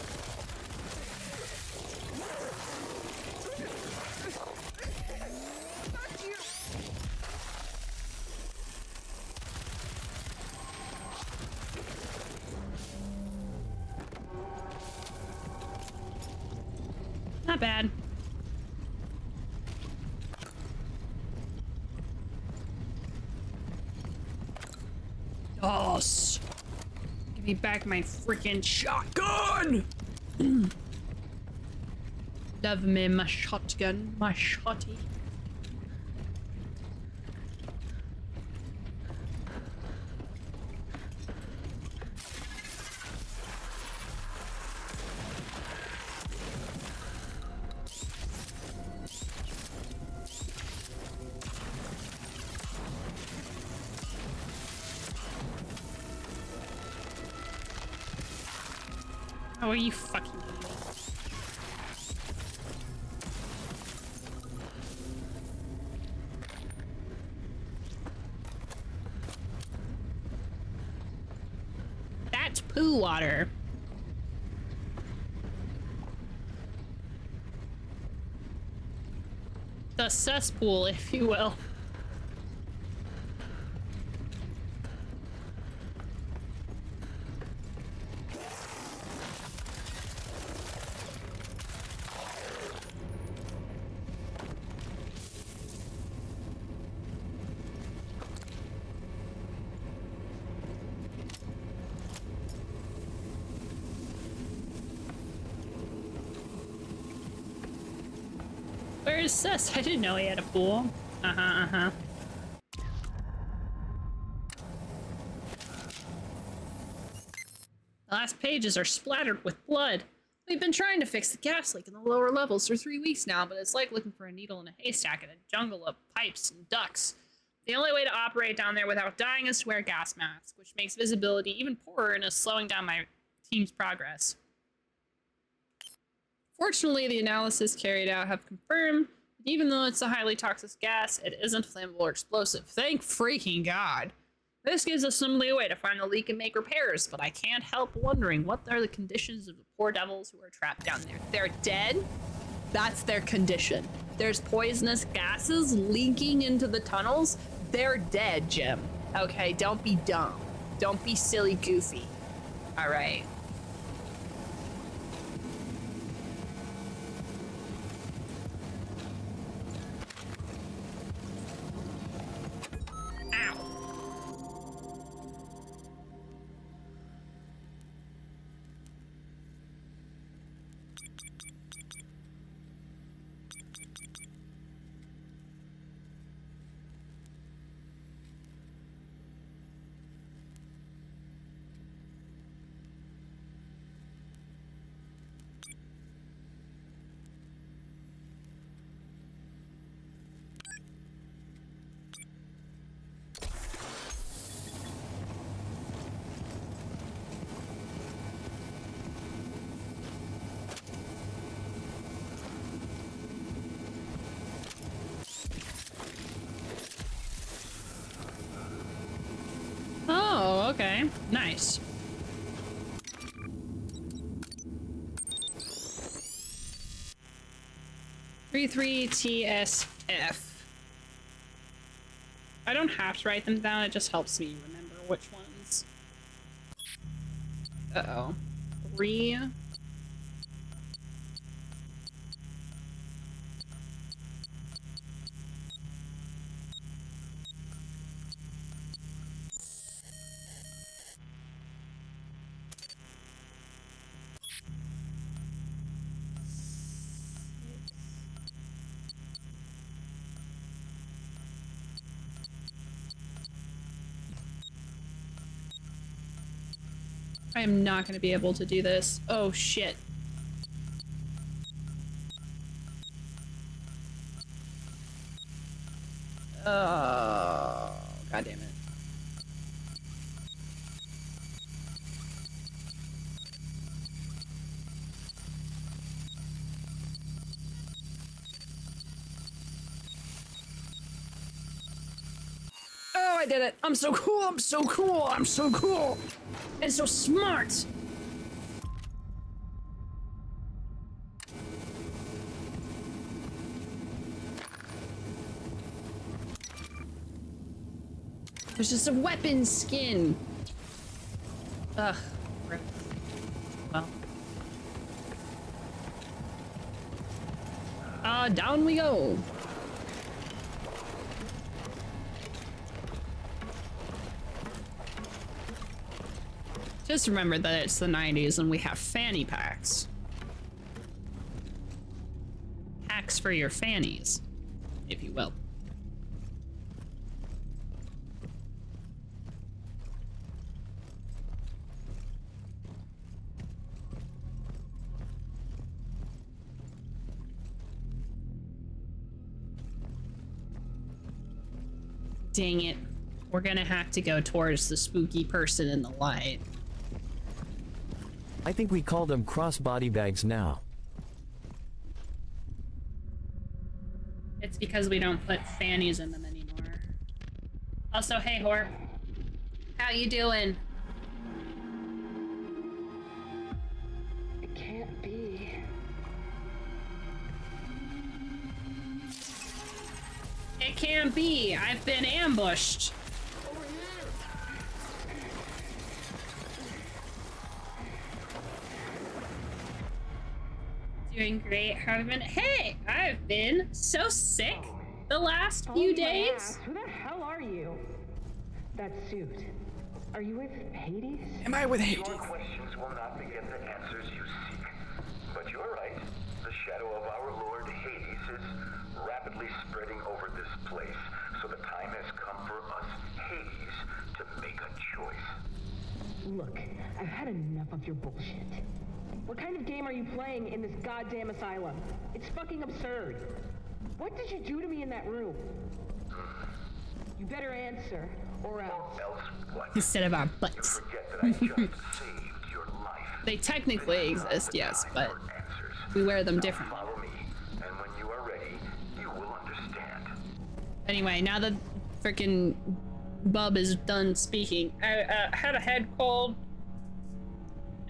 Not bad. Yes. Give me back my freaking shotgun. Love me my shotgun, my shotty. How are you fucking kidding me? That's poo water. The cesspool, if you will. Where's Cess? I didn't know he had a pool. The last pages are splattered with blood. We've been trying to fix the gas leak in the lower levels for 3 weeks now, but it's like looking for a needle in a haystack in a jungle of pipes and ducts. The only way to operate down there without dying is to wear a gas mask, which makes visibility even poorer and is slowing down my team's progress. Fortunately, the analysis carried out have confirmed that even though it's a highly toxic gas, it isn't flammable or explosive. Thank freaking God. This gives us some leeway to find the leak and make repairs, but I can't help wondering what are the conditions of the poor devils who are trapped down there. They're dead? That's their condition. There's poisonous gases leaking into the tunnels. They're dead, Jim. Okay, don't be dumb. Don't be silly goofy. All right. Ow. Oh, okay. Nice. TSF. I don't have to write them down, it just helps me remember which ones. Uh-oh. 3. I am not going to be able to do this. Oh, shit. Oh, God damn it. Oh, I did it. I'm so cool. I'm so cool. I'm so cool. And so smart. There's just a weapon skin. Ugh. Well. Down we go. Just remember that it's the 90s and we have fanny packs. Packs for your fannies, if you will. Dang it. We're gonna have to go towards the spooky person in the light. I think we call them cross-body bags now. It's because we don't put fannies in them anymore. Also, hey, whore. How you doing? It can't be. It can't be. I've been ambushed. Doing great. How have you been? Hey, I've been so sick the last few days. Who the hell are you? That suit. Are you with Hades? Am I with Hades? Your questions will not beget the answers you seek. But you're right. The shadow of our Lord Hades is rapidly spreading over this place. So the time has come for us, Hades, to make a choice. Look, I've had enough of your bullshit. What kind of game are you playing in this goddamn asylum? It's fucking absurd. What did you do to me in that room? You better answer, or else. Instead of our butts. They technically exist, yes, but we wear them differently. And when you are ready, you will understand. Anyway, now that freaking Bub is done speaking, I had a head cold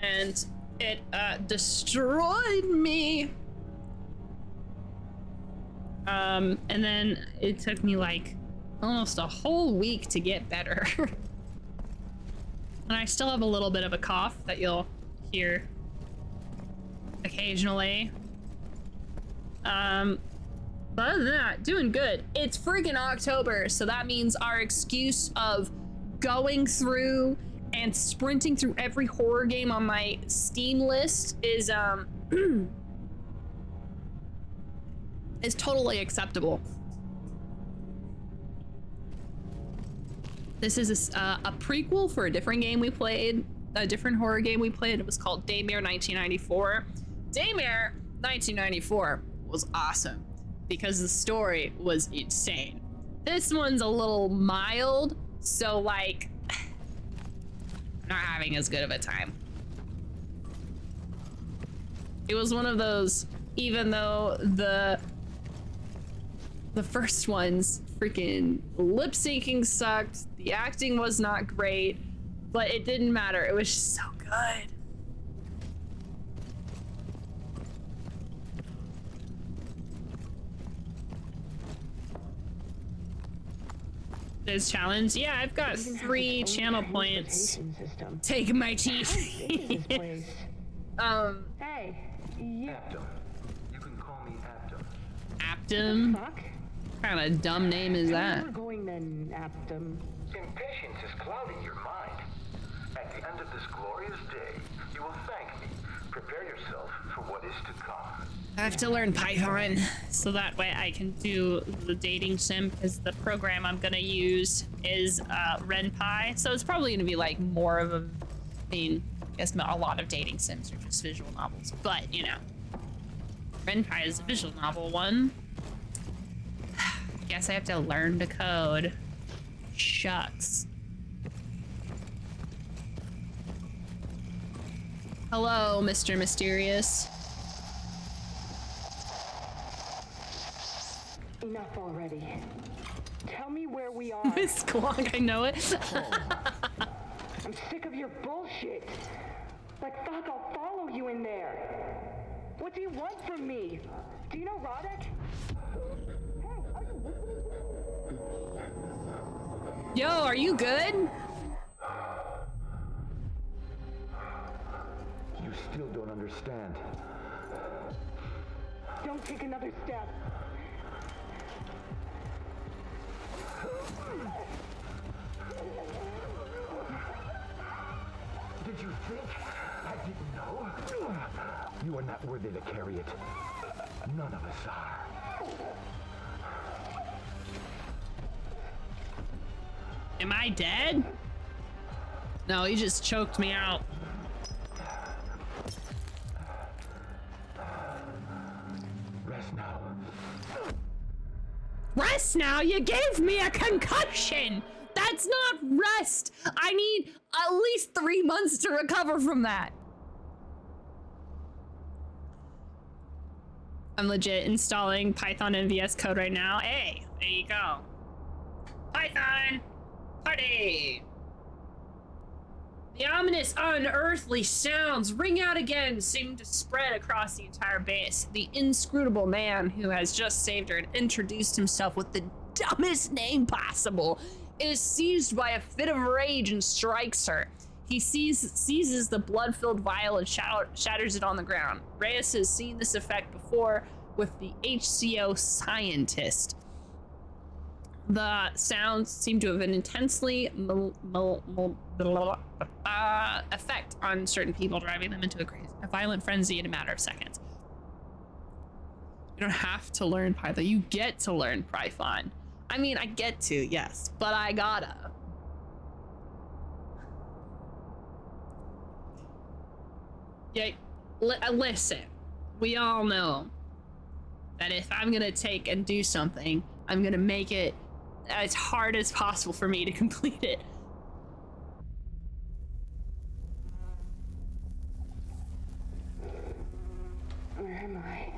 and it destroyed me. And then it took me like almost a whole week to get better. And I still have a little bit of a cough that you'll hear occasionally. But other than that, doing good. It's freaking October, so that means our excuse of going through and sprinting through every horror game on my Steam list is is totally acceptable. This is a prequel for a different game we played, a different horror game we played. It was called Daymare 1994. Daymare 1994 was awesome because the story was insane. This one's a little mild, so like, I'm not having as good of a time. It was one of those, even though the first one's freaking lip syncing sucked, the acting was not great, but it didn't matter. It was just so good. This challenge, yeah, I've got 3 channel points. Take my teeth. Hey, you. Aptum. You can call me Aptum. Aptum? Fuck. What kind of dumb name is that? We're going then, Aptum. Impatience is clouding your mind. At the end of this glorious day, you will thank me. Prepare yourself for what is to come. I have to learn Python so that way I can do the dating sim, because the program I'm gonna use is RenPy. So it's probably gonna be like more of a, I mean, I guess a lot of dating sims are just visual novels, but you know, RenPy is a visual novel one. Guess I have to learn to code. Shucks. Hello, Mr. Mysterious. Enough already. Tell me where we are. Miss Squonk, I know it. I'm sick of your bullshit. Like, fuck, I'll follow you in there. What do you want from me? Do you know Roddick? Yo, are you good? You still don't understand. Don't take another step. Did you think I didn't know? You are not worthy to carry it. None of us are. Am I dead? No, he just choked me out. Rest now. Rest now? You gave me a concussion! That's not rest! I need at least 3 months to recover from that. I'm legit installing Python and VS Code right now. Hey, there you go. Python! Party! The ominous, unearthly sounds ring out again, seem to spread across the entire base. The inscrutable man who has just saved her and introduced himself with the dumbest name possible is seized by a fit of rage and strikes her. He seizes the blood-filled vial and shatters it on the ground. Reyes has seen this effect before with the HCO scientist. The sounds seem to have an intensely effect on certain people, driving them into a violent frenzy in a matter of seconds. You don't have to learn Python. You get to learn Python. I mean, I get to, yes, but I gotta. Yeah, listen, we all know that if I'm gonna take and do something, I'm gonna make it as hard as possible for me to complete it. Where am I?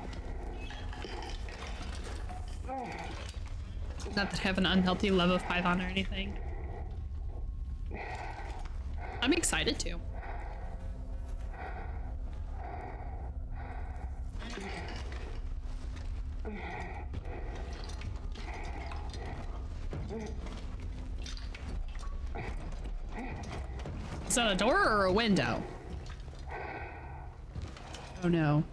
Not that I have an unhealthy love of Python or anything. I'm excited to. Is that a door or a window? Oh no.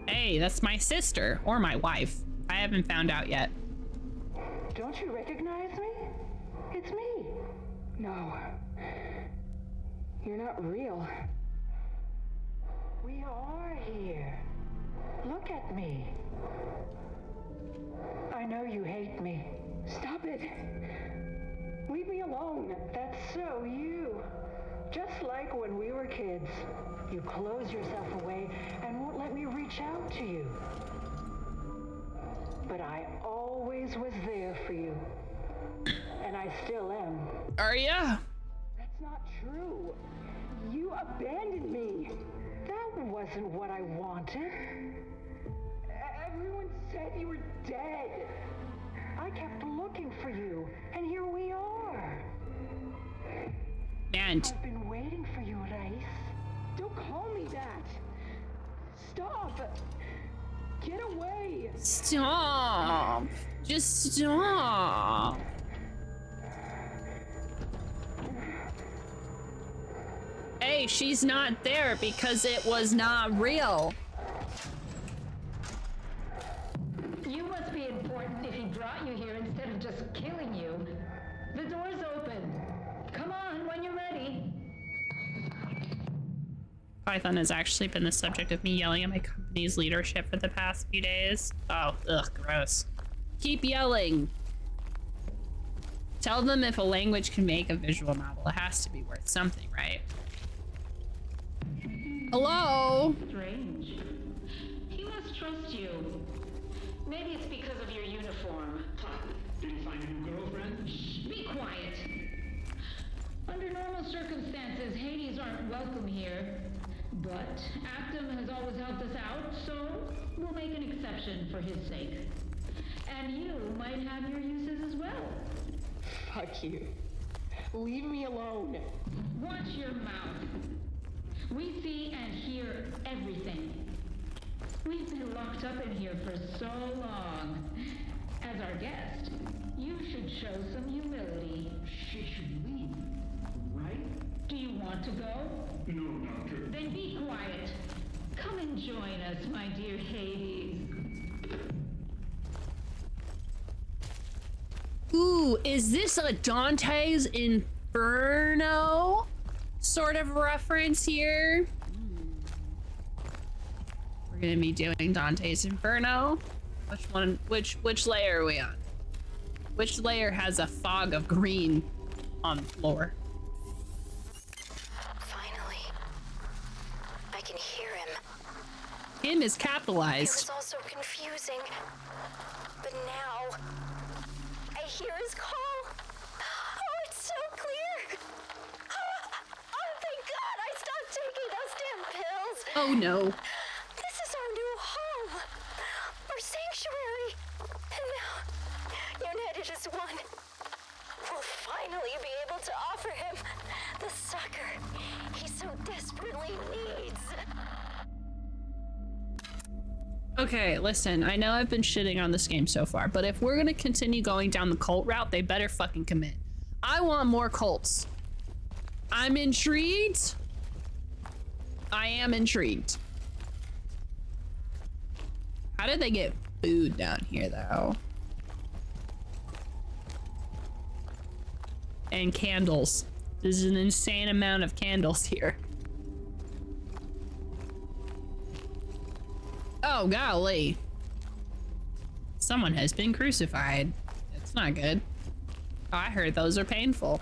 Hey, that's my sister or my wife. I haven't found out yet. Don't you recognize me? It's me. No. You're not real. We are here. Look at me. I know you hate me. Stop it. Leave me alone. That's so you. Just like when we were kids. You close yourself away and won't let me reach out to you. But I always was there for you. And I still am. Are ya? That's not true. You abandoned me. That wasn't what I wanted. Everyone said you were dead. I kept looking for you, and here we are. And I've been waiting for you, Rais. Don't call me that. Stop. Get away. Stop. Just stop. Hey, she's not there because it was not real. You must be important if he brought you here instead of just killing you. The door's open. Come on when you're ready. Python has actually been the subject of me yelling at my company's leadership for the past few days. Oh, ugh, gross. Keep yelling. Tell them if a language can make a visual novel, it has to be worth something, right? Hello? Strange. He must trust you. Maybe it's because of your uniform. Did you find a new girlfriend? Shh, be quiet. Under normal circumstances, Hades aren't welcome here. But Actum has always helped us out, so we'll make an exception for his sake. And you might have your uses as well. Fuck you. Leave me alone. Watch your mouth. We see and hear everything. We've been locked up in here for so long. As our guest, you should show some humility. She should leave, right? Do you want to go? No, Doctor. Then be quiet. Come and join us, my dear Hades. Ooh, is this a Dante's Inferno sort of reference here? We're gonna be doing Dante's Inferno. Which one, which layer are we on? Which layer has a fog of green on the floor? Finally. I can hear him. Him is capitalized. It was all so confusing. But now, I hear his call. Oh, it's so clear. Oh, thank God I stopped taking those damn pills. Oh no. This is our new home. Our sanctuary. And now, United as one. We'll finally be able to offer him the succor he so desperately needs. Okay, listen, I know I've been shitting on this game so far, but if we're gonna continue going down the cult route, they better fucking commit. I want more cults. I'm intrigued. I am intrigued. How did they get food down here, though? And candles. There's an insane amount of candles here. Oh, golly. Someone has been crucified. That's not good. Oh, I heard those are painful.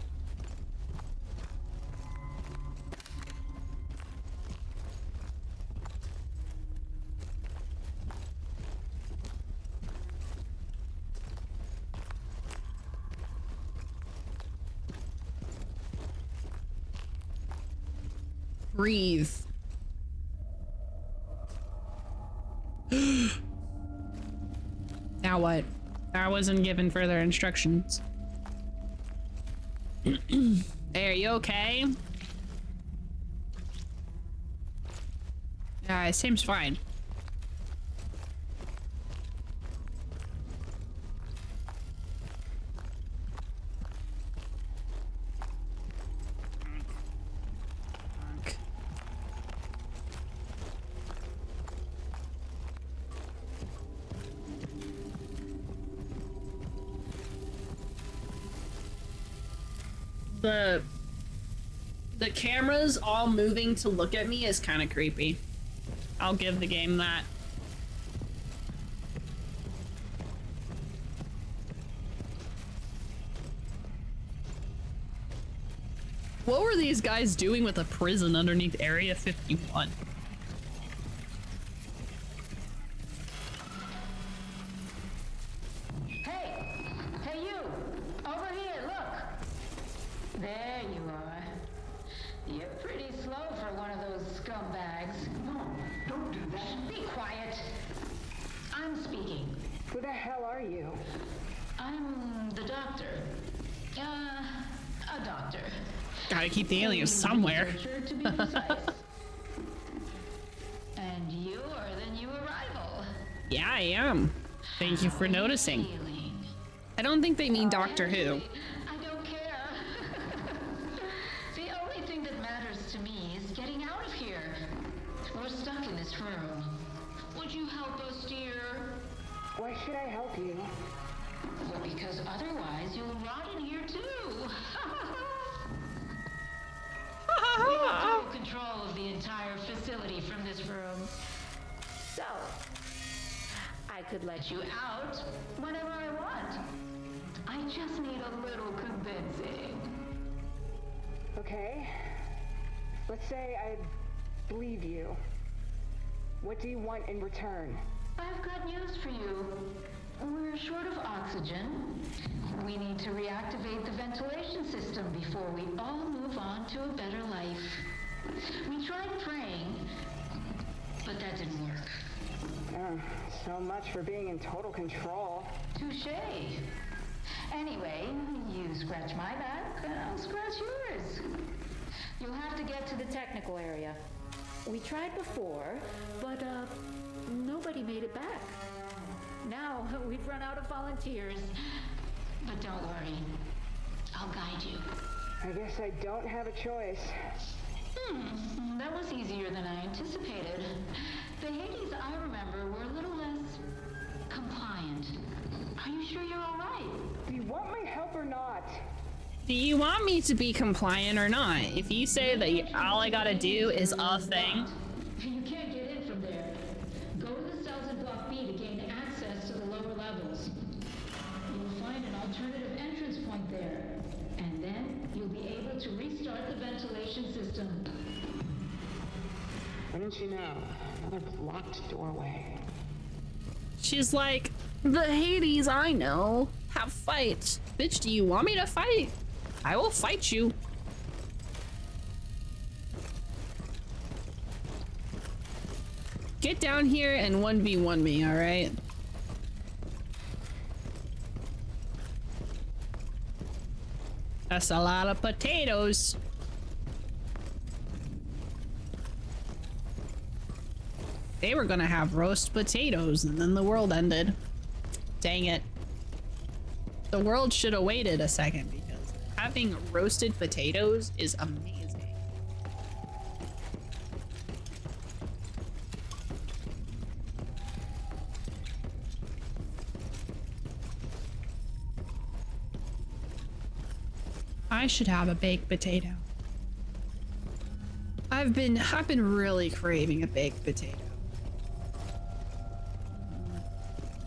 Breathe. Now what? I wasn't given further instructions. Hey, are you okay? Yeah, it seems fine. The cameras all moving to look at me is kind of creepy. I'll give the game that. What were these guys doing with a prison underneath Area 51? Hey, you! Over here, look! There you are. You're pretty slow for one of those scumbags. No, don't do that. Be quiet. I'm speaking. Who the hell are you? I'm the doctor. A doctor. Gotta keep the aliens somewhere. To be precise. And you are the new arrival. Yeah, I am. Thank you for noticing. I don't think they mean Doctor Who. I don't care. The only thing that matters to me is getting out of here. We're stuck in this room. Would you help us, dear? Why should I help you? Well, because otherwise you'll rot in here too. We have total control of the entire facility from this room. So, I could let you out whenever I want. I just need a little convincing. Okay. Let's say I believe you. What do you want in return? I've got news for you. We're short of oxygen. We need to reactivate the ventilation system before we all move on to a better life. We tried praying, but that didn't work. So much for being in total control. Touché. Anyway, you scratch my back, and I'll scratch yours. You'll have to get to the technical area. We tried before, but nobody made it back. Now we've run out of volunteers. But don't worry, I'll guide you. I guess I don't have a choice. That was easier than I anticipated. The Hades I remember were a little less compliant. Are you sure you're all right? Do you want my help or not? Do you want me to be compliant or not? If you say that all I gotta do is a thing. You can't get in from there. Go to the cells in Block B to gain access to the lower levels. You'll find an alternative entrance point there. And then you'll be able to restart the ventilation system. Wouldn't you know? Another blocked doorway. She's like, the Hades I know. Have fight. Bitch, do you want me to fight? I will fight you. Get down here and 1v1 me, alright? That's a lot of potatoes. They were gonna have roast potatoes and then the world ended. Dang it. The world should have waited a second because having roasted potatoes is amazing. I should have a baked potato. I've been really craving a baked potato.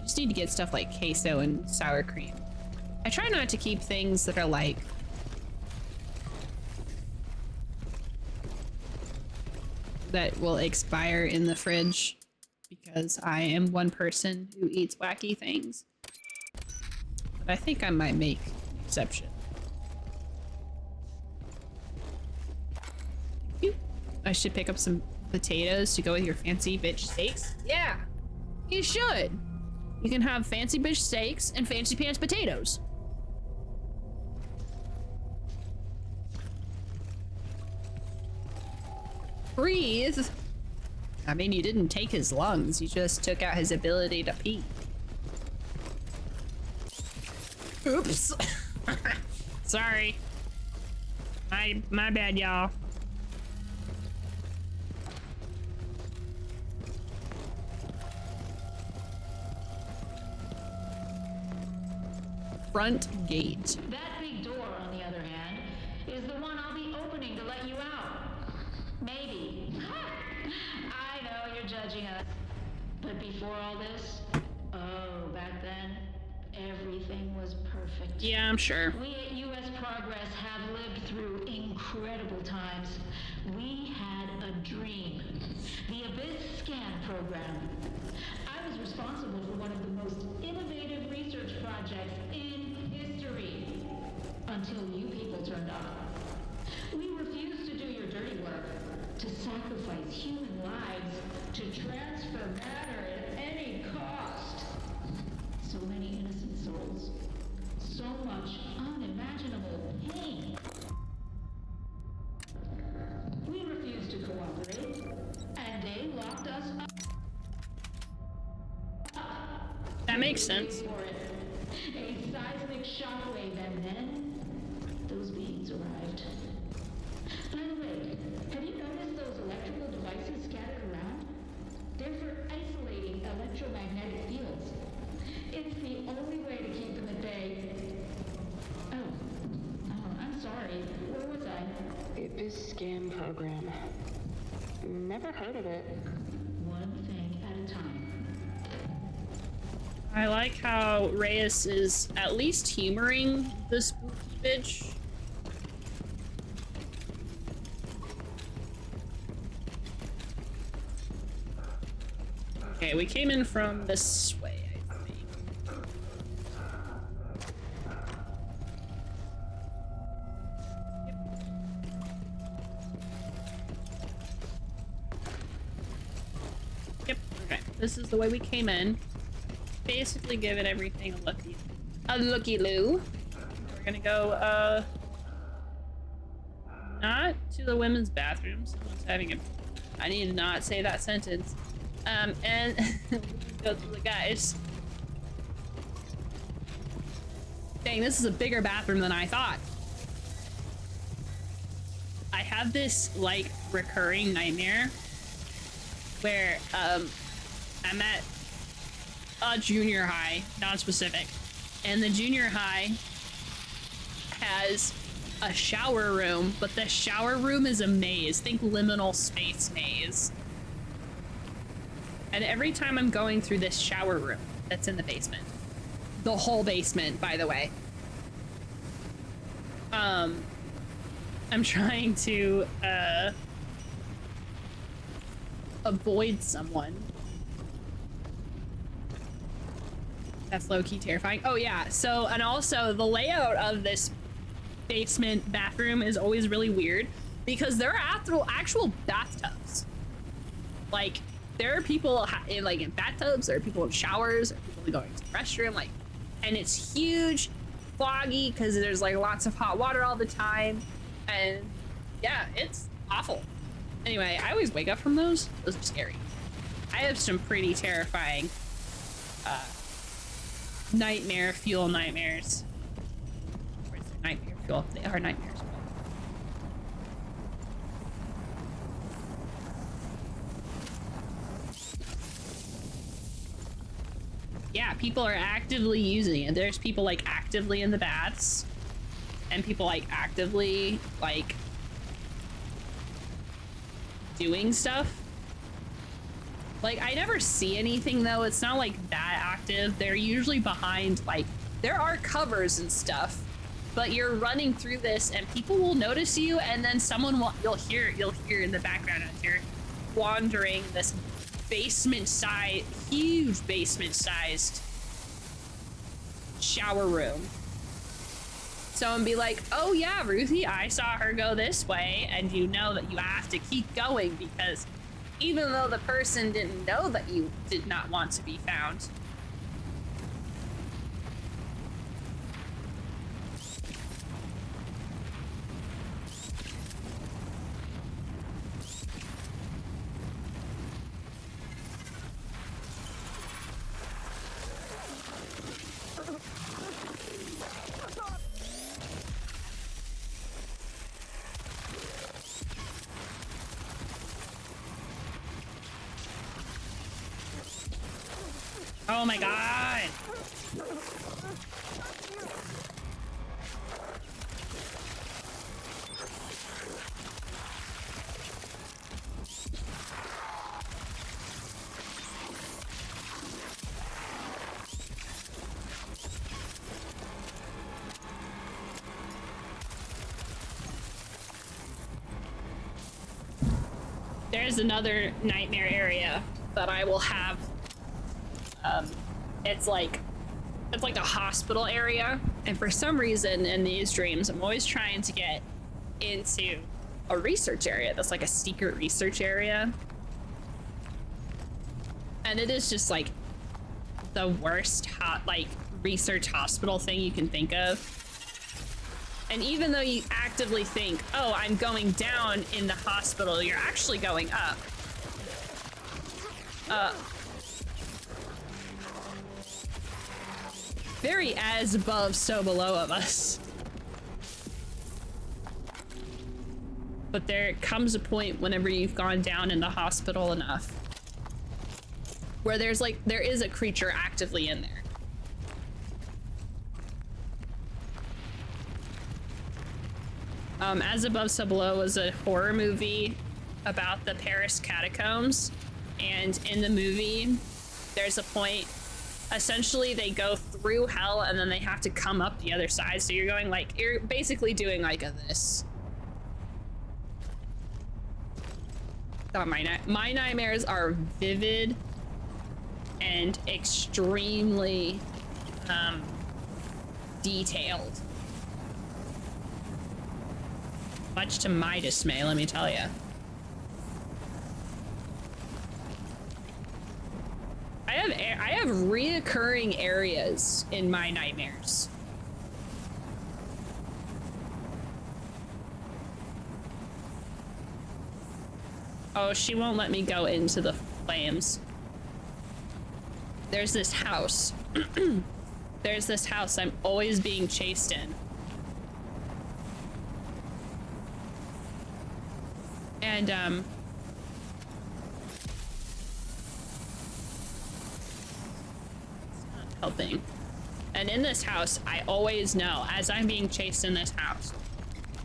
Just need to get stuff like queso and sour cream. I try not to keep things that are like that will expire in the fridge because I am one person who eats wacky things. But I think I might make an exception. Thank you. I should pick up some potatoes to go with your fancy bitch steaks. Yeah, you should. You can have fancy bitch steaks and fancy pants potatoes. Breathe. I mean, you didn't take his lungs, you just took out his ability to pee. Oops. Sorry. My bad, y'all. Front gate. That big door, on the other hand, is the one I'll be opening to let you out. Maybe. I know you're judging us. But before all this, oh, back then, everything was perfect. Yeah, I'm sure. We at U.S. Progress have lived through incredible times. We had a dream. The Abyss Scan program. I was responsible for one of the most innovative research projects in history. Until you people turned up. We refused to do your dirty work. To sacrifice human lives. To transfer matter at any cost. So many innocent souls. So much unimaginable pain. We refused to cooperate, and they locked us up. That makes sense. A seismic shockwave, and then those beings arrived. By the way, have you noticed those electrical devices scattered around? They're for isolating electromagnetic fields. It's the only way to keep them at bay. Oh, I'm sorry. Where was I? Abyss Scan program. Never heard of it. One thing at a time. I like how Reyes is at least humoring the spooky bitch. Okay, we came in from this way, I think. Yep, okay. This is the way we came in. Basically giving everything a looky-loo. We're gonna go, not to the women's bathroom. Someone's having a... I need to not say that sentence. And go to the guys. Dang, this is a bigger bathroom than I thought. I have this, like, recurring nightmare where, I'm at a junior high, non-specific, and the junior high has a shower room, but the shower room is a maze. Think liminal space maze. And every time I'm going through this shower room that's in the basement, the whole basement, by the way, I'm trying to avoid someone. That's low-key terrifying. Oh yeah, so, and also the layout of this basement bathroom is always really weird because there are actual bathtubs. Like, there are people in bathtubs, there are people in showers, there are people going to the restroom, like, and it's huge, foggy, because there's like lots of hot water all the time, and yeah, it's awful. Anyway, I always wake up from those. Those are scary. I have some pretty terrifying nightmare fuel nightmares. Where's the nightmare fuel? They are nightmares. Yeah, people are actively using it. There's people like actively in the baths and people like actively like doing stuff. Like, I never see anything though. It's not like that active. They're usually behind, like, there are covers and stuff, but you're running through this and people will notice you, and then someone will, you'll hear in the background as you're wandering this huge basement sized shower room. So and be like, oh yeah, Ruthie, I saw her go this way, and you know that you have to keep going because even though the person didn't know that you did not want to be found. Oh my god! There's another nightmare area that I will have. It's like a hospital area, and for some reason in these dreams I'm always trying to get into a research area that's like a secret research area, and it is just like the worst research hospital thing you can think of. And even though you actively think, oh, I'm going down in the hospital, you're actually going up. Very as above, so below of us. But there comes a point whenever you've gone down in the hospital enough where there is a creature actively in there. As Above, So Below was a horror movie about the Paris catacombs, and in the movie there's a point, essentially they go through hell and then they have to come up the other side, so you're basically doing like this. Oh, my nightmares are vivid and extremely detailed. Much to my dismay, let me tell you. I have reoccurring areas in my nightmares. Oh, she won't let me go into the flames. There's this house. There's this house I'm always being chased in. And, it's not helping. And in this house, I always know, as I'm being chased in this house,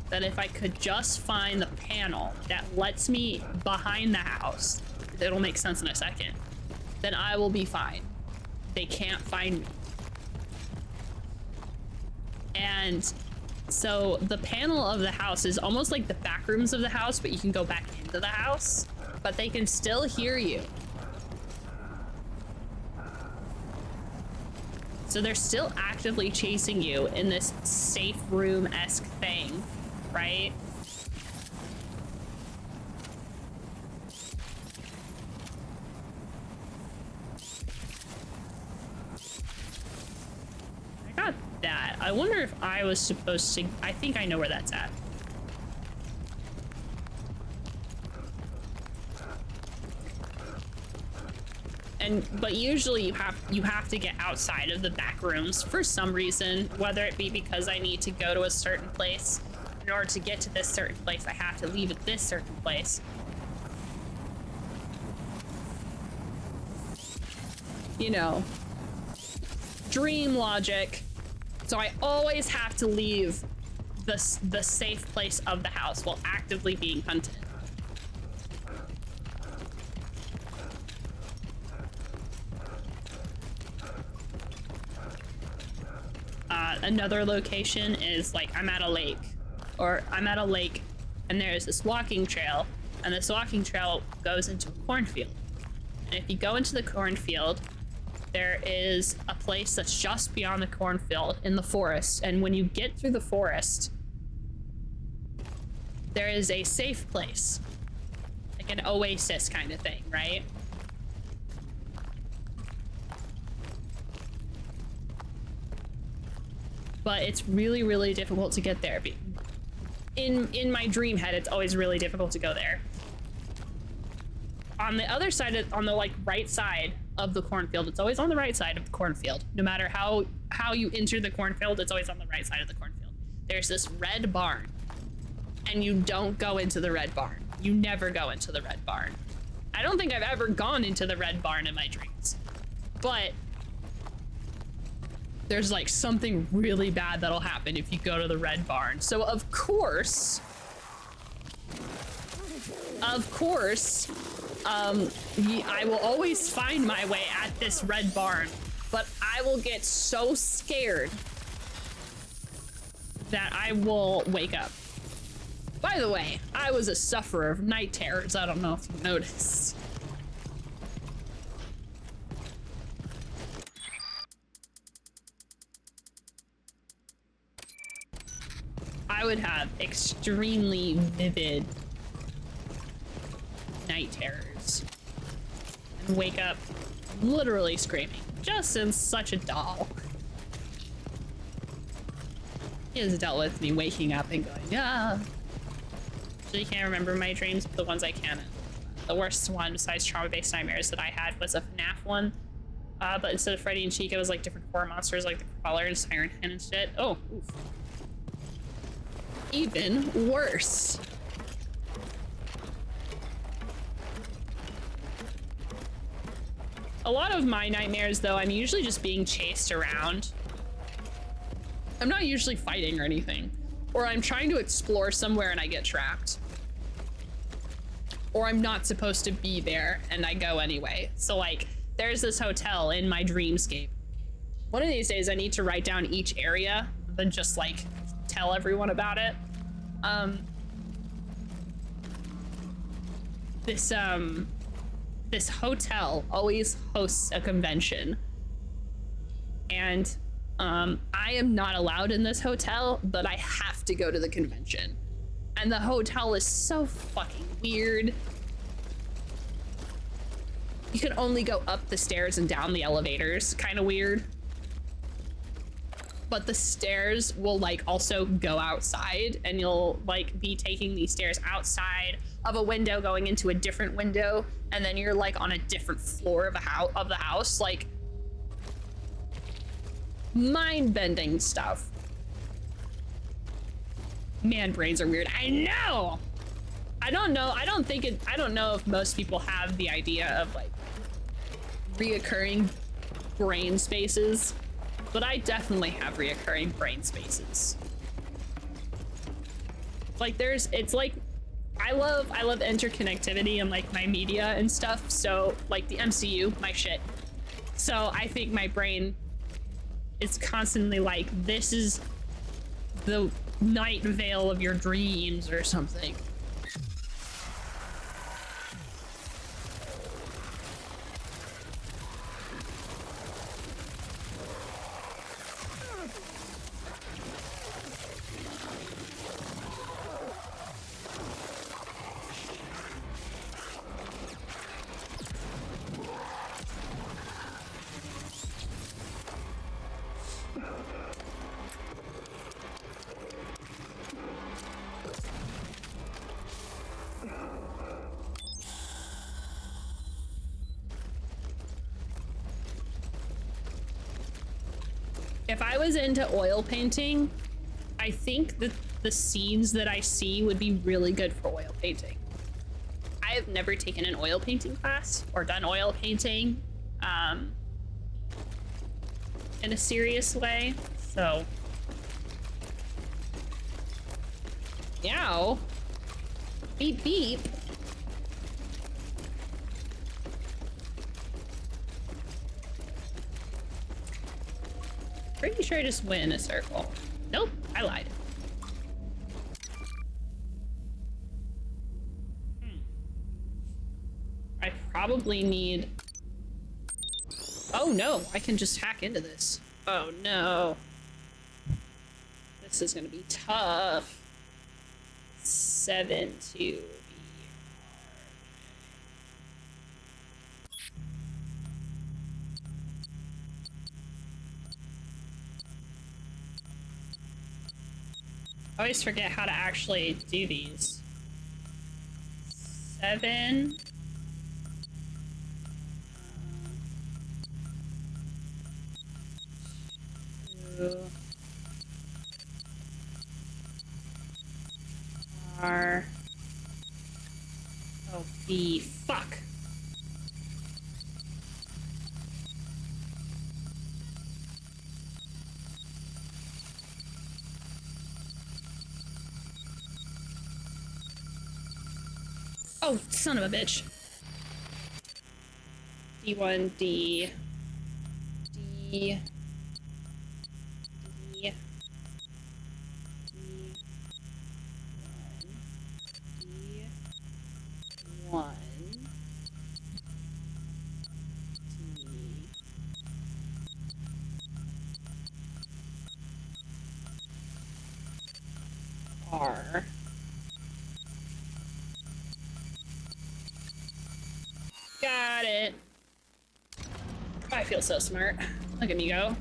that if I could just find the panel that lets me behind the house, it'll make sense in a second, then I will be fine. They can't find me. And so the panel of the house is almost like the back rooms of the house, but you can go back into the house, but they can still hear you. So they're still actively chasing you in this safe room-esque thing, right? I got that. I wonder if I was supposed to... I think I know where that's at. But usually you have to get outside of the back rooms for some reason, whether it be because I need to go to a certain place. In order to get to this certain place, I have to leave at this certain place. You know, dream logic. So I always have to leave the safe place of the house while actively being hunted. Another location is like I'm at a lake, and there's this walking trail, and this walking trail goes into a cornfield. And if you go into the cornfield, there is a place that's just beyond the cornfield in the forest, and when you get through the forest, there is a safe place, like an oasis kind of thing, right? But it's really, really difficult to get there. In my dream head, it's always really difficult to go there. On the other side, on the like right side of the cornfield, it's always on the right side of the cornfield. No matter how you enter the cornfield, it's always on the right side of the cornfield. There's this red barn, and you don't go into the red barn. You never go into the red barn. I don't think I've ever gone into the red barn in my dreams, but there's like something really bad that'll happen if you go to the red barn. So of course, I will always find my way at this red barn, but I will get so scared that I will wake up. By the way, I was a sufferer of night terrors. I don't know if you noticed. I would have extremely vivid night terrors and wake up literally screaming, just since such a doll. He has dealt with me waking up and going, ah. Actually can't remember my dreams, but the ones I can. The worst one besides trauma-based nightmares that I had was a FNAF one. But instead of Freddy and Chica, it was like different horror monsters like the Crawler and Siren Head and shit. Oh, oof. Even worse. A lot of my nightmares, though, I'm usually just being chased around. I'm not usually fighting or anything. Or I'm trying to explore somewhere and I get trapped. Or I'm not supposed to be there and I go anyway. So like, there's this hotel in my dreamscape. One of these days I need to write down each area and then just like tell everyone about it. This hotel always hosts a convention, and I am not allowed in this hotel, but I have to go to the convention. And the hotel is so fucking weird. You can only go up the stairs and down the elevators. Kind of weird. But the stairs will like also go outside, and you'll like be taking these stairs outside of a window going into a different window, and then you're like on a different floor of the house. Like mind-bending stuff. Man, brains are weird. I know. I don't know. I don't know if most people have the idea of like reoccurring brain spaces, but I definitely have reoccurring brain spaces. Like it's like I love interconnectivity and like my media and stuff. So like the MCU, my shit. So I think my brain is constantly like, this is the night veil of your dreams or something. If I was into oil painting, I think that the scenes that I see would be really good for oil painting. I have never taken an oil painting class or done oil painting in a serious way, so. Yow. Beep beep. Pretty sure I just went in a circle. Nope, I lied. I probably need... Oh, Oh no, I can just hack into this. Oh no. This is gonna be tough. 7 to I always forget how to actually do these. 7. R. Oh, B. Fuck. Oh, son of a bitch. D1, D. D. D. D1. R. Got it. I feel so smart. Look at me go.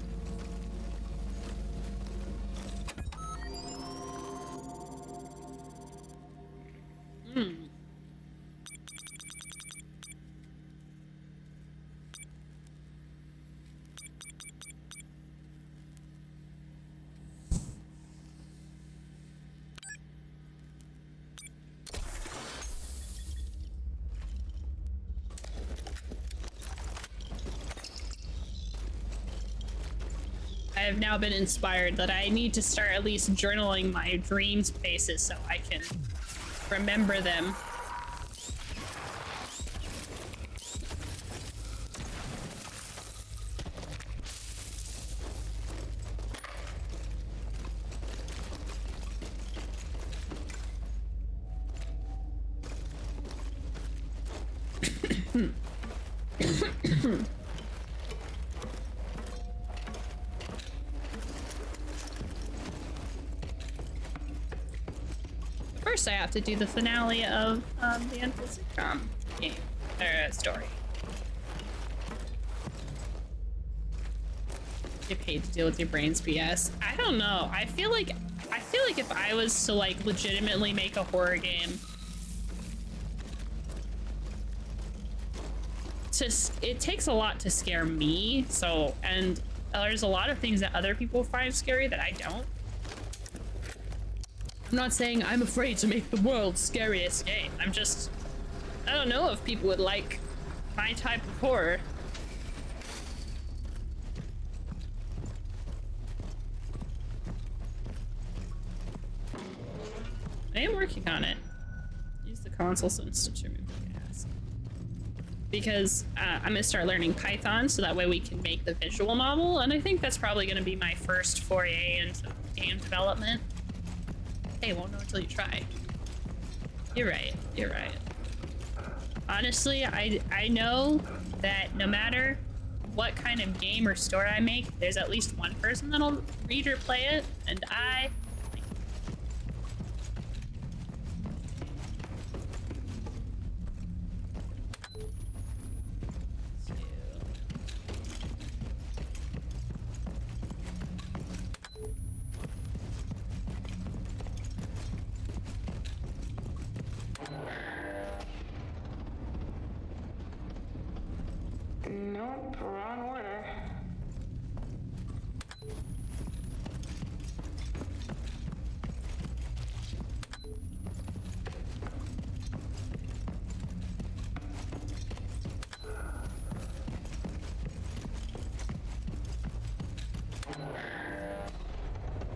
I have now been inspired that I need to start at least journaling my dream spaces so I can remember them. First, I have to do the finale of the end of the sitcom game story. Get paid to deal with your brain's BS. I don't know. I feel like if I was to like legitimately make a horror game, it takes a lot to scare me. So, and there's a lot of things that other people find scary that I don't. I'm not saying I'm afraid to make the world's scariest game. I don't know if people would like my type of horror. I am working on it. Use the console since to remove the gas. Because I'm gonna start learning Python so that way we can make the visual novel, and I think that's probably gonna be my first foray into game development. Hey, won't know until you try. You're right. You're right. Honestly, I know that no matter what kind of game or story I make, there's at least one person that'll read or play it, and I... Nope, wrong order.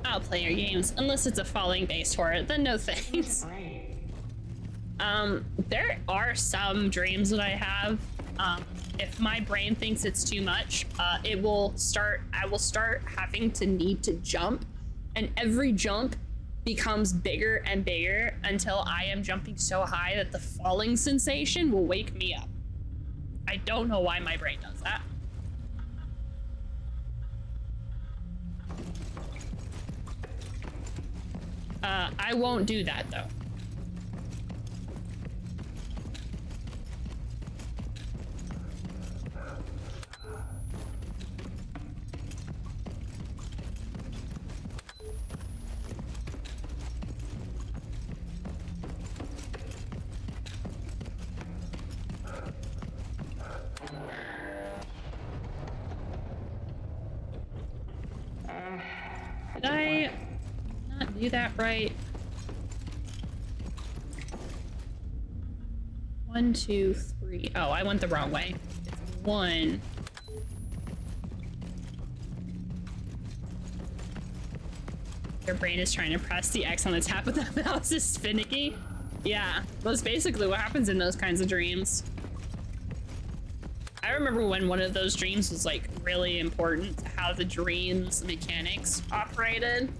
I'll play your games, unless it's a falling-based horror, then no thanks. There are some dreams that I have. If my brain thinks it's too much, I will start having to need to jump, and every jump becomes bigger and bigger until I am jumping so high that the falling sensation will wake me up. I don't know why my brain does that. I won't do that though. Did I not do that right? 1, 2, 3. Oh, I went the wrong way. It's 1. Your brain is trying to press the X on the tap, but the mouse is finicky. Yeah, that's basically what happens in those kinds of dreams. I remember when one of those dreams was like really important to how the dream's mechanics operated.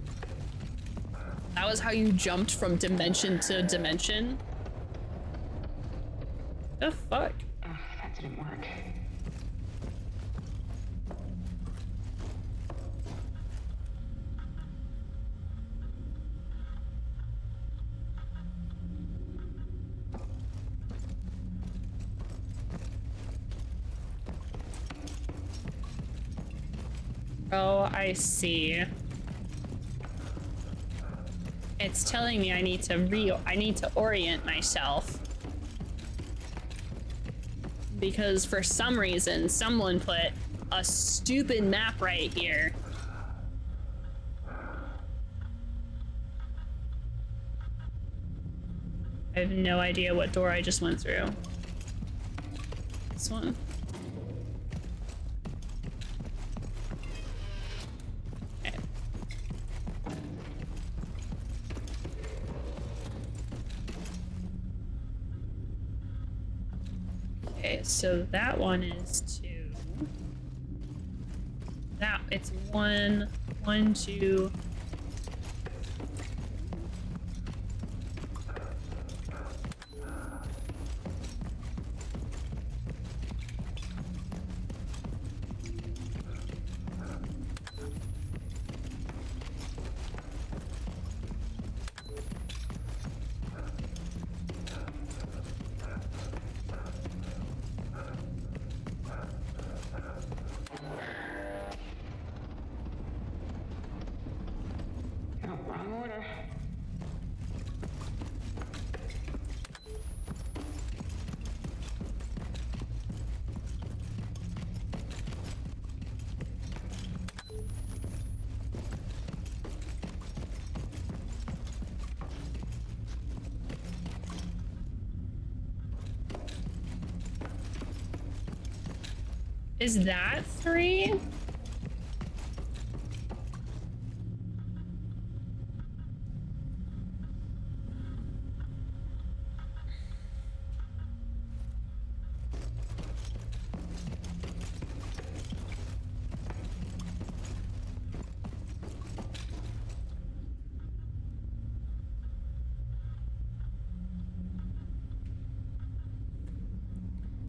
That was how you jumped from dimension to dimension. The fuck? Oh, that didn't work. Oh, I see. It's telling me I need to orient myself. Because for some reason, someone put a stupid map right here. I have no idea what door I just went through. This one. Okay, so that one is 2. That it's 1, 1, 2. Is that 3?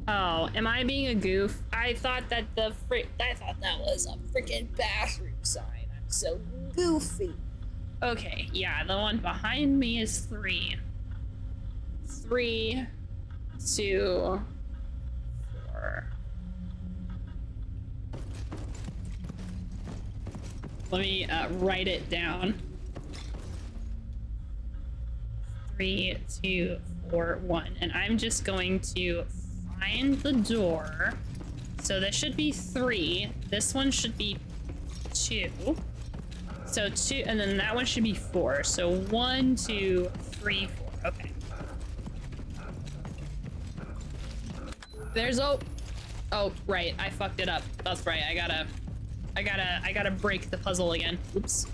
Oh, am I being a goof? I thought that that was a freaking bathroom sign. I'm so goofy. Okay, yeah, the one behind me is 3. 3, 2, 4. Let me write it down. 3, 2, 4, 1, and I'm just going to find the door. So this should be 3. This one should be 2. So 2, and then that one should be 4. So 1, 2, 3, 4. Okay. There's oh, right. I fucked it up. That's right. I gotta break the puzzle again. Oops.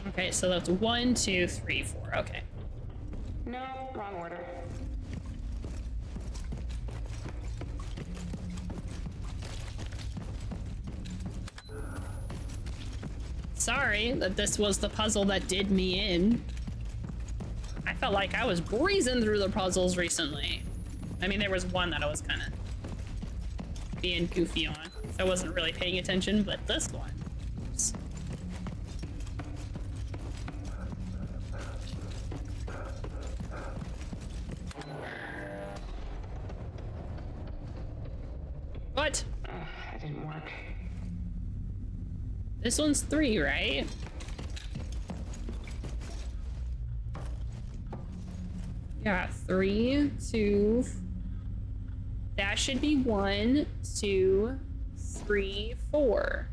Okay, so that's 1, 2, 3, 4. Okay. No, wrong order. Sorry that this was the puzzle that did me in. I felt like I was breezing through the puzzles recently. I mean, there was one that I was kind of being goofy on. I wasn't really paying attention, but this one. Oops. What? That didn't work. This one's 3, right? Yeah, 3, 2. That should be 1, 2, 3, 4.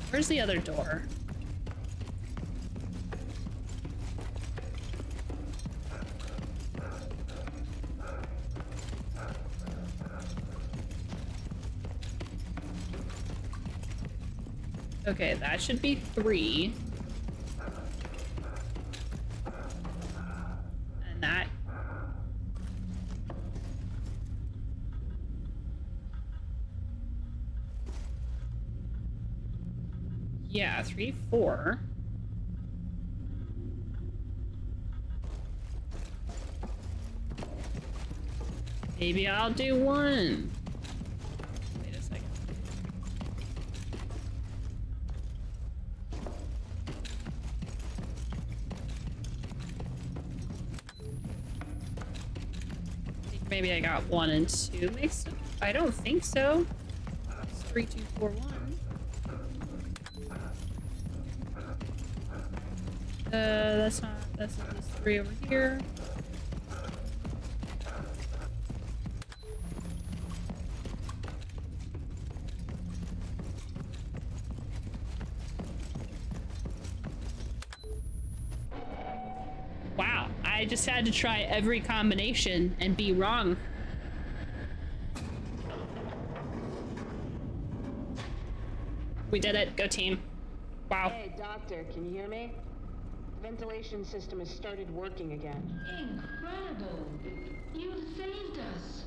Where's the other door? Okay, that should be 3. And that... Yeah, 3, 4. Maybe I'll do 1. Wait a second. I think maybe I got 1 and 2 mixed up. I don't think so. It's 3, 2, 4, 1. That's not, this 3 over here. Wow, I just had to try every combination and be wrong. We did it, go team. Wow. Hey, doctor, can you hear me? Ventilation system has started working again. Incredible. You saved us.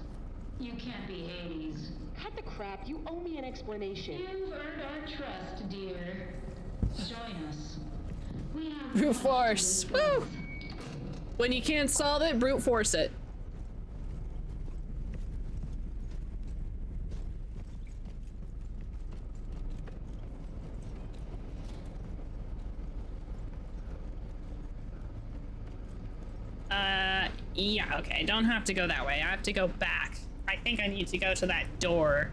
You can't be Hades. Cut the crap. You owe me an explanation. You've earned our trust, dear. Join us. We have Brute force. Woo! When you can't solve it, brute force it. Yeah, okay, I don't have to go that way. I have to go back. I think I need to go to that door.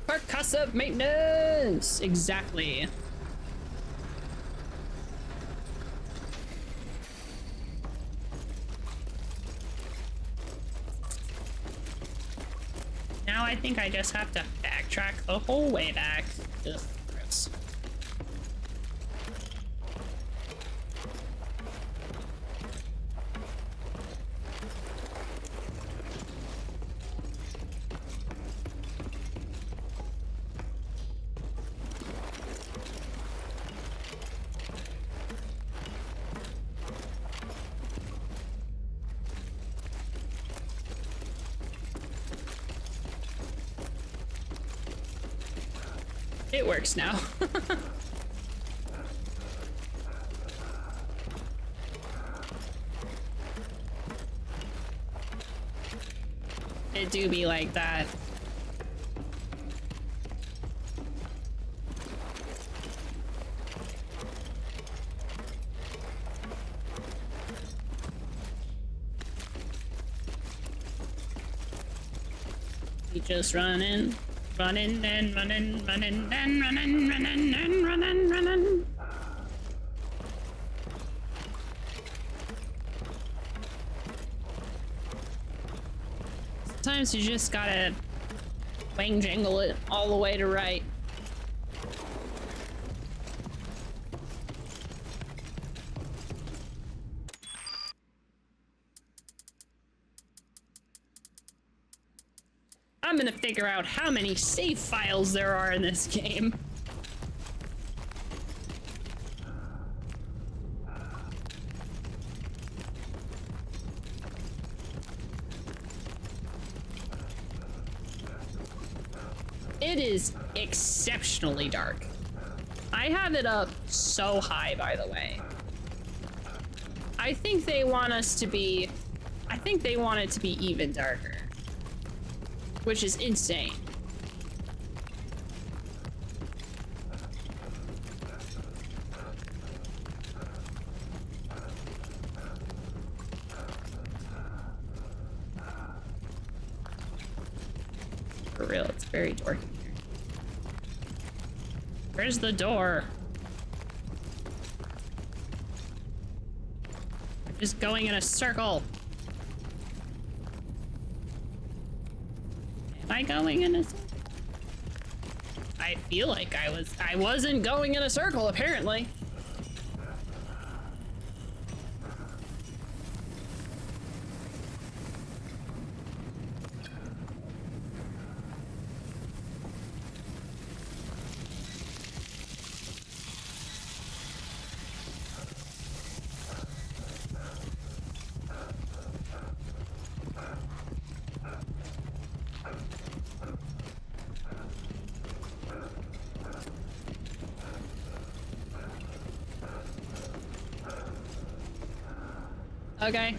Percussive maintenance! Exactly. Now I think I just have to backtrack the whole way back. Ugh, gross. It works now. It do be like that. We just running. Running and running, running and running, running and running, running. Sometimes you just gotta wang jangle it all the way to right. I'm gonna figure out how many save files there are in this game. is exceptionally dark. I have it up so high, by the way. I think they want us to be... I think they want it to be even darker. Which is insane. For real, it's very dark in here. Where's the door? I'm just going in a circle. Am I going in a circle? I feel like I wasn't going in a circle, apparently. Okay.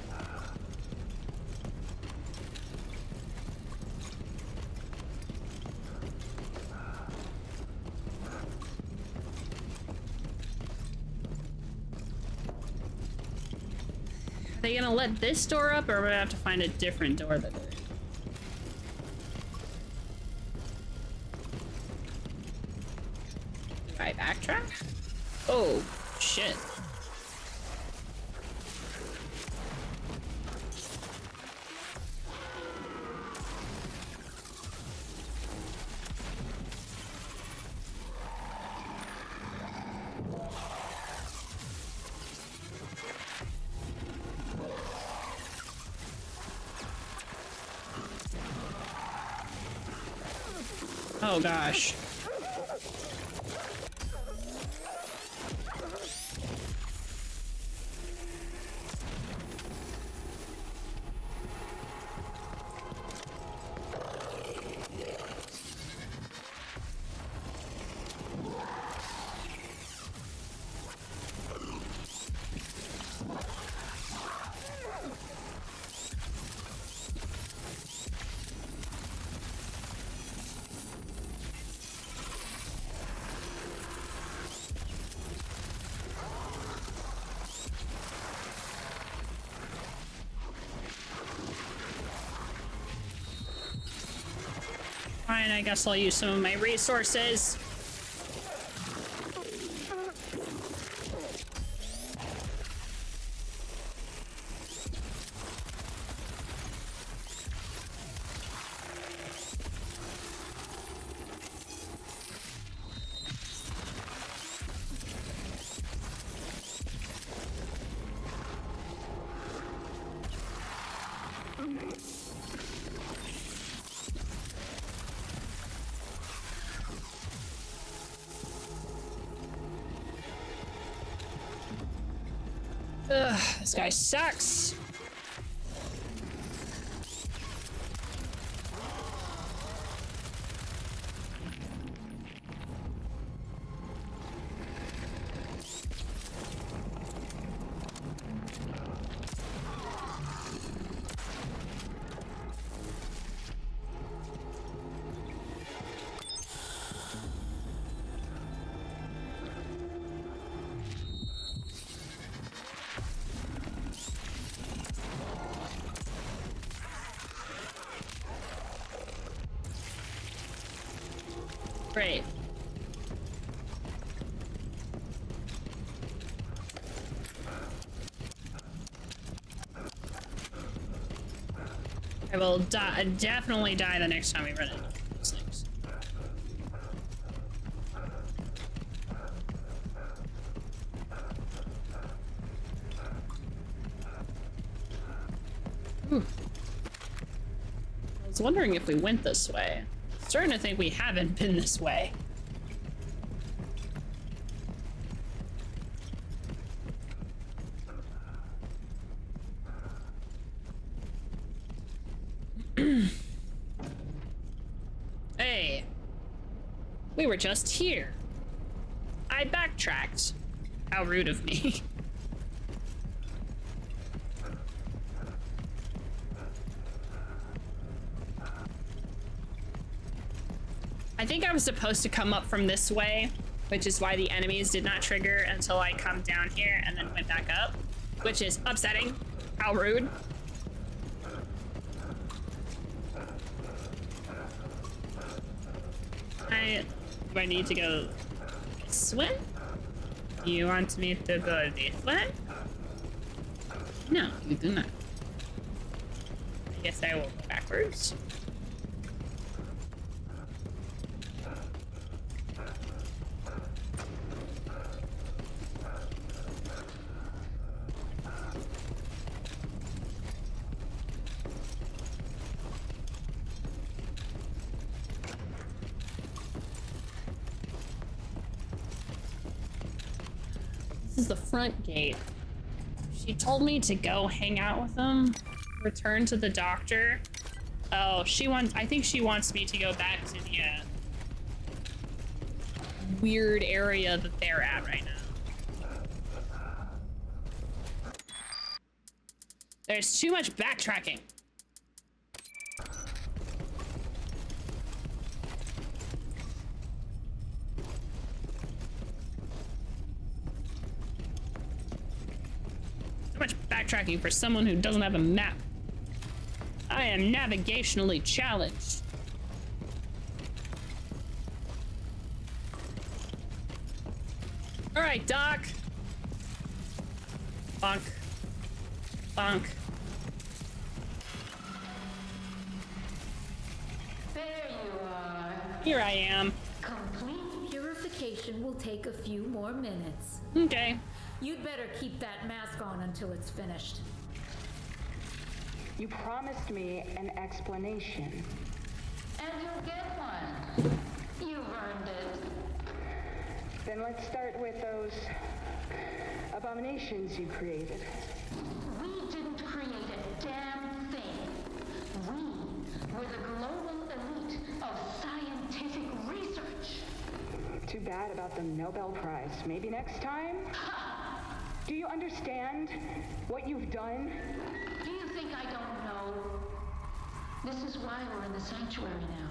Are they gonna let this door up, or are we gonna have to find a different door that they're in? Do I backtrack? Oh, shit. Oh gosh. Fine, I guess I'll use some of my resources. Ugh, this guy sucks. Great. I will definitely die the next time we run into these things. Ooh. I was wondering if we went this way. Starting to think we haven't been this way. Hey. We were just here. I backtracked. How rude of me. I think I was supposed to come up from this way, which is why the enemies did not trigger until I come down here and then went back up, which is upsetting. How rude. Do I need to go this way? Do you want me to go this way? No, you do not. I guess I will go backwards. This is the front gate. She told me to go hang out with them, return to the doctor. Oh, I think she wants me to go back to the weird area that they're at right now. There's too much backtracking. Too much backtracking for someone who doesn't have a map. I am navigationally challenged. All right, Doc. Bonk. Bonk. There you are. Here I am. Complete purification will take a few more minutes. Okay. You'd better keep that mask on until it's finished. You promised me an explanation. And you'll get one. You've earned it. Then let's start with those abominations you created. We didn't create a damn thing. We were the global elite of scientific research. Too bad about the Nobel Prize. Maybe next time? Do you understand what you've done? Do you think I don't know? This is why we're in the sanctuary now.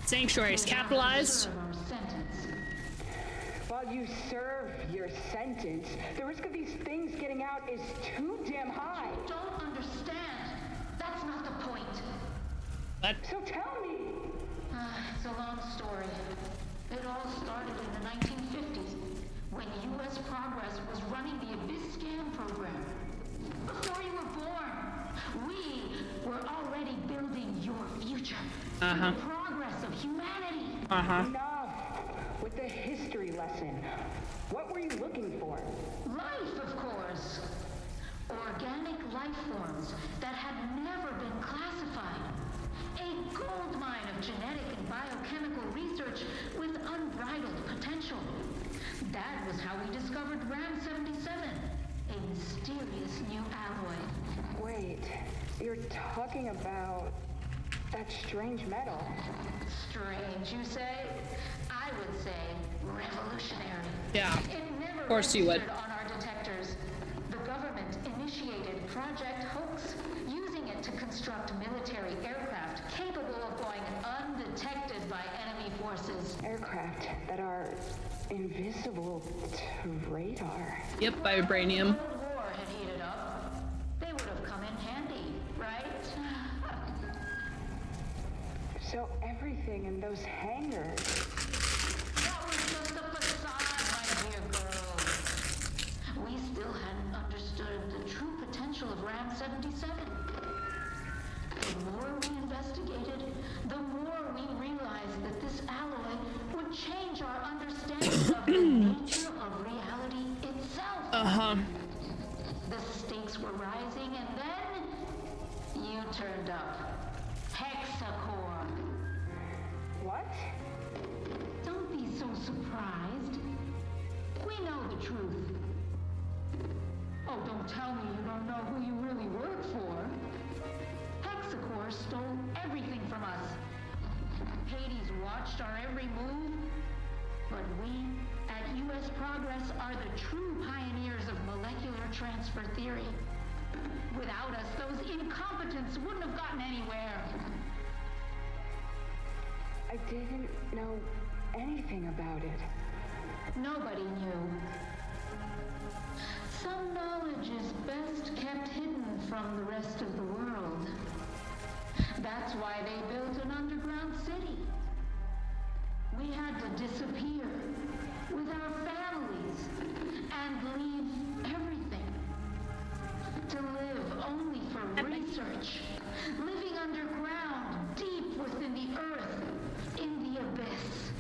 Sanctuary is capitalized. Our sentence. While you serve your sentence, the risk of these things getting out is too damn high. You don't understand. That's not the point. What? So tell me. It's a long story. It all started in the 1950s when U.S. Progress was running the Abyss Scan program. Before you were born, we were already building your future. The progress of humanity. Enough with the history lesson. What were you looking for? Life, of course. Organic life forms that had never been classified. A gold mine of genetic and biochemical research with unbridled potential. That was how we discovered RAM-77, a mysterious new alloy. Wait, you're talking about that strange metal. Strange, you say? I would say revolutionary. Yeah, It never of course you would. registered on our detectors. The government initiated Project Hoax, using it to construct military aircraft capable of going undetected by enemy forces. Aircraft that are invisible to radar. Yep, vibranium. World War had heated up. They would have come in handy, right? So everything in those hangars. That was just a facade, my dear girl. We still hadn't understood the true potential of RAM-77. The more we investigated, the more we realized that this alloy would change our understanding of the nature of reality itself. The stakes were rising, and then you turned up. Hexacore. What? Don't be so surprised. We know the truth. Oh, don't tell me you don't know who you really work for. Hexacore stole everything from us. Hades watched our every move, But we at U.S. Progress are the true pioneers of molecular transfer theory. Without us, those incompetents wouldn't have gotten anywhere. I didn't know anything about it. Nobody knew. Some knowledge is best kept hidden from the rest of the world. That's why they built an underground city. We had to disappear with our families and leave everything. To live only for research, living underground, deep within the earth, in the abyss.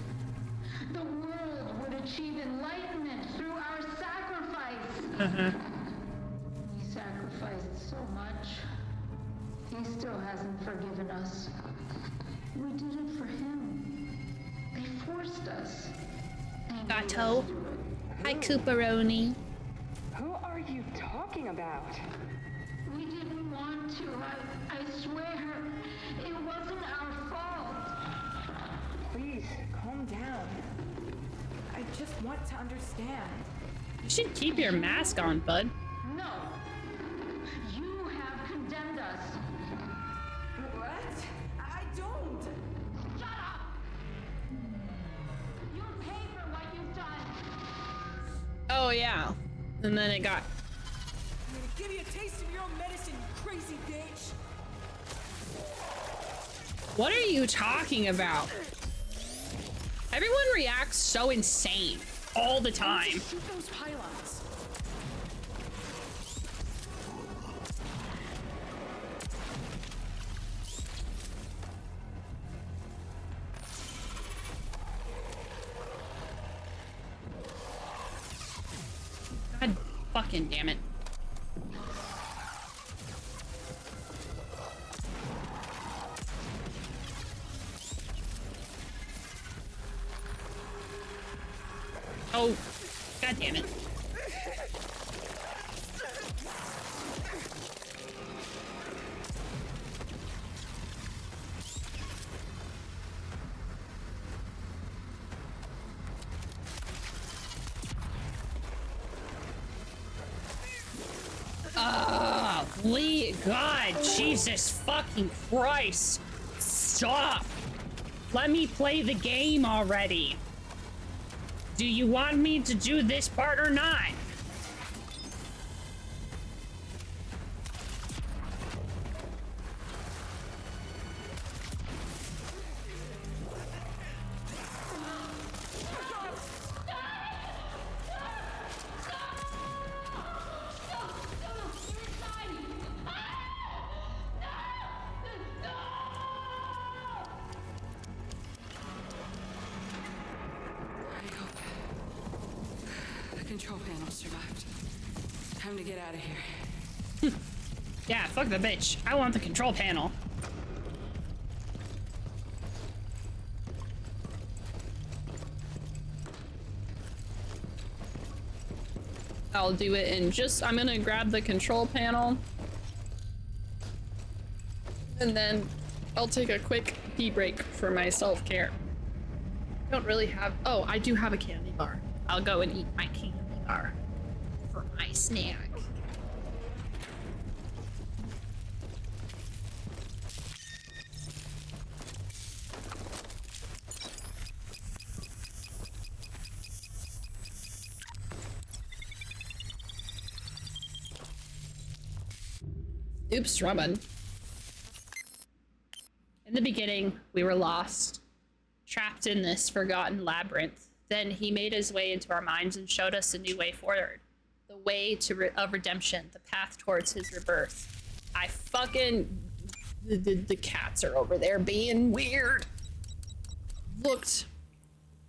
The world would achieve enlightenment through our sacrifice. He sacrificed so much. He still hasn't forgiven us. We did it for him. They forced us. Gato. Hi, Cooperoni. Who are you talking about? We didn't want to. I swear. It wasn't our fault. Please, calm down. I just want to understand. You should keep your mask on, bud. No. You have condemned us. What? I don't. Shut up! You'll pay for what you've done. Oh, yeah. And then it got... I'm gonna give you a taste of your own medicine, you crazy bitch. What are you talking about? Everyone reacts so insane all the time. Shoot those pylons. God fucking damn it. Oh, god damn it. God, Jesus fucking Christ. Stop. Let me play the game already. Do you want me to do this part or not? Control panel survived. Time to get out of here. Yeah, fuck the bitch. I want the control panel. I'll do it in just... I'm gonna grab the control panel. And then I'll take a quick pee break for my self-care. Don't really have... Oh, I do have a candy bar. I'll go and eat my candy bar for my snack. Oops, Robin. In the beginning, we were lost, trapped in this forgotten labyrinth. Then he made his way into our minds and showed us a new way forward. The way to of redemption, the path towards his rebirth. I fucking... The cats are over there being weird. Looked.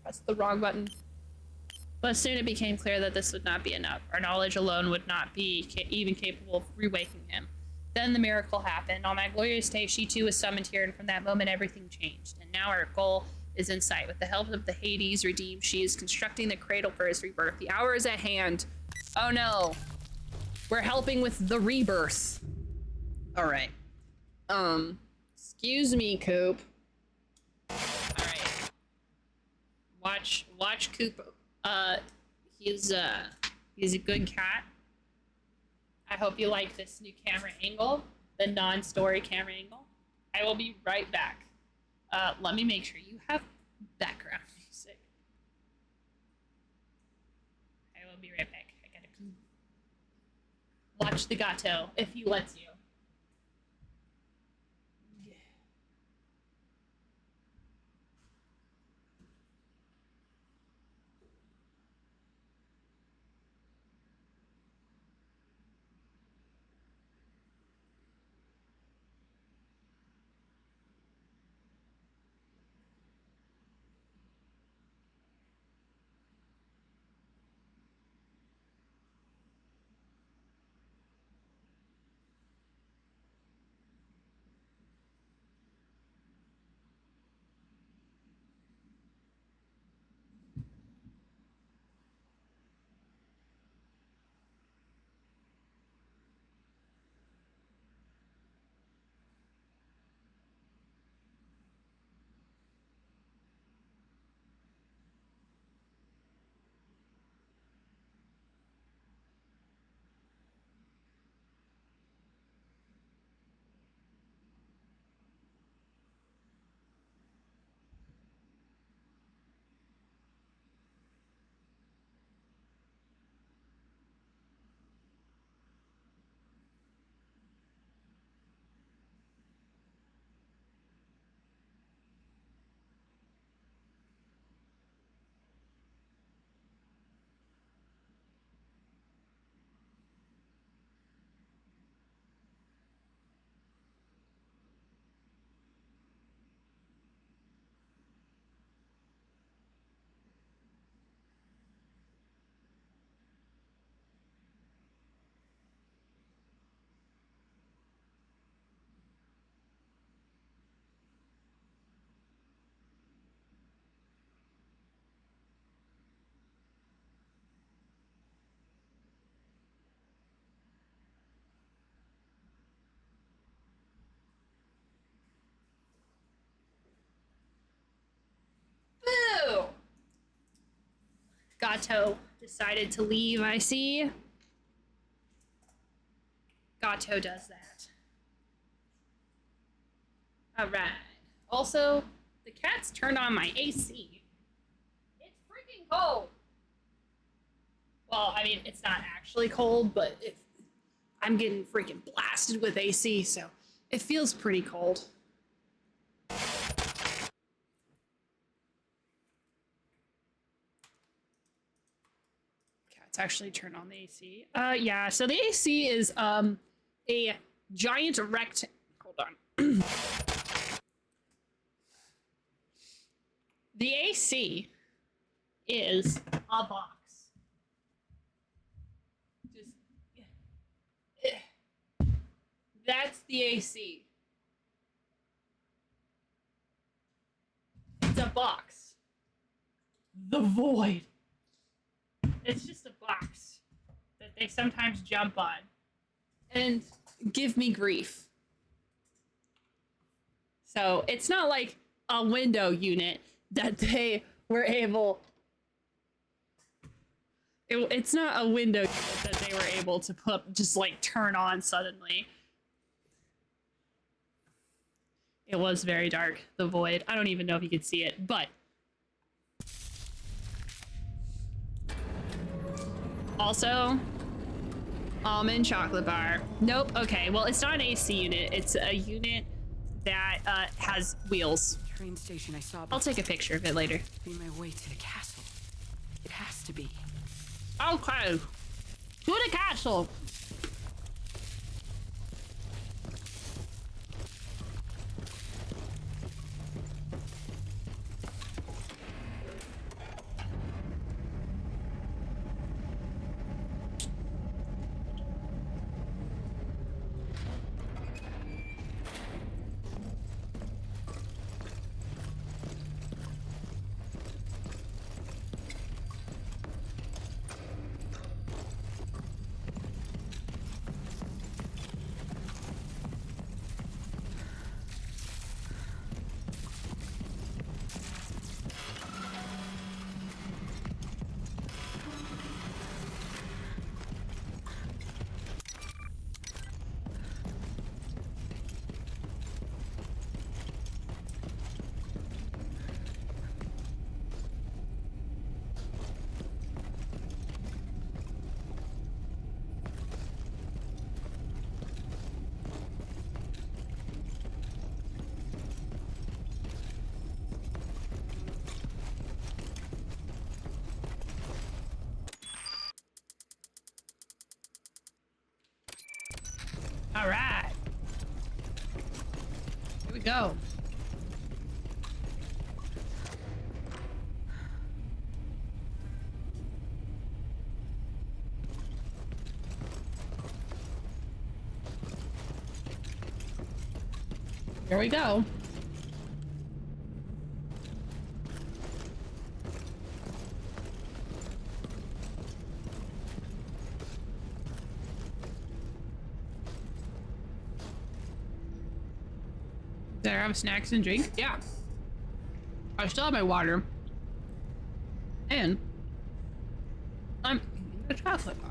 Pressed the wrong button. But soon it became clear that this would not be enough. Our knowledge alone would not be even capable of rewaking him. Then the miracle happened. On that glorious day, she too was summoned here, and from that moment everything changed. And now our goal is in sight. With the help of the Hades redeemed, she is constructing the cradle for his rebirth. The hour is at hand. Oh no. We're helping with the rebirth. All right. Excuse me, Coop. All right. watch Coop. He's a good cat. I hope you like this new camera angle, the non-story camera angle. I will be right back. Let me make sure you have background music. I will be right back. I gotta watch the gato if he lets you. Boo! Gato decided to leave, I see. Gato does that. Alright. Also, the cat's turned on my AC. It's freaking cold! Well, I mean, it's not actually cold, but I'm getting freaking blasted with AC, so it feels pretty cold. Let's actually turn on the AC. Yeah, so the AC is a giant hold on. The AC is a box. That's the AC. It's a box. The VoD. It's just a box that they sometimes jump on and give me grief. So it's not like a window unit that they were able... It's not a window unit that they were able to just like turn on suddenly. It was very dark, the VoD. I don't even know if you could see it, but... Also, almond chocolate bar. Nope, okay, well, it's not an AC unit. It's a unit that has wheels. Train station I saw. I'll take a picture of it later. Be my way to the castle. It has to be. Okay. To the castle. All right. Here we go. Here we go. There, I have snacks and drink. Yeah. I still have my water. And I'm eating a chocolate bar.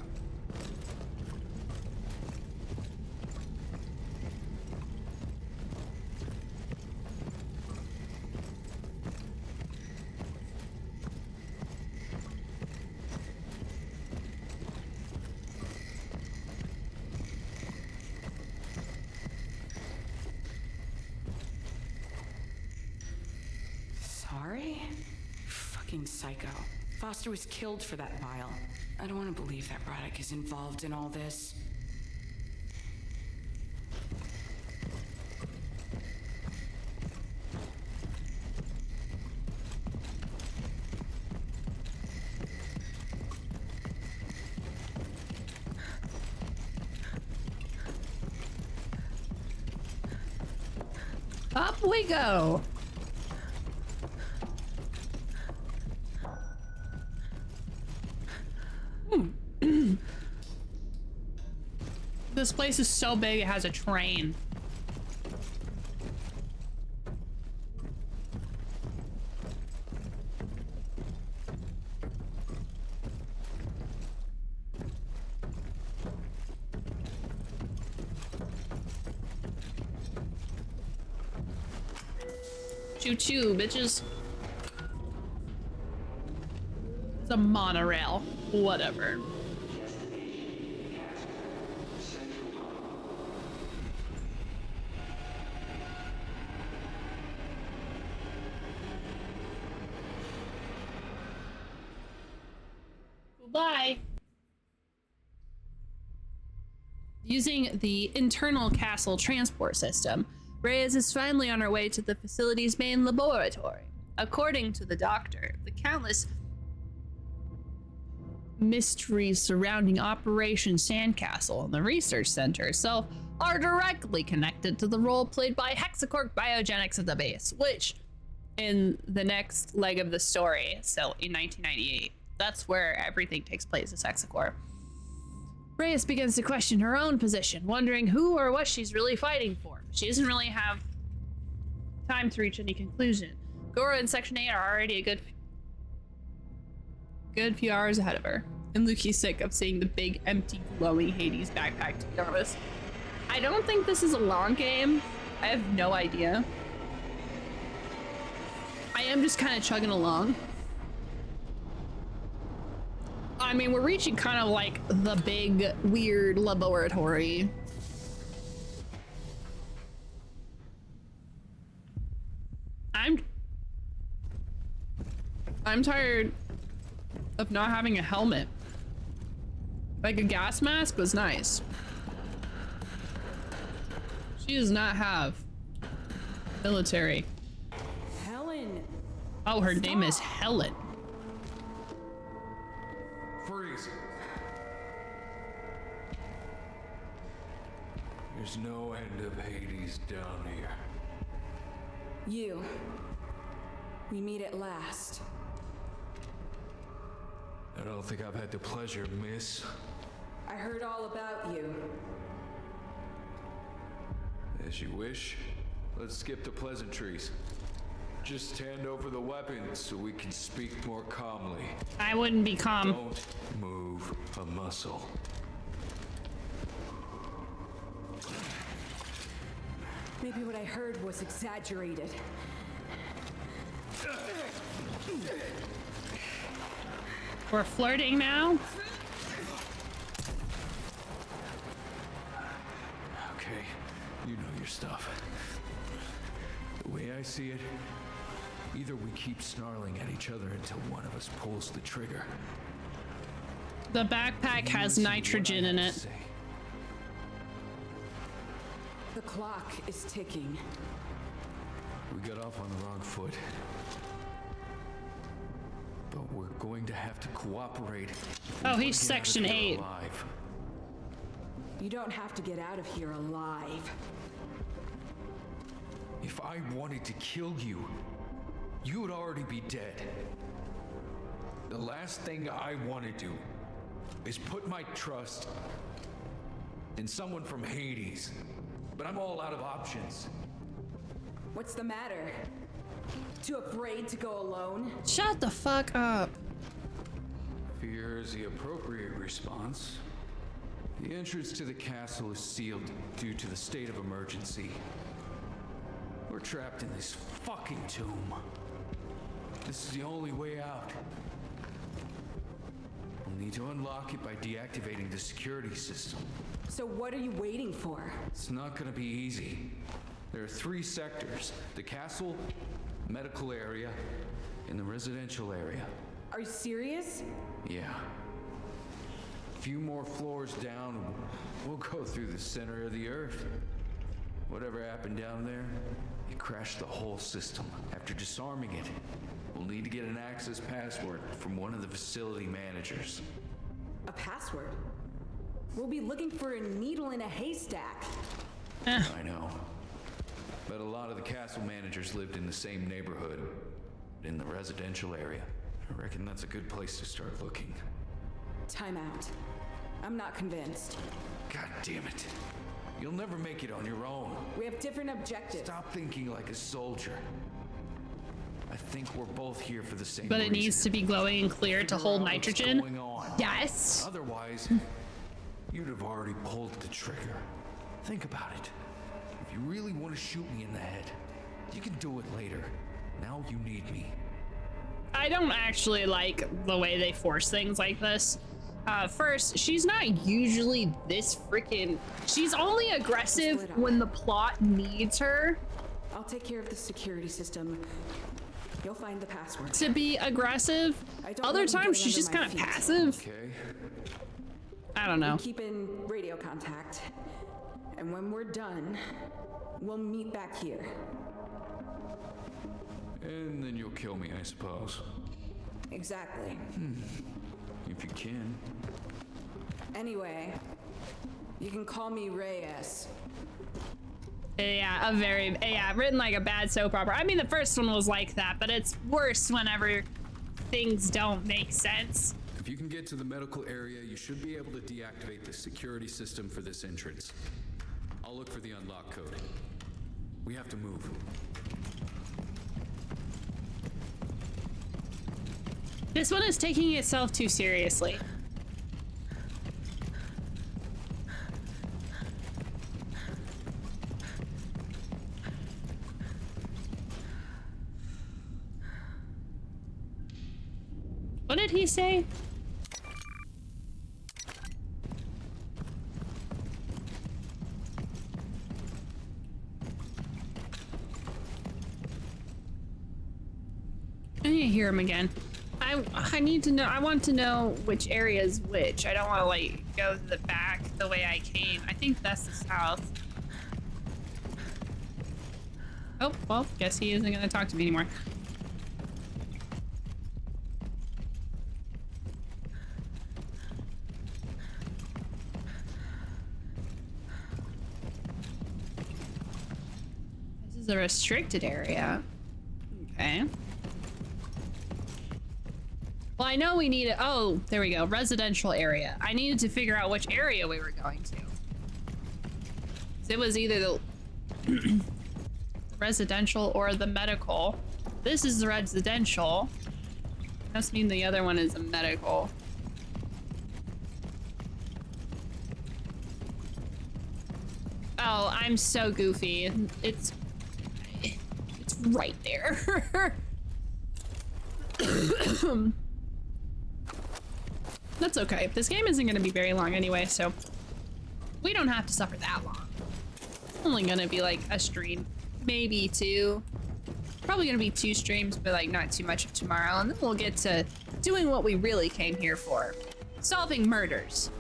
Sorry? Fucking psycho. Foster was killed for that vial. I don't want to believe that Braddock is involved in all this. Up we go. This place is so big it has a train. Choo choo, bitches. It's a monorail. Whatever. Bye. Using the internal castle transport system, Reyes is finally on her way to the facility's main laboratory. According to the doctor, the countless mysteries surrounding Operation SandCastle and the research center itself are directly connected to the role played by Hexacorp Biogenics at the base, which, in the next leg of the story, so in 1998, that's where everything takes place, is Hexacorp. Reyes begins to question her own position, wondering who or what she's really fighting for. She doesn't really have time to reach any conclusion. Gora and Section 8 are already a good few hours ahead of her. And Luki's sick of seeing the big, empty, glowing Hades backpack, to be honest. I don't think this is a long game. I have no idea. I am just kind of chugging along. I mean, we're reaching kind of like the big, weird laboratory. I'm tired of not having a helmet. Like a gas mask was nice. She does not have military. Helen. Oh, her name is Helen. Freeze. There's no end of Hades down here. You. We meet at last. I don't think I've had the pleasure, miss. I heard all about you. As you wish. Let's skip the pleasantries. Just hand over the weapons so we can speak more calmly. I wouldn't be calm. Don't move a muscle. Maybe what I heard was exaggerated. We're flirting now? Okay, you know your stuff. The way I see it, either we keep snarling at each other until one of us pulls the trigger. The backpack has nitrogen in it. The clock is ticking. We got off on the wrong foot. But we're going to have to cooperate. Oh, he's Section 8. Alive. You don't have to get out of here alive. If I wanted to kill you, you would already be dead. The last thing I want to do is put my trust in someone from Hades. But I'm all out of options. What's the matter? Too afraid to go alone? Shut the fuck up. Fear is the appropriate response. The entrance to the castle is sealed due to the state of emergency. We're trapped in this fucking tomb. This is the only way out. We'll need to unlock it by deactivating the security system. So what are you waiting for? It's not gonna be easy. There are 3 sectors: the castle, medical area, and the residential area. Are you serious? Yeah. A few more floors down, we'll go through the center of the earth. Whatever happened down there, it crashed the whole system. After disarming it, we'll need to get an access password from one of the facility managers. A password? We'll be looking for a needle in a haystack. I know. But a lot of the castle managers lived in the same neighborhood, in the residential area. I reckon that's a good place to start looking. Time out. I'm not convinced. God damn it. You'll never make it on your own. We have different objectives. Stop thinking like a soldier. I think we're both here for the same But it reason. needs to be glowing and clear to hold nitrogen. What's going on. Yes. Otherwise, you'd have already pulled the trigger. Think about it. If you really want to shoot me in the head, you can do it later. Now you need me. I don't actually like the way they force things like this. First, she's not usually this freaking... She's only aggressive when the plot needs her. I'll take care of the security system. You'll find the password. To be aggressive. Other times she's just kind of passive. Okay. I don't know. We keep in radio contact. And when we're done, we'll meet back here. And then you'll kill me, I suppose. Exactly. If you can. Anyway, you can call me Reyes. Yeah, written like a bad soap opera. I mean, the first one was like that, but it's worse whenever things don't make sense. If you can get to the medical area, you should be able to deactivate the security system for this entrance. I'll look for the unlock code. We have to move. This one is taking itself too seriously. What did he say? I need to hear him again. I need to know. I want to know which area is which. I don't want to like go to the back the way I came. I think that's the south. Oh, well, guess he isn't going to talk to me anymore. This is a restricted area. Okay. Well, I know we need it. Oh, there we go. Residential area. I needed to figure out which area we were going to. So it was either the residential or the medical. This is the residential. Must mean the other one is a medical. Oh, I'm so goofy. It's right there. That's okay. This game isn't going to be very long anyway, so we don't have to suffer that long. Only going to be like a stream, maybe 2. Probably going to be 2 streams, but like not too much of tomorrow, and then we'll get to doing what we really came here for. Solving murders.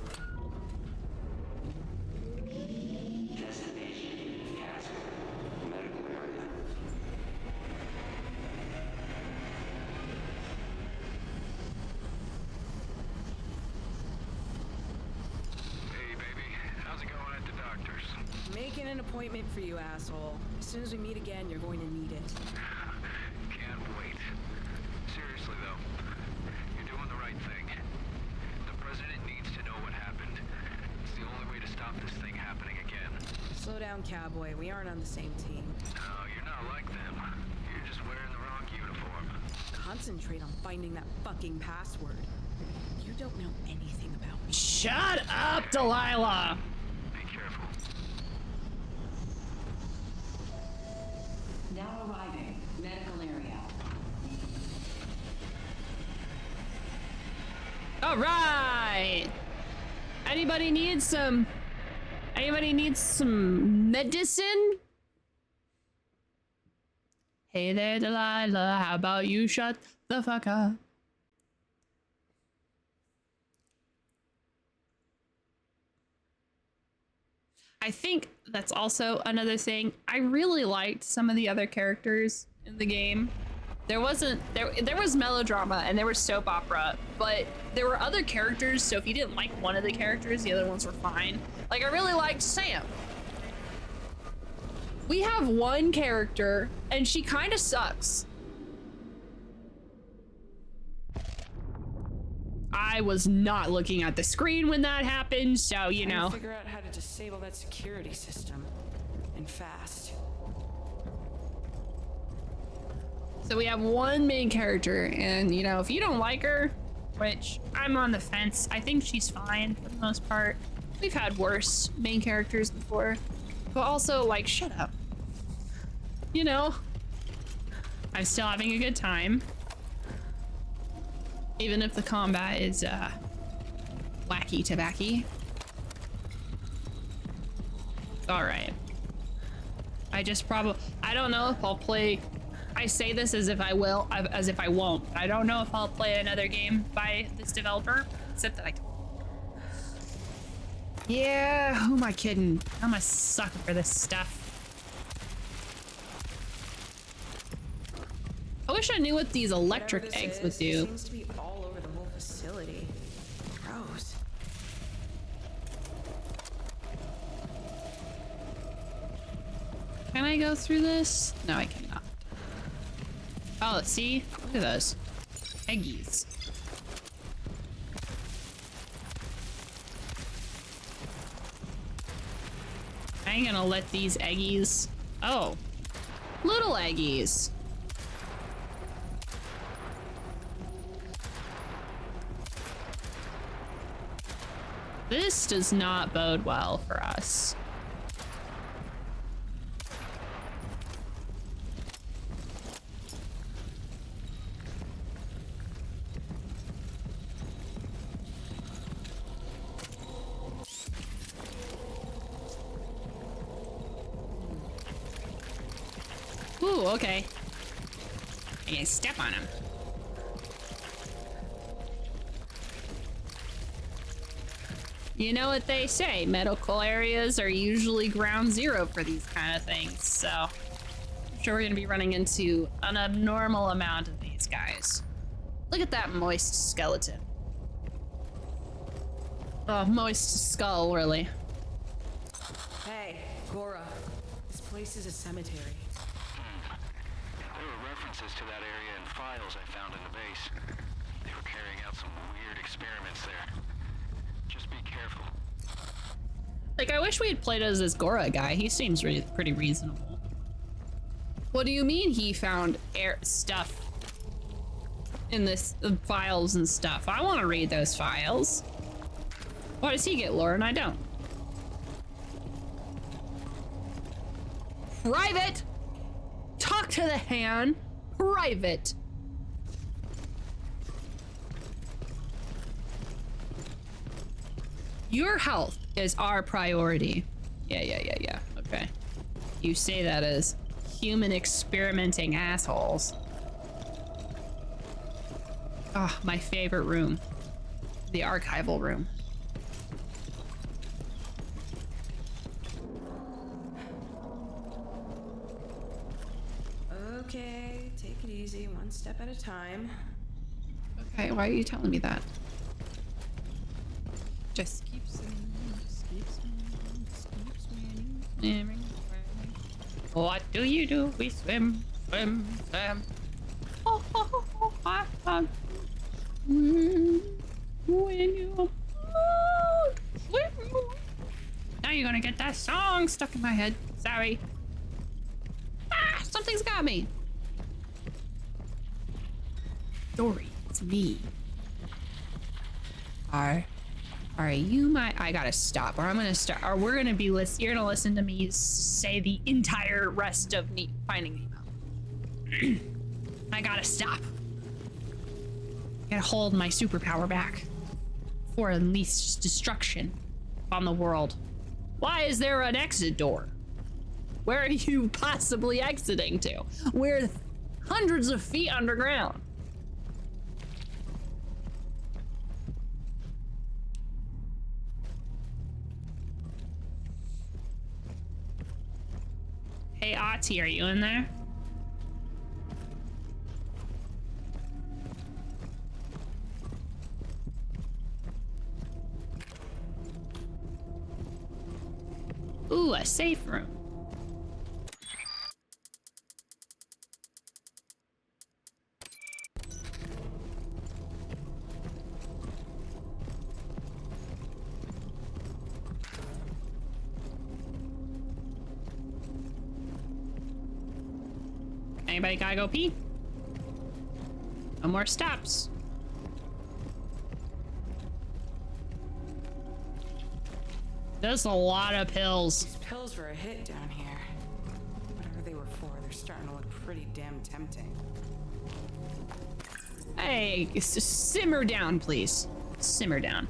appointment for you, asshole. As soon as we meet again, you're going to need it. Can't wait. Seriously, though, you're doing the right thing. The president needs to know what happened. It's the only way to stop this thing happening again. Slow down, cowboy. We aren't on the same team. No, you're not like them. You're just wearing the wrong uniform. Concentrate on finding that fucking password. You don't know anything about me. Shut up, Delilah! Be careful. Now arriving. Medical area. All right. Anybody needs some medicine? Hey there, Delilah. How about you shut the fuck up? I think that's also another thing. I really liked some of the other characters in the game. There was melodrama and there was soap opera, but there were other characters, so if you didn't like one of the characters, the other ones were fine. Like, I really liked Sam. We have one character and she kind of sucks. I was not looking at the screen when that happened, so you know. Figure out how to disable that security system, and fast. So we have one main character, and you know, if you don't like her, which I'm on the fence, I think she's fine for the most part. We've had worse main characters before, but also like, shut up. You know, I'm still having a good time. Even if the combat is wacky tobacky. All right. I don't know if I'll play. I say this as if I will, as if I won't. I don't know if I'll play another game by this developer, except that I don't. Yeah, who am I kidding? I'm a sucker for this stuff. I wish I knew what these electric eggs would do. It seems to be all over the whole facility. Gross. Can I go through this? No, I cannot. Oh, see? Look at those. Eggies. I ain't gonna let these eggies... Oh. Little eggies. This does not bode well for us. Ooh, okay. I can step on him. You know what they say, medical areas are usually ground zero for these kind of things, so I'm sure we're gonna be running into an abnormal amount of these guys. Look at that moist skeleton. Oh, moist skull, really. Hey, Gora. This place is a cemetery. There were references to that area in files I found in the base. They were carrying out some weird experiments there. Just be careful. Like, I wish we had played as this Gora guy. He seems pretty reasonable. What do you mean he found stuff in this files and stuff? I want to read those files. Why does he get lore and I don't? Private! Talk to the hand. Private. Your health is our priority. Yeah. Okay. You say that as human experimenting assholes. Ah, my favorite room. The archival room. Okay, take it easy, one step at a time. Okay, why are you telling me that? Just keep swinging, just keep swinging, just keep swinging. What do you do? We swim, swim, swim. Oh, oh, oh, oh, ah, ah. When you swim. Now you're gonna get that song stuck in my head. Sorry. Ah, something's got me. Dory, it's me. Are you my? I gotta stop, or I'm gonna start, or we're gonna be you're gonna listen to me say the entire rest of Finding Nemo. I gotta stop. I gotta hold my superpower back for unleash destruction on the world. Why is there an exit door? Where are you possibly exiting to? We're hundreds of feet underground. Hey, Ati, are you in there? Ooh, a safe room. Anybody gotta go pee? No more stops. There's a lot of pills. These pills were a hit down here. Whatever they were for, they're starting to look pretty damn tempting. Hey, simmer down, please. Simmer down.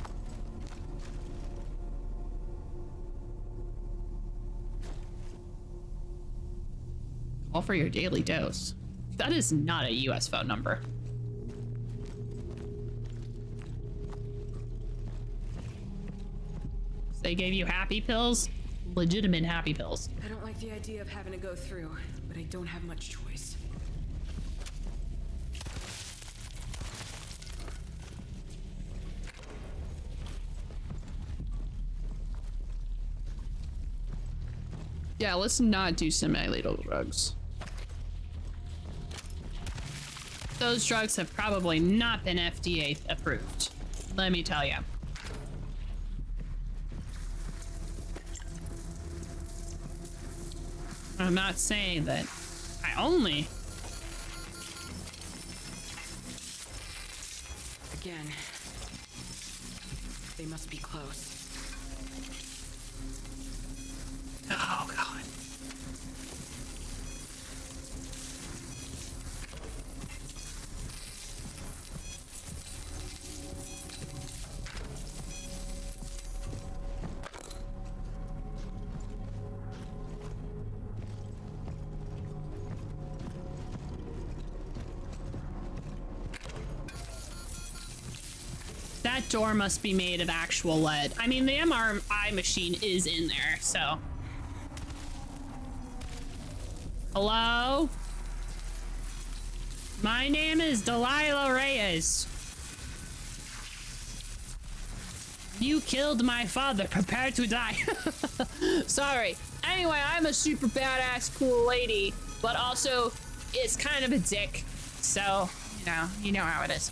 Call for your daily dose. That is not a US phone number. So they gave you happy pills? Legitimate happy pills. I don't like the idea of having to go through, but I don't have much choice. Yeah, let's not do semi-lethal drugs. Those drugs have probably not been FDA approved. Let me tell you. I'm not saying that I only. Again, they must be close. Oh, God. That door must be made of actual lead. I mean, the MRI machine is in there, so. Hello? My name is Delilah Reyes. You killed my father. Prepare to die. Sorry. Anyway, I'm a super badass, cool lady, but also it's kind of a dick. So, you know how it is.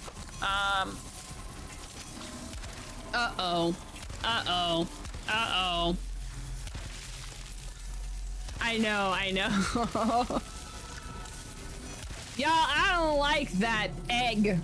Uh-oh. Uh-oh. Uh-oh. I know. Y'all, I don't like that egg.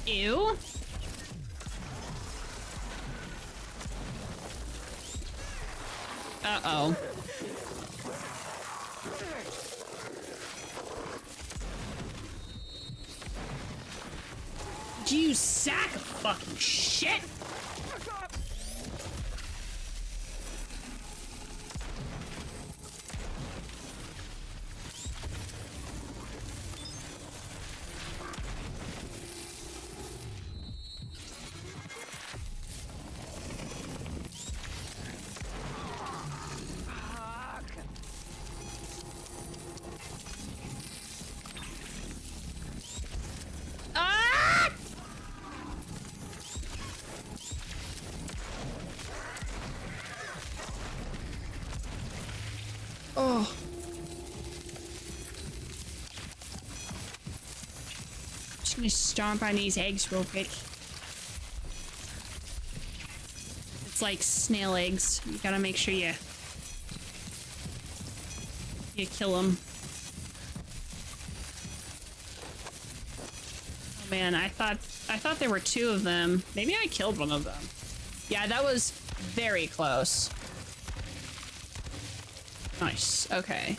Ew. Uh-oh. You sack of fucking shit! Oh. Just gonna stomp on these eggs real quick. It's like snail eggs. You gotta make sure you kill them. Oh man, I thought there were two of them. Maybe I killed one of them. Yeah, that was very close. Nice. Okay.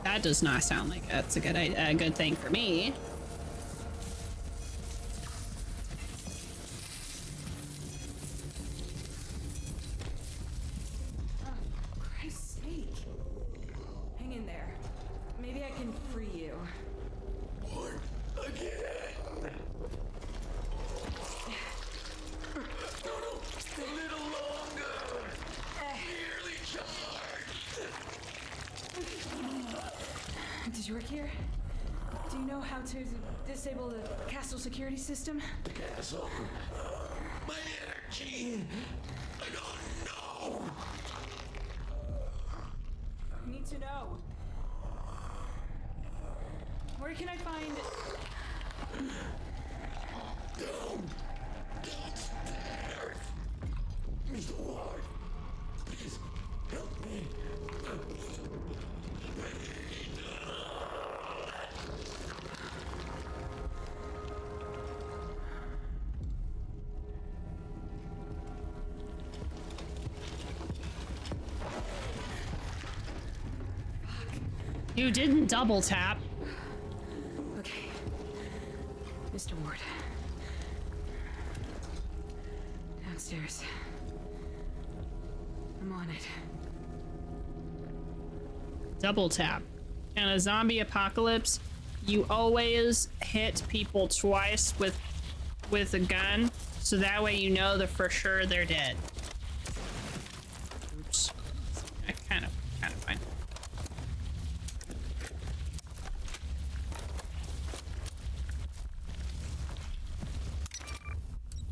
That does not sound like that's a good thing for me. Oh, Christ's sake. Hang in there. Maybe I can free you. What? Again? No, a little longer. Nearly charged. Did you work here? Do you know how to disable the castle security system? The castle? My energy. I don't know. I need to know. Where can I find... Downstairs. Mr. Ward, please help me. You didn't double tap. Okay. Mr. Ward. Downstairs. I'm on it. Double tap. In a zombie apocalypse, you always hit people twice with a gun, so that way you know that for sure they're dead. Oops. Kind of fine.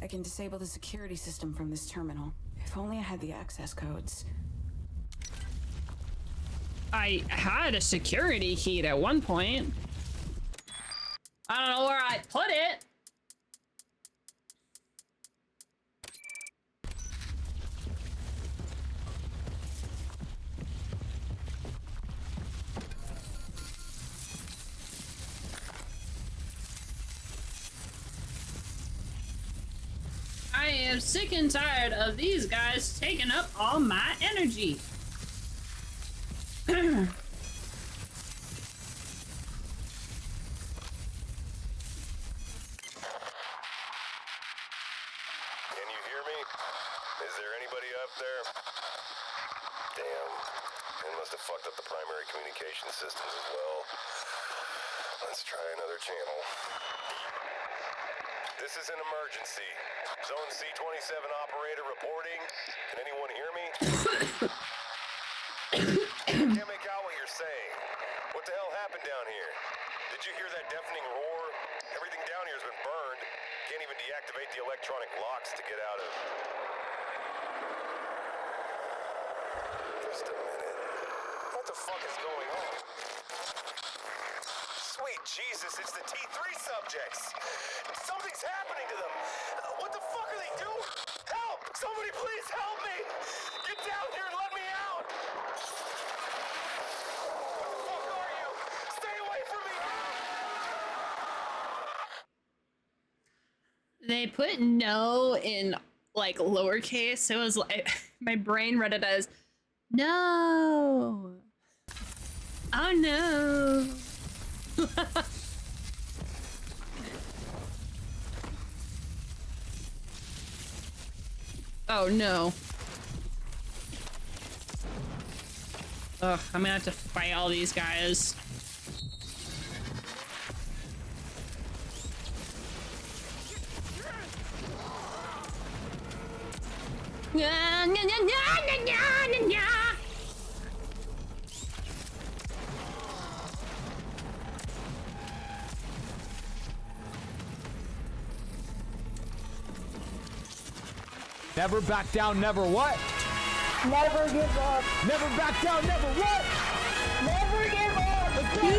I can disable the security system from this terminal. If only I had the access codes. I had a security key at one point. I don't know where I put it. I am sick and tired of these guys taking up all my energy. Can you hear me? Is there anybody up there? Damn. They must have fucked up the primary communication systems as well. Let's try another channel. This is an emergency. Zone C27 operator reporting. Can anyone hear me? Can't make out what you're saying. What the hell happened down here? Did you hear that deafening roar? Everything down here has been burned. Can't even deactivate the electronic locks to get out of. Just a minute. What the fuck is going on? Sweet Jesus, it's the T3 subjects. Something's happening to them. What the fuck are they doing? Help! Somebody please help me! Get down here and let me out! What the fuck are you? Stay away from me! They put no in like lowercase. It was like my brain read it as no. Oh no. Oh no. Ugh, I'm gonna have to fight all these guys. Never back down, never what? Never give up. Never back down, never what? Never give up. Let's go.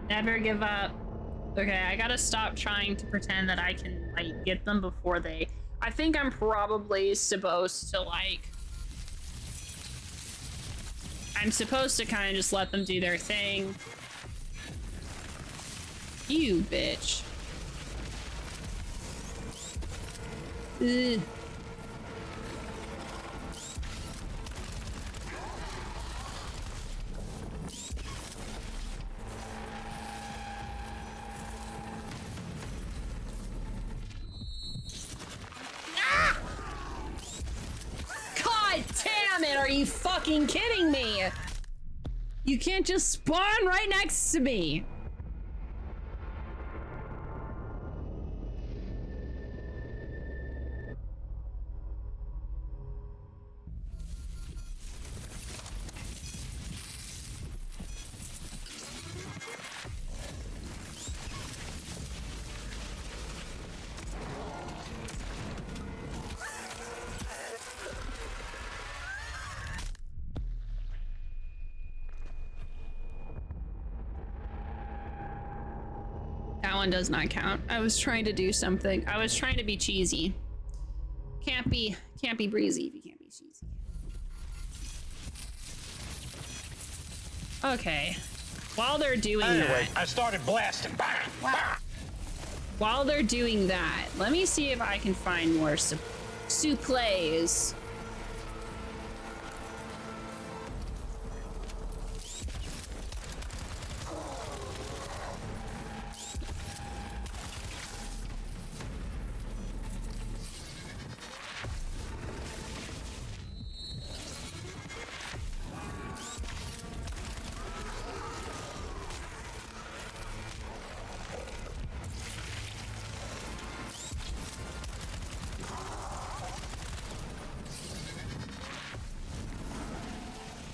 Never give up. Okay, I gotta stop trying to pretend that I can, like, get them before they... I think I'm probably supposed to, like... I'm supposed to kind of just let them do their thing. You bitch. Ugh. God damn it, are you fucking kidding me? You can't just spawn right next to me. That one does not count. I was trying to do something. I was trying to be cheesy. Can't be breezy if you can't be cheesy. Okay. While they're doing Anyway, that, I started blasting. Bang, bang. while they're doing that, let me see if I can find more supplies.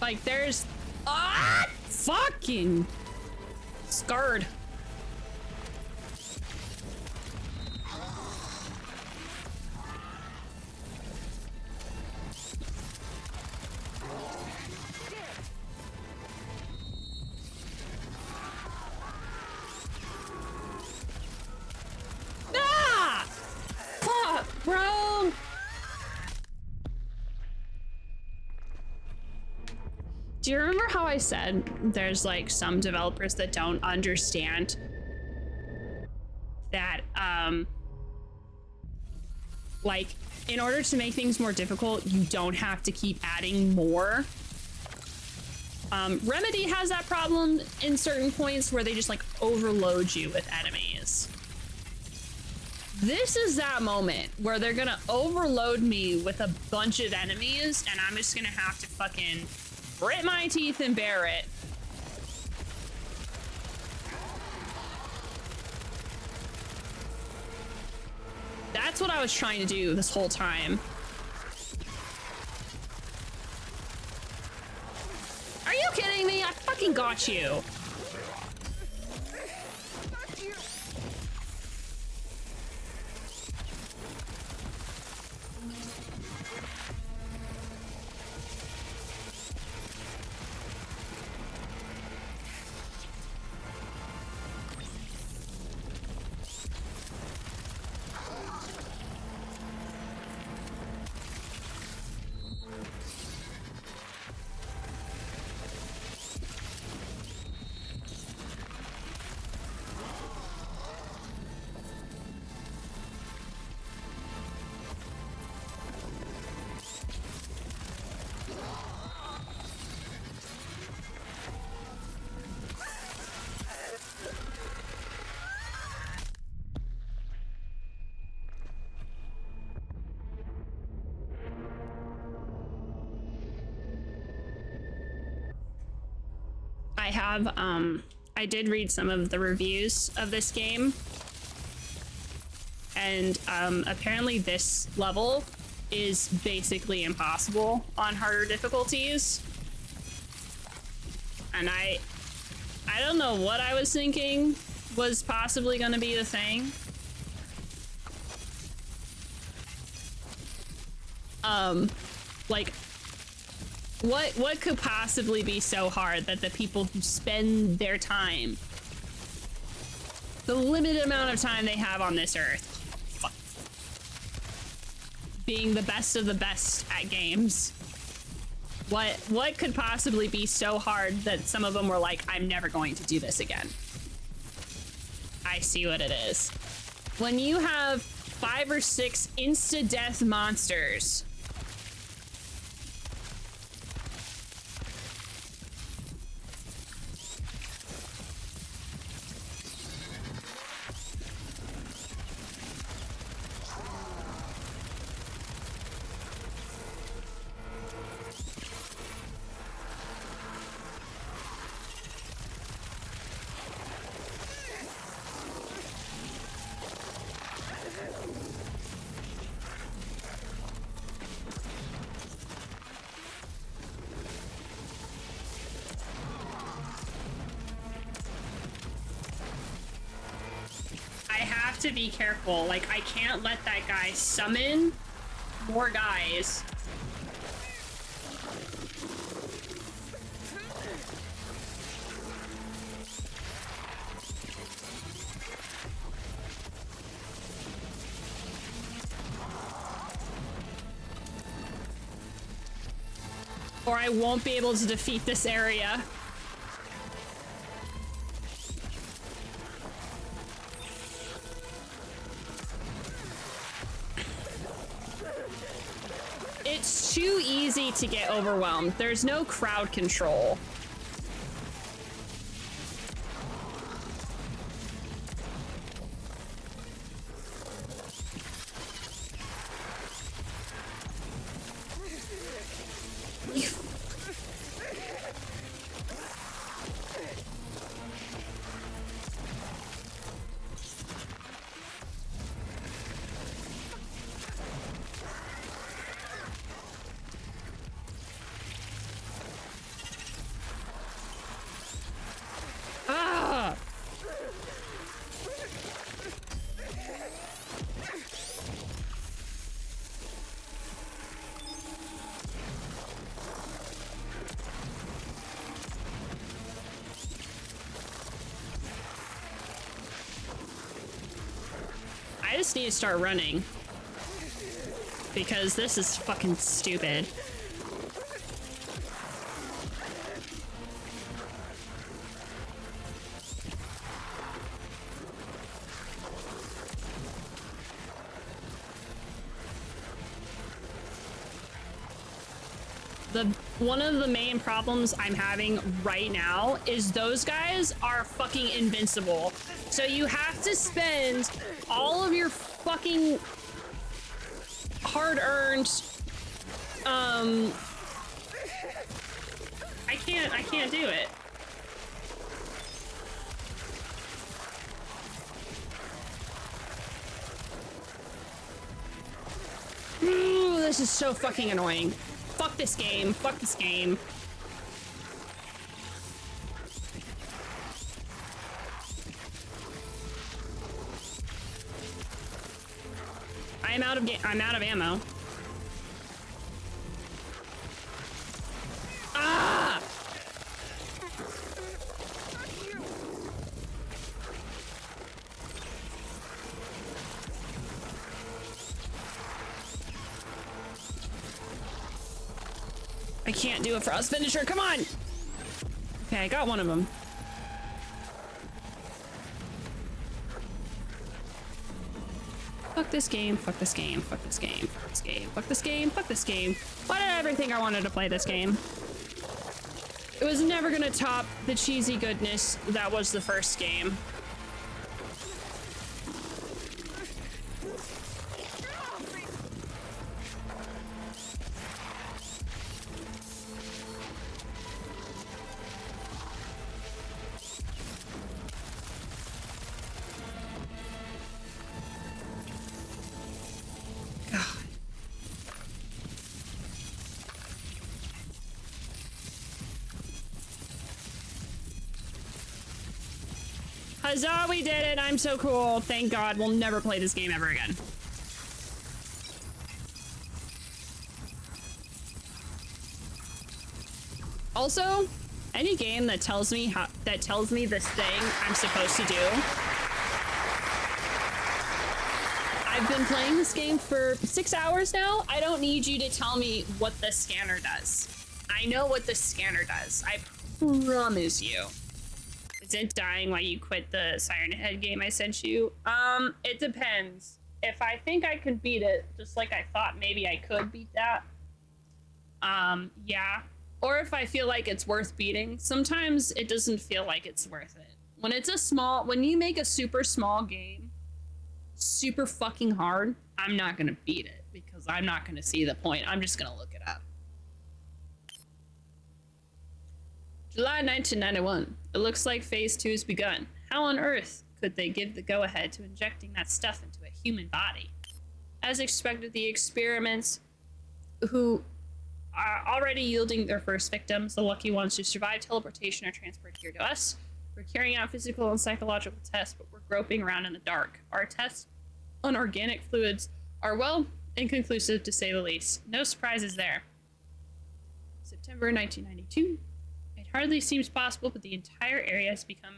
Like, there's... Ah! Fucking... Scarred. Ah! Fuck, bro! Do you remember how I said there's like some developers that don't understand that like in order to make things more difficult, you don't have to keep adding more? Remedy has that problem in certain points where they just like overload you with enemies. This is that moment where they're gonna overload me with a bunch of enemies and I'm just gonna have to fucking grit my teeth and bear it. That's what I was trying to do this whole time. Are you kidding me? I fucking got you. I have I did read some of the reviews of this game, and apparently this level is basically impossible on harder difficulties. And I don't know what I was thinking was possibly going to be the thing. Like, what could possibly be so hard that the people who spend their time, the limited amount of time they have on this earth, being the best of the best at games, what could possibly be so hard that some of them were like, I'm never going to do this again? I see what it is. When you have 5 or 6 insta-death monsters, to be careful. Like, I can't let that guy summon more guys. Or I won't be able to defeat this area. It's too easy to get overwhelmed. There's no crowd control. I just need to start running, because this is fucking stupid. One of the main problems I'm having right now is those guys are fucking invincible. So you have to spend all of your fucking hard-earned, I can't do it. Ooh, this is so fucking annoying. Fuck this game. Fuck this game. I'm out of ammo. Ah! I can't do a frost finisher. Come on. Okay, I got one of them. Fuck this game, fuck this game, fuck this game, fuck this game, fuck this game, fuck this game. Why did I ever think I wanted to play this game? It was never gonna top the cheesy goodness that was the first game. Huzzah, we did it! I'm so cool. Thank God we'll never play this game ever again. Also, any game that tells me this thing I'm supposed to do. I've been playing this game for 6 hours now. I don't need you to tell me what the scanner does. I know what the scanner does. I promise you. Is it dying while you quit the Siren Head game I sent you? It depends. If I think I can beat it, just like I thought maybe I could beat that. Yeah. Or if I feel like it's worth beating. Sometimes it doesn't feel like it's worth it. When you make a super small game, super fucking hard, I'm not gonna beat it because I'm not gonna see the point. I'm just gonna look it up. July 1991. It looks like phase 2 has begun. How on earth could they give the go-ahead to injecting that stuff into a human body? As expected, the experiments who are already yielding their first victims, the lucky ones who survive teleportation, are transferred here to us. We're carrying out physical and psychological tests, but we're groping around in the dark. Our tests on organic fluids are, well, inconclusive to say the least. No surprises there. September 1992. It hardly seems possible, but the entire area has become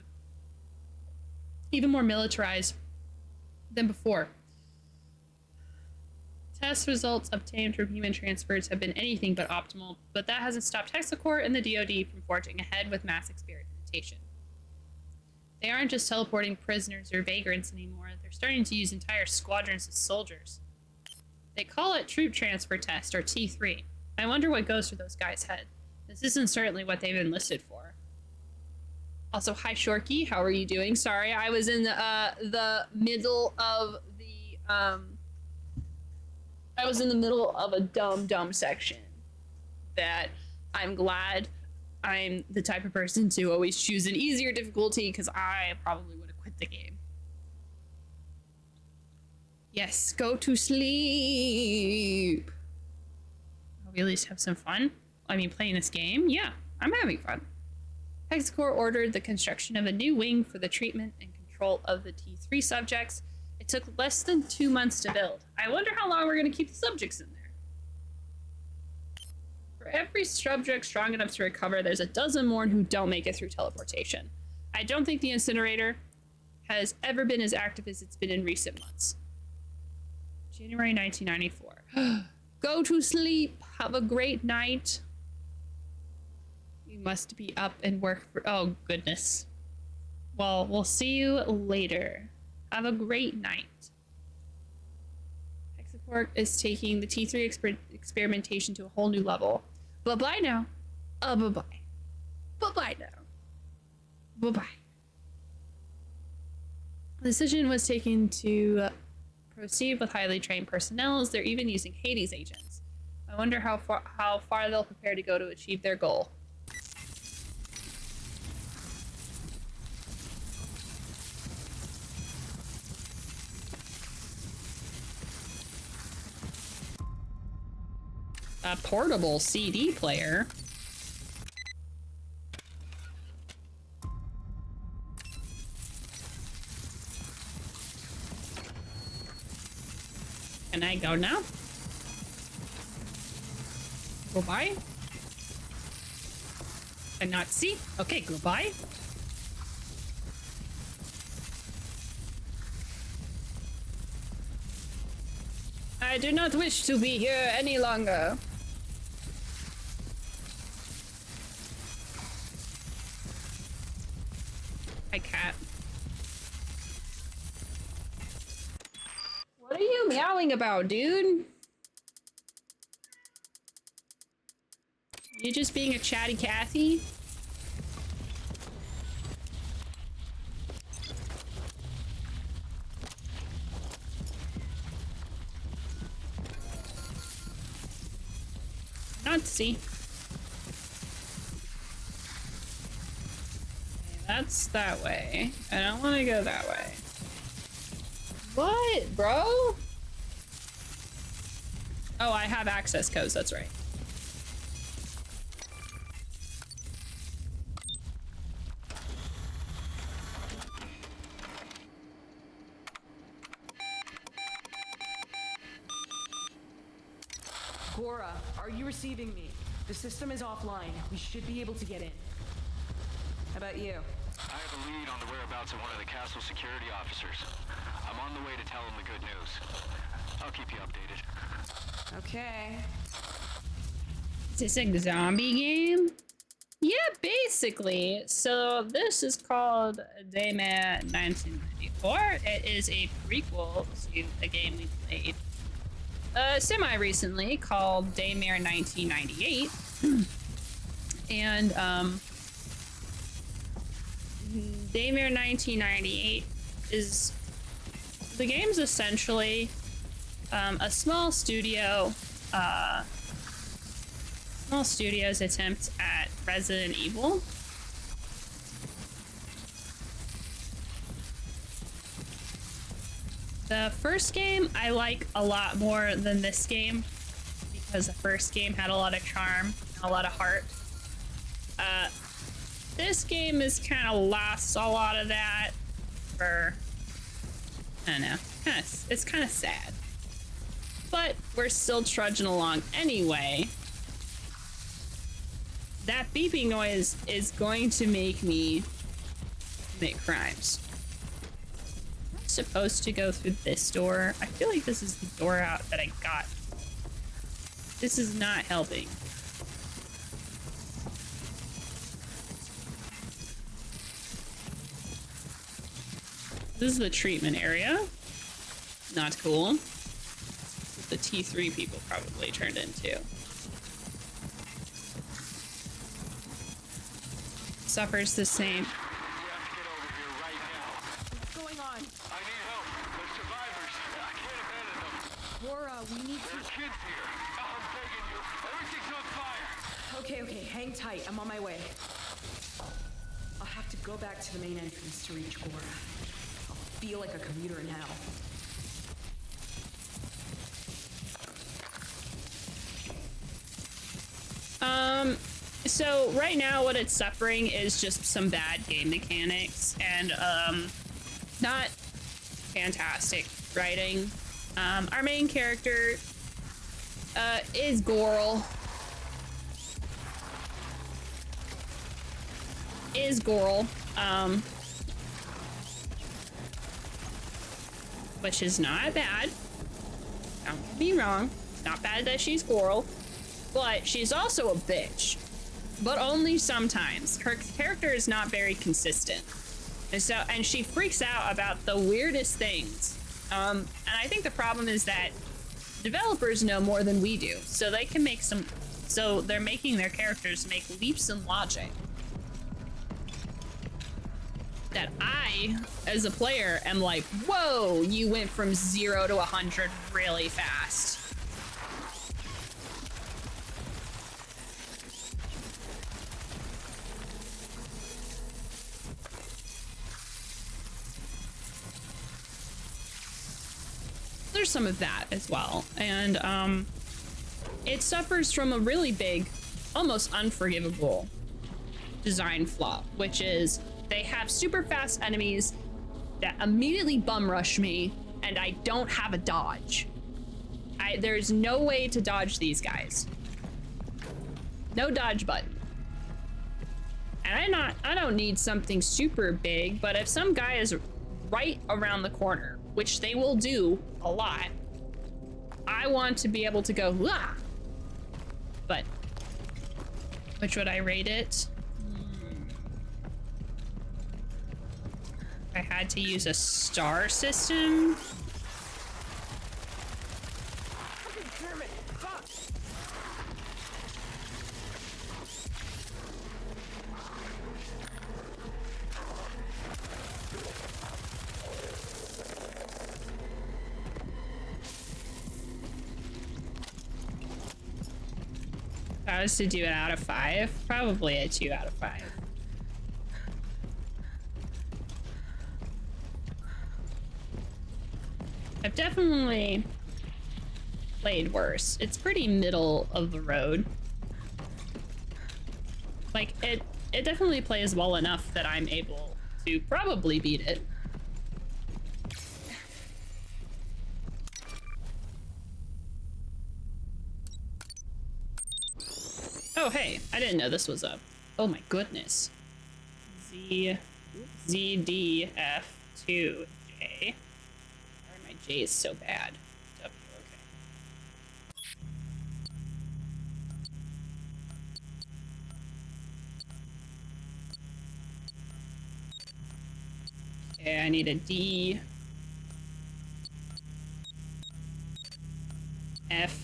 even more militarized than before. Test results obtained from human transfers have been anything but optimal, but that hasn't stopped Hexacore and the DoD from forging ahead with mass experimentation. They aren't just teleporting prisoners or vagrants anymore, they're starting to use entire squadrons of soldiers. They call it Troop Transfer Test, or T3. I wonder what goes through those guys' head. This isn't certainly what they've enlisted for. Also, hi Shorky, how are you doing? Sorry, I was in the middle of the, I was in the middle of a dumb section that I'm glad I'm the type of person to always choose an easier difficulty because I probably would have quit the game. Yes, go to sleep. We at least have some fun. I mean, playing this game, yeah, I'm having fun. Hexacore ordered the construction of a new wing for the treatment and control of the T3 subjects. It took less than 2 months to build. I wonder how long we're going to keep the subjects in there. For every subject strong enough to recover, there's a dozen more who don't make it through teleportation. I don't think the incinerator has ever been as active as it's been in recent months. January 1994. Go to sleep. Have a great night. You must be up and work for... Oh, goodness. Well, we'll see you later. Have a great night. Hexacore is taking the T3 experimentation to a whole new level. Bye-bye now. Bye-bye. Bye-bye now. Bye-bye. The decision was taken to proceed with highly trained personnel, as they're even using Hades agents. I wonder how far they'll prepare to go to achieve their goal. A portable CD player. Can I go now? Goodbye. Cannot see. Okay, goodbye. I do not wish to be here any longer. Hi, cat. What are you meowing about, dude? You just being a chatty Cathy? Not see. That's that way. I don't want to go that way. What, bro? Oh, I have access codes, that's right. Gora, are you receiving me? The system is offline. We should be able to get in. How about you? I have a lead on the whereabouts of one of the castle security officers. I'm on the way to tell him the good news. I'll keep you updated. Okay. Is this a zombie game? Yeah, basically. So this is called Daymare 1994. It is a prequel to a game we played semi-recently called Daymare 1998. And Daymare 1998 is... The game's essentially a small studio, small studio's attempt at Resident Evil. The first game I like a lot more than this game because the first game had a lot of charm, a lot of heart. This game is kind of lost a lot of that for, I don't know, it's kind of sad. But we're still trudging along anyway. That beeping noise is going to make me commit crimes. I'm supposed to go through this door. I feel like this is the door out that I got. This is not helping. This is the treatment area. Not cool. The T3 people probably turned into. Suffers the same. What's going on? I need help. They're survivors. I can't abandon them. Gora, we need to... There's kids here. I'm begging you. Everything's on fire. Okay, hang tight. I'm on my way. I'll have to go back to the main entrance to reach Gora. I'll feel like a commuter now. So right now what it's suffering is just some bad game mechanics and, not fantastic writing. Our main character, is Gorl. Which is not bad. Don't get me wrong. Not bad that she's Gorl. But she's also a bitch. But only sometimes. Her character is not very consistent. And she freaks out about the weirdest things. And I think the problem is that developers know more than we do. So they can make so they're making their characters make leaps in logic that I, as a player, am like, whoa, you went from 0 to 100 really fast. There's some of that as well. And it suffers from a really big, almost unforgivable design flaw, which is they have super fast enemies that immediately bum rush me and I don't have a dodge. There's no way to dodge these guys. No dodge button. And I don't need something super big, but if some guy is right around the corner, which they will do a lot, I want to be able to go, ah! But which would I rate it? I had to use a star system. Damn it! Fuck! If I was to do it out of 5, probably a 2 out of 5. I've definitely played worse. It's pretty middle of the road. Like, it definitely plays well enough that I'm able to probably beat it. Oh, hey, I didn't know this was up. Oh my goodness. ZDF2J. Why are my J's so bad? W, okay. Okay, I need a D. F2.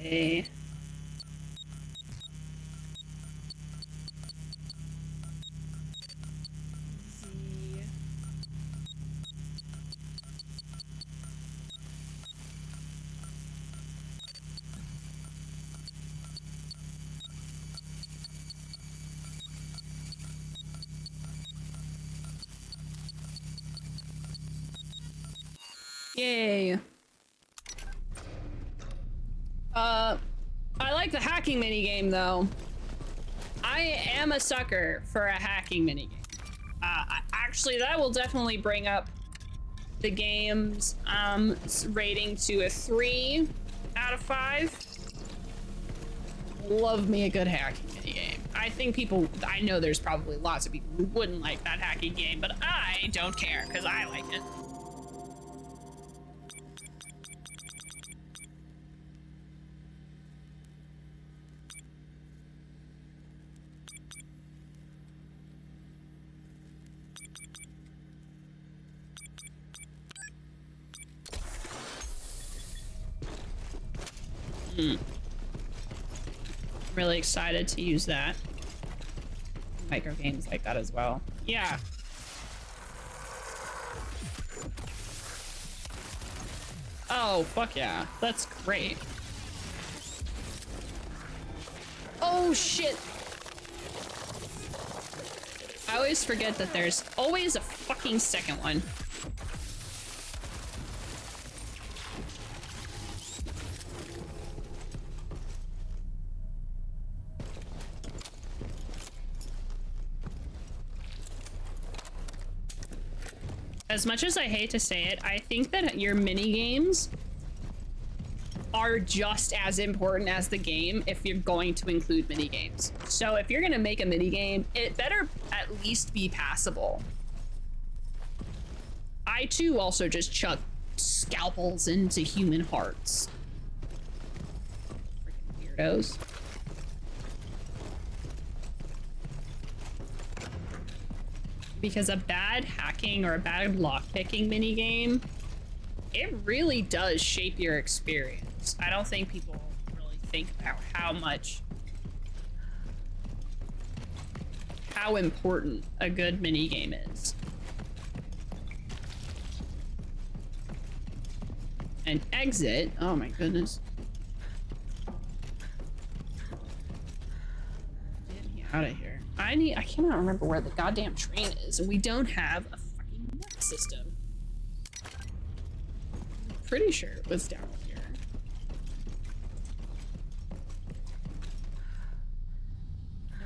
J. Yay. I like the hacking minigame though. I am a sucker for a hacking minigame. Actually, that will definitely bring up the game's rating to a 3 out of 5. Love me a good hacking minigame. I think people, I know there's probably lots of people who wouldn't like that hacking game, but I don't care because I like it. I'm really excited to use that. Micro games like that as well. Yeah. Oh, fuck yeah. That's great. Oh, shit. I always forget that there's always a fucking second one. As much as I hate to say it, I think that your mini games are just as important as the game if you're going to include mini games. So if you're gonna make a mini game, it better at least be passable. I too also just chuck scalpels into human hearts. Freaking weirdos. Because a bad hacking or a bad lockpicking minigame, it really does shape your experience. I don't think people really think about how important a good minigame is. And exit, oh my goodness. Get me out of here. I cannot remember where the goddamn train is, and we don't have a fucking map system. I'm pretty sure it was down here.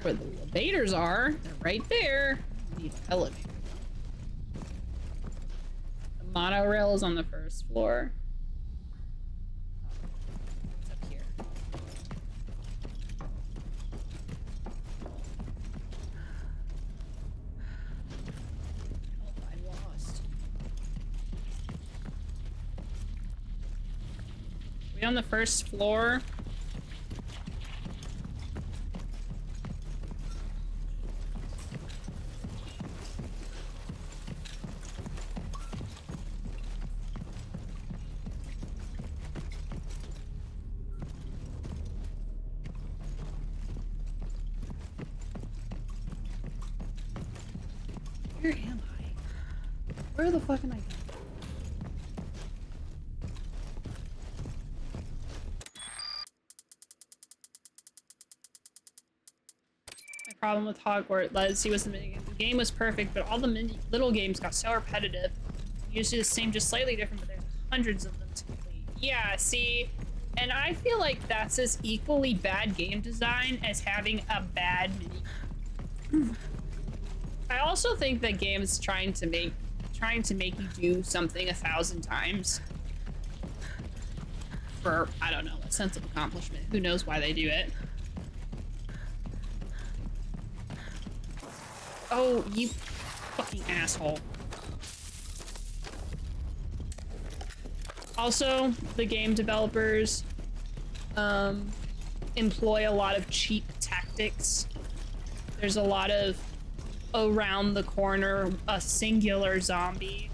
Where the elevators are, they're right there. We need an elevator. The monorail is on the first floor. It's up here. We on the first floor? Where am I? Where the fuck am I going? Problem with Hogwarts Legacy was the minigame. The game was perfect, but all the little games got so repetitive. Usually the same, just slightly different, but there's hundreds of them to complete. Yeah, see, and I feel like that's as equally bad game design as having a bad minigame. I also think that games trying trying to make you do something 1,000 times for, I don't know, a sense of accomplishment. Who knows why they do it? Oh, you fucking asshole. Also, the game developers employ a lot of cheap tactics. There's a lot of around the corner, a singular zombie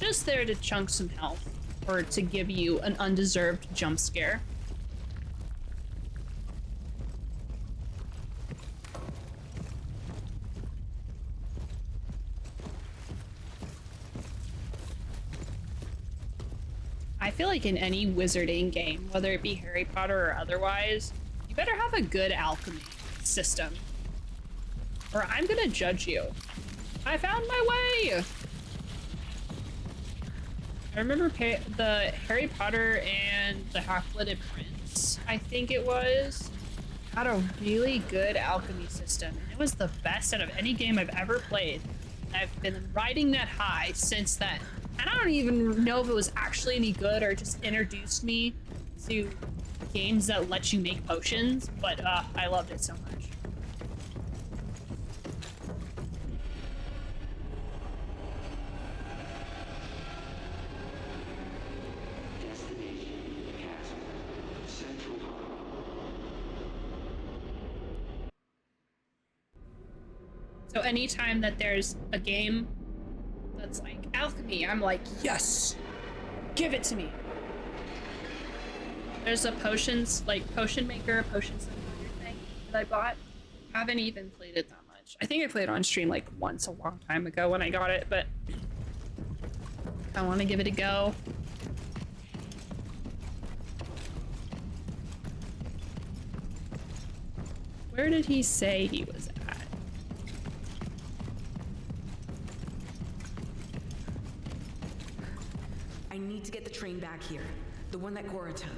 just there to chunk some health or to give you an undeserved jump scare. I feel like in any wizarding game, whether it be Harry Potter or otherwise, you better have a good alchemy system, or I'm gonna judge you. I found my way! I remember the Harry Potter and the Half-Blood Prince, I think it was, had a really good alchemy system, and it was the best out of any game I've ever played. I've been riding that high since then. And I don't even know if it was actually any good or just introduced me to games that let you make potions, but I loved it so much. So anytime that there's a game that's like alchemy, I'm like, yes, give it to me. There's a potions, like potion maker, potions thing that I bought. Haven't even played it that much. I think I played it on stream like once a long time ago when I got it, but I want to give it a go. Where did he say he was at? I need to get the train back here. The one that Gora took.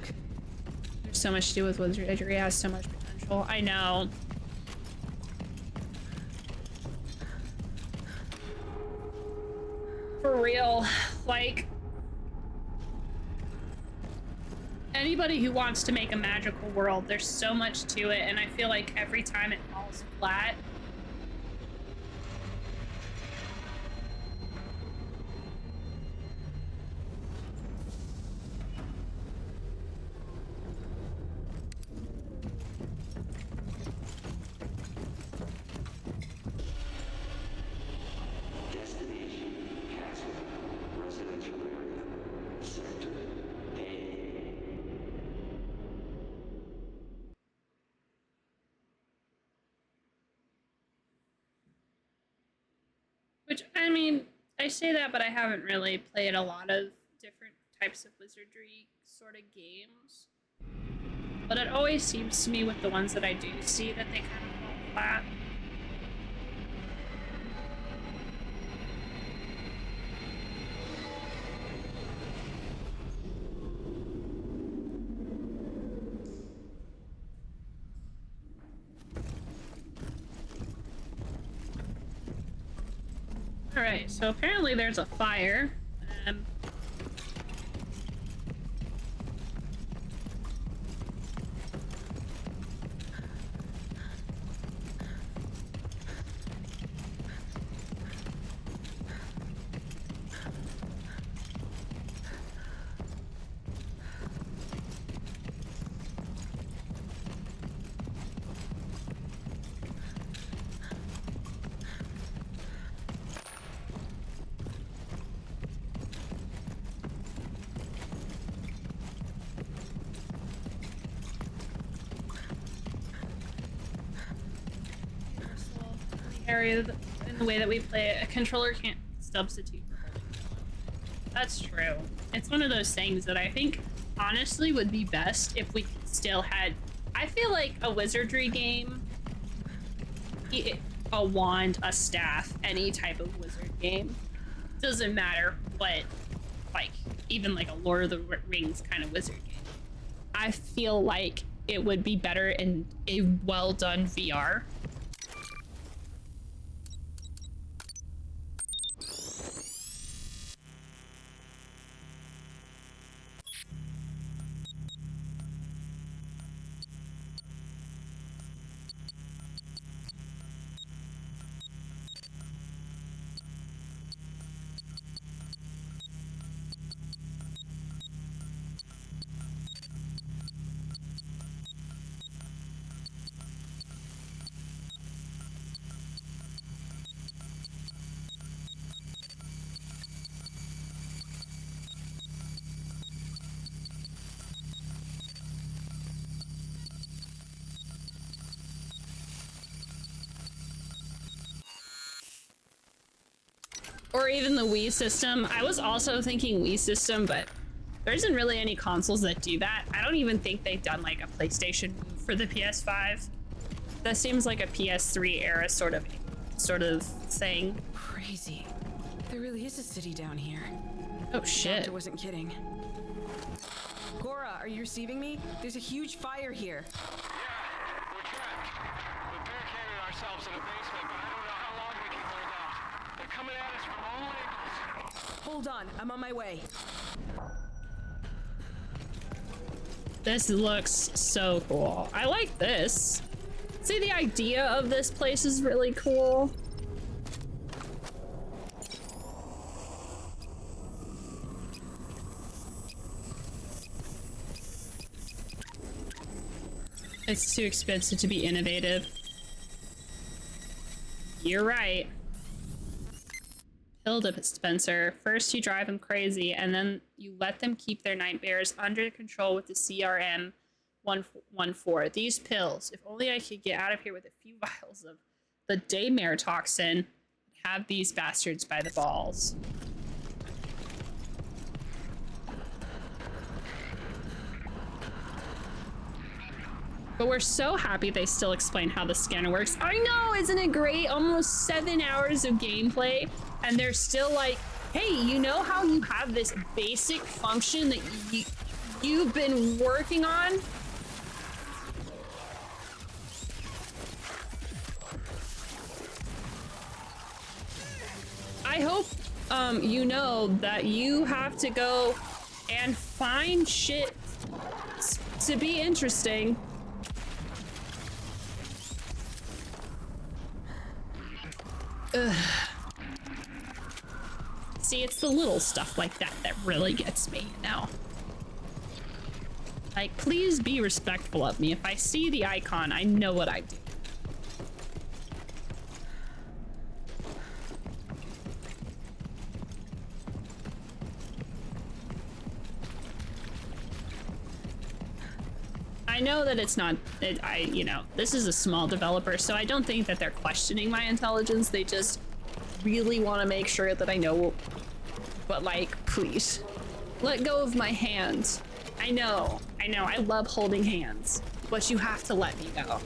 There's so much to do with wizardry. It has so much potential. I know. For real. Like, anybody who wants to make a magical world, there's so much to it, and I feel like every time it falls flat. Which, I mean, I say that, but I haven't really played a lot of different types of wizardry sort of games. But it always seems to me with the ones that I do see that they kind of fall flat. Alright, so apparently there's a fire. Area in the way that we play it, a controller can't substitute for holding it. That's true. It's one of those things that I think honestly would be best if we still had. I feel like a wizardry game, a wand, a staff, any type of wizard game, doesn't matter what, like even like a Lord of the Rings kind of wizard game. I feel like it would be better in a well done VR. Or even the Wii system. I was also thinking Wii system, but there isn't really any consoles that do that. I don't even think they've done like a PlayStation move for the PS5. That seems like a PS3 era sort of thing. Crazy. There really is a city down here. Oh shit. Doctor wasn't kidding. Cora, are you receiving me? There's a huge fire here. We're trapped. We barricaded ourselves in a basement, but I don't know how long we can hold out. They're coming at us from all angles. Hold on, I'm on my way. This looks so cool. I like this. See, the idea of this place is really cool. It's too expensive to be innovative. You're right. Pill dispenser. First you drive them crazy, and then you let them keep their nightmares under control with the CRM 114. These pills, if only I could get out of here with a few vials of the Daymare toxin, have these bastards by the balls. But we're so happy they still explain how the scanner works. I know, isn't it great? Almost 7 hours of gameplay, and they're still like, hey, you know how you have this basic function that you've been working on? I hope you know that you have to go and find shit to be interesting. Ugh. See, it's the little stuff like that that really gets me, you know? Like, please be respectful of me. If I see the icon, I know what I do. I know that it's not, you know, this is a small developer, so I don't think that they're questioning my intelligence. They just really want to make sure that I know. But like, please, let go of my hands. I know, I love holding hands, but you have to let me go.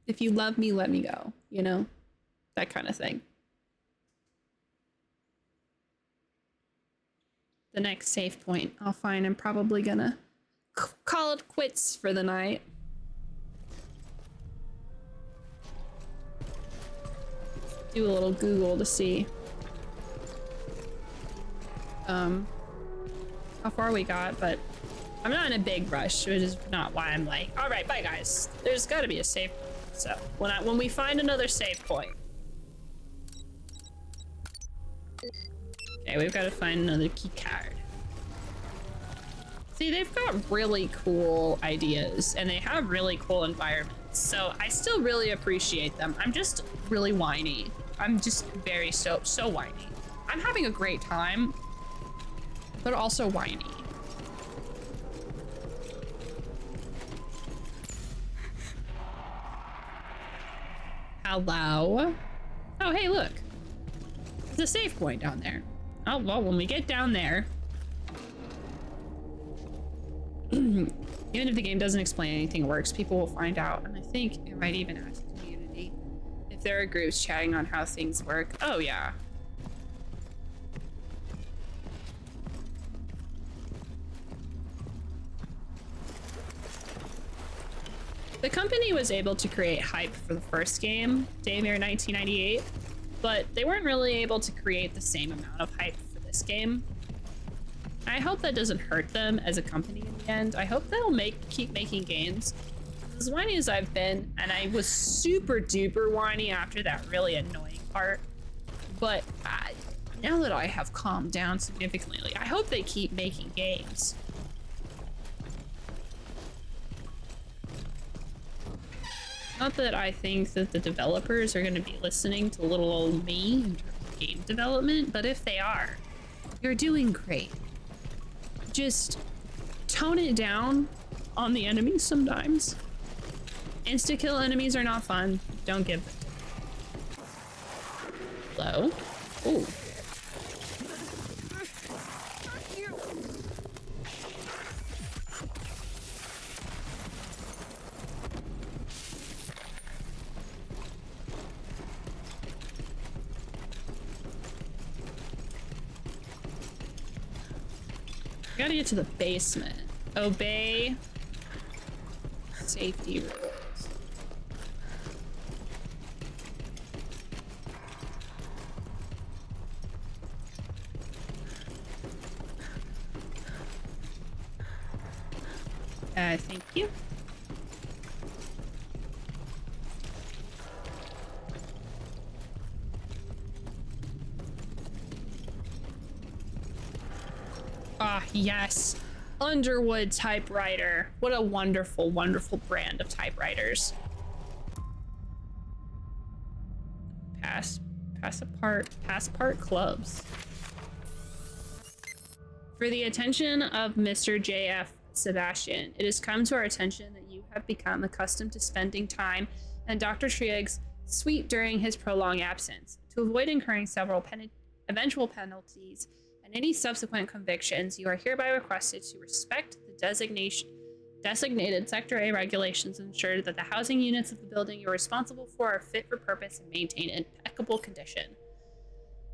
If you love me, let me go, you know? That kind of thing. The next save point I'll find. I'm probably gonna call it quits for the night. Do a little Google to see how far we got, but I'm not in a big rush, which is not why I'm like, all right, bye guys. There's got to be a save point. So when we find another save point. Okay, we've got to find another key card. See, they've got really cool ideas and they have really cool environments. So I still really appreciate them. I'm just really whiny. I'm just very so whiny. I'm having a great time, but also whiny. Hello? Oh, hey, look. There's a save point down there. Oh, well, when we get down there, even if the game doesn't explain anything works, people will find out. And I think it might even ask the community if there are groups chatting on how things work. Oh, yeah. The company was able to create hype for the first game, Daymare 1998, but they weren't really able to create the same amount of hype for this game. I hope that doesn't hurt them as a company in the end. I hope they'll keep making games. As whiny as I've been, and I was super duper whiny after that really annoying part, but now that I have calmed down significantly, I hope they keep making games. Not that I think that the developers are going to be listening to little old me in terms of game development, but if they are, you're doing great. Just tone it down on the enemies sometimes. Insta-kill enemies are not fun. Don't give them. Hello? Ooh. Gotta get to the basement. Obey safety rules. Thank you. Ah, yes. Underwood typewriter. What a wonderful, wonderful brand of typewriters. Passport clubs. For the attention of Mr. J.F. Sebastian, it has come to our attention that you have become accustomed to spending time in Dr. Trigg's suite during his prolonged absence. To avoid incurring several eventual penalties and any subsequent convictions, you are hereby requested to respect the designated Sector A regulations and ensure that the housing units of the building you're responsible for are fit for purpose and maintain impeccable condition.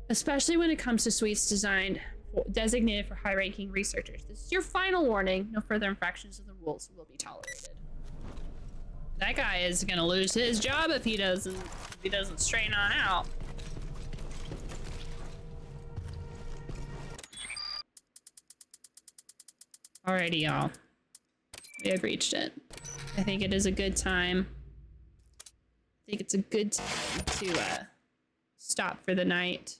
Especially when it comes to suites designated for high-ranking researchers. This is your final warning. No further infractions of the rules will be tolerated. That guy is gonna lose his job if he doesn't straighten on out. Alrighty, y'all. We have reached it. I think it is a good time. I think it's a good time to stop for the night.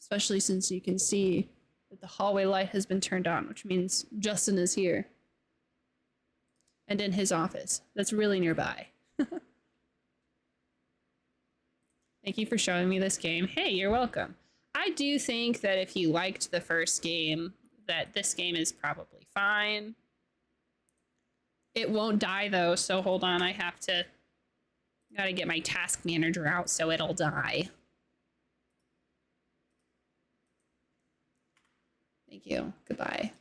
Especially since you can see that the hallway light has been turned on, which means Justin is here. And in his office. That's really nearby. Thank you for showing me this game. Hey, you're welcome. I do think that if you liked the first game, that this game is probably fine. It won't die though, so hold on, gotta get my task manager out so it'll die. Thank you. Goodbye.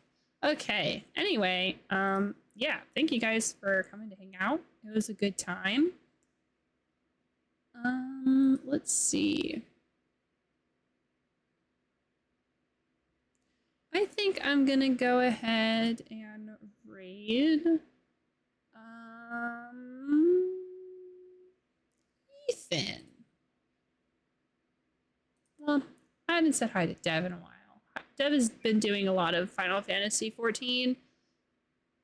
Okay. Anyway, yeah, thank you guys for coming to hang out. It was a good time. Let's see. I think I'm gonna go ahead and raid Ethan. Well, I haven't said hi to Dev in a while. Dev has been doing a lot of Final Fantasy 14.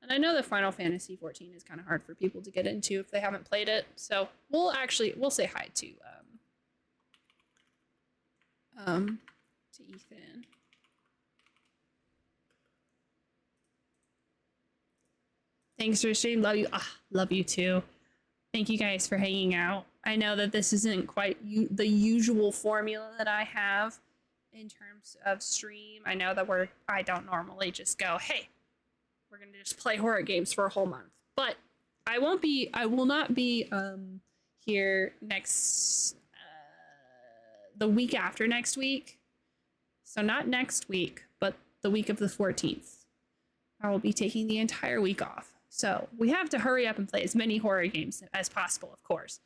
And I know that Final Fantasy 14 is kind of hard for people to get into if they haven't played it. So we'll say hi to Ethan. Thanks for stream. Love you. Love you too. Thank you guys for hanging out. I know that this isn't quite the usual formula that I have in terms of stream. I know that I don't normally just go, hey, we're gonna just play horror games for a whole month. But I will not be here the week after next week. So not next week, but the week of the 14th. I will be taking the entire week off. So we have to hurry up and play as many horror games as possible, of course.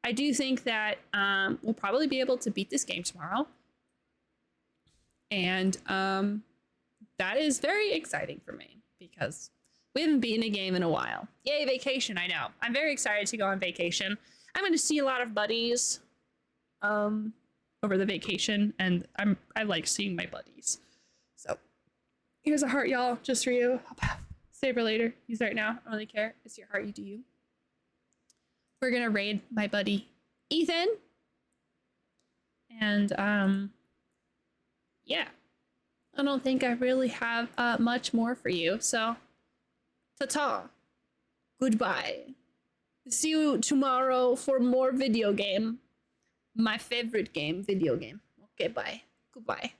I do think that we'll probably be able to beat this game tomorrow. And that is very exciting for me because we haven't beaten a game in a while. Yay, vacation, I know. I'm very excited to go on vacation. I'm going to see a lot of buddies over the vacation, and I like seeing my buddies. So here's a heart, y'all, just for you. Save her later. Use it right now. I don't really care. It's your heart, you do you. We're going to raid my buddy Ethan. And yeah, I don't think I really have much more for you. So, ta-ta. Goodbye. See you tomorrow for more video game. My favorite game, video game. Okay, bye. Goodbye.